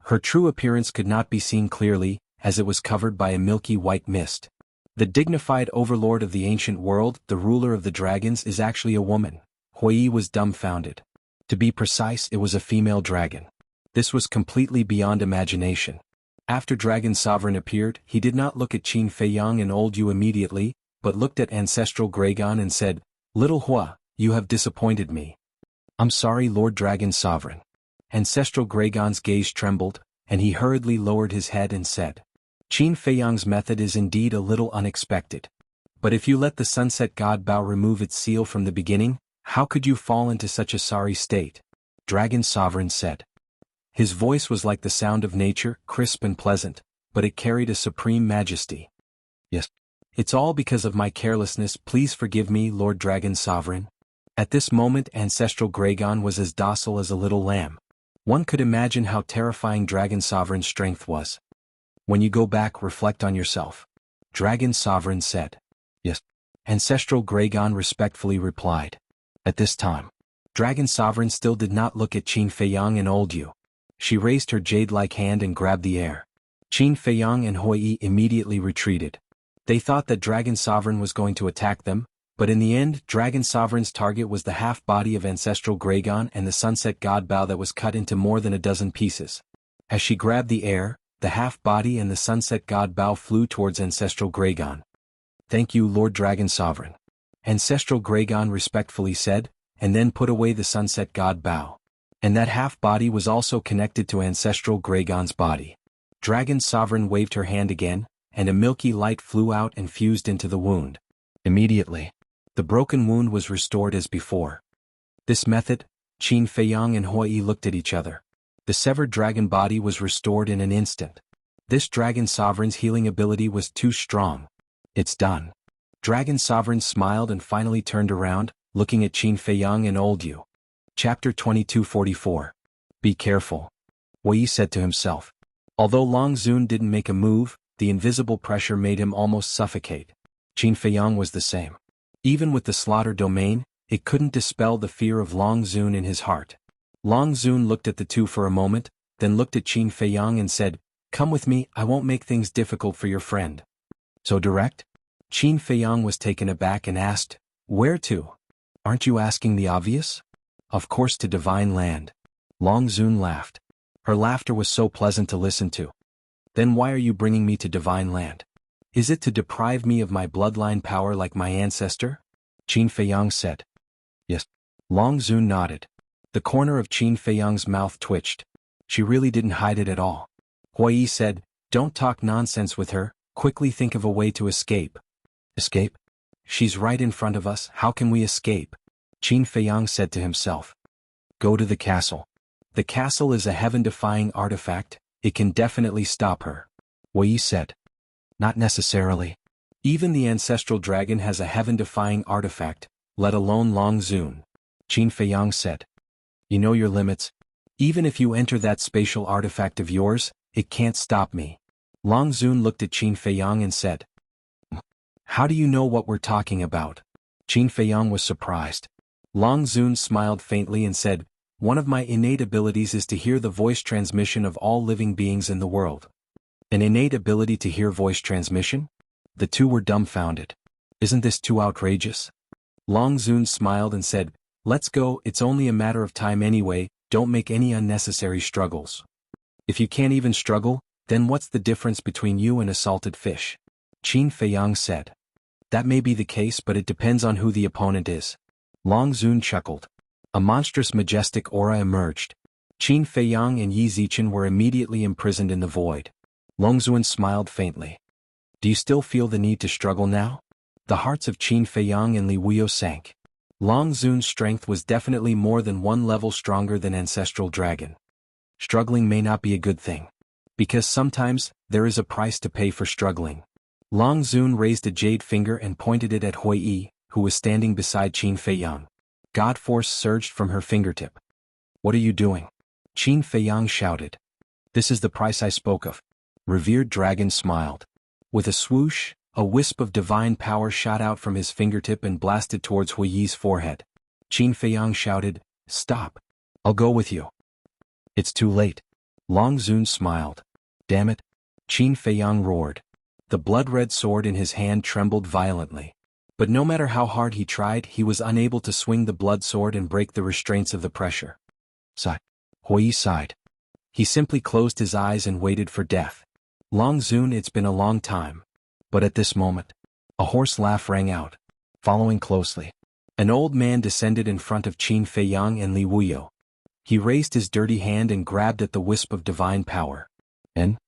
her true appearance could not be seen clearly, as it was covered by a milky white mist. The dignified overlord of the ancient world, the ruler of the dragons, is actually a woman. Hui was dumbfounded. To be precise, it was a female dragon. This was completely beyond imagination. After Dragon Sovereign appeared, he did not look at Qin Feiyang and Old Yu immediately, but looked at Ancestral Gragon and said, "Little Hua, you have disappointed me." "I'm sorry, Lord Dragon Sovereign." Ancestral Gragon's gaze trembled, and he hurriedly lowered his head and said, "Qin Feiyang's method is indeed a little unexpected. But if you let the Sunset God Bao remove its seal from the beginning, how could you fall into such a sorry state?" Dragon Sovereign said. His voice was like the sound of nature, crisp and pleasant, but it carried a supreme majesty. "Yes. It's all because of my carelessness, please forgive me, Lord Dragon Sovereign." At this moment Ancestral Gragon was as docile as a little lamb. One could imagine how terrifying Dragon Sovereign's strength was. "When you go back, reflect on yourself," Dragon Sovereign said. "Yes." Ancestral Gragon respectfully replied. At this time, Dragon Sovereign still did not look at Qin Feiyang and Old Yu. She raised her jade-like hand and grabbed the air. Qin Feiyang and Hui immediately retreated. They thought that Dragon Sovereign was going to attack them, but in the end, Dragon Sovereign's target was the half-body of Ancestral Gragon and the Sunset God Bao that was cut into more than a dozen pieces. As she grabbed the air, the half-body and the Sunset God Bao flew towards Ancestral Gragon. "Thank you, Lord Dragon Sovereign," Ancestral Gragon respectfully said, and then put away the Sunset God Bao. And that half-body was also connected to Ancestral Gragon's body. Dragon Sovereign waved her hand again, and a milky light flew out and fused into the wound. Immediately, the broken wound was restored as before. This method, Qin Feiyang and Hui looked at each other. The severed dragon body was restored in an instant. This Dragon Sovereign's healing ability was too strong. "It's done." Dragon Sovereign smiled and finally turned around, looking at Qin Feiyang and Old Yu. Chapter 2244. Be careful. Wei said to himself. Although Long Zun didn't make a move, the invisible pressure made him almost suffocate. Qin Feiyang was the same. Even with the slaughter domain, it couldn't dispel the fear of Long Zun in his heart. Long Zun looked at the two for a moment, then looked at Qin Feiyang and said, "Come with me, I won't make things difficult for your friend." So direct? Qin Feiyang was taken aback and asked, "Where to? Aren't you asking the obvious?" "Of course to Divine Land." Long Zun laughed. Her laughter was so pleasant to listen to. "Then why are you bringing me to Divine Land? Is it to deprive me of my bloodline power like my ancestor?" Qin Feiyang said. "Yes." Long Zun nodded. The corner of Qin Feiyang's mouth twitched. She really didn't hide it at all. Hui said, "Don't talk nonsense with her, quickly think of a way to escape." "Escape? She's right in front of us, how can we escape?" Qin Feiyang said to himself. "Go to the castle. The castle is a heaven-defying artifact, it can definitely stop her." Hui said. "Not necessarily. Even the ancestral dragon has a heaven-defying artifact, let alone Long Zun." Qin Feiyang said. "You know your limits. Even if you enter that spatial artifact of yours, it can't stop me." Long Zun looked at Qin Feiyang and said, "How do you know what we're talking about?" Qin Feiyang was surprised. Long Zun smiled faintly and said, "One of my innate abilities is to hear the voice transmission of all living beings in the world." "An innate ability to hear voice transmission?" The two were dumbfounded. "Isn't this too outrageous?" Long Zun smiled and said, "Let's go, it's only a matter of time anyway, don't make any unnecessary struggles." "If you can't even struggle, then what's the difference between you and a salted fish?" Qin Feiyang said. "That may be the case, but it depends on who the opponent is." Long Zun chuckled. A monstrous majestic aura emerged. Qin Feiyang and Yi Zichen were immediately imprisoned in the void. Long Zun smiled faintly. "Do you still feel the need to struggle now?" The hearts of Qin Feiyang and Li Wuyo sank. Long Zun's strength was definitely more than one level stronger than Ancestral Dragon. Struggling may not be a good thing. Because sometimes, there is a price to pay for struggling. Long Zun raised a jade finger and pointed it at Hui, who was standing beside Qin Feiyang. God force surged from her fingertip. "What are you doing?" Qin Feiyang shouted. "This is the price I spoke of." Revered Dragon smiled. With a swoosh, a wisp of divine power shot out from his fingertip and blasted towards Hui's forehead. Qin Feiyang shouted, "Stop. I'll go with you." "It's too late." Long Zun smiled. "Damn it." Qin Feiyang roared. The blood-red sword in his hand trembled violently. But no matter how hard he tried, he was unable to swing the blood sword and break the restraints of the pressure. Sigh. Hui sighed. He simply closed his eyes and waited for death. Long Zun, it's been a long time. But at this moment, a hoarse laugh rang out. Following closely, an old man descended in front of Qin Feiyang and Li Wuyo. He raised his dirty hand and grabbed at the wisp of divine power. And?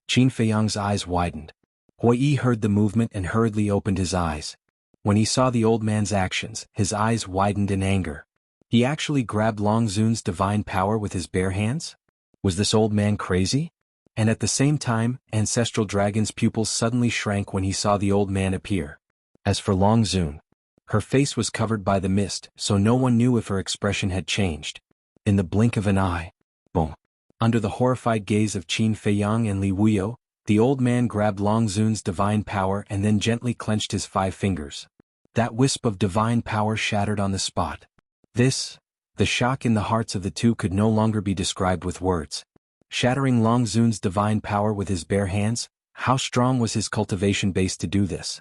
Qin Feiyang's eyes widened. Hui heard the movement and hurriedly opened his eyes. When he saw the old man's actions, his eyes widened in anger. He actually grabbed Long Zun's divine power with his bare hands? Was this old man crazy? And at the same time, Ancestral Dragon's pupils suddenly shrank when he saw the old man appear. As for Long Zun, her face was covered by the mist, so no one knew if her expression had changed. In the blink of an eye, boom. Under the horrified gaze of Qin Feiyang and Li Wuyo, the old man grabbed Long Zun's divine power and then gently clenched his 5 fingers. That wisp of divine power shattered on the spot. The shock in the hearts of the two could no longer be described with words. Shattering Long Zun's divine power with his bare hands, how strong was his cultivation base to do this?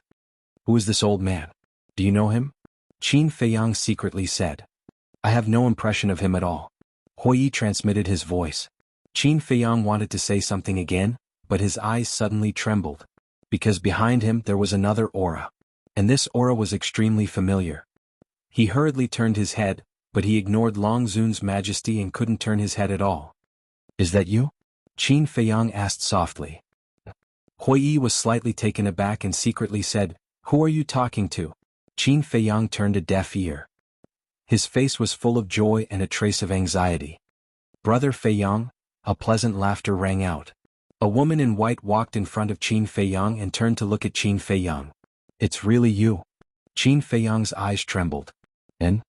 "Who is this old man? Do you know him?" Qin Feiyang secretly said. "I have no impression of him at all." Hui transmitted his voice. Qin Feiyang wanted to say something again, but his eyes suddenly trembled. Because behind him there was another aura. And this aura was extremely familiar. He hurriedly turned his head, but he ignored Long Zun's majesty and couldn't turn his head at all. "Is that you?" Qin Feiyang asked softly. Hui was slightly taken aback and secretly said, "Who are you talking to?" Qin Feiyang turned a deaf ear. His face was full of joy and a trace of anxiety. "Brother Feiyang," a pleasant laughter rang out. A woman in white walked in front of Qin Feiyang and turned to look at Qin Feiyang. "It's really you." Qin Feiyang's eyes trembled. "And?"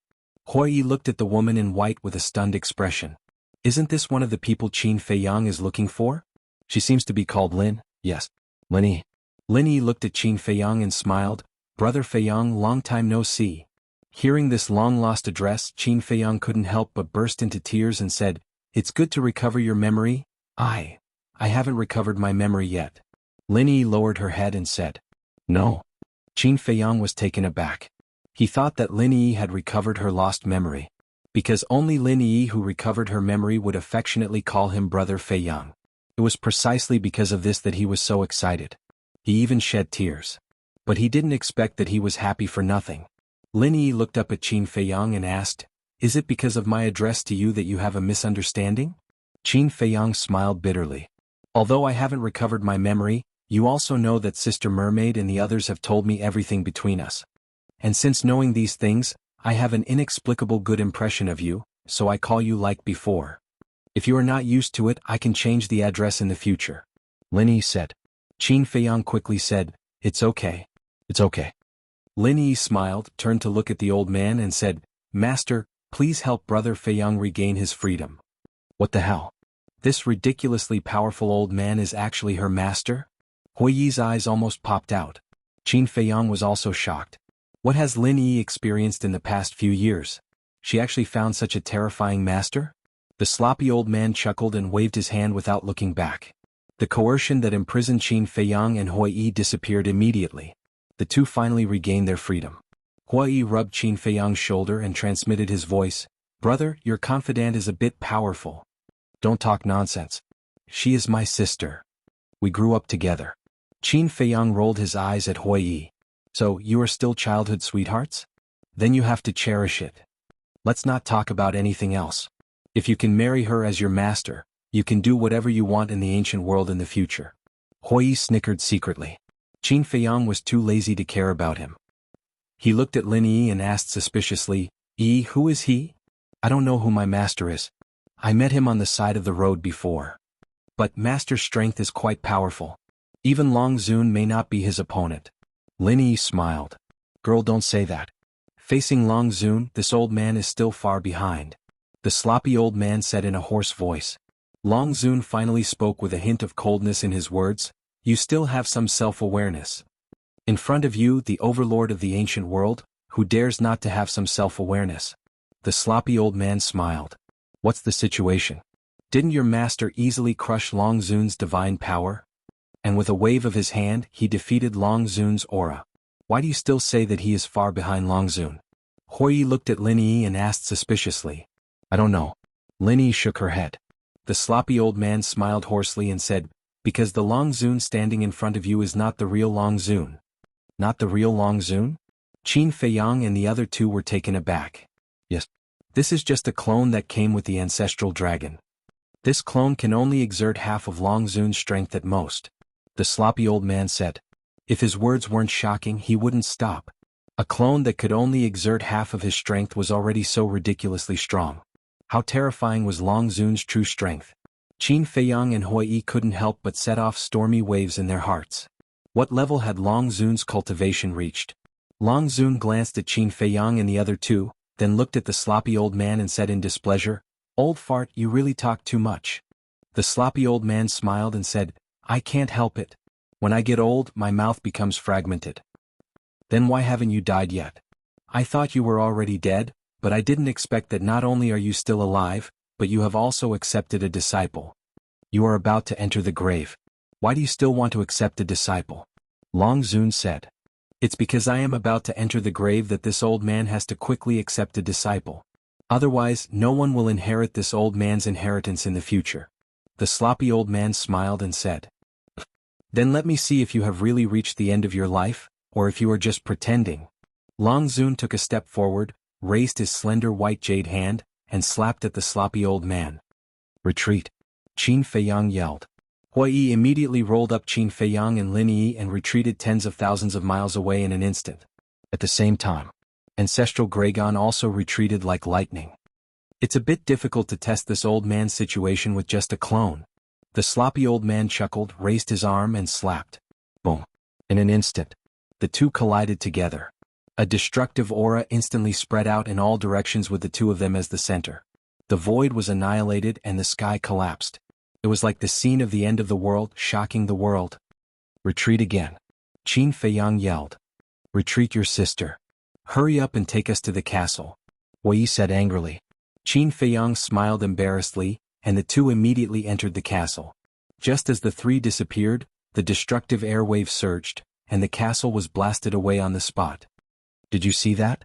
Hui looked at the woman in white with a stunned expression. Isn't this one of the people Qin Feiyang is looking for? She seems to be called Lin. Yes. Lin Yi. Lin Yi looked at Qin Feiyang and smiled. Brother Feiyang, long time no see. Hearing this long-lost address, Qin Feiyang couldn't help but burst into tears and said, "It's good to recover your memory." I haven't recovered my memory yet. Lin Yi lowered her head and said, "No." Qin Feiyang was taken aback. He thought that Lin Yi had recovered her lost memory, because only Lin Yi who recovered her memory would affectionately call him Brother Feiyang. It was precisely because of this that he was so excited. He even shed tears. But he didn't expect that he was happy for nothing. Lin Yi looked up at Qin Feiyang and asked, "Is it because of my address to you that you have a misunderstanding?" Qin Feiyang smiled bitterly. "Although I haven't recovered my memory, you also know that Sister Mermaid and the others have told me everything between us. And since knowing these things, I have an inexplicable good impression of you, so I call you like before. If you are not used to it, I can change the address in the future." Lin Yi said. Qin Feiyang quickly said, "It's okay. It's okay." Lin Yi smiled, turned to look at the old man and said, "Master, please help Brother Feiyang regain his freedom." What the hell? This ridiculously powerful old man is actually her master? Hui Yi's eyes almost popped out. Qin Feiyang was also shocked. What has Lin Yi experienced in the past few years? She actually found such a terrifying master? The sloppy old man chuckled and waved his hand without looking back. The coercion that imprisoned Qin Feiyang and Hui Yi disappeared immediately. The two finally regained their freedom. Hui Yi rubbed Qin Feiyang's shoulder and transmitted his voice, "Brother, your confidant is a bit powerful. Don't talk nonsense. She is my sister. We grew up together." Qin Feiyang rolled his eyes at Hui Yi. "So, you are still childhood sweethearts? Then you have to cherish it. Let's not talk about anything else. If you can marry her as your master, you can do whatever you want in the ancient world in the future." Hui Yi snickered secretly. Qin Feiyang was too lazy to care about him. He looked at Lin Yi and asked suspiciously, "Yi, who is he?" "I don't know who my master is. I met him on the side of the road before. But master's strength is quite powerful. Even Long Zun may not be his opponent." Lin Yi smiled. "Girl, don't say that. Facing Long Zun, this old man is still far behind," the sloppy old man said in a hoarse voice. Long Zun finally spoke with a hint of coldness in his words, "You still have some self-awareness. In front of you, the overlord of the ancient world, who dares not to have some self-awareness?" The sloppy old man smiled. "What's the situation? Didn't your master easily crush Long Zun's divine power? And with a wave of his hand, he defeated Long Zun's aura. Why do you still say that he is far behind Long Zun?" Hui Yi looked at Lin Yi and asked suspiciously. "I don't know." Lin Yi shook her head. The sloppy old man smiled hoarsely and said, "Because the Long Zun standing in front of you is not the real Long Zun." "Not the real Long Zun?" Qin Feiyang and the other two were taken aback. "Yes. This is just a clone that came with the ancestral dragon. This clone can only exert half of Long Zun's strength at most," the sloppy old man said. If his words weren't shocking, he wouldn't stop. A clone that could only exert half of his strength was already so ridiculously strong. How terrifying was Long Zun's true strength? Qin Feiyang and Hui Yi couldn't help but set off stormy waves in their hearts. What level had Long Zun's cultivation reached? Long Zun glanced at Qin Feiyang and the other two, then looked at the sloppy old man and said in displeasure, "Old fart, you really talk too much." The sloppy old man smiled and said, "I can't help it. When I get old, my mouth becomes fragmented." "Then why haven't you died yet?" "I thought you were already dead, but I didn't expect that not only are you still alive, but you have also accepted a disciple. You are about to enter the grave. Why do you still want to accept a disciple?" Long Zun said. "It's because I am about to enter the grave that this old man has to quickly accept a disciple. Otherwise, no one will inherit this old man's inheritance in the future." The sloppy old man smiled and said, "Then let me see if you have really reached the end of your life, or if you are just pretending." Long Zun took a step forward, raised his slender white jade hand, and slapped at the sloppy old man. "Retreat!" Qin Feiyang yelled. Hui Yi immediately rolled up Qin Feiyang and Lin Yi and retreated tens of thousands of miles away in an instant. At the same time, Ancestral Gragon also retreated like lightning. It's a bit difficult to test this old man's situation with just a clone. The sloppy old man chuckled, raised his arm and slapped. Boom. In an instant, the two collided together. A destructive aura instantly spread out in all directions with the two of them as the center. The void was annihilated and the sky collapsed. It was like the scene of the end of the world, shocking the world. Retreat again. Qin Feiyang yelled. Retreat, your sister. Hurry up and take us to the castle. Wei said angrily. Qin Feiyang smiled embarrassedly, and the two immediately entered the castle. Just as the three disappeared, the destructive airwave surged, and the castle was blasted away on the spot. Did you see that?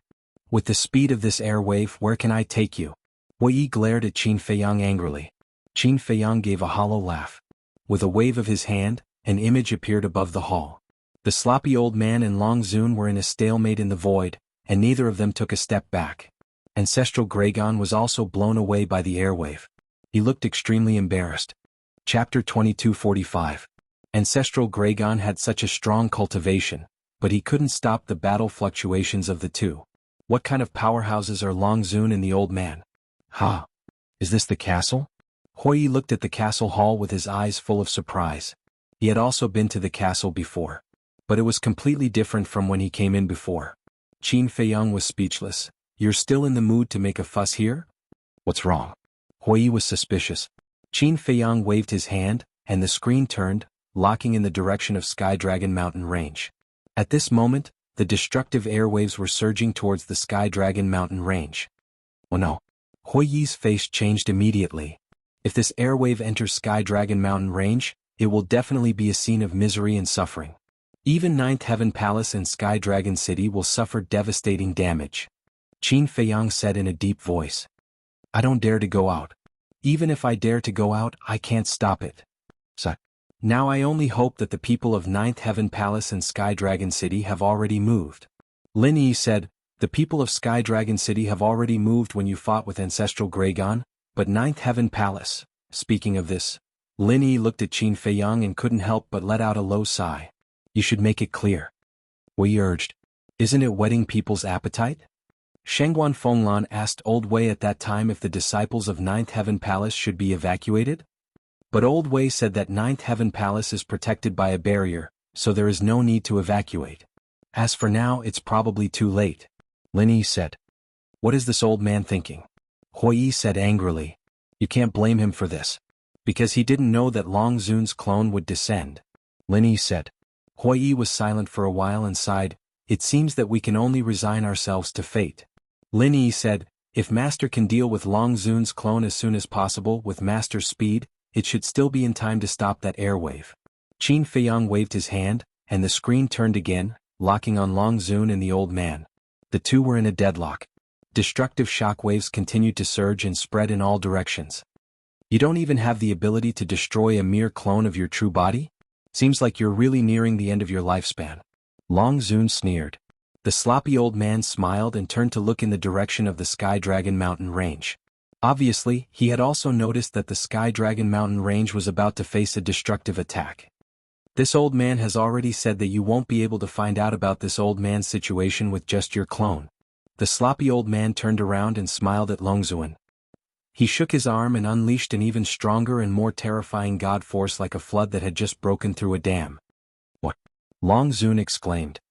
With the speed of this airwave, where can I take you? Wei glared at Qin Feiyang angrily. Qin Feiyang gave a hollow laugh. With a wave of his hand, an image appeared above the hall. The sloppy old man and Long Zun were in a stalemate in the void, and neither of them took a step back. Ancestral Gragon was also blown away by the airwave. He looked extremely embarrassed. Chapter 2245. Ancestral Gragon had such a strong cultivation, but he couldn't stop the battle fluctuations of the two. What kind of powerhouses are Long Zun and the old man? Ha! Is this the castle? Hui looked at the castle hall with his eyes full of surprise. He had also been to the castle before. But it was completely different from when he came in before. Qin Feiyang was speechless. You're still in the mood to make a fuss here? What's wrong? Hui was suspicious. Qin Feiyang waved his hand, and the screen turned, locking in the direction of Sky Dragon Mountain Range. At this moment, the destructive airwaves were surging towards the Sky Dragon Mountain Range. Oh no. Hui's face changed immediately. If this airwave enters Sky Dragon Mountain Range, it will definitely be a scene of misery and suffering. Even Ninth Heaven Palace and Sky Dragon City will suffer devastating damage. Qin Feiyang said in a deep voice. I don't dare to go out. Even if I dare to go out, I can't stop it. So, now I only hope that the people of Ninth Heaven Palace and Sky Dragon City have already moved. Lin Yi said, the people of Sky Dragon City have already moved when you fought with Ancestral Gragon, but Ninth Heaven Palace, speaking of this, Lin Yi looked at Qin Feiyang and couldn't help but let out a low sigh. You should make it clear. Wei urged. Isn't it whetting people's appetite? Shengguan Fenglan asked Old Wei at that time if the disciples of Ninth Heaven Palace should be evacuated. But Old Wei said that Ninth Heaven Palace is protected by a barrier, so there is no need to evacuate. As for now, it's probably too late. Lin Yi said. What is this old man thinking? Hui said angrily. You can't blame him for this. Because he didn't know that Long Zun's clone would descend. Lin Yi said. Hui was silent for a while and sighed. It seems that we can only resign ourselves to fate. Lin Yi said, if Master can deal with Long Zun's clone as soon as possible with Master's speed, it should still be in time to stop that airwave. Qin Feiyang waved his hand, and the screen turned again, locking on Long Zun and the old man. The two were in a deadlock. Destructive shockwaves continued to surge and spread in all directions. You don't even have the ability to destroy a mere clone of your true body? Seems like you're really nearing the end of your lifespan. Long Zun sneered. The sloppy old man smiled and turned to look in the direction of the Sky Dragon Mountain Range. Obviously, he had also noticed that the Sky Dragon Mountain Range was about to face a destructive attack. This old man has already said that you won't be able to find out about this old man's situation with just your clone. The sloppy old man turned around and smiled at Long Zun. He shook his arm and unleashed an even stronger and more terrifying god force like a flood that had just broken through a dam. What? Long Zun exclaimed.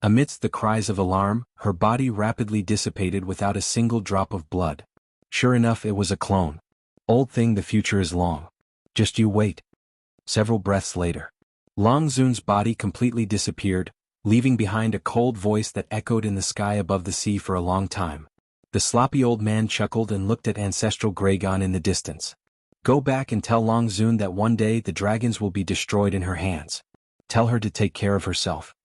Amidst the cries of alarm, her body rapidly dissipated without a single drop of blood. Sure enough, it was a clone. Old thing, the future is long. Just you wait. Several breaths later, Long Zun's body completely disappeared, leaving behind a cold voice that echoed in the sky above the sea for a long time. The sloppy old man chuckled and looked at Ancestral Gragon in the distance. Go back and tell Long Zun that one day the dragons will be destroyed in her hands. Tell her to take care of herself.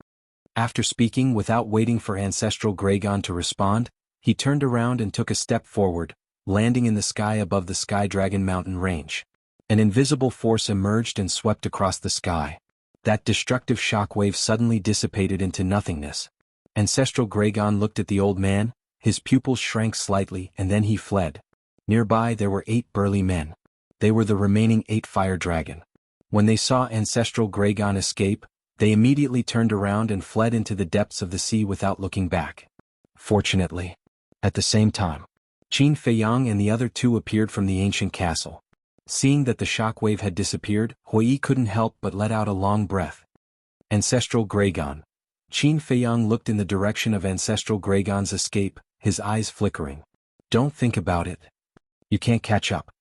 After speaking without waiting for Ancestral Gragon to respond, he turned around and took a step forward, landing in the sky above the Sky Dragon Mountain Range. An invisible force emerged and swept across the sky. That destructive shockwave suddenly dissipated into nothingness. Ancestral Gragon looked at the old man, his pupils shrank slightly, and then he fled. Nearby there were 8 burly men. They were the remaining 8 fire dragon. When they saw Ancestral Gragon escape, they immediately turned around and fled into the depths of the sea without looking back. Fortunately, at the same time, Qin Feiyang and the other 2 appeared from the ancient castle. Seeing that the shockwave had disappeared, Hui couldn't help but let out a long breath. Ancestral Gragon. Qin Feiyang looked in the direction of Ancestral Gragon's escape, his eyes flickering. Don't think about it. You can't catch up.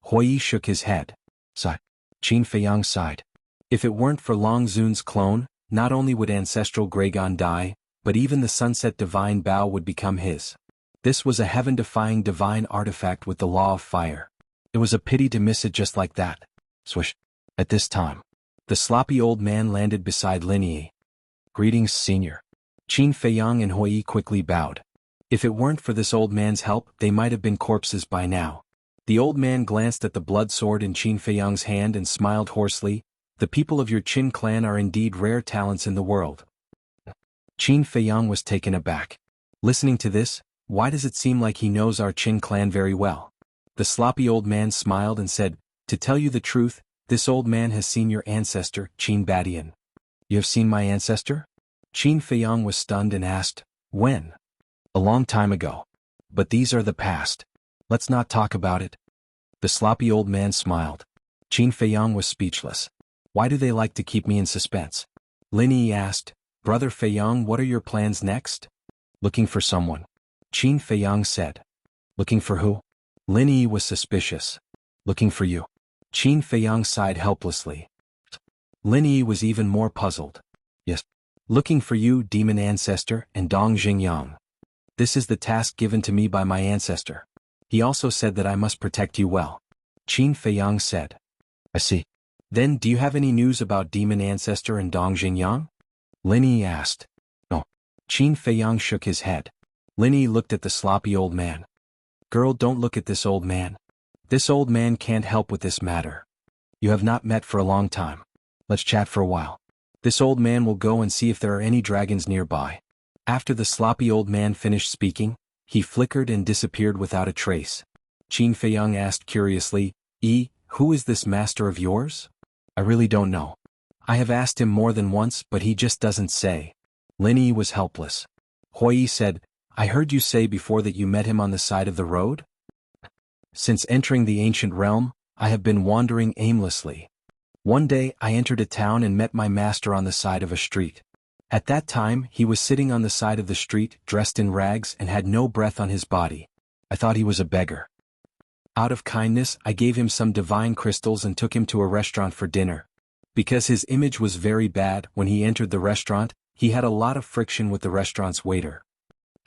Hui shook his head. Sighed. Qin Feiyang sighed. If it weren't for Long Zun's clone, not only would ancestral Gragon die, but even the sunset divine bow would become his. This was a heaven-defying divine artifact with the law of fire. It was a pity to miss it just like that. Swish. At this time, the sloppy old man landed beside Lin Yi. Greetings, senior. Qin Feiyang and Hui quickly bowed. If it weren't for this old man's help, they might have been corpses by now. The old man glanced at the blood sword in Qin Feiyang's hand and smiled hoarsely. The people of your Qin clan are indeed rare talents in the world. Qin Feiyang was taken aback. Listening to this, why does it seem like he knows our Qin clan very well? The sloppy old man smiled and said, to tell you the truth, this old man has seen your ancestor, Qin Badian. You have seen my ancestor? Qin Feiyang was stunned and asked, when? A long time ago. But these are the past. Let's not talk about it. The sloppy old man smiled. Qin Feiyang was speechless. Why do they like to keep me in suspense? Lin Yi asked, Brother Feiyang, what are your plans next? Looking for someone. Qin Feiyang said. Looking for who? Lin Yi was suspicious. Looking for you. Qin Feiyang sighed helplessly. Lin Yi was even more puzzled. Yes. Looking for you, demon ancestor, and Dong Xingyang. This is the task given to me by my ancestor. He also said that I must protect you well. Qin Feiyang said. I see. Then do you have any news about demon ancestor and Dong Xingyang? Lin Yi asked. No. Qin Feiyang shook his head. Lin Yi looked at the sloppy old man. Girl, don't look at this old man. This old man can't help with this matter. You have not met for a long time. Let's chat for a while. This old man will go and see if there are any dragons nearby. After the sloppy old man finished speaking, he flickered and disappeared without a trace. Qin Feiyang asked curiously, who is this master of yours? I really don't know. I have asked him more than once, but he just doesn't say. Lin Yi was helpless. Hui said, I heard you say before that you met him on the side of the road? Since entering the ancient realm, I have been wandering aimlessly. One day I entered a town and met my master on the side of a street. At that time he was sitting on the side of the street, dressed in rags and had no breath on his body. I thought he was a beggar. Out of kindness I gave him some divine crystals and took him to a restaurant for dinner. Because his image was very bad, when he entered the restaurant, he had a lot of friction with the restaurant's waiter.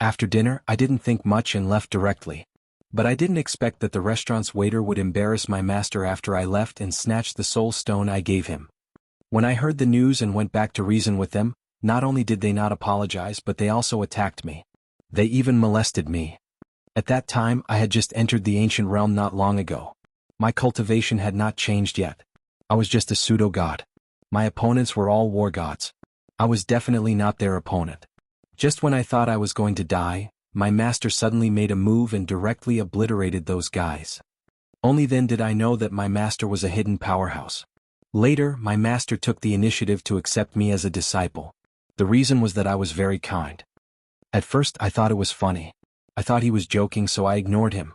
After dinner I didn't think much and left directly. But I didn't expect that the restaurant's waiter would embarrass my master after I left and snatch the soul stone I gave him. When I heard the news and went back to reason with them, not only did they not apologize but they also attacked me. They even molested me. At that time I had just entered the ancient realm not long ago. My cultivation had not changed yet. I was just a pseudo-god. My opponents were all war gods. I was definitely not their opponent. Just when I thought I was going to die, my master suddenly made a move and directly obliterated those guys. Only then did I know that my master was a hidden powerhouse. Later, my master took the initiative to accept me as a disciple. The reason was that I was very kind. At first I thought it was funny. I thought he was joking, so I ignored him.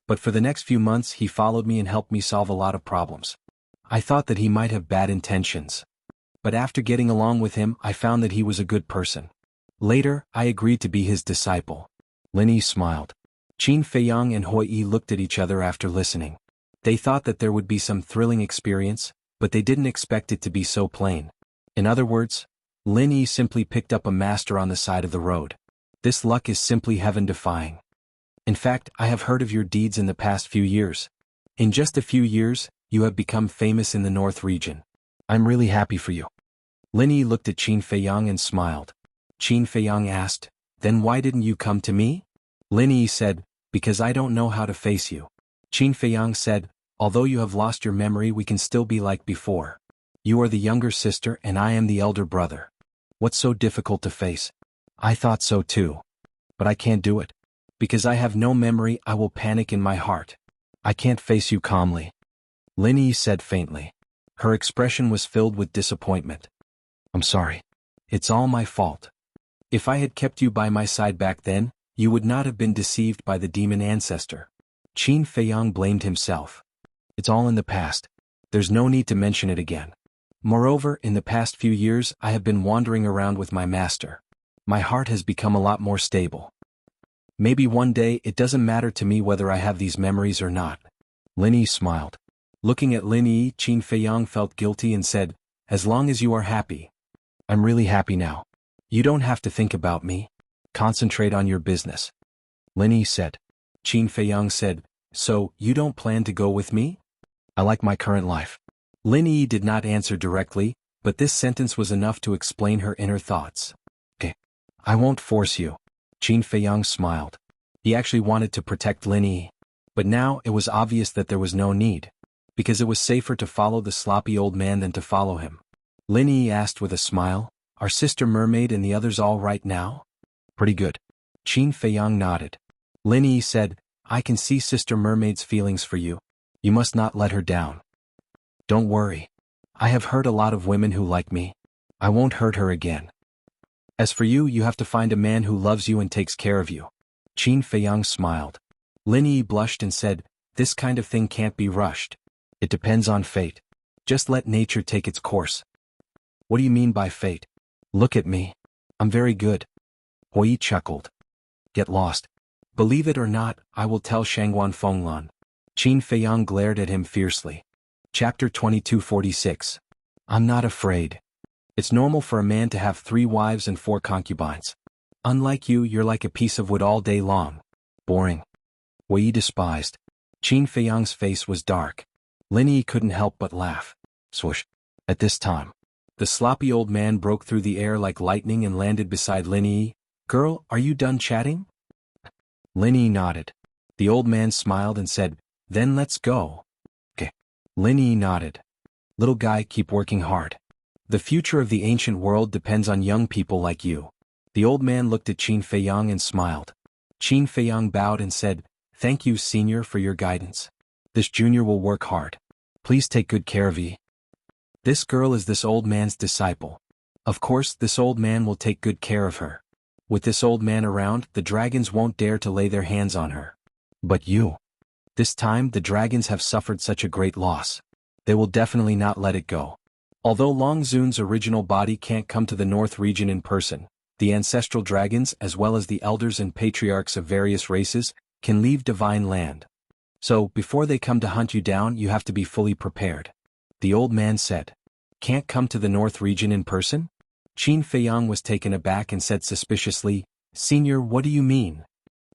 But for the next few months he followed me and helped me solve a lot of problems. I thought that he might have bad intentions. But after getting along with him I found that he was a good person. Later, I agreed to be his disciple. Lin Yi smiled. Qin Feiyang and Hui looked at each other after listening. They thought that there would be some thrilling experience, but they didn't expect it to be so plain. In other words, Lin Yi simply picked up a master on the side of the road. This luck is simply heaven-defying. In fact, I have heard of your deeds in the past few years. In just a few years, you have become famous in the North region. I'm really happy for you. Lin Yi looked at Qin Feiyang and smiled. Qin Feiyang asked, then why didn't you come to me? Lin Yi said, because I don't know how to face you. Qin Feiyang said, although you have lost your memory we can still be like before. You are the younger sister and I am the elder brother. What's so difficult to face? I thought so too. But I can't do it. Because I have no memory I will panic in my heart. I can't face you calmly. Lin Yi said faintly. Her expression was filled with disappointment. I'm sorry. It's all my fault. If I had kept you by my side back then, you would not have been deceived by the demon ancestor. Qin Feiyang blamed himself. It's all in the past. There's no need to mention it again. Moreover, in the past few years I have been wandering around with my master. My heart has become a lot more stable. Maybe one day it doesn't matter to me whether I have these memories or not. Lin Yi smiled. Looking at Lin Yi, Qin Feiyang felt guilty and said, as long as you are happy. I'm really happy now. You don't have to think about me. Concentrate on your business. Lin Yi said. Qin Feiyang said, so, you don't plan to go with me? I like my current life. Lin Yi did not answer directly, but this sentence was enough to explain her inner thoughts. Okay. I won't force you. Qin Feiyang smiled. He actually wanted to protect Lin Yi. But now it was obvious that there was no need, because it was safer to follow the sloppy old man than to follow him. Lin Yi asked with a smile, are Sister Mermaid and the others all right now? Pretty good. Qin Feiyang nodded. Lin Yi said, I can see Sister Mermaid's feelings for you. You must not let her down. Don't worry. I have hurt a lot of women who like me. I won't hurt her again. As for you, you have to find a man who loves you and takes care of you. Qin Feiyang smiled. Lin Yi blushed and said, this kind of thing can't be rushed. It depends on fate. Just let nature take its course. What do you mean by fate? Look at me. I'm very good. Hui chuckled. Get lost. Believe it or not, I will tell Shangguan Fenglan. Qin Feiyang glared at him fiercely. Chapter 2246. I'm not afraid. It's normal for a man to have 3 wives and 4 concubines. Unlike you, you're like a piece of wood all day long. Boring. Hui despised. Qin Feiyang's face was dark. Lin Yi couldn't help but laugh. Swoosh. At this time, the sloppy old man broke through the air like lightning and landed beside Lin Yi. Girl, are you done chatting? Lin Yi nodded. The old man smiled and said, then let's go. Okay. Lin Yi nodded. Little guy, keep working hard. The future of the ancient world depends on young people like you. The old man looked at Qin Feiyang and smiled. Qin Feiyang bowed and said, thank you, senior, for your guidance. This junior will work hard. Please take good care of Yi. This girl is this old man's disciple. Of course, this old man will take good care of her. With this old man around, the dragons won't dare to lay their hands on her. But you. This time, the dragons have suffered such a great loss. They will definitely not let it go. Although Long Zun's original body can't come to the North region in person, the ancestral dragons, as well as the elders and patriarchs of various races, can leave Divine Land. So, before they come to hunt you down, you have to be fully prepared. The old man said. Can't come to the North region in person? Qin Feiyang was taken aback and said suspiciously, Senior, what do you mean?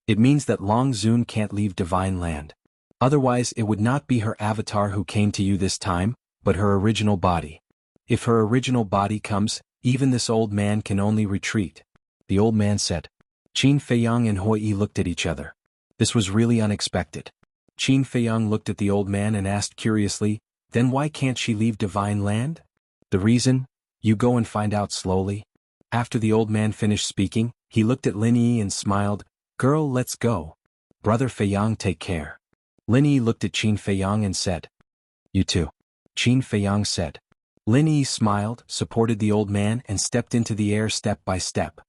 It means that Long Zun can't leave Divine Land. Otherwise it would not be her avatar who came to you this time, but her original body. If her original body comes, even this old man can only retreat. The old man said. Qin Feiyang and Hui looked at each other. This was really unexpected. Qin Feiyang looked at the old man and asked curiously, then why can't she leave Divine Land? The reason? You go and find out slowly. After the old man finished speaking, he looked at Lin Yi and smiled, Girl, let's go. Brother Feiyang, take care. Lin Yi looked at Qin Feiyang and said. You too. Qin Feiyang said. Lin Yi smiled, supported the old man and stepped into the air step by step.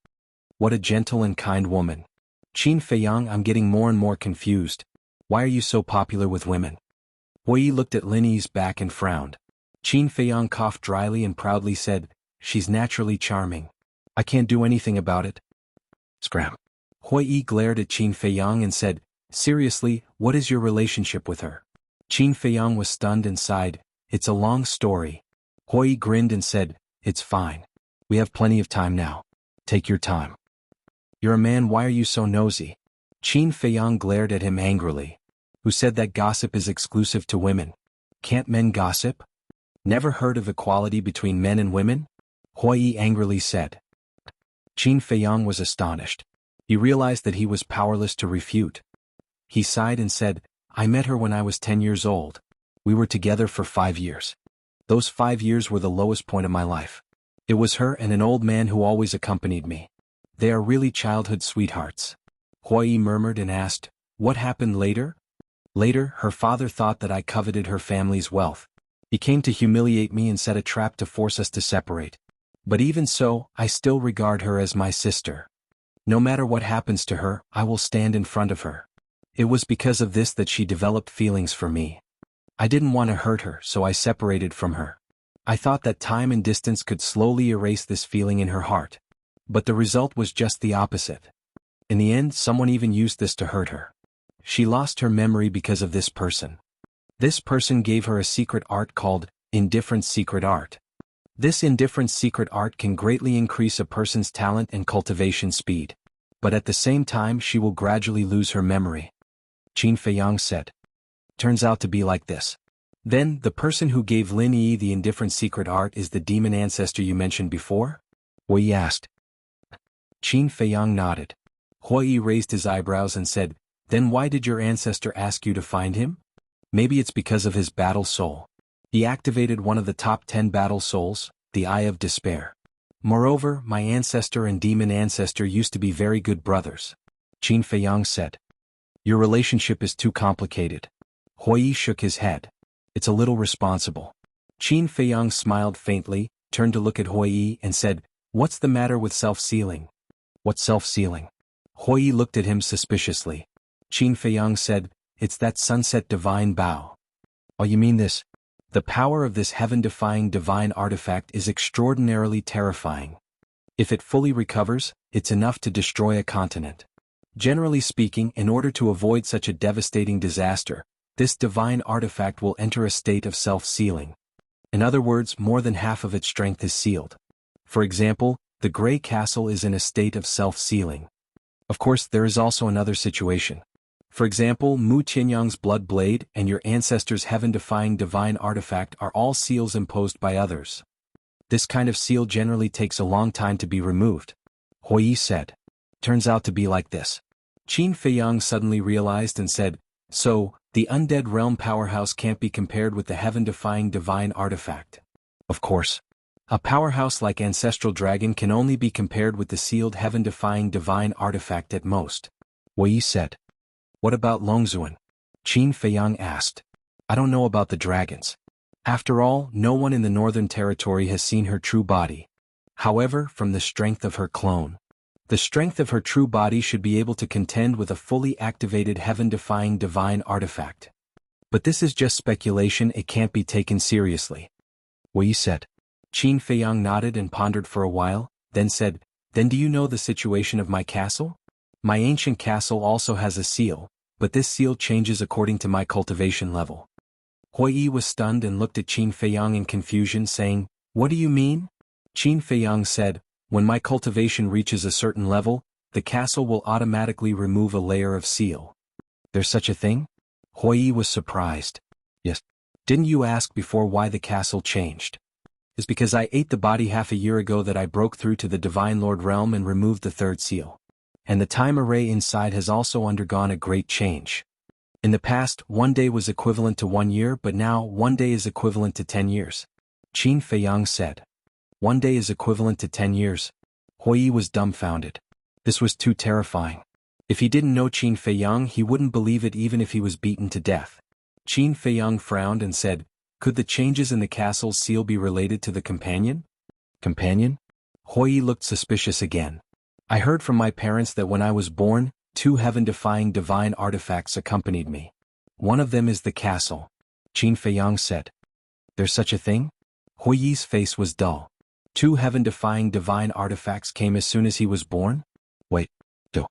What a gentle and kind woman. Qin Feiyang, I'm getting more and more confused. Why are you so popular with women? Hui looked at Lin Yi's back and frowned. Qin Feiyang coughed dryly and proudly said, she's naturally charming. I can't do anything about it. Scram. Hui glared at Qin Feiyang and said, seriously, what is your relationship with her? Qin Feiyang was stunned and sighed, it's a long story. Hui grinned and said, it's fine. We have plenty of time now. Take your time. You're a man, why are you so nosy? Qin Feiyang glared at him angrily. Who said that gossip is exclusive to women? Can't men gossip? Never heard of equality between men and women? Hui angrily said. Qin Feiyang was astonished. He realized that he was powerless to refute. He sighed and said, I met her when I was 10 years old. We were together for 5 years. Those 5 years were the lowest point of my life. It was her and an old man who always accompanied me. They are really childhood sweethearts. Hui murmured and asked, what happened later? Later, her father thought that I coveted her family's wealth. He came to humiliate me and set a trap to force us to separate. But even so, I still regard her as my sister. No matter what happens to her, I will stand in front of her. It was because of this that she developed feelings for me. I didn't want to hurt her, so I separated from her. I thought that time and distance could slowly erase this feeling in her heart. But the result was just the opposite. In the end, someone even used this to hurt her. She lost her memory because of this person. This person gave her a secret art called indifference secret art. This indifference secret art can greatly increase a person's talent and cultivation speed. But at the same time she will gradually lose her memory. Qin Feiyang said. Turns out to be like this. Then, the person who gave Lin Yi the indifferent secret art is the demon ancestor you mentioned before? Hui asked. Qin Feiyang nodded. Hui raised his eyebrows and said, then why did your ancestor ask you to find him? Maybe it's because of his battle soul. He activated one of the top 10 battle souls, the Eye of Despair. Moreover, my ancestor and demon ancestor used to be very good brothers. Qin Feiyang said. Your relationship is too complicated. Hui shook his head. It's a little responsible. Qin Feiyang smiled faintly, turned to look at Hui and said, what's the matter with self-sealing? What's self-sealing? Hui looked at him suspiciously. Qin Feiyang said, it's that sunset divine bow. Oh, you mean this? The power of this heaven-defying divine artifact is extraordinarily terrifying. If it fully recovers, it's enough to destroy a continent. Generally speaking, in order to avoid such a devastating disaster, this divine artifact will enter a state of self-sealing. In other words, more than half of its strength is sealed. For example, the Grey Castle is in a state of self-sealing. Of course, there is also another situation. For example, Mu Tianyang's blood blade and your ancestor's heaven-defying divine artifact are all seals imposed by others. This kind of seal generally takes a long time to be removed. Hui said. Turns out to be like this. Qin Feiyang suddenly realized and said, so, the undead realm powerhouse can't be compared with the heaven-defying divine artifact. Of course. A powerhouse like Ancestral Dragon can only be compared with the sealed heaven-defying divine artifact at most. Hui said. What about Longzuan? Qin Feiyang asked. I don't know about the dragons. After all, no one in the Northern Territory has seen her true body. However, from the strength of her clone, the strength of her true body should be able to contend with a fully activated heaven-defying divine artifact. But this is just speculation, it can't be taken seriously. Hui said. Qin Feiyang nodded and pondered for a while, then said, then do you know the situation of my castle? My ancient castle also has a seal, but this seal changes according to my cultivation level. Hui was stunned and looked at Qin Feiyang in confusion, saying, what do you mean? Qin Feiyang said, when my cultivation reaches a certain level, the castle will automatically remove a layer of seal. There's such a thing? Hui was surprised. Yes. Didn't you ask before why the castle changed? It's because I ate the body half a year ago that I broke through to the Divine Lord realm and removed the third seal. And the time array inside has also undergone a great change. In the past, 1 day was equivalent to 1 year, but now 1 day is equivalent to 10 years. Qin Feiyang said. 1 day is equivalent to 10 years. Hui was dumbfounded. This was too terrifying. If he didn't know Qin Feiyang, he wouldn't believe it even if he was beaten to death. Qin Feiyang frowned and said, could the changes in the castle's seal be related to the companion? Companion? Hui looked suspicious again. I heard from my parents that when I was born, 2 heaven-defying divine artifacts accompanied me. One of them is the castle. Qin Feiyang said. There's such a thing? Hui's face was dull. 2 heaven-defying divine artifacts came as soon as he was born? Wait, do.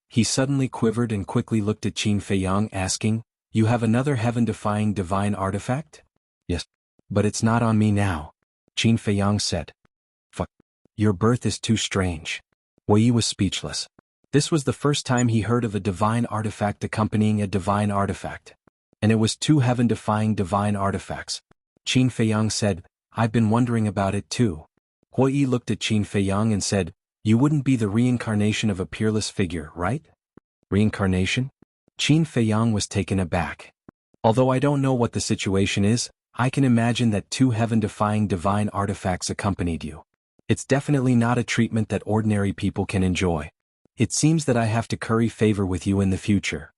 He suddenly quivered and quickly looked at Qin Feiyang, asking, you have another heaven-defying divine artifact? Yes. But it's not on me now. Qin Feiyang said. Fuck. Your birth is too strange. Hui was speechless. This was the first time he heard of a divine artifact accompanying a divine artifact. And it was 2 heaven-defying divine artifacts. Qin Feiyang said, I've been wondering about it too. Hui looked at Qin Feiyang and said, you wouldn't be the reincarnation of a peerless figure, right? Reincarnation? Qin Feiyang was taken aback. Although I don't know what the situation is, I can imagine that 2 heaven-defying divine artifacts accompanied you. It's definitely not a treatment that ordinary people can enjoy. It seems that I have to curry favor with you in the future.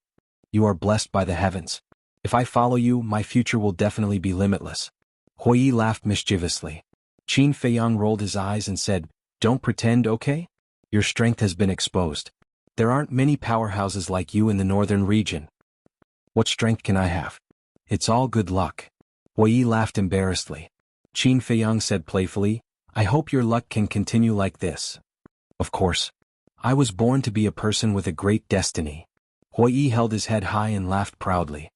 You are blessed by the heavens. If I follow you, my future will definitely be limitless. Hui laughed mischievously. Qin Feiyang rolled his eyes and said, don't pretend, okay? Your strength has been exposed. There aren't many powerhouses like you in the northern region. What strength can I have? It's all good luck. Hui laughed embarrassedly. Qin Feiyang said playfully, I hope your luck can continue like this. Of course. I was born to be a person with a great destiny. Hui held his head high and laughed proudly.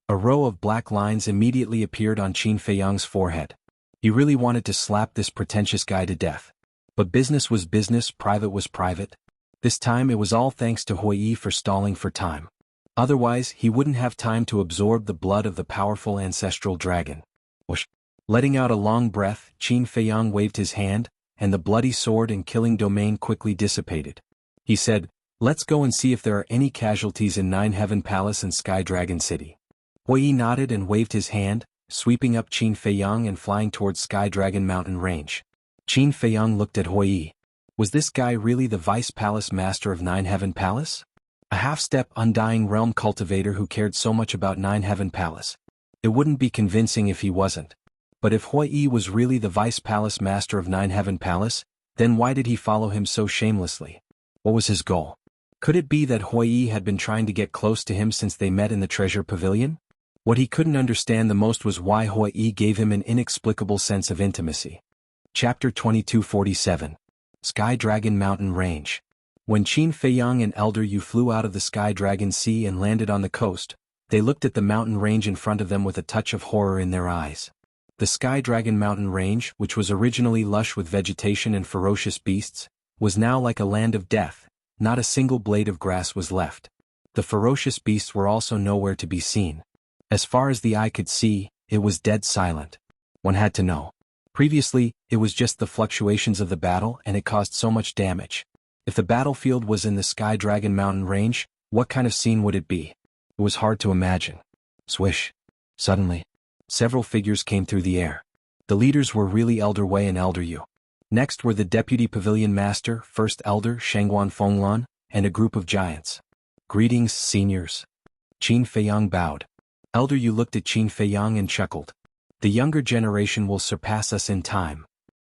A row of black lines immediately appeared on Qin Feiyang's forehead. He really wanted to slap this pretentious guy to death. But business was business, private was private. This time it was all thanks to Hui for stalling for time. Otherwise, he wouldn't have time to absorb the blood of the powerful ancestral dragon. Whoosh! Letting out a long breath, Qin Feiyang waved his hand, and the bloody sword and killing domain quickly dissipated. He said, "Let's go and see if there are any casualties in Nine Heaven Palace and Sky Dragon City." Hui nodded and waved his hand, sweeping up Qin Feiyang and flying towards Sky Dragon Mountain Range. Qin Feiyang looked at Hui. Was this guy really the Vice Palace Master of Nine Heaven Palace? A half-step Undying Realm cultivator who cared so much about Nine Heaven Palace. It wouldn't be convincing if he wasn't. But if Hui was really the Vice Palace Master of Nine Heaven Palace, then why did he follow him so shamelessly? What was his goal? Could it be that Hui had been trying to get close to him since they met in the Treasure Pavilion? What he couldn't understand the most was why Hui gave him an inexplicable sense of intimacy. Chapter 2247. Sky Dragon Mountain Range. When Qin Feiyang and Elder Yu flew out of the Sky Dragon Sea and landed on the coast, they looked at the mountain range in front of them with a touch of horror in their eyes. The Sky Dragon Mountain Range, which was originally lush with vegetation and ferocious beasts, was now like a land of death. Not a single blade of grass was left. The ferocious beasts were also nowhere to be seen. As far as the eye could see, it was dead silent. One had to know. Previously, it was just the fluctuations of the battle and it caused so much damage. If the battlefield was in the Sky Dragon Mountain Range, what kind of scene would it be? It was hard to imagine. Swish. Suddenly, several figures came through the air. The leaders were really Elder Wei and Elder Yu. Next were the Deputy Pavilion Master, First Elder Shangguan Fenglan, and a group of giants. Greetings, seniors. Qin Feiyang bowed. Elder Yu looked at Qin Feiyang and chuckled. The younger generation will surpass us in time.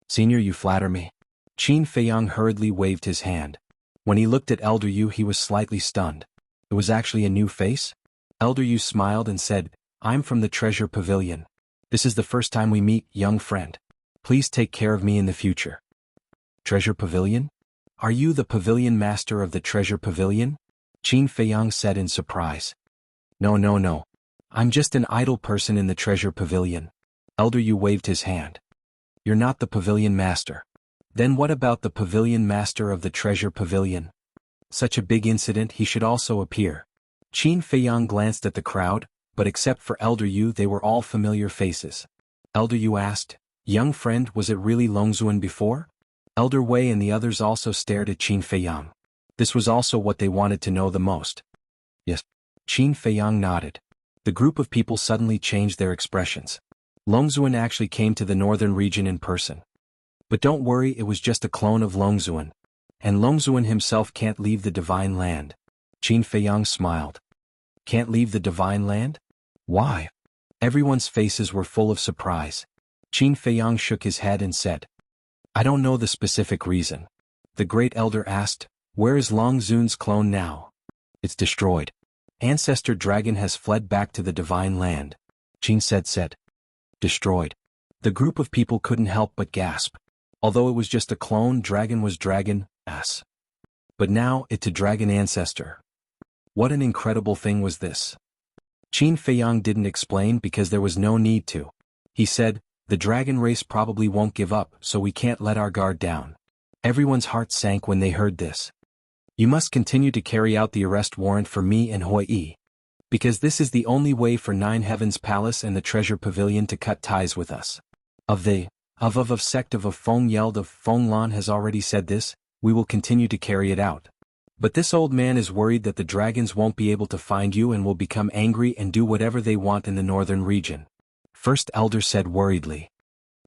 Senior, you flatter me. Qin Feiyang hurriedly waved his hand. When he looked at Elder Yu, he was slightly stunned. It was actually a new face? Elder Yu smiled and said, "I'm from the Treasure Pavilion. This is the first time we meet, young friend. Please take care of me in the future." Treasure Pavilion? Are you the Pavilion Master of the Treasure Pavilion? Qin Feiyang said in surprise. No. I'm just an idle person in the Treasure Pavilion. Elder Yu waved his hand. You're not the Pavilion Master. Then what about the Pavilion Master of the Treasure Pavilion? Such a big incident, he should also appear. Qin Feiyang glanced at the crowd, but except for Elder Yu they were all familiar faces. Elder Yu asked, "Young friend, was it really Longzuan before?" Elder Wei and the others also stared at Qin Feiyang. This was also what they wanted to know the most. Yes. Qin Feiyang nodded. The group of people suddenly changed their expressions. Longzuan actually came to the northern region in person. But don't worry, it was just a clone of Longzuan. And Longzuan himself can't leave the Divine Land. Qin Feiyang smiled. Can't leave the Divine Land? Why? Everyone's faces were full of surprise. Qin Feiyang shook his head and said, "I don't know the specific reason." The Great Elder asked, "Where is Longzuan's clone now?" "It's destroyed. Ancestor Dragon has fled back to the Divine Land." Qin said. Destroyed. The group of people couldn't help but gasp. Although it was just a clone, Dragon was Dragon, s. But now, it's a Dragon ancestor. What an incredible thing was this? Qin Feiyang didn't explain because there was no need to. He said, "The dragon race probably won't give up, so we can't let our guard down." Everyone's heart sank when they heard this. "You must continue to carry out the arrest warrant for me and Hui. Because this is the only way for Nine Heavens Palace and the Treasure Pavilion to cut ties with us. Of sect of Feng Yeld of Feng Lan has already said this, we will continue to carry it out. But this old man is worried that the dragons won't be able to find you and will become angry and do whatever they want in the northern region." First Elder said worriedly.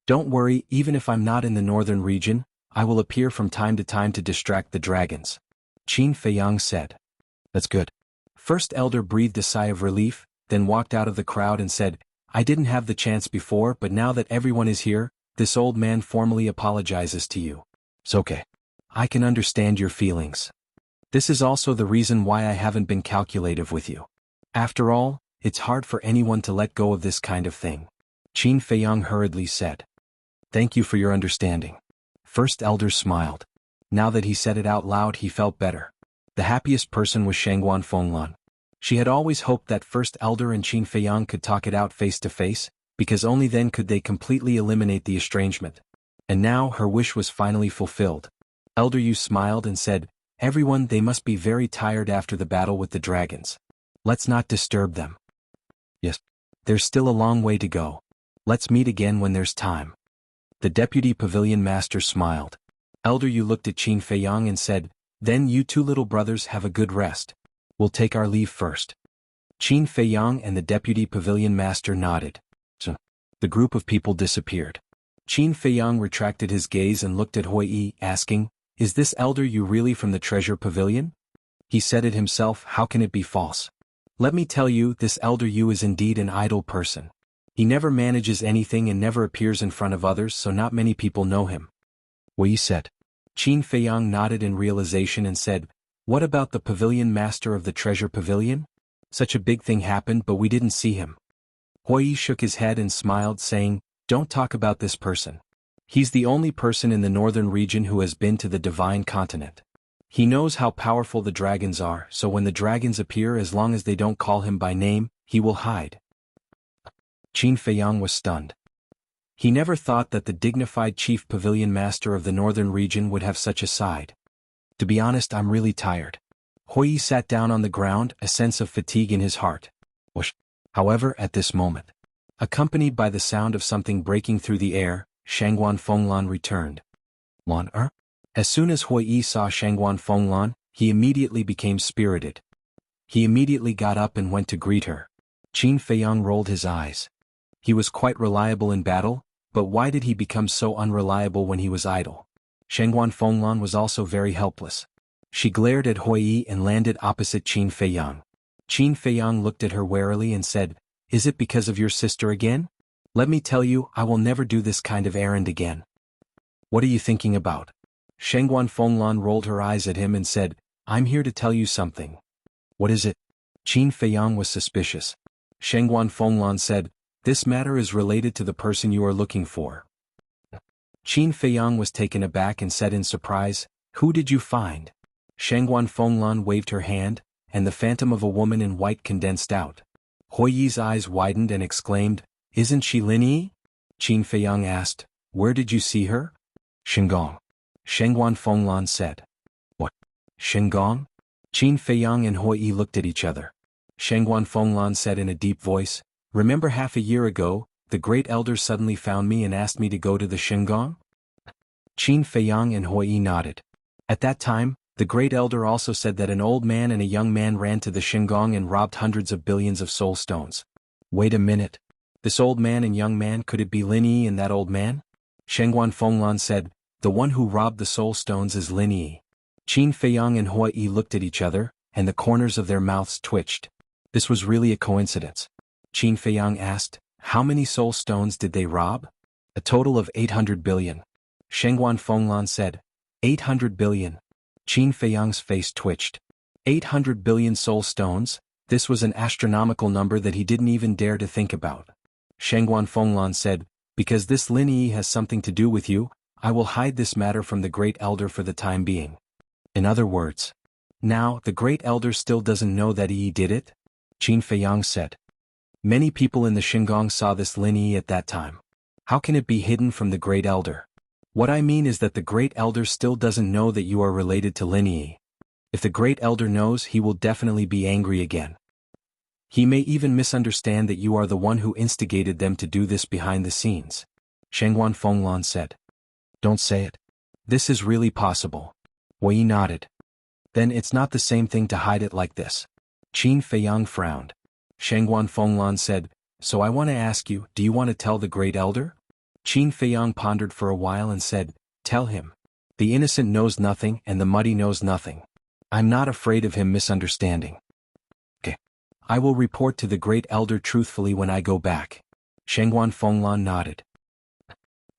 "Don't worry, even if I'm not in the northern region, I will appear from time to time to distract the dragons." Qin Feiyang said. "That's good." First Elder breathed a sigh of relief, then walked out of the crowd and said, "I didn't have the chance before, but now that everyone is here, this old man formally apologizes to you. It's okay. I can understand your feelings. This is also the reason why I haven't been calculative with you. After all, it's hard for anyone to let go of this kind of thing." Qin Feiyang hurriedly said. "Thank you for your understanding." First Elder smiled. Now that he said it out loud, he felt better. The happiest person was Shangguan Fenglan. She had always hoped that First Elder and Qin Feiyang could talk it out face to face, because only then could they completely eliminate the estrangement. And now her wish was finally fulfilled. Elder Yu smiled and said, "Everyone, they must be very tired after the battle with the dragons. Let's not disturb them." "Yes. There's still a long way to go. Let's meet again when there's time." The deputy pavilion master smiled. Elder Yu looked at Qin Feiyang and said, "Then you two little brothers have a good rest. We'll take our leave first." Qin Feiyang and the deputy pavilion master nodded. So, the group of people disappeared. Qin Feiyang retracted his gaze and looked at Hui Yi, asking, "Is this Elder Yu really from the treasure pavilion?" He said it himself, how can it be false? Let me tell you, this Elder Yu is indeed an idle person. He never manages anything and never appears in front of others, so not many people know him. Hui Yi said. Qin Feiyang nodded in realization and said, "What about the pavilion master of the treasure pavilion? Such a big thing happened but we didn't see him." Hui Yi shook his head and smiled, saying, "Don't talk about this person. He's the only person in the northern region who has been to the divine continent. He knows how powerful the dragons are, so when the dragons appear, as long as they don't call him by name, he will hide." Qin Feiyang was stunned. He never thought that the dignified chief pavilion master of the northern region would have such a side. "To be honest, I'm really tired." Hui Yi sat down on the ground, a sense of fatigue in his heart. However, at this moment, accompanied by the sound of something breaking through the air, Shangguan Fenglan returned. As soon as Hui Yi saw Shangguan Fenglan, he immediately became spirited. He immediately got up and went to greet her. Qin Feiyang rolled his eyes. He was quite reliable in battle, but why did he become so unreliable when he was idle? Shangguan Fenglan was also very helpless. She glared at Hui Yi and landed opposite Qin Feiyang. Qin Feiyang looked at her warily and said, "Is it because of your sister again? Let me tell you, I will never do this kind of errand again." "What are you thinking about?" Shangguan Fenglan rolled her eyes at him and said, "I'm here to tell you something." "What is it?" Qin Feiyang was suspicious. Shangguan Fenglan said, "This matter is related to the person you are looking for." Qin Feiyang was taken aback and said in surprise, "Who did you find?" Shangguan Fenglan waved her hand, and the phantom of a woman in white condensed out. Hui Yi's eyes widened and exclaimed, "Isn't she Lin Yi?" Qin Feiyang asked, "Where did you see her?" "Shinggong." Shangguan Fenglan said. "What? Shinggong?" Qin Feiyang and Hui Yi looked at each other. Shangguan Fenglan said in a deep voice, "Remember half a year ago, the great elder suddenly found me and asked me to go to the Shinggong?" Qin Feiyang and Hui Yi nodded. At that time, the great elder also said that an old man and a young man ran to the Shinggong and robbed hundreds of billions of soul stones. Wait a minute. This old man and young man, could it be Lin Yi and that old man? Shangguan Fenglan said, "The one who robbed the soul stones is Lin Yi." Qin Feiyang and Hui Yi looked at each other, and the corners of their mouths twitched. This was really a coincidence. Qin Feiyang asked, "How many soul stones did they rob?" "A total of 800 billion. Shangguan Fenglan said, 800 billion. Qin Feiyang's face twitched. 800 billion soul stones? This was an astronomical number that he didn't even dare to think about. Shangguan Fenglan said, "Because this Lin Yi has something to do with you, I will hide this matter from the great elder for the time being." In other words, now the great elder still doesn't know that Yi did it? Qin Feiyang said. Many people in the Shinggong saw this Lin Yi at that time. How can it be hidden from the great elder? What I mean is that the great elder still doesn't know that you are related to Lin Yi. If the great elder knows, he will definitely be angry again. He may even misunderstand that you are the one who instigated them to do this behind the scenes. Shangguan Fenglan said. Don't say it. This is really possible. Wei nodded. Then it's not the same thing to hide it like this. Qin Feiyang frowned. Shangguan Fenglan said, so I want to ask you, do you want to tell the great elder? Qin Feiyang pondered for a while and said, tell him. The innocent knows nothing and the muddy knows nothing. I'm not afraid of him misunderstanding. Okay. I will report to the great elder truthfully when I go back. Shangguan Fenglan nodded.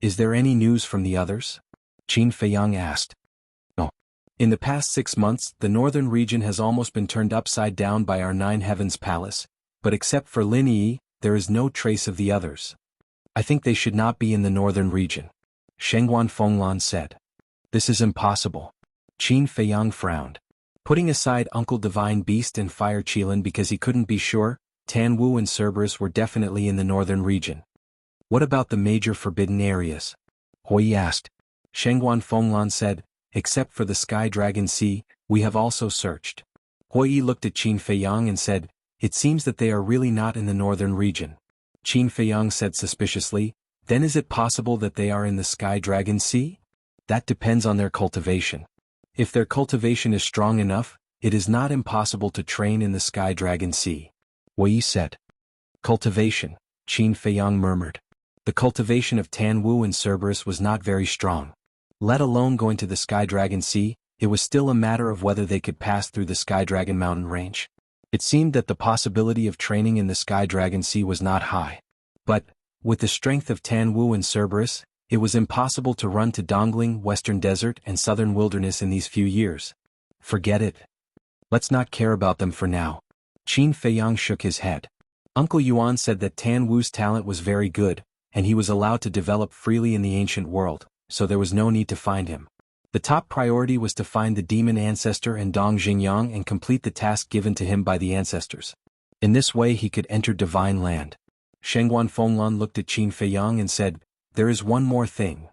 Is there any news from the others? Qin Feiyang asked. No. In the past 6 months, the northern region has almost been turned upside down by our Nine Heavens Palace, but except for Lin Yi, there is no trace of the others. I think they should not be in the northern region. Shangguan Fenglan said. This is impossible. Qin Feiyang frowned. Putting aside Uncle Divine Beast and Fire Qilin because he couldn't be sure, Tan Wu and Cerberus were definitely in the northern region. What about the major forbidden areas? Hui asked. Shengguan Fenglan said, except for the Sky Dragon Sea, we have also searched. Hui looked at Qin Feiyang and said, it seems that they are really not in the northern region. Qin Feiyang said suspiciously, then is it possible that they are in the Sky Dragon Sea? That depends on their cultivation. If their cultivation is strong enough, it is not impossible to train in the Sky Dragon Sea. Hui said. Cultivation, Qin Feiyang murmured. The cultivation of Tan Wu and Cerberus was not very strong. Let alone going to the Sky Dragon Sea, it was still a matter of whether they could pass through the Sky Dragon mountain range. It seemed that the possibility of training in the Sky Dragon Sea was not high. But, with the strength of Tan Wu and Cerberus, it was impossible to run to Dongling, Western Desert and Southern Wilderness in these few years. Forget it. Let's not care about them for now. Qin Feiyang shook his head. Uncle Yuan said that Tan Wu's talent was very good, and he was allowed to develop freely in the ancient world, so there was no need to find him. The top priority was to find the demon ancestor and Dong Xingyang and complete the task given to him by the ancestors. In this way he could enter divine land. Shengguan Fenglan looked at Qin Feiyang and said, there is one more thing.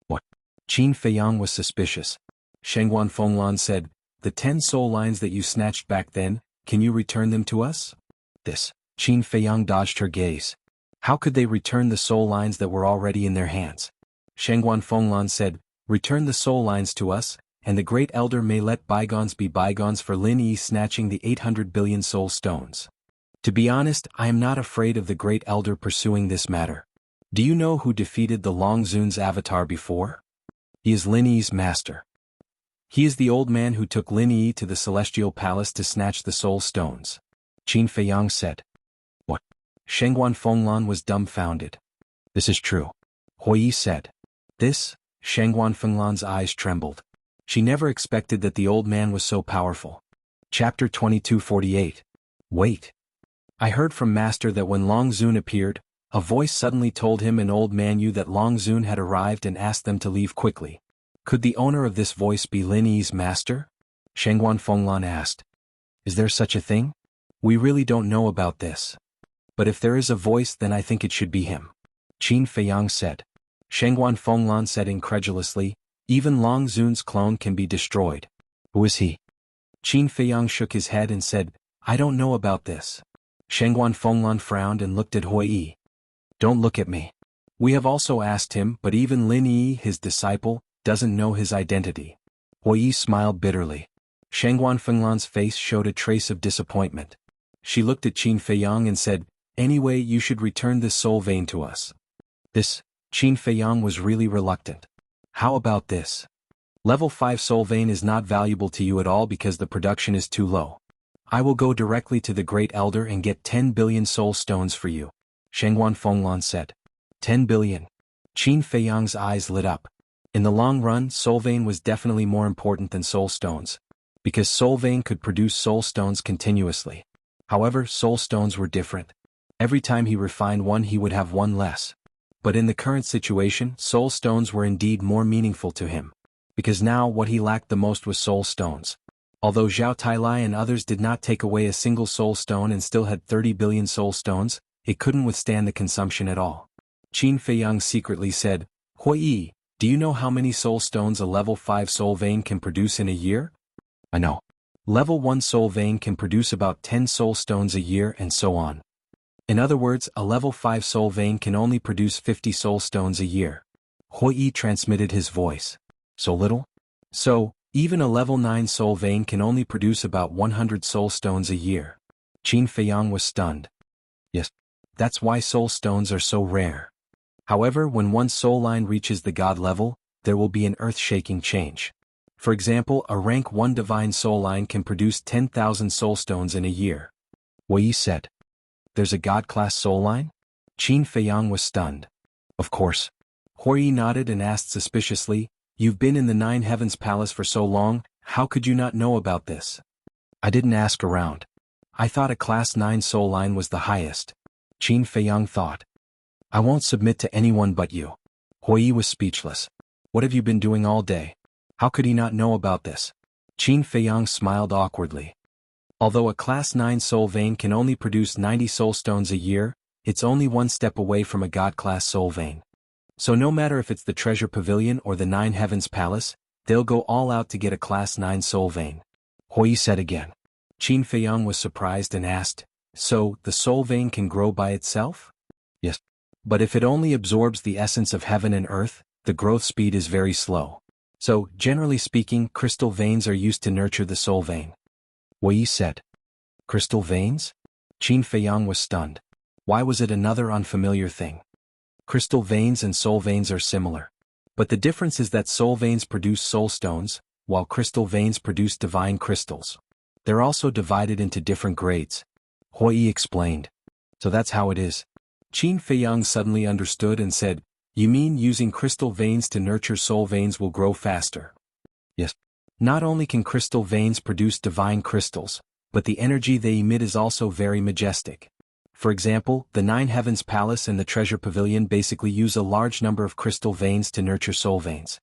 What? Qin Feiyang was suspicious. Shengguan Fenglan said, the 10 soul lines that you snatched back then, can you return them to us? This. Qin Feiyang dodged her gaze. How could they return the soul lines that were already in their hands? Shengguan Fenglan said, return the soul lines to us, and the Great Elder may let bygones be bygones for Lin Yi snatching the 800 billion soul stones. To be honest, I am not afraid of the Great Elder pursuing this matter. Do you know who defeated the Long Zun's avatar before? He is Lin Yi's master. He is the old man who took Lin Yi to the Celestial Palace to snatch the soul stones. Qin Feiyang said. What? Shengguan Fenglan was dumbfounded. This is true. Hui said. This? Shengguan Fenglan's eyes trembled. She never expected that the old man was so powerful. Chapter 2248. Wait. I heard from Master that when Long Zun appeared, a voice suddenly told him and old man Yu that Long Zun had arrived and asked them to leave quickly. Could the owner of this voice be Lin Yi's master? Shengguan Fenglan asked. Is there such a thing? We really don't know about this. But if there is a voice then I think it should be him. Qin Feiyang said. Shengguan Fenglan said incredulously, even Long Zun's clone can be destroyed. Who is he? Qin Feiyang shook his head and said, I don't know about this. Shengguan Fenglan frowned and looked at Hui. Don't look at me. We have also asked him, but even Lin Yi, his disciple, doesn't know his identity. Hui smiled bitterly. Shengguan Fenglan's face showed a trace of disappointment. She looked at Qin Feiyang and said, anyway, you should return this soul vein to us. This, Qin Feiyang was really reluctant. How about this? Level 5 soul vein is not valuable to you at all because the production is too low. I will go directly to the Great Elder and get 10 billion soul stones for you. Shengguan Fenglan said. 10 billion. Qin Feiyang's eyes lit up. In the long run, soul vein was definitely more important than soul stones. Because soul vein could produce soul stones continuously. However, soul stones were different. Every time he refined one he would have one less. But in the current situation, soul stones were indeed more meaningful to him. Because now what he lacked the most was soul stones. Although Zhao Tailai and others did not take away a single soul stone and still had 30 billion soul stones, it couldn't withstand the consumption at all. Qin Feiyang secretly said, Hui, do you know how many soul stones a level 5 soul vein can produce in a year? I know. Level 1 soul vein can produce about 10 soul stones a year and so on. In other words, a level 5 soul vein can only produce 50 soul stones a year. Hui transmitted his voice. So little? So, even a level 9 soul vein can only produce about 100 soul stones a year. Qin Feiyang was stunned. Yes. That's why soul stones are so rare. However, when one soul line reaches the god level, there will be an earth-shaking change. For example, a rank 1 divine soul line can produce 10,000 soul stones in a year. Hui said. There's a god-class soul line? Qin Feiyang was stunned. Of course. Hui nodded and asked suspiciously, you've been in the 9 Heavens Palace for so long, how could you not know about this? I didn't ask around. I thought a class 9 soul line was the highest. Qin Feiyang thought. I won't submit to anyone but you. Hui was speechless. What have you been doing all day? How could he not know about this? Qin Feiyang smiled awkwardly. Although a Class 9 soul vein can only produce 90 soul stones a year, it's only one step away from a God-class soul vein. So no matter if it's the Treasure Pavilion or the Nine Heavens Palace, they'll go all out to get a Class 9 soul vein. Hui said again. Qin Feiyang was surprised and asked, so, the soul vein can grow by itself? Yes. But if it only absorbs the essence of heaven and earth, the growth speed is very slow. So, generally speaking, crystal veins are used to nurture the soul vein. Hui said. Crystal veins? Qin Feiyang was stunned. Why was it another unfamiliar thing? Crystal veins and soul veins are similar. But the difference is that soul veins produce soul stones, while crystal veins produce divine crystals. They're also divided into different grades. Hui explained. So that's how it is. Qin Feiyang suddenly understood and said, you mean using crystal veins to nurture soul veins will grow faster? Yes. Not only can crystal veins produce divine crystals, but the energy they emit is also very majestic. For example, the Nine Heavens Palace and the Treasure Pavilion basically use a large number of crystal veins to nurture soul veins.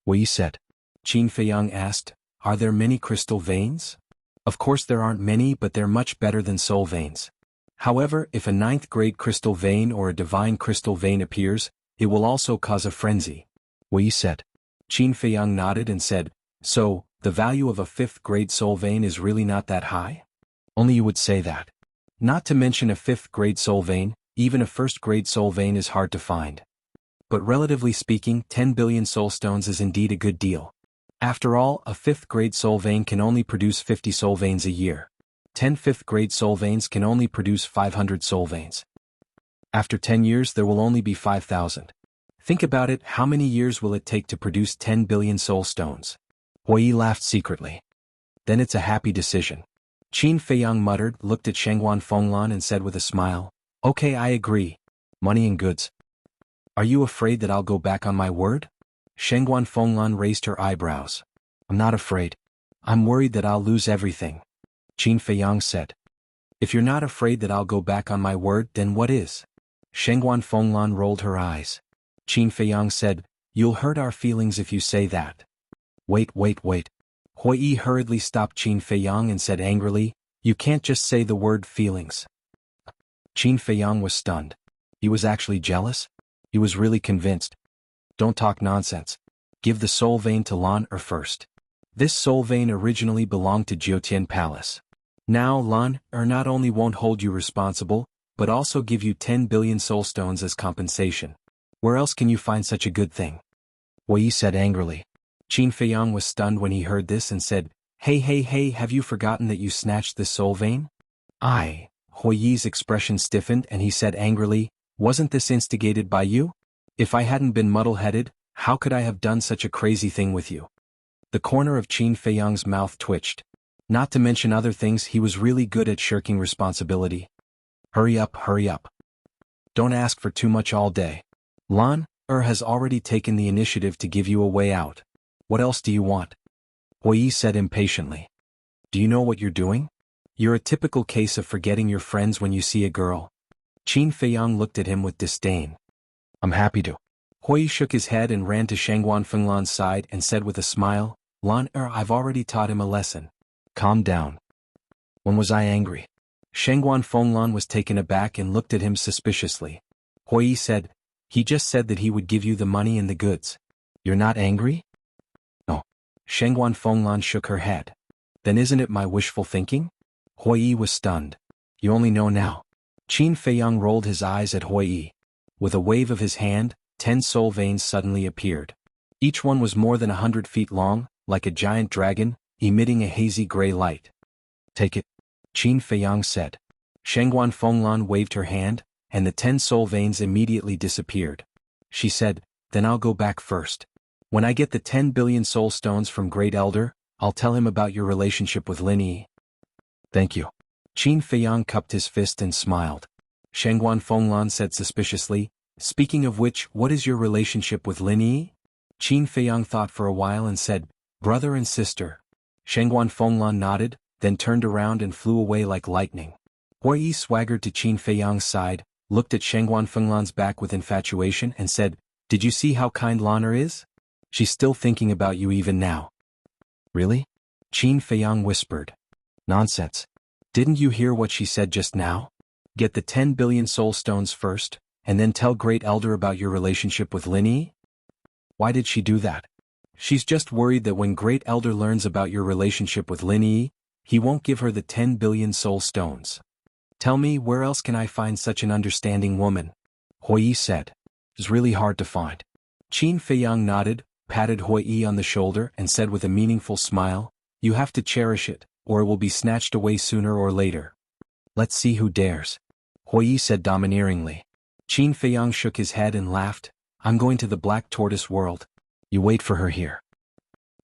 Hui said. Qin Feiyang asked, are there many crystal veins? Of course there aren't many, but they're much better than soul veins. However, if a 9th grade crystal vein or a divine crystal vein appears, it will also cause a frenzy. Hui said. Qin Feiyang nodded and said, so, the value of a 5th grade soul vein is really not that high? Only you would say that. Not to mention a 5th grade soul vein, even a 1st grade soul vein is hard to find. But relatively speaking, 10 billion soul stones is indeed a good deal. After all, a 5th grade soul vein can only produce 50 soul veins a year. 10 5th grade soul veins can only produce 500 soul veins. After 10 years there will only be 5,000. Think about it, how many years will it take to produce 10 billion soul stones? Hui laughed secretly. Then it's a happy decision. Qin Feiyang muttered, looked at Shengguan Fenglan and said with a smile, okay, I agree. Money and goods. Are you afraid that I'll go back on my word? Shengguan Fenglan raised her eyebrows. I'm not afraid. I'm worried that I'll lose everything. Qin Feiyang said. If you're not afraid that I'll go back on my word, then what is? Shengguan Fenglan rolled her eyes. Qin Feiyang said, you'll hurt our feelings if you say that. Wait. Hui hurriedly stopped Qin Feiyang and said angrily, you can't just say the word feelings. Qin Feiyang was stunned. He was actually jealous? He was really convinced. Don't talk nonsense. Give the soul vein to Lan Er first. This soul vein originally belonged to Jiutian Palace. Now Lan Er not only won't hold you responsible, but also give you 10 billion soul stones as compensation. Where else can you find such a good thing? Hui said angrily. Qin Feiyang was stunned when he heard this and said, hey, have you forgotten that you snatched this soul vein? Hui's expression stiffened and he said angrily, wasn't this instigated by you? If I hadn't been muddle-headed, how could I have done such a crazy thing with you? The corner of Qin Feiyang's mouth twitched. Not to mention other things, he was really good at shirking responsibility. Hurry up. Don't ask for too much all day. Lan Er has already taken the initiative to give you a way out. What else do you want? Hui said impatiently. Do you know what you're doing? You're a typical case of forgetting your friends when you see a girl. Qin Feiyang looked at him with disdain. I'm happy to. Hui shook his head and ran to Shengguan Fenglan's side and said with a smile, Lan Er, I've already taught him a lesson. Calm down. When was I angry? Shengguan Fenglan was taken aback and looked at him suspiciously. Hui said, he just said that he would give you the money and the goods. You're not angry? No. Shengguan Fenglan shook her head. Then isn't it my wishful thinking? Hui was stunned. You only know now. Qin Feiyang rolled his eyes at Hui. With a wave of his hand, 10 soul veins suddenly appeared. Each one was more than 100 feet long, like a giant dragon, emitting a hazy gray light. Take it. Qin Feiyang said. Shengguan Fenglan waved her hand, and the 10 soul veins immediately disappeared. She said, then I'll go back first. When I get the 10 billion soul stones from Great Elder, I'll tell him about your relationship with Lin Yi. Thank you. Qin Feiyang cupped his fist and smiled. Shengguan Fenglan said suspiciously, speaking of which, what is your relationship with Lin Yi? Qin Feiyang thought for a while and said, brother and sister. Shengguan Fenglan nodded, then turned around and flew away like lightning. Hui swaggered to Qin Feiyang's side, looked at Shengguan Fenglan's back with infatuation and said, did you see how kind Lan Er is? She's still thinking about you even now. Really? Qin Feiyang whispered. Nonsense. Didn't you hear what she said just now? Get the 10 billion soul stones first, and then tell Great Elder about your relationship with Lin Yi? Why did she do that? She's just worried that when Great Elder learns about your relationship with Lin Yi, he won't give her the 10 billion soul stones. Tell me, where else can I find such an understanding woman? Hui Yi said. It's really hard to find. Qin Feiyang nodded, patted Hui Yi on the shoulder and said with a meaningful smile, you have to cherish it, or it will be snatched away sooner or later. Let's see who dares. Hui Yi said domineeringly. Qin Feiyang shook his head and laughed. I'm going to the Black Tortoise world. You wait for her here.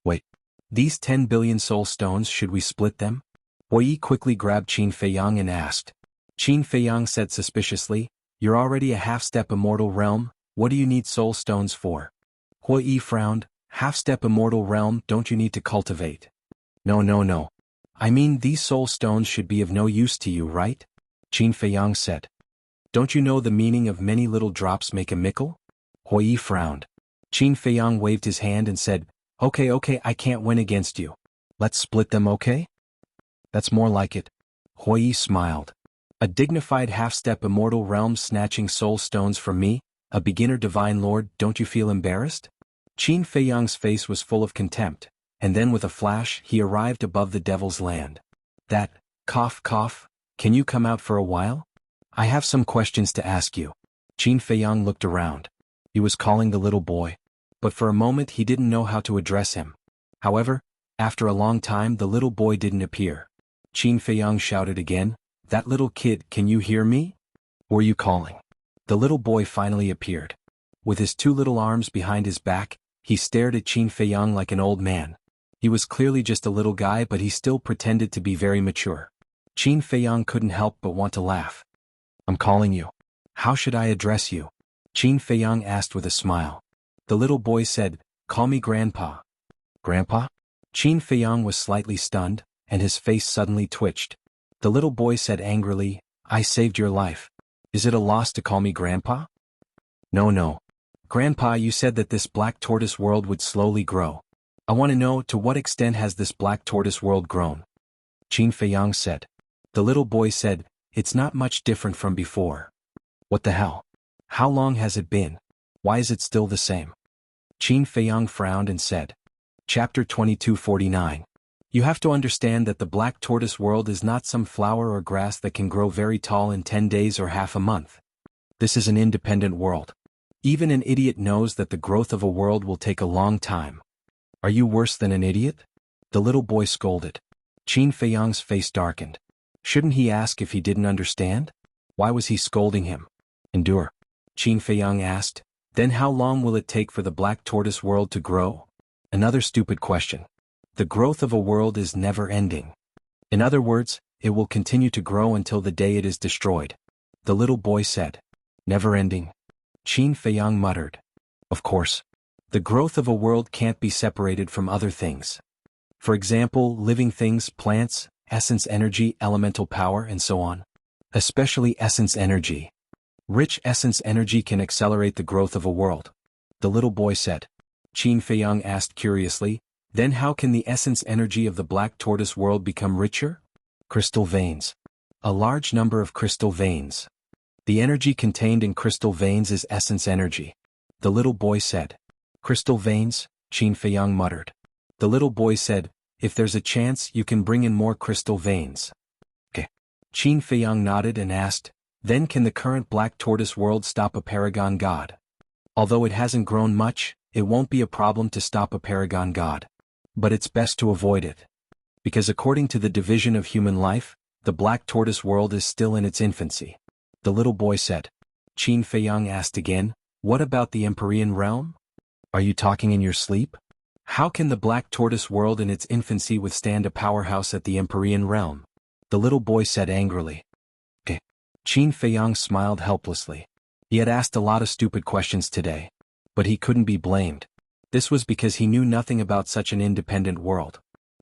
Wait. These 10 billion soul stones, should we split them? Hui Yi quickly grabbed Qin Feiyang and asked. Qin Feiyang said suspiciously, you're already a half-step immortal realm, what do you need soul stones for? Hui Yi frowned. Half-step immortal realm, don't you need to cultivate? No. I mean, these soul stones should be of no use to you, right? Qin Feiyang said. Don't you know the meaning of many little drops make a mickle? Hui Yi frowned. Qin Feiyang waved his hand and said, Okay, I can't win against you. Let's split them, okay? That's more like it. Hui Yi smiled. A dignified half-step immortal realm snatching soul stones from me, a beginner divine lord, don't you feel embarrassed? Qin Feiyang's face was full of contempt, and then with a flash he arrived above the devil's land. That, cough, can you come out for a while? I have some questions to ask you. Qin Feiyang looked around. He was calling the little boy, but for a moment he didn't know how to address him. However, after a long time the little boy didn't appear. Qin Feiyang shouted again, that little kid, can you hear me? Were you calling? The little boy finally appeared. With his two little arms behind his back, he stared at Qin Feiyang like an old man. He was clearly just a little guy, but he still pretended to be very mature. Qin Feiyang couldn't help but want to laugh. I'm calling you. How should I address you? Qin Feiyang asked with a smile. The little boy said, call me Grandpa. Grandpa? Qin Feiyang was slightly stunned, and his face suddenly twitched. The little boy said angrily, I saved your life. Is it a loss to call me Grandpa? No. Grandpa, you said that this Black Tortoise world would slowly grow. I want to know, to what extent has this Black Tortoise world grown? Qin Feiyang said. The little boy said, it's not much different from before. What the hell? How long has it been? Why is it still the same? Qin Feiyang frowned and said. Chapter 2249. You have to understand that the Black Tortoise world is not some flower or grass that can grow very tall in 10 days or half a month. This is an independent world. Even an idiot knows that the growth of a world will take a long time. Are you worse than an idiot? The little boy scolded. Qin Feiyang's face darkened. Shouldn't he ask if he didn't understand? Why was he scolding him? Endure. Qin Feiyang asked. Then how long will it take for the Black Tortoise world to grow? Another stupid question. The growth of a world is never ending. In other words, it will continue to grow until the day it is destroyed. The little boy said. Never ending. Qin Feiyang muttered. Of course. The growth of a world can't be separated from other things. For example, living things, plants, essence energy, elemental power, and so on. Especially essence energy. Rich essence energy can accelerate the growth of a world. The little boy said. Qin Feiyang asked curiously, then how can the essence energy of the Black Tortoise world become richer? Crystal veins. A large number of crystal veins. The energy contained in crystal veins is essence energy. The little boy said. Crystal veins? Qin Feiyang muttered. The little boy said, if there's a chance you can bring in more crystal veins. Okay. Qin Feiyang nodded and asked, then can the current Black Tortoise world stop a paragon god? Although it hasn't grown much, it won't be a problem to stop a paragon god. But it's best to avoid it. Because according to the division of human life, the Black Tortoise world is still in its infancy. The little boy said. Qin Feiyang asked again, what about the Empyrean realm? Are you talking in your sleep? How can the Black Tortoise world in its infancy withstand a powerhouse at the Empyrean realm? The little boy said angrily. Eh. Qin Feiyang smiled helplessly. He had asked a lot of stupid questions today. But he couldn't be blamed. This was because he knew nothing about such an independent world.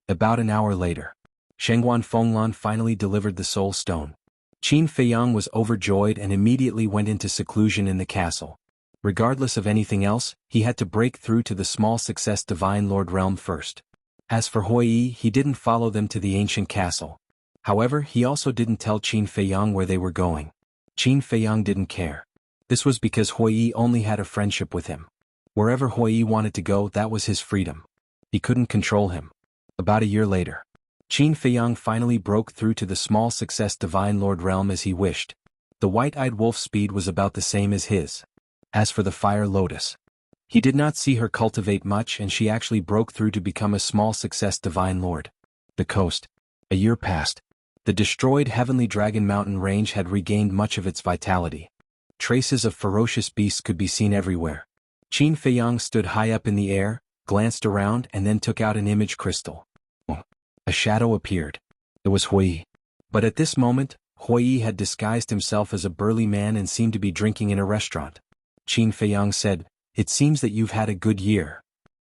About an hour later, Shengguan Fenglan finally delivered the soul stone. Qin Feiyang was overjoyed and immediately went into seclusion in the castle. Regardless of anything else, he had to break through to the small success Divine Lord realm first. As for Huiyi, he didn't follow them to the ancient castle. However, he also didn't tell Qin Feiyang where they were going. Qin Feiyang didn't care. This was because Huiyi only had a friendship with him. Wherever Huiyi wanted to go, that was his freedom. He couldn't control him. About a year later, Qin Feiyang finally broke through to the small success Divine Lord realm as he wished. The white-eyed wolf's speed was about the same as his. As for the Fire Lotus, he did not see her cultivate much, and she actually broke through to become a small success Divine Lord. The coast. A year passed. The destroyed Heavenly Dragon Mountain range had regained much of its vitality. Traces of ferocious beasts could be seen everywhere. Qin Feiyang stood high up in the air, glanced around, and then took out an image crystal. A shadow appeared. It was Huiyi. But at this moment, Huiyi had disguised himself as a burly man and seemed to be drinking in a restaurant. Qin Feiyang said, "It seems that you've had a good year."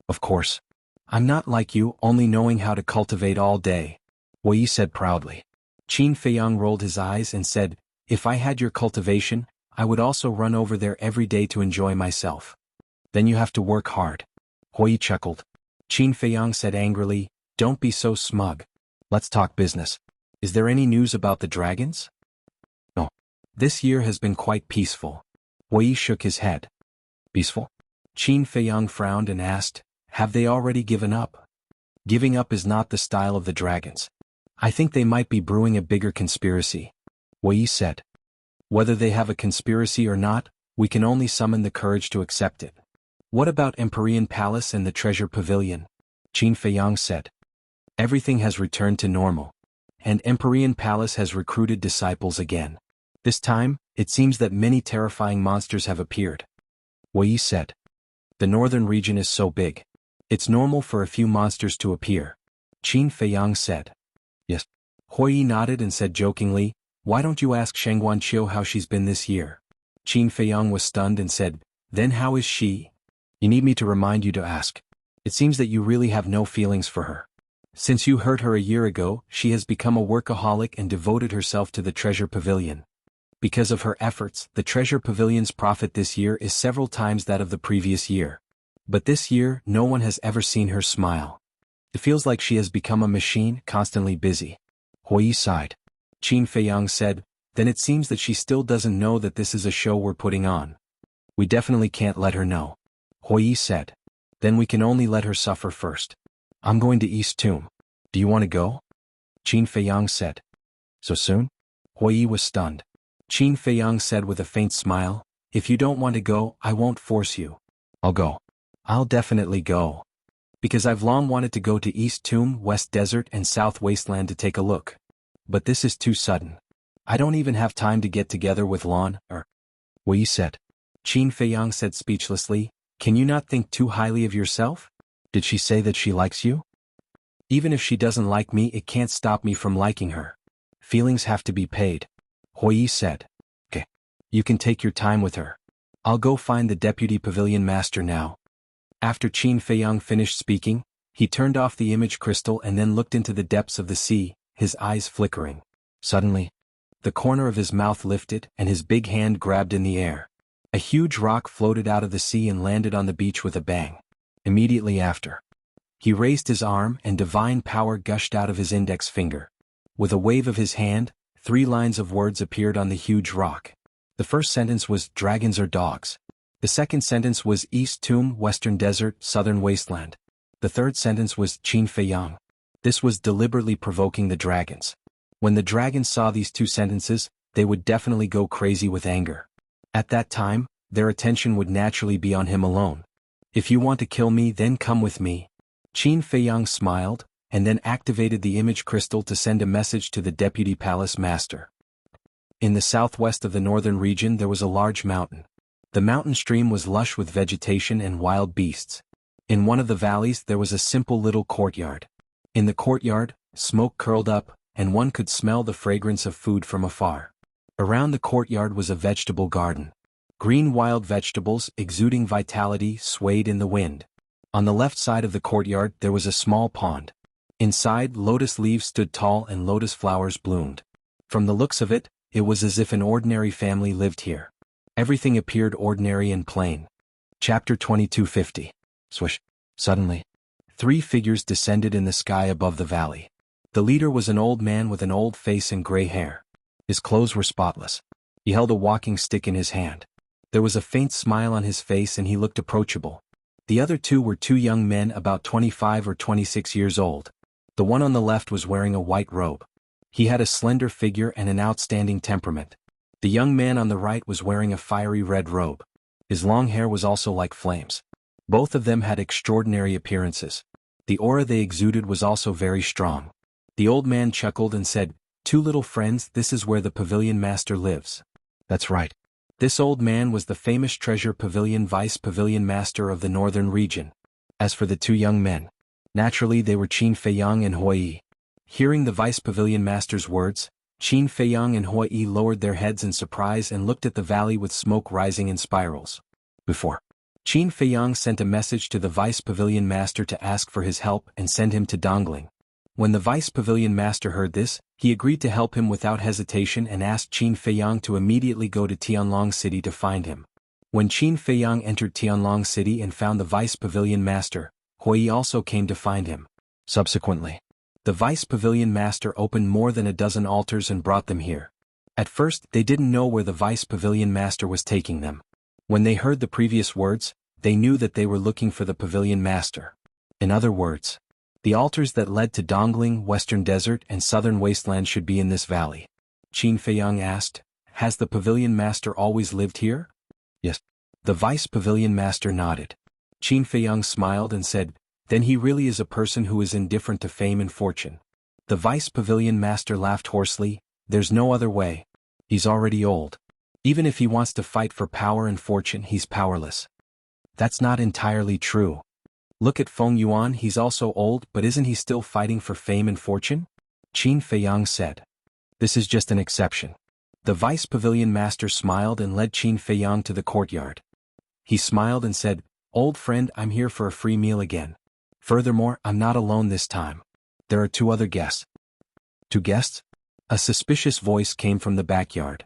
"Of course. I'm not like you, only knowing how to cultivate all day," Huiyi said proudly. Qin Feiyang rolled his eyes and said, "If I had your cultivation, I would also run over there every day to enjoy myself." "Then you have to work hard." Huiyi chuckled. Qin Feiyang said angrily, "Don't be so smug. Let's talk business. Is there any news about the dragons?" "No. This year has been quite peaceful." Huiyi shook his head. "Peaceful?" Qin Feiyang frowned and asked, "Have they already given up?" "Giving up is not the style of the dragons. I think they might be brewing a bigger conspiracy," Huiyi said. "Whether they have a conspiracy or not, we can only summon the courage to accept it." "What about Empyrean Palace and the Treasure Pavilion?" Qin Feiyang said. "Everything has returned to normal. And Empyrean Palace has recruited disciples again. This time, it seems that many terrifying monsters have appeared," Huiyi said. "The northern region is so big. It's normal for a few monsters to appear," Qin Feiyang said. "Yes." Huiyi nodded and said jokingly, "Why don't you ask Shangguanqiu how she's been this year?" Qin Feiyang was stunned and said, "Then how is she?" "You need me to remind you to ask. It seems that you really have no feelings for her. Since you hurt her a year ago, she has become a workaholic and devoted herself to the Treasure Pavilion. Because of her efforts, the Treasure Pavilion's profit this year is several times that of the previous year. But this year, no one has ever seen her smile. It feels like she has become a machine, constantly busy." Huiyi sighed. Qin Feiyang said, "Then it seems that she still doesn't know that this is a show we're putting on." "We definitely can't let her know," Huiyi said. "Then we can only let her suffer first. I'm going to East Tomb. Do you want to go?" Qin Feiyang said. "So soon?" Huiyi was stunned. Qin Feiyang said with a faint smile, "If you don't want to go, I won't force you." "I'll go. I'll definitely go. Because I've long wanted to go to East Tomb, West Desert, and South Wasteland to take a look. But this is too sudden. I don't even have time to get together with Lan, or..." Huiyi said. Qin Feiyang said speechlessly, "Can you not think too highly of yourself? Did she say that she likes you?" "Even if she doesn't like me, it can't stop me from liking her. Feelings have to be paid," Huiyi said. "Okay. You can take your time with her. I'll go find the Deputy Pavilion Master now." After Qin Feiyang finished speaking, he turned off the image crystal and then looked into the depths of the sea, his eyes flickering. Suddenly, the corner of his mouth lifted and his big hand grabbed in the air. A huge rock floated out of the sea and landed on the beach with a bang. Immediately after, he raised his arm and divine power gushed out of his index finger. With a wave of his hand, 3 lines of words appeared on the huge rock. The first sentence was, "Dragons or dogs." The second sentence was, "East Tomb, Western Desert, Southern Wasteland." The third sentence was, "Qin Feiyang." This was deliberately provoking the dragons. When the dragons saw these 2 sentences, they would definitely go crazy with anger. At that time, their attention would naturally be on him alone. "If you want to kill me, then come with me." Qin Feiyang smiled, and then activated the image crystal to send a message to the Deputy Palace Master. In the southwest of the northern region there was a large mountain. The mountain stream was lush with vegetation and wild beasts. In one of the valleys there was a simple little courtyard. In the courtyard, smoke curled up, and one could smell the fragrance of food from afar. Around the courtyard was a vegetable garden. Green wild vegetables, exuding vitality, swayed in the wind. On the left side of the courtyard there was a small pond. Inside, lotus leaves stood tall and lotus flowers bloomed. From the looks of it, it was as if an ordinary family lived here. Everything appeared ordinary and plain. Chapter 2250. Swish. Suddenly, 3 figures descended in the sky above the valley. The leader was an old man with an old face and gray hair. His clothes were spotless. He held a walking stick in his hand. There was a faint smile on his face and he looked approachable. The other 2 were 2 young men about 25 or 26 years old. The one on the left was wearing a white robe. He had a slender figure and an outstanding temperament. The young man on the right was wearing a fiery red robe. His long hair was also like flames. Both of them had extraordinary appearances. The aura they exuded was also very strong. The old man chuckled and said, "2 little friends, this is where the pavilion master lives." That's right. This old man was the famous treasure pavilion vice pavilion master of the northern region. As for the 2 young men, naturally they were Qin Feiyang and Hui Yi. Hearing the vice pavilion master's words, Qin Feiyang and Hui Yi lowered their heads in surprise and looked at the valley with smoke rising in spirals. Before, Qin Feiyang sent a message to the vice pavilion master to ask for his help and send him to Dongling. When the vice pavilion master heard this, he agreed to help him without hesitation and asked Qin Feiyang to immediately go to Tianlong City to find him. When Qin Feiyang entered Tianlong City and found the vice pavilion master, Hui Yi also came to find him. Subsequently, the vice pavilion master opened more than a dozen altars and brought them here. At first, they didn't know where the vice pavilion master was taking them. When they heard the previous words, they knew that they were looking for the pavilion master. In other words, the altars that led to Dongling, Western Desert and Southern Wasteland should be in this valley. Qin Feiyang asked, "Has the pavilion master always lived here?" "Yes." The vice pavilion master nodded. Qin Feiyang smiled and said, "Then he really is a person who is indifferent to fame and fortune." The vice pavilion master laughed hoarsely, "There's no other way. He's already old. Even if he wants to fight for power and fortune, he's powerless." "That's not entirely true. Look at Feng Yuan, he's also old, but isn't he still fighting for fame and fortune?" Qin Feiyang said. "This is just an exception." The vice pavilion master smiled and led Qin Feiyang to the courtyard. He smiled and said, "Old friend, I'm here for a free meal again. Furthermore, I'm not alone this time. There are 2 other guests." "2 guests?" A suspicious voice came from the backyard.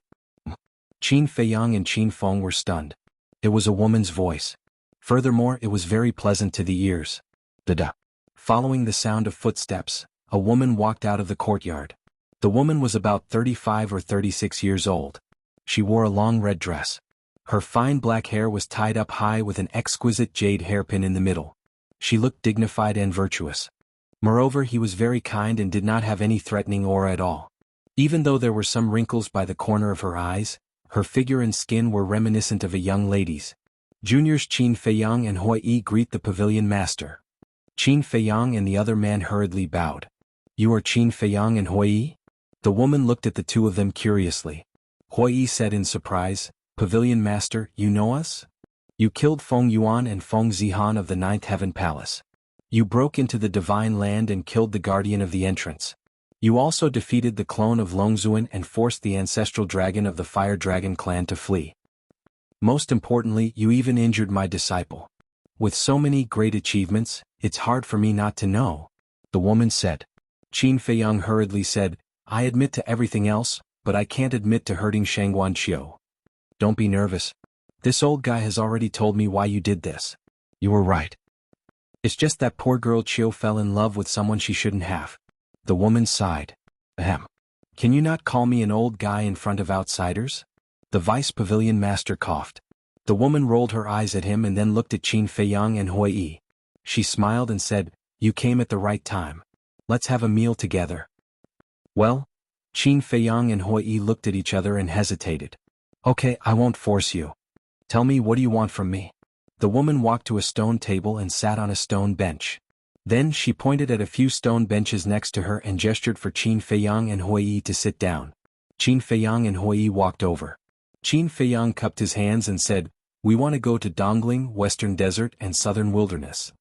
Qin Feiyang and Qin Feng were stunned. It was a woman's voice. Furthermore, it was very pleasant to the ears. Da-da. Following the sound of footsteps, a woman walked out of the courtyard. The woman was about 35 or 36 years old. She wore a long red dress. Her fine black hair was tied up high with an exquisite jade hairpin in the middle. She looked dignified and virtuous. Moreover, he was very kind and did not have any threatening aura at all. Even though there were some wrinkles by the corner of her eyes, her figure and skin were reminiscent of a young lady's. Juniors Qin Feiyang and Hui Yi greet the pavilion master. Qin Feiyang and the other man hurriedly bowed. "You are Qin Feiyang and Hui Yi?" The woman looked at the 2 of them curiously. Hui Yi said in surprise, "Pavilion master, you know us? You killed Feng Yuan and Feng Zihan of the 9th Heaven Palace. You broke into the Divine Land and killed the guardian of the entrance. You also defeated the clone of Longzuan and forced the ancestral dragon of the Fire Dragon clan to flee. Most importantly, you even injured my disciple. With so many great achievements, it's hard for me not to know," the woman said. Qin Feiyang hurriedly said, "I admit to everything else, but I can't admit to hurting Shangguan Qiu." "Don't be nervous. This old guy has already told me why you did this. You were right. It's just that poor girl Qiu fell in love with someone she shouldn't have." The woman sighed. "Ahem. Can you not call me an old guy in front of outsiders?" The vice pavilion master coughed. The woman rolled her eyes at him and then looked at Qin Feiyang and Hui Yi. She smiled and said, "You came at the right time. Let's have a meal together." "Well?" Qin Feiyang and Hui Yi looked at each other and hesitated. "Okay, I won't force you. Tell me, what do you want from me?" The woman walked to a stone table and sat on a stone bench. Then she pointed at a few stone benches next to her and gestured for Qin Feiyang and Hui Yi to sit down. Qin Feiyang and Hui Yi walked over. Qin Feiyang cupped his hands and said, "We want to go to Dongling, Western Desert and Southern Wilderness."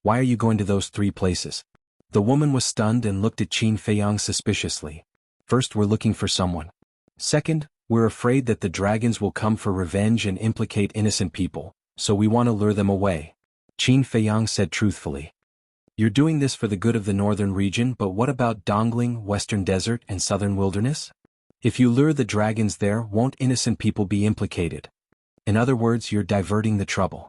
"Why are you going to those 3 places?" The woman was stunned and looked at Qin Feiyang suspiciously. "First, we're looking for someone. Second, we're afraid that the dragons will come for revenge and implicate innocent people, so we want to lure them away." Qin Feiyang said truthfully. "You're doing this for the good of the northern region, but what about Dongling, Western Desert and Southern Wilderness? If you lure the dragons there, won't innocent people be implicated?" In other words, you're diverting the trouble.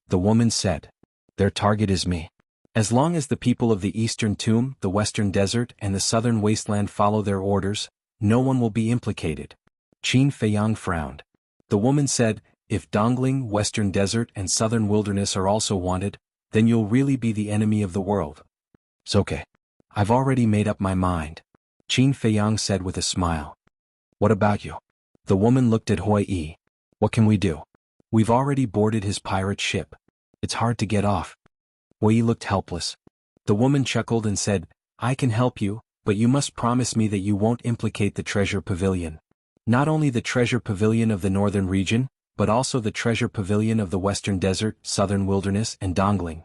The woman said. Their target is me. As long as the people of the Eastern Tomb, the Western Desert, and the Southern Wasteland follow their orders, no one will be implicated. Qin Feiyang frowned. The woman said, if Dongling, Western Desert, and Southern Wilderness are also wanted, then you'll really be the enemy of the world. It's okay. I've already made up my mind. Qin Feiyang said with a smile. What about you? The woman looked at Hui Yi. What can we do? We've already boarded his pirate ship. It's hard to get off. Hui Yi looked helpless. The woman chuckled and said, I can help you, but you must promise me that you won't implicate the treasure pavilion. Not only the treasure pavilion of the northern region, but also the treasure pavilion of the Western Desert, Southern Wilderness, and Dongling.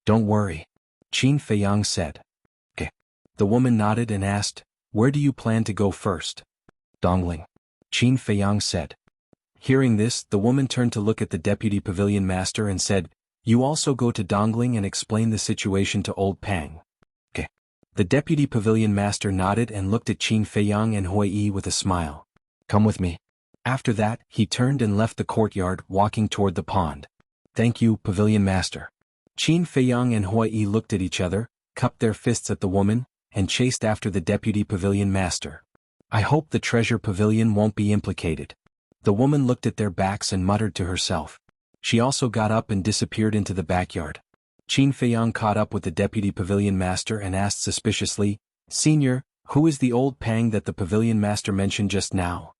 Don't worry. Qin Feiyang said. Okay. The woman nodded and asked, where do you plan to go first? Dongling. Qin Feiyang said. Hearing this, the woman turned to look at the deputy pavilion master and said, you also go to Dongling and explain the situation to Old Pang. Okay. The deputy pavilion master nodded and looked at Qin Feiyang and Hui Yi with a smile. Come with me. After that, he turned and left the courtyard, walking toward the pond. Thank you, pavilion master. Qin Feiyang and Hui Yi looked at each other, cupped their fists at the woman, and chased after the deputy pavilion master. I hope the treasure pavilion won't be implicated. The woman looked at their backs and muttered to herself. She also got up and disappeared into the backyard. Qin Feiyang caught up with the deputy pavilion master and asked suspiciously, Senior, who is the old Pang that the pavilion master mentioned just now?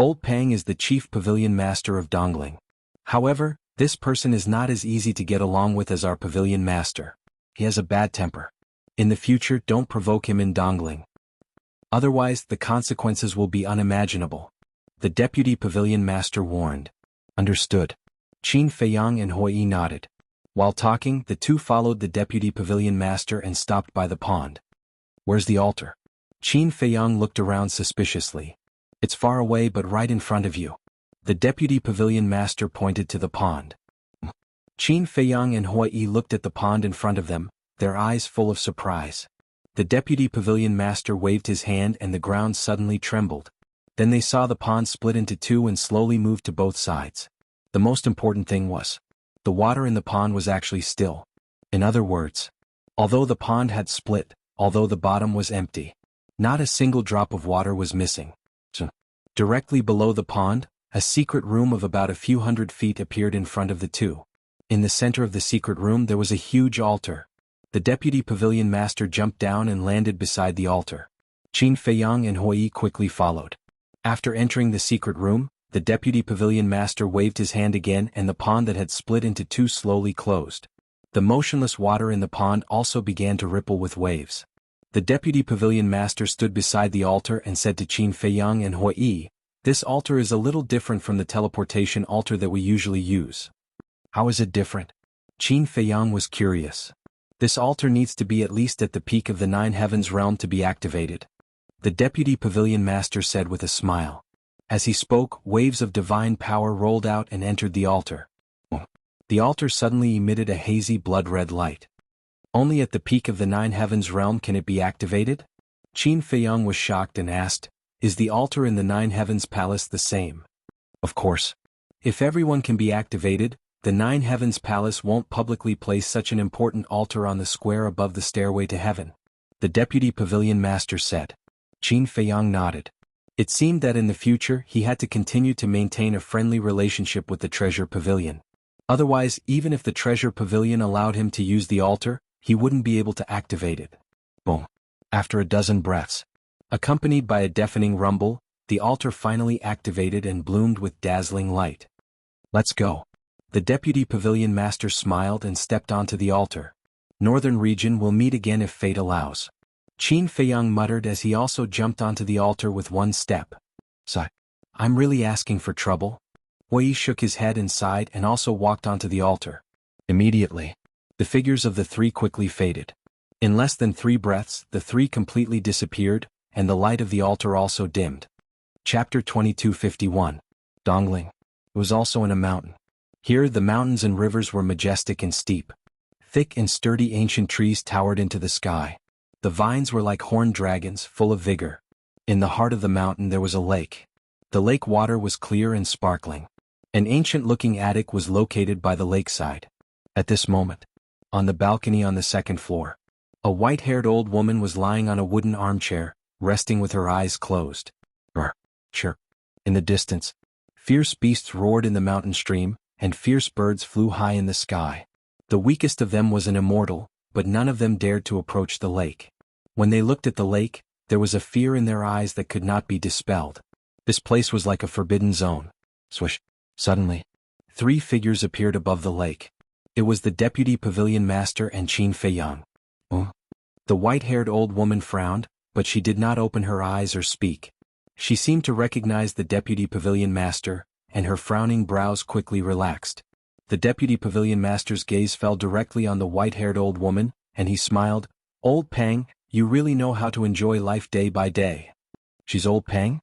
Old Pang is the chief pavilion master of Dongling. However, this person is not as easy to get along with as our pavilion master. He has a bad temper. In the future, don't provoke him in Dongling. Otherwise, the consequences will be unimaginable. The deputy pavilion master warned. Understood. Qin Feiyang and Hui Yi nodded. While talking, the two followed the deputy pavilion master and stopped by the pond. Where's the altar? Qin Feiyang looked around suspiciously. It's far away but right in front of you. The deputy pavilion master pointed to the pond. Qin Feiyang and Hui Yi looked at the pond in front of them, their eyes full of surprise. The deputy pavilion master waved his hand and the ground suddenly trembled. Then they saw the pond split into two and slowly moved to both sides. The most important thing was, the water in the pond was actually still. In other words, although the pond had split, although the bottom was empty, not a single drop of water was missing. Directly below the pond, a secret room of about a few hundred feet appeared in front of the two. In the center of the secret room there was a huge altar. The deputy pavilion master jumped down and landed beside the altar. Qin Feiyang and Hui Yi quickly followed. After entering the secret room, the deputy pavilion master waved his hand again and the pond that had split into two slowly closed. The motionless water in the pond also began to ripple with waves. The deputy pavilion master stood beside the altar and said to Qin Feiyang and Hui Yi, this altar is a little different from the teleportation altar that we usually use. How is it different? Qin Feiyang was curious. This altar needs to be at least at the peak of the Nine Heavens realm to be activated. The deputy pavilion master said with a smile. As he spoke, waves of divine power rolled out and entered the altar. The altar suddenly emitted a hazy blood-red light. Only at the peak of the Nine Heavens realm can it be activated? Qin Feiyang was shocked and asked, is the altar in the Nine Heavens palace the same? Of course. If everyone can be activated, the Nine Heavens palace won't publicly place such an important altar on the square above the stairway to heaven. The deputy pavilion master said. Qin Feiyang nodded. It seemed that in the future he had to continue to maintain a friendly relationship with the treasure pavilion. Otherwise, even if the treasure pavilion allowed him to use the altar, he wouldn't be able to activate it. Boom. After a dozen breaths, accompanied by a deafening rumble, the altar finally activated and bloomed with dazzling light. Let's go. The deputy pavilion master smiled and stepped onto the altar. Northern region will meet again if fate allows. Qin Feiyang muttered as he also jumped onto the altar with one step. Sigh. I'm really asking for trouble? Hui Yi shook his head and sighed and also walked onto the altar. Immediately, the figures of the three quickly faded. In less than 3 breaths, the three completely disappeared, and the light of the altar also dimmed. Chapter 2251. Dongling. It was also in a mountain. Here the mountains and rivers were majestic and steep. Thick and sturdy ancient trees towered into the sky. The vines were like horned dragons, full of vigor. In the heart of the mountain there was a lake. The lake water was clear and sparkling. An ancient-looking attic was located by the lakeside. At this moment, on the balcony on the second floor, a white-haired old woman was lying on a wooden armchair, resting with her eyes closed. Sure. In the distance, fierce beasts roared in the mountain stream, and fierce birds flew high in the sky. The weakest of them was an immortal, but none of them dared to approach the lake. When they looked at the lake, there was a fear in their eyes that could not be dispelled. This place was like a forbidden zone. Swish. Suddenly, 3 figures appeared above the lake. It was the deputy pavilion master and Qin Feiyang. The white-haired old woman frowned, but she did not open her eyes or speak. She seemed to recognize the deputy pavilion master, and her frowning brows quickly relaxed. The deputy pavilion master's gaze fell directly on the white-haired old woman, and he smiled. "Old Pang, you really know how to enjoy life day by day." "She's Old Pang?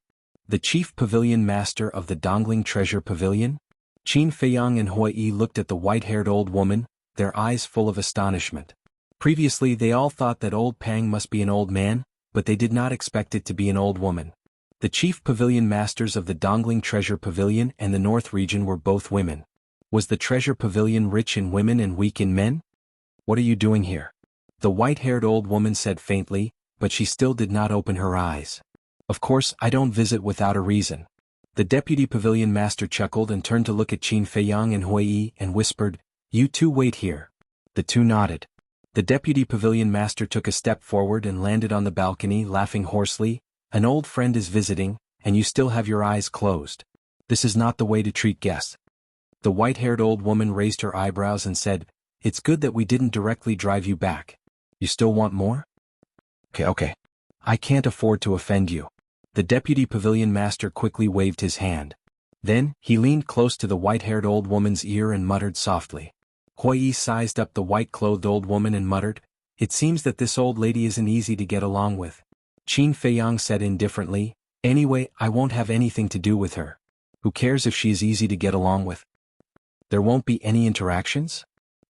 The chief pavilion master of the Dongling Treasure Pavilion?" Qin Feiyang and Hui Yi looked at the white-haired old woman, their eyes full of astonishment. Previously they all thought that Old Pang must be an old man, but they did not expect it to be an old woman. The chief pavilion masters of the Dongling Treasure Pavilion and the North region were both women. Was the Treasure Pavilion rich in women and weak in men? "What are you doing here?" the white-haired old woman said faintly, but she still did not open her eyes. "Of course, I don't visit without a reason." The deputy pavilion master chuckled and turned to look at Qin Feiyang and Hui Yi and whispered, "You two wait here." The two nodded. The deputy pavilion master took a step forward and landed on the balcony, laughing hoarsely. "An old friend is visiting, and you still have your eyes closed. This is not the way to treat guests." The white-haired old woman raised her eyebrows and said, "It's good that we didn't directly drive you back. You still want more?" Okay. I can't afford to offend you." The deputy pavilion master quickly waved his hand. Then, he leaned close to the white-haired old woman's ear and muttered softly. Hui Yi sized up the white-clothed old woman and muttered, "It seems that this old lady isn't easy to get along with." Qin Feiyang said indifferently, "Anyway, I won't have anything to do with her. Who cares if she is easy to get along with? There won't be any interactions?"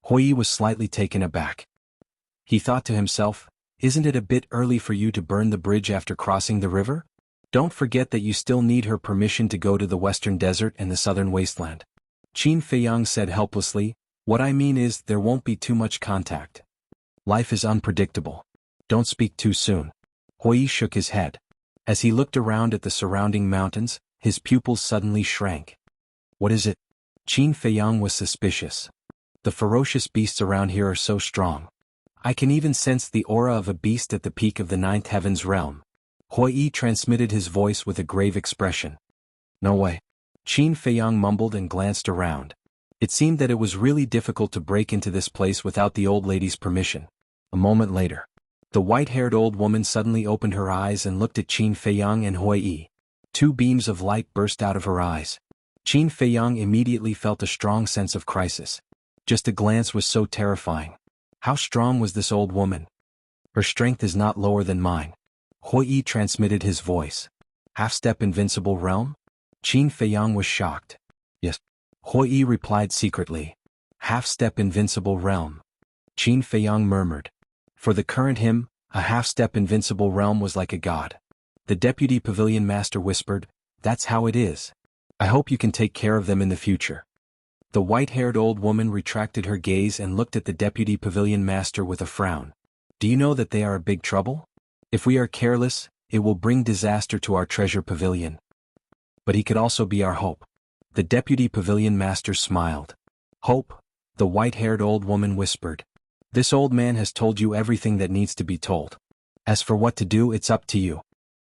Hui Yi was slightly taken aback. He thought to himself, "Isn't it a bit early for you to burn the bridge after crossing the river? Don't forget that you still need her permission to go to the western desert and the southern wasteland." Qin Feiyang said helplessly, "What I mean is there won't be too much contact. Life is unpredictable. Don't speak too soon." Hui Yi shook his head. As he looked around at the surrounding mountains, his pupils suddenly shrank. "What is it?" Qin Feiyang was suspicious. "The ferocious beasts around here are so strong. I can even sense the aura of a beast at the peak of the ninth heaven's realm." Hui Yi transmitted his voice with a grave expression. "No way." Qin Feiyang mumbled and glanced around. It seemed that it was really difficult to break into this place without the old lady's permission. A moment later, the white-haired old woman suddenly opened her eyes and looked at Qin Feiyang and Hui Yi. 2 beams of light burst out of her eyes. Qin Feiyang immediately felt a strong sense of crisis. Just a glance was so terrifying. How strong was this old woman? "Her strength is not lower than mine." Hui Yi transmitted his voice. "Half-step invincible realm?" Qin Feiyang was shocked. "Yes." Hui Yi replied secretly. "Half-step invincible realm." Qin Feiyang murmured. For the current him, a half-step invincible realm was like a god. The deputy pavilion master whispered, "That's how it is. I hope you can take care of them in the future." The white-haired old woman retracted her gaze and looked at the deputy pavilion master with a frown. "Do you know that they are a big trouble? If we are careless, it will bring disaster to our treasure pavilion. But he could also be our hope." The deputy pavilion master smiled. "Hope?" the white-haired old woman whispered. "This old man has told you everything that needs to be told. As for what to do, it's up to you."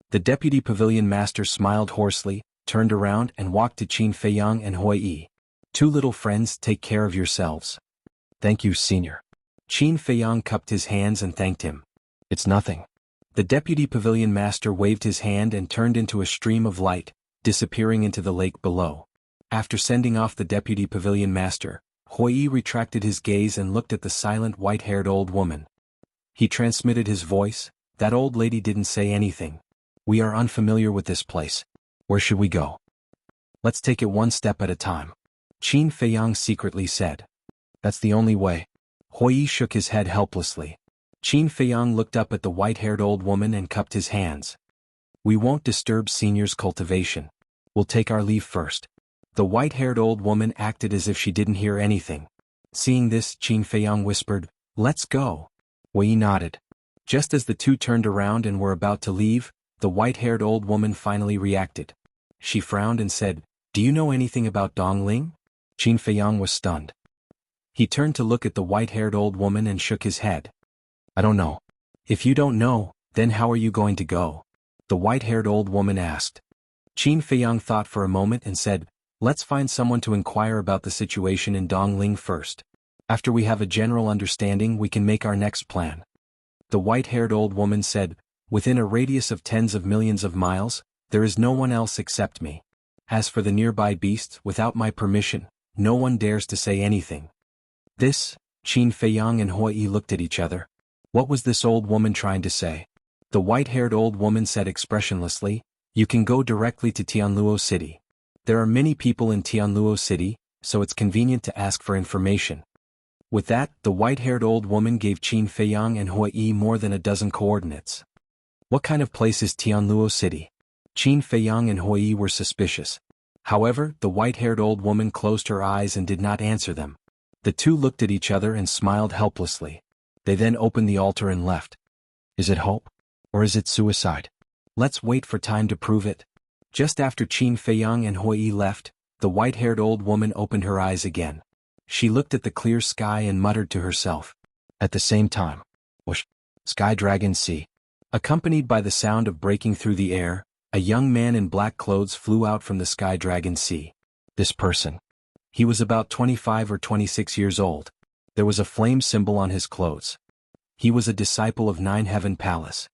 The deputy pavilion master smiled hoarsely, turned around and walked to Qin Feiyang and Hui Yi. "Two little friends, take care of yourselves." "Thank you, senior." Qin Feiyang cupped his hands and thanked him. "It's nothing." The deputy pavilion master waved his hand and turned into a stream of light, disappearing into the lake below. After sending off the deputy pavilion master, Hui Yi retracted his gaze and looked at the silent white-haired old woman. He transmitted his voice, "That old lady didn't say anything. We are unfamiliar with this place. Where should we go?" "Let's take it one step at a time," Qin Feiyang secretly said. "That's the only way." Hui Yi shook his head helplessly. Qin Feiyang looked up at the white-haired old woman and cupped his hands. "We won't disturb senior's cultivation. We'll take our leave first." The white-haired old woman acted as if she didn't hear anything. Seeing this, Qin Feiyang whispered, "Let's go." Wei nodded. Just as the two turned around and were about to leave, the white-haired old woman finally reacted. She frowned and said, "Do you know anything about Dongling?" Qin Feiyang was stunned. He turned to look at the white-haired old woman and shook his head. "I don't know." "If you don't know, then how are you going to go?" the white-haired old woman asked. Qin Feiyang thought for a moment and said, "Let's find someone to inquire about the situation in Dongling first. After we have a general understanding, we can make our next plan." The white-haired old woman said, "Within a radius of tens of millions of miles, there is no one else except me. As for the nearby beasts, without my permission, no one dares to say anything." This, Qin Feiyang and Hui Yi looked at each other. What was this old woman trying to say? The white-haired old woman said expressionlessly, "You can go directly to Tianluo City. There are many people in Tianluo City, so it's convenient to ask for information." With that, the white-haired old woman gave Qin Feiyang and Hui Yi more than a dozen coordinates. What kind of place is Tianluo City? Qin Feiyang and Hui Yi were suspicious. However, the white-haired old woman closed her eyes and did not answer them. The two looked at each other and smiled helplessly. They then opened the altar and left. Is it hope? Or is it suicide? Let's wait for time to prove it. Just after Qin Feiyang and Hui Yi left, the white-haired old woman opened her eyes again. She looked at the clear sky and muttered to herself. At the same time, whoosh, Sky Dragon Sea. Accompanied by the sound of breaking through the air, a young man in black clothes flew out from the Sky Dragon Sea. This person. He was about 25 or 26 years old. There was a flame symbol on his clothes. He was a disciple of Nine Heaven Palace.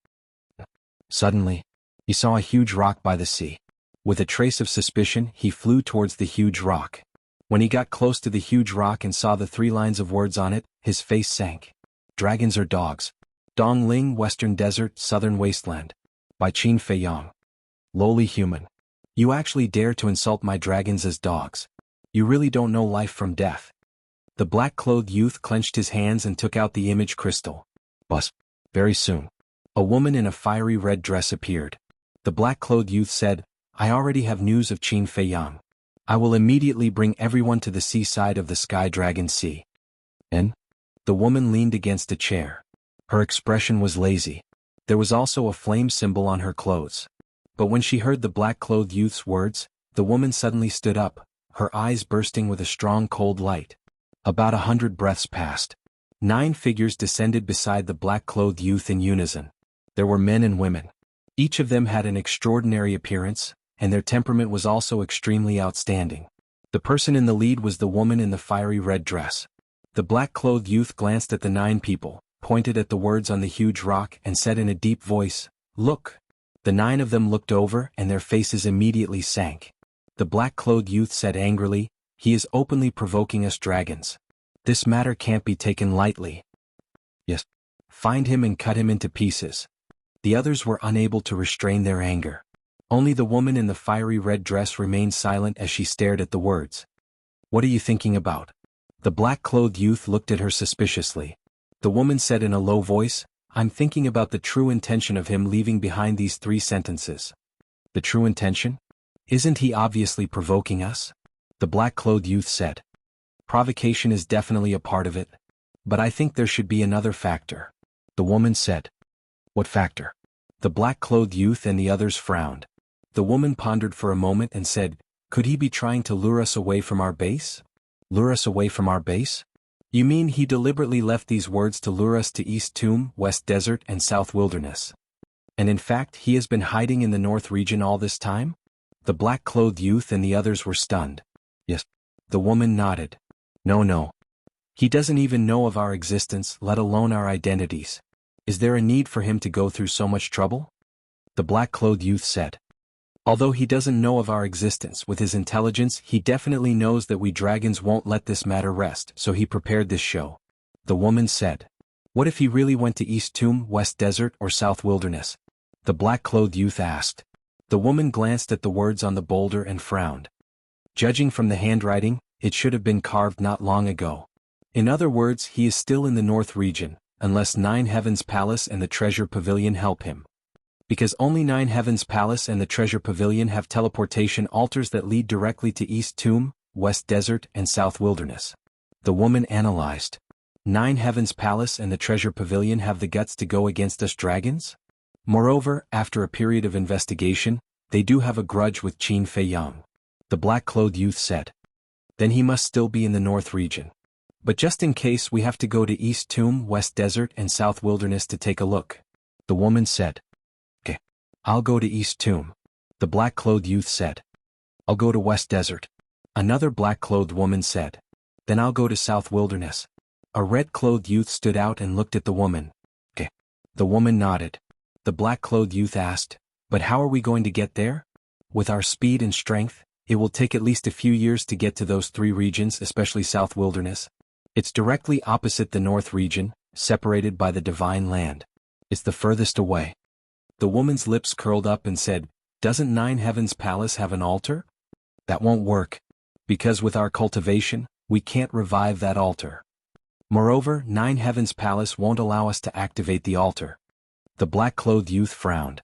Suddenly, he saw a huge rock by the sea. With a trace of suspicion, he flew towards the huge rock. When he got close to the huge rock and saw the 3 lines of words on it, his face sank. Dragons or dogs? Dongling, Western Desert, Southern Wasteland. By Qin Feiyang. Lowly human. You actually dare to insult my dragons as dogs. You really don't know life from death. The black-clothed youth clenched his hands and took out the image crystal. Buzz. Very soon, a woman in a fiery red dress appeared. The black-clothed youth said, "I already have news of Qin Feiyang. I will immediately bring everyone to the seaside of the Sky Dragon Sea." And? The woman leaned against a chair. Her expression was lazy. There was also a flame symbol on her clothes. But when she heard the black-clothed youth's words, the woman suddenly stood up, her eyes bursting with a strong cold light. About 100 breaths passed. 9 figures descended beside the black-clothed youth in unison. There were men and women. Each of them had an extraordinary appearance, and their temperament was also extremely outstanding. The person in the lead was the woman in the fiery red dress. The black-clothed youth glanced at the 9 people, pointed at the words on the huge rock and said in a deep voice, "Look." The 9 of them looked over and their faces immediately sank. The black-clothed youth said angrily, "He is openly provoking us dragons. This matter can't be taken lightly. Yes. Find him and cut him into pieces." The others were unable to restrain their anger. Only the woman in the fiery red dress remained silent as she stared at the words. "What are you thinking about?" The black-clothed youth looked at her suspiciously. The woman said in a low voice, "I'm thinking about the true intention of him leaving behind these 3 sentences." "The true intention? Isn't he obviously provoking us?" The black-clothed youth said. "Provocation is definitely a part of it. But I think there should be another factor." The woman said. "What factor?" The black-clothed youth and the others frowned. The woman pondered for a moment and said, "Could he be trying to lure us away from our base?" "Lure us away from our base? You mean he deliberately left these words to lure us to East Tomb, West Desert, and South Wilderness? And in fact he has been hiding in the North region all this time?" The black-clothed youth and the others were stunned. "Yes." The woman nodded. No. He doesn't even know of our existence, let alone our identities. Is there a need for him to go through so much trouble?" The black-clothed youth said. "Although he doesn't know of our existence, with his intelligence he definitely knows that we dragons won't let this matter rest, so he prepared this show." The woman said. "What if he really went to East Tomb, West Desert, or South Wilderness?" The black-clothed youth asked. The woman glanced at the words on the boulder and frowned. "Judging from the handwriting, it should have been carved not long ago. In other words, he is still in the North region, unless 9 Heavens Palace and the Treasure Pavilion help him." Because only Nine Heavens Palace and the Treasure Pavilion have teleportation altars that lead directly to East Tomb, West Desert and South Wilderness. The woman analyzed. Nine Heavens Palace and the Treasure Pavilion have the guts to go against us dragons? Moreover, after a period of investigation, they do have a grudge with Qin Feiyang. The black-clothed youth said. Then he must still be in the North region. But just in case we have to go to East Tomb, West Desert and South Wilderness to take a look. The woman said. Okay. I'll go to East Tomb. The black-clothed youth said. I'll go to West Desert. Another black-clothed woman said. Then I'll go to South Wilderness. A red-clothed youth stood out and looked at the woman. Okay. The woman nodded. The black-clothed youth asked, but how are we going to get there? With our speed and strength, it will take at least a few years to get to those 3 regions, especially South Wilderness. It's directly opposite the North region, separated by the Divine Land. It's the furthest away. The woman's lips curled up and said, doesn't Nine Heavens Palace have an altar? That won't work. Because with our cultivation, we can't revive that altar. Moreover, Nine Heavens Palace won't allow us to activate the altar. The black-clothed youth frowned.